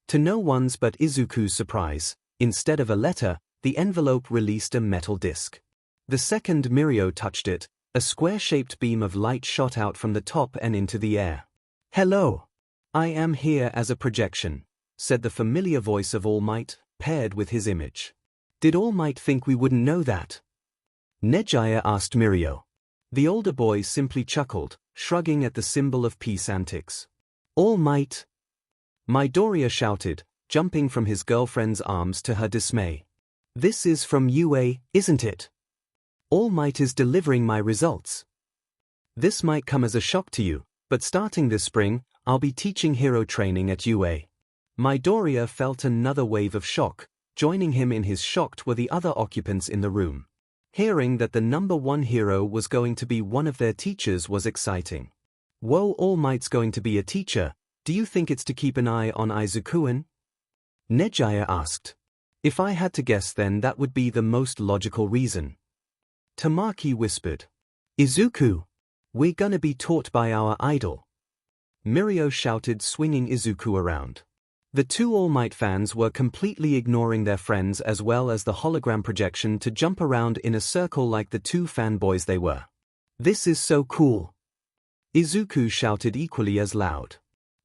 Speaker 1: To no one's but Izuku's surprise, instead of a letter, the envelope released a metal disc. The second Mirio touched it, a square-shaped beam of light shot out from the top and into the air. Hello. I am here as a projection, said the familiar voice of All Might, paired with his image. Did All Might think we wouldn't know that? Nejaya asked Mirio. The older boy simply chuckled, shrugging at the symbol of peace antics. All Might? Midoriya shouted, jumping from his girlfriend's arms to her dismay. This is from UA, isn't it? All Might is delivering my results. This might come as a shock to you, but starting this spring, I'll be teaching hero training at UA. Midoriya felt another wave of shock. Joining him in his shock were the other occupants in the room. Hearing that the number one hero was going to be one of their teachers was exciting. Whoa, All Might's going to be a teacher. Do you think it's to keep an eye on Izuku-kun? Nejaya asked. If I had to guess, then that would be the most logical reason. Tamaki whispered. Izuku. We're gonna be taught by our idol. Mirio shouted, swinging Izuku around. The two All Might fans were completely ignoring their friends as well as the hologram projection to jump around in a circle like the two fanboys they were. This is so cool! Izuku shouted equally as loud.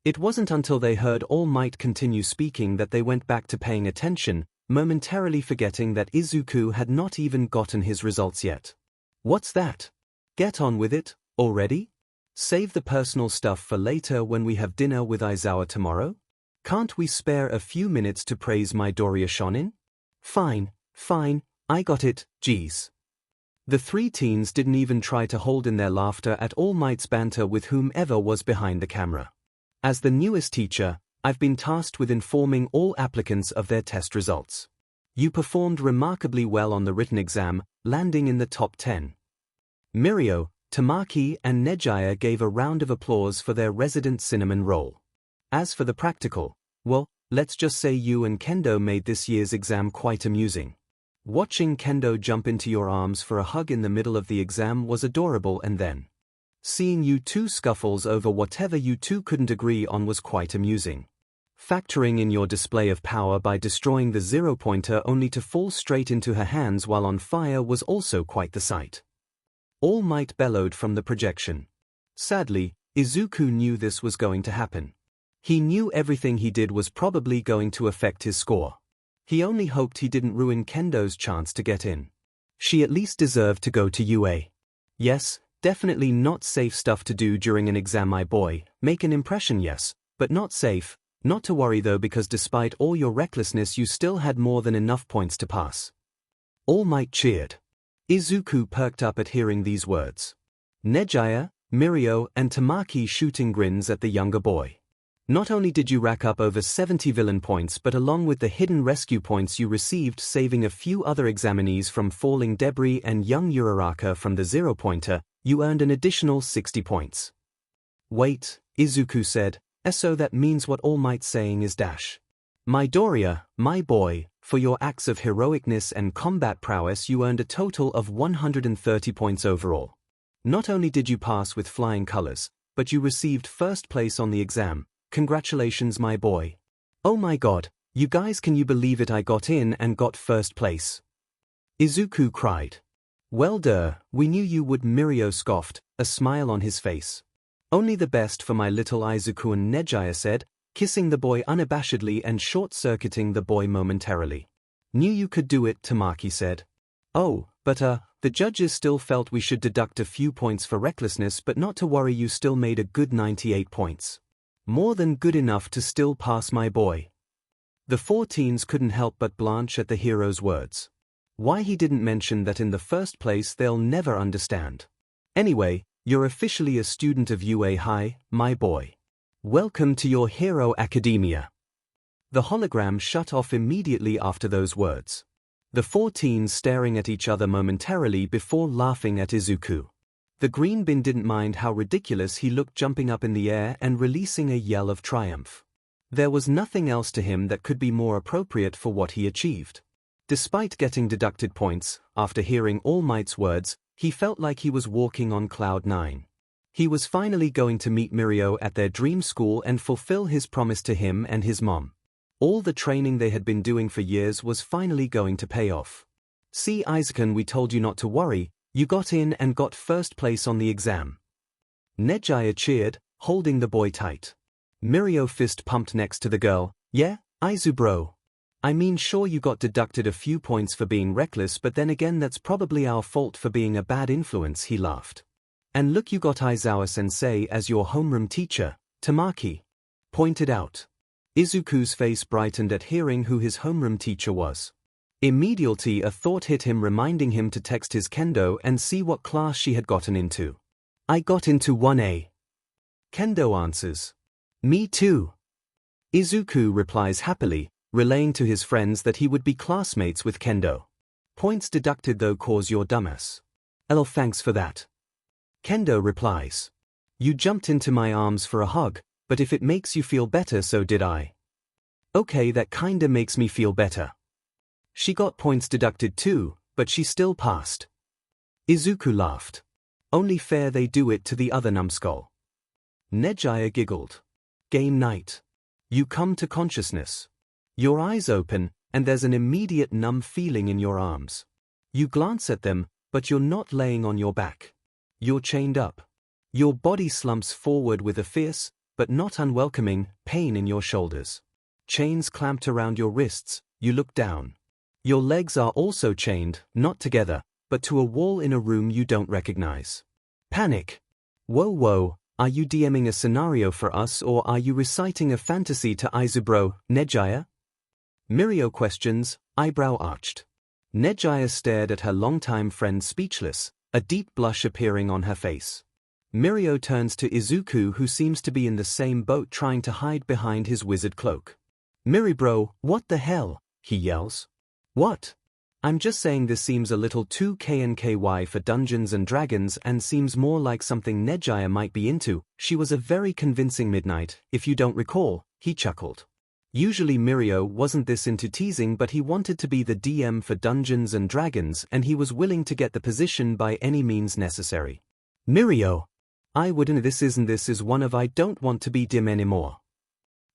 Speaker 1: It wasn't until they heard All Might continue speaking that they went back to paying attention, momentarily forgetting that Izuku had not even gotten his results yet. What's that? Get on with it, already? Save the personal stuff for later when we have dinner with Aizawa tomorrow? Can't we spare a few minutes to praise Midoriya Shonin? Fine, I got it, geez. The three teens didn't even try to hold in their laughter at All Might's banter with whomever was behind the camera. As the newest teacher, I've been tasked with informing all applicants of their test results. You performed remarkably well on the written exam, landing in the top 10. Mirio, Tamaki, and Nejaya gave a round of applause for their resident cinnamon roll. As for the practical, well, let's just say you and Kendo made this year's exam quite amusing. Watching Kendo jump into your arms for a hug in the middle of the exam was adorable, and then seeing you two scuffles over whatever you two couldn't agree on was quite amusing. Factoring in your display of power by destroying the zero-pointer only to fall straight into her hands while on fire was also quite the sight. All Might bellowed from the projection. Sadly, Izuku knew this was going to happen. He knew everything he did was probably going to affect his score. He only hoped he didn't ruin Kendo's chance to get in. She at least deserved to go to UA. Yes, definitely not safe stuff to do during an exam, my boy. Make an impression, yes, but not safe. Not to worry though, because despite all your recklessness you still had more than enough points to pass. All Might cheered. Izuku perked up at hearing these words. Nejaya, Mirio, and Tamaki shooting grins at the younger boy. Not only did you rack up over 70 villain points, but along with the hidden rescue points you received saving a few other examinees from falling debris and young Uraraka from the zero-pointer, you earned an additional 60 points. Wait, Izuku said, so that means what All Might's saying is dash. Midoriya, my boy, for your acts of heroicness and combat prowess you earned a total of 130 points overall. Not only did you pass with flying colors, but you received first place on the exam. Congratulations, my boy. Oh my god, you guys, can you believe it, I got in and got first place. Izuku cried. Well we knew you would, Mirio scoffed, a smile on his face. Only the best for my little Izuku, and Nejaya said, kissing the boy unabashedly and short-circuiting the boy momentarily. Knew you could do it, Tamaki said. Oh, but the judges still felt we should deduct a few points for recklessness, but not to worry, you still made a good 98 points. More than good enough to still pass, my boy. The four teens couldn't help but blanch at the hero's words. Why he didn't mention that in the first place they'll never understand. Anyway, you're officially a student of UA High, my boy. Welcome to your hero academia. The hologram shut off immediately after those words. The four teens staring at each other momentarily before laughing at Izuku. The green bin didn't mind how ridiculous he looked, jumping up in the air and releasing a yell of triumph. There was nothing else to him that could be more appropriate for what he achieved. Despite getting deducted points, after hearing All Might's words, he felt like he was walking on cloud 9. He was finally going to meet Mirio at their dream school and fulfill his promise to him and his mom. All the training they had been doing for years was finally going to pay off. See, Isaacon, we told you not to worry. You got in and got first place on the exam. Nejaya cheered, holding the boy tight. Mirio fist pumped next to the girl. Yeah, Izu bro. I mean, sure, you got deducted a few points for being reckless, but then again that's probably our fault for being a bad influence, he laughed. And look, you got Aizawa sensei as your homeroom teacher, Tamaki pointed out. Izuku's face brightened at hearing who his homeroom teacher was. Immediately a thought hit him, reminding him to text his Kendo and see what class she had gotten into. I got into 1A. Kendo answers. Me too. Izuku replies happily, relaying to his friends that he would be classmates with Kendo. Points deducted though, cause your dumbass. L, thanks for that. Kendo replies. You jumped into my arms for a hug, but if it makes you feel better, so did I. Okay, that kinda makes me feel better. She got points deducted too, but she still passed. Izuku laughed. Only fair they do it to the other numbskull. Nejaya giggled. Game night. You come to consciousness. Your eyes open, and there's an immediate numb feeling in your arms. You glance at them, but you're not laying on your back. You're chained up. Your body slumps forward with a fierce, but not unwelcoming, pain in your shoulders. Chains clamped around your wrists, you look down. Your legs are also chained, not together, but to a wall in a room you don't recognize. Panic. Whoa, are you DMing a scenario for us or are you reciting a fantasy to Izubro, Nejaya? Mirio questions, eyebrow arched. Nejaya stared at her longtime friend speechless, a deep blush appearing on her face. Mirio turns to Izuku who seems to be in the same boat trying to hide behind his wizard cloak. Miribro, what the hell? He yells. What? I'm just saying this seems a little too KNKY for Dungeons and Dragons and seems more like something Nejaya might be into. She was a very convincing midnight, if you don't recall, he chuckled. Usually Mirio wasn't this into teasing but he wanted to be the DM for Dungeons and Dragons and he was willing to get the position by any means necessary. Mirio. I wouldn't this is one of I don't want to be dim anymore.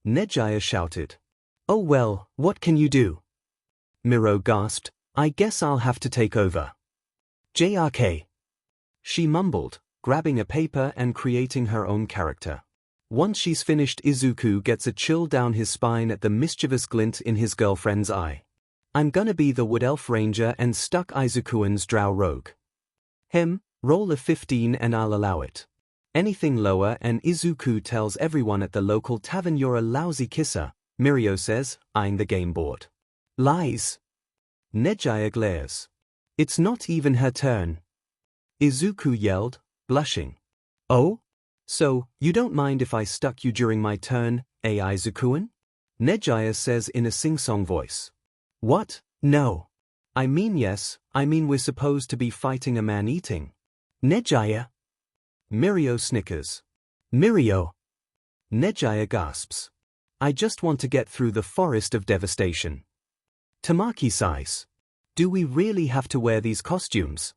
Speaker 1: Nejaya shouted. Oh well, what can you do? Miro gasped, I guess I'll have to take over. JRK. She mumbled, grabbing a paper and creating her own character. Once she's finished, Izuku gets a chill down his spine at the mischievous glint in his girlfriend's eye. I'm gonna be the Wood Elf Ranger and stuck Izukuan's drow rogue. Roll a 15 and I'll allow it. Anything lower and Izuku tells everyone at the local tavern you're a lousy kisser, Mirio says, eyeing the game board. Lies. Nejaya glares. It's not even her turn. Izuku yelled, blushing. Oh? So, you don't mind if I stuck you during my turn, Izukuan? Nejaya says in a sing-song voice. What? No. I mean yes, we're supposed to be fighting a man-eating. Nejaya. Mirio snickers. Mirio. Nejaya gasps. I just want to get through the forest of devastation. Tamaki sighs. Do we really have to wear these costumes?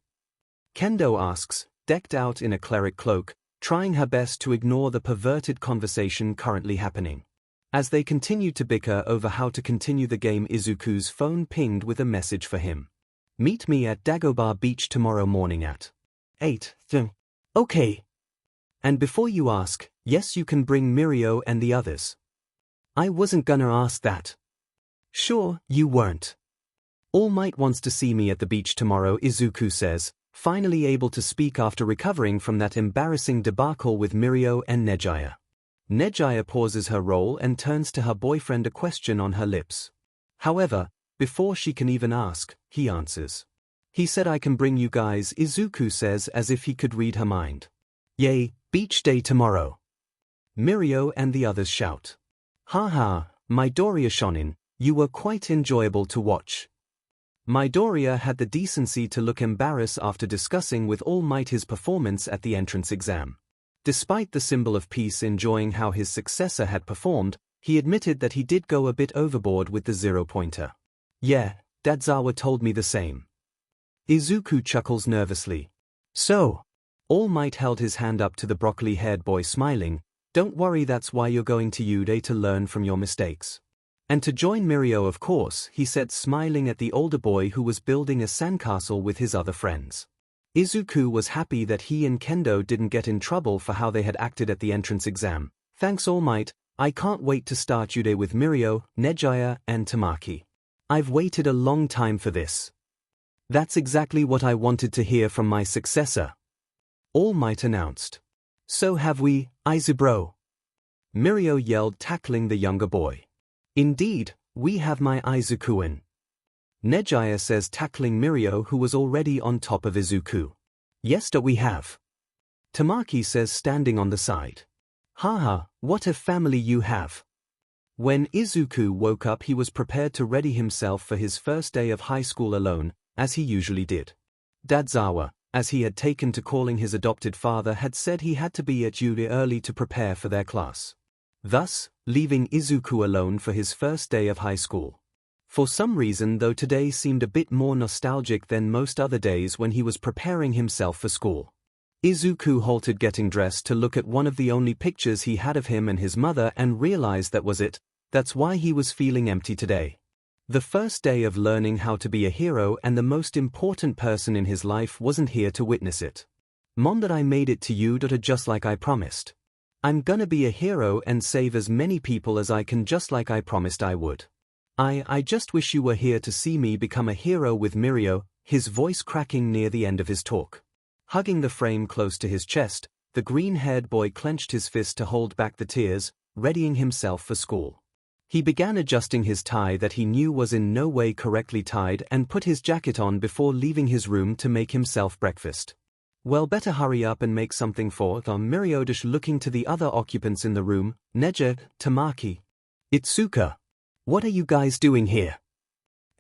Speaker 1: Kendo asks, decked out in a cleric cloak, trying her best to ignore the perverted conversation currently happening. As they continued to bicker over how to continue the game, Izuku's phone pinged with a message for him. Meet me at Dagobah Beach tomorrow morning at 8. Okay. And before you ask, yes, you can bring Mirio and the others. I wasn't gonna ask that. Sure, you weren't. All Might wants to see me at the beach tomorrow, Izuku says, finally able to speak after recovering from that embarrassing debacle with Mirio and Nejaya. Nejaya pauses her roll and turns to her boyfriend, a question on her lips. However, before she can even ask, he answers. He said I can bring you guys, Izuku says as if he could read her mind. Yay, beach day tomorrow. Mirio and the others shout. Haha, Midoriya Shonin, you were quite enjoyable to watch. Midoriya had the decency to look embarrassed after discussing with All Might his performance at the entrance exam. Despite the symbol of peace enjoying how his successor had performed, he admitted that he did go a bit overboard with the 0-pointer. Yeah, Dadzawa told me the same. Izuku chuckles nervously. So? All Might held his hand up to the broccoli-haired boy smiling. Don't worry, that's why you're going to Yude to learn from your mistakes. And to join Mirio, of course, he said, smiling at the older boy who was building a sandcastle with his other friends. Izuku was happy that he and Kendo didn't get in trouble for how they had acted at the entrance exam. Thanks All Might, I can't wait to start Yude with Mirio, Nejaya, and Tamaki. I've waited a long time for this. That's exactly what I wanted to hear from my successor. All Might announced. So have we, Izubro. Mirio yelled, tackling the younger boy. Indeed, we have my Izukuan. Nejaya says, tackling Mirio who was already on top of Izuku. Yes, we have. Tamaki says, standing on the side. Haha, what a family you have. When Izuku woke up, he was prepared to ready himself for his first day of high school alone, as he usually did. Dadzawa, as he had taken to calling his adopted father, had said he had to be at Yuri early to prepare for their class. Thus, leaving Izuku alone for his first day of high school. For some reason, though, today seemed a bit more nostalgic than most other days when he was preparing himself for school. Izuku halted getting dressed to look at one of the only pictures he had of him and his mother and realized that was it. That's why he was feeling empty today. The first day of learning how to be a hero and the most important person in his life wasn't here to witness it. Mom, that I made it to you, just like I promised. I'm gonna be a hero and save as many people as I can, just like I promised I would. I just wish you were here to see me become a hero with Mirio, his voice cracking near the end of his talk. Hugging the frame close to his chest, the green-haired boy clenched his fist to hold back the tears, readying himself for school. He began adjusting his tie that he knew was in no way correctly tied and put his jacket on before leaving his room to make himself breakfast. Well, better hurry up and make something for Mirio. Looking to the other occupants in the room, Neja, Tamaki, Itsuka. What are you guys doing here?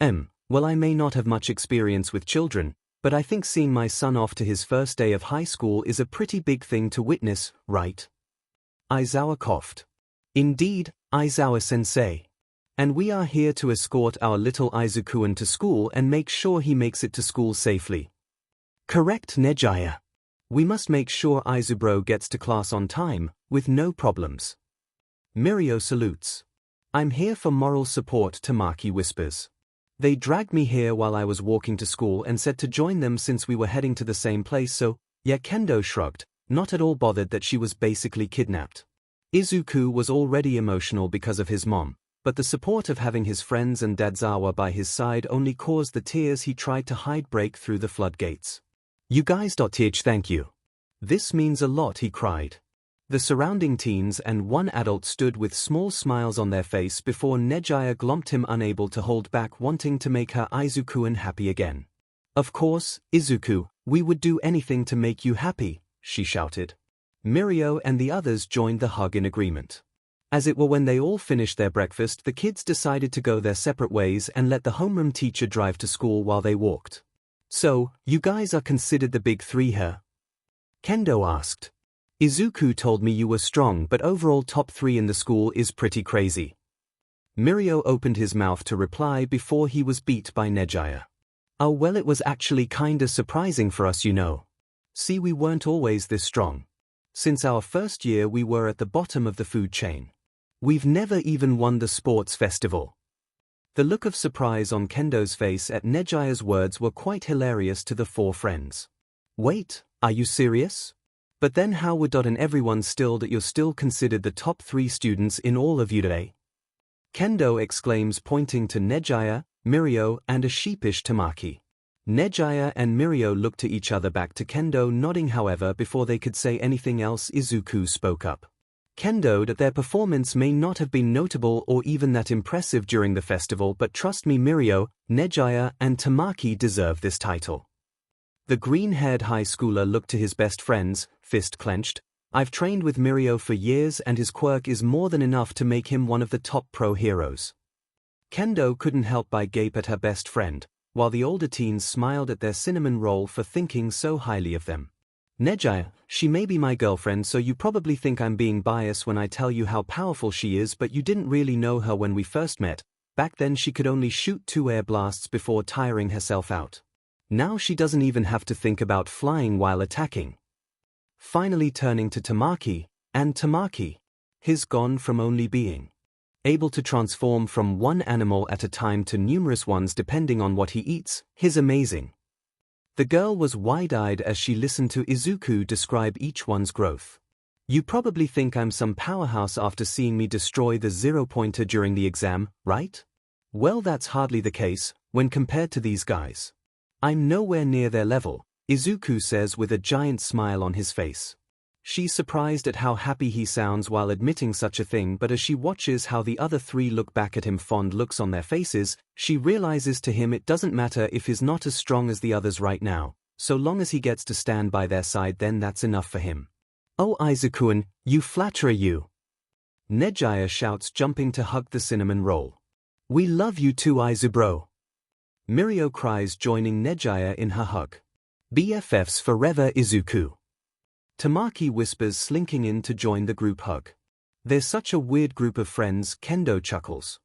Speaker 1: Well, I may not have much experience with children, but I think seeing my son off to his first day of high school is a pretty big thing to witness, right? Aizawa coughed. Indeed, Aizawa-sensei. And we are here to escort our little Izuku to school and make sure he makes it to school safely. Correct, Nejaya. We must make sure Izubro gets to class on time, with no problems. Mirio salutes. I'm here for moral support, Tamaki whispers. They dragged me here while I was walking to school and said to join them since we were heading to the same place, so, yeah. Kendo shrugged, not at all bothered that she was basically kidnapped. Izuku was already emotional because of his mom, but the support of having his friends and Dadzawa by his side only caused the tears he tried to hide break through the floodgates. You guys. Thank you. This means a lot, he cried. The surrounding teens and one adult stood with small smiles on their face before Nejaya glomped him, unable to hold back wanting to make her Izuku happy again. Of course, Izuku, we would do anything to make you happy, she shouted. Mirio and the others joined the hug in agreement. As it were, when they all finished their breakfast, the kids decided to go their separate ways and let the homeroom teacher drive to school while they walked. So, you guys are considered the big three here? Kendo asked. Izuku told me you were strong, but overall top 3 in the school is pretty crazy. Mirio opened his mouth to reply before he was beat by Nejaya. Oh well, it was actually kinda surprising for us, you know. See, we weren't always this strong. Since our first year we were at the bottom of the food chain. We've never even won the sports festival. The look of surprise on Kendo's face at Nejaya's words were quite hilarious to the 4 friends. Wait, are you serious? But then how would and everyone still that you're still considered the top 3 students in all of UDA? Kendo exclaims, pointing to Nejaya, Mirio, and a sheepish Tamaki. Nejaya and Mirio looked to each other, back to Kendo nodding. However, before they could say anything else, Izuku spoke up. Kendo, that their performance may not have been notable or even that impressive during the festival, but trust me, Mirio, Nejaya, and Tamaki deserve this title. The green-haired high schooler looked to his best friends, fist clenched. I've trained with Mirio for years and his quirk is more than enough to make him one of the top pro heroes. Kendo couldn't help but gape at her best friend, while the older teens smiled at their cinnamon roll for thinking so highly of them. Nejaya, she may be my girlfriend, so you probably think I'm being biased when I tell you how powerful she is, but you didn't really know her when we first met. Back then she could only shoot 2 air blasts before tiring herself out. Now she doesn't even have to think about flying while attacking. Finally turning to Tamaki, and Tamaki, he's gone from only being able to transform from one animal at a time to numerous ones depending on what he eats, he's amazing. The girl was wide-eyed as she listened to Izuku describe each one's growth. You probably think I'm some powerhouse after seeing me destroy the 0-pointer during the exam, right? Well, that's hardly the case when compared to these guys. I'm nowhere near their level, Izuku says with a giant smile on his face. She's surprised at how happy he sounds while admitting such a thing, but as she watches how the other 3 look back at him, fond looks on their faces, she realizes to him it doesn't matter if he's not as strong as the others right now, so long as he gets to stand by their side, then that's enough for him. Oh Izuku, you flatterer you! Nejaya shouts, jumping to hug the cinnamon roll. We love you too, Izubro! Mirio cries, joining Nejaya in her hug. BFFs forever, Izuku! Tamaki whispers, slinking in to join the group hug. They're such a weird group of friends, Kendo chuckles.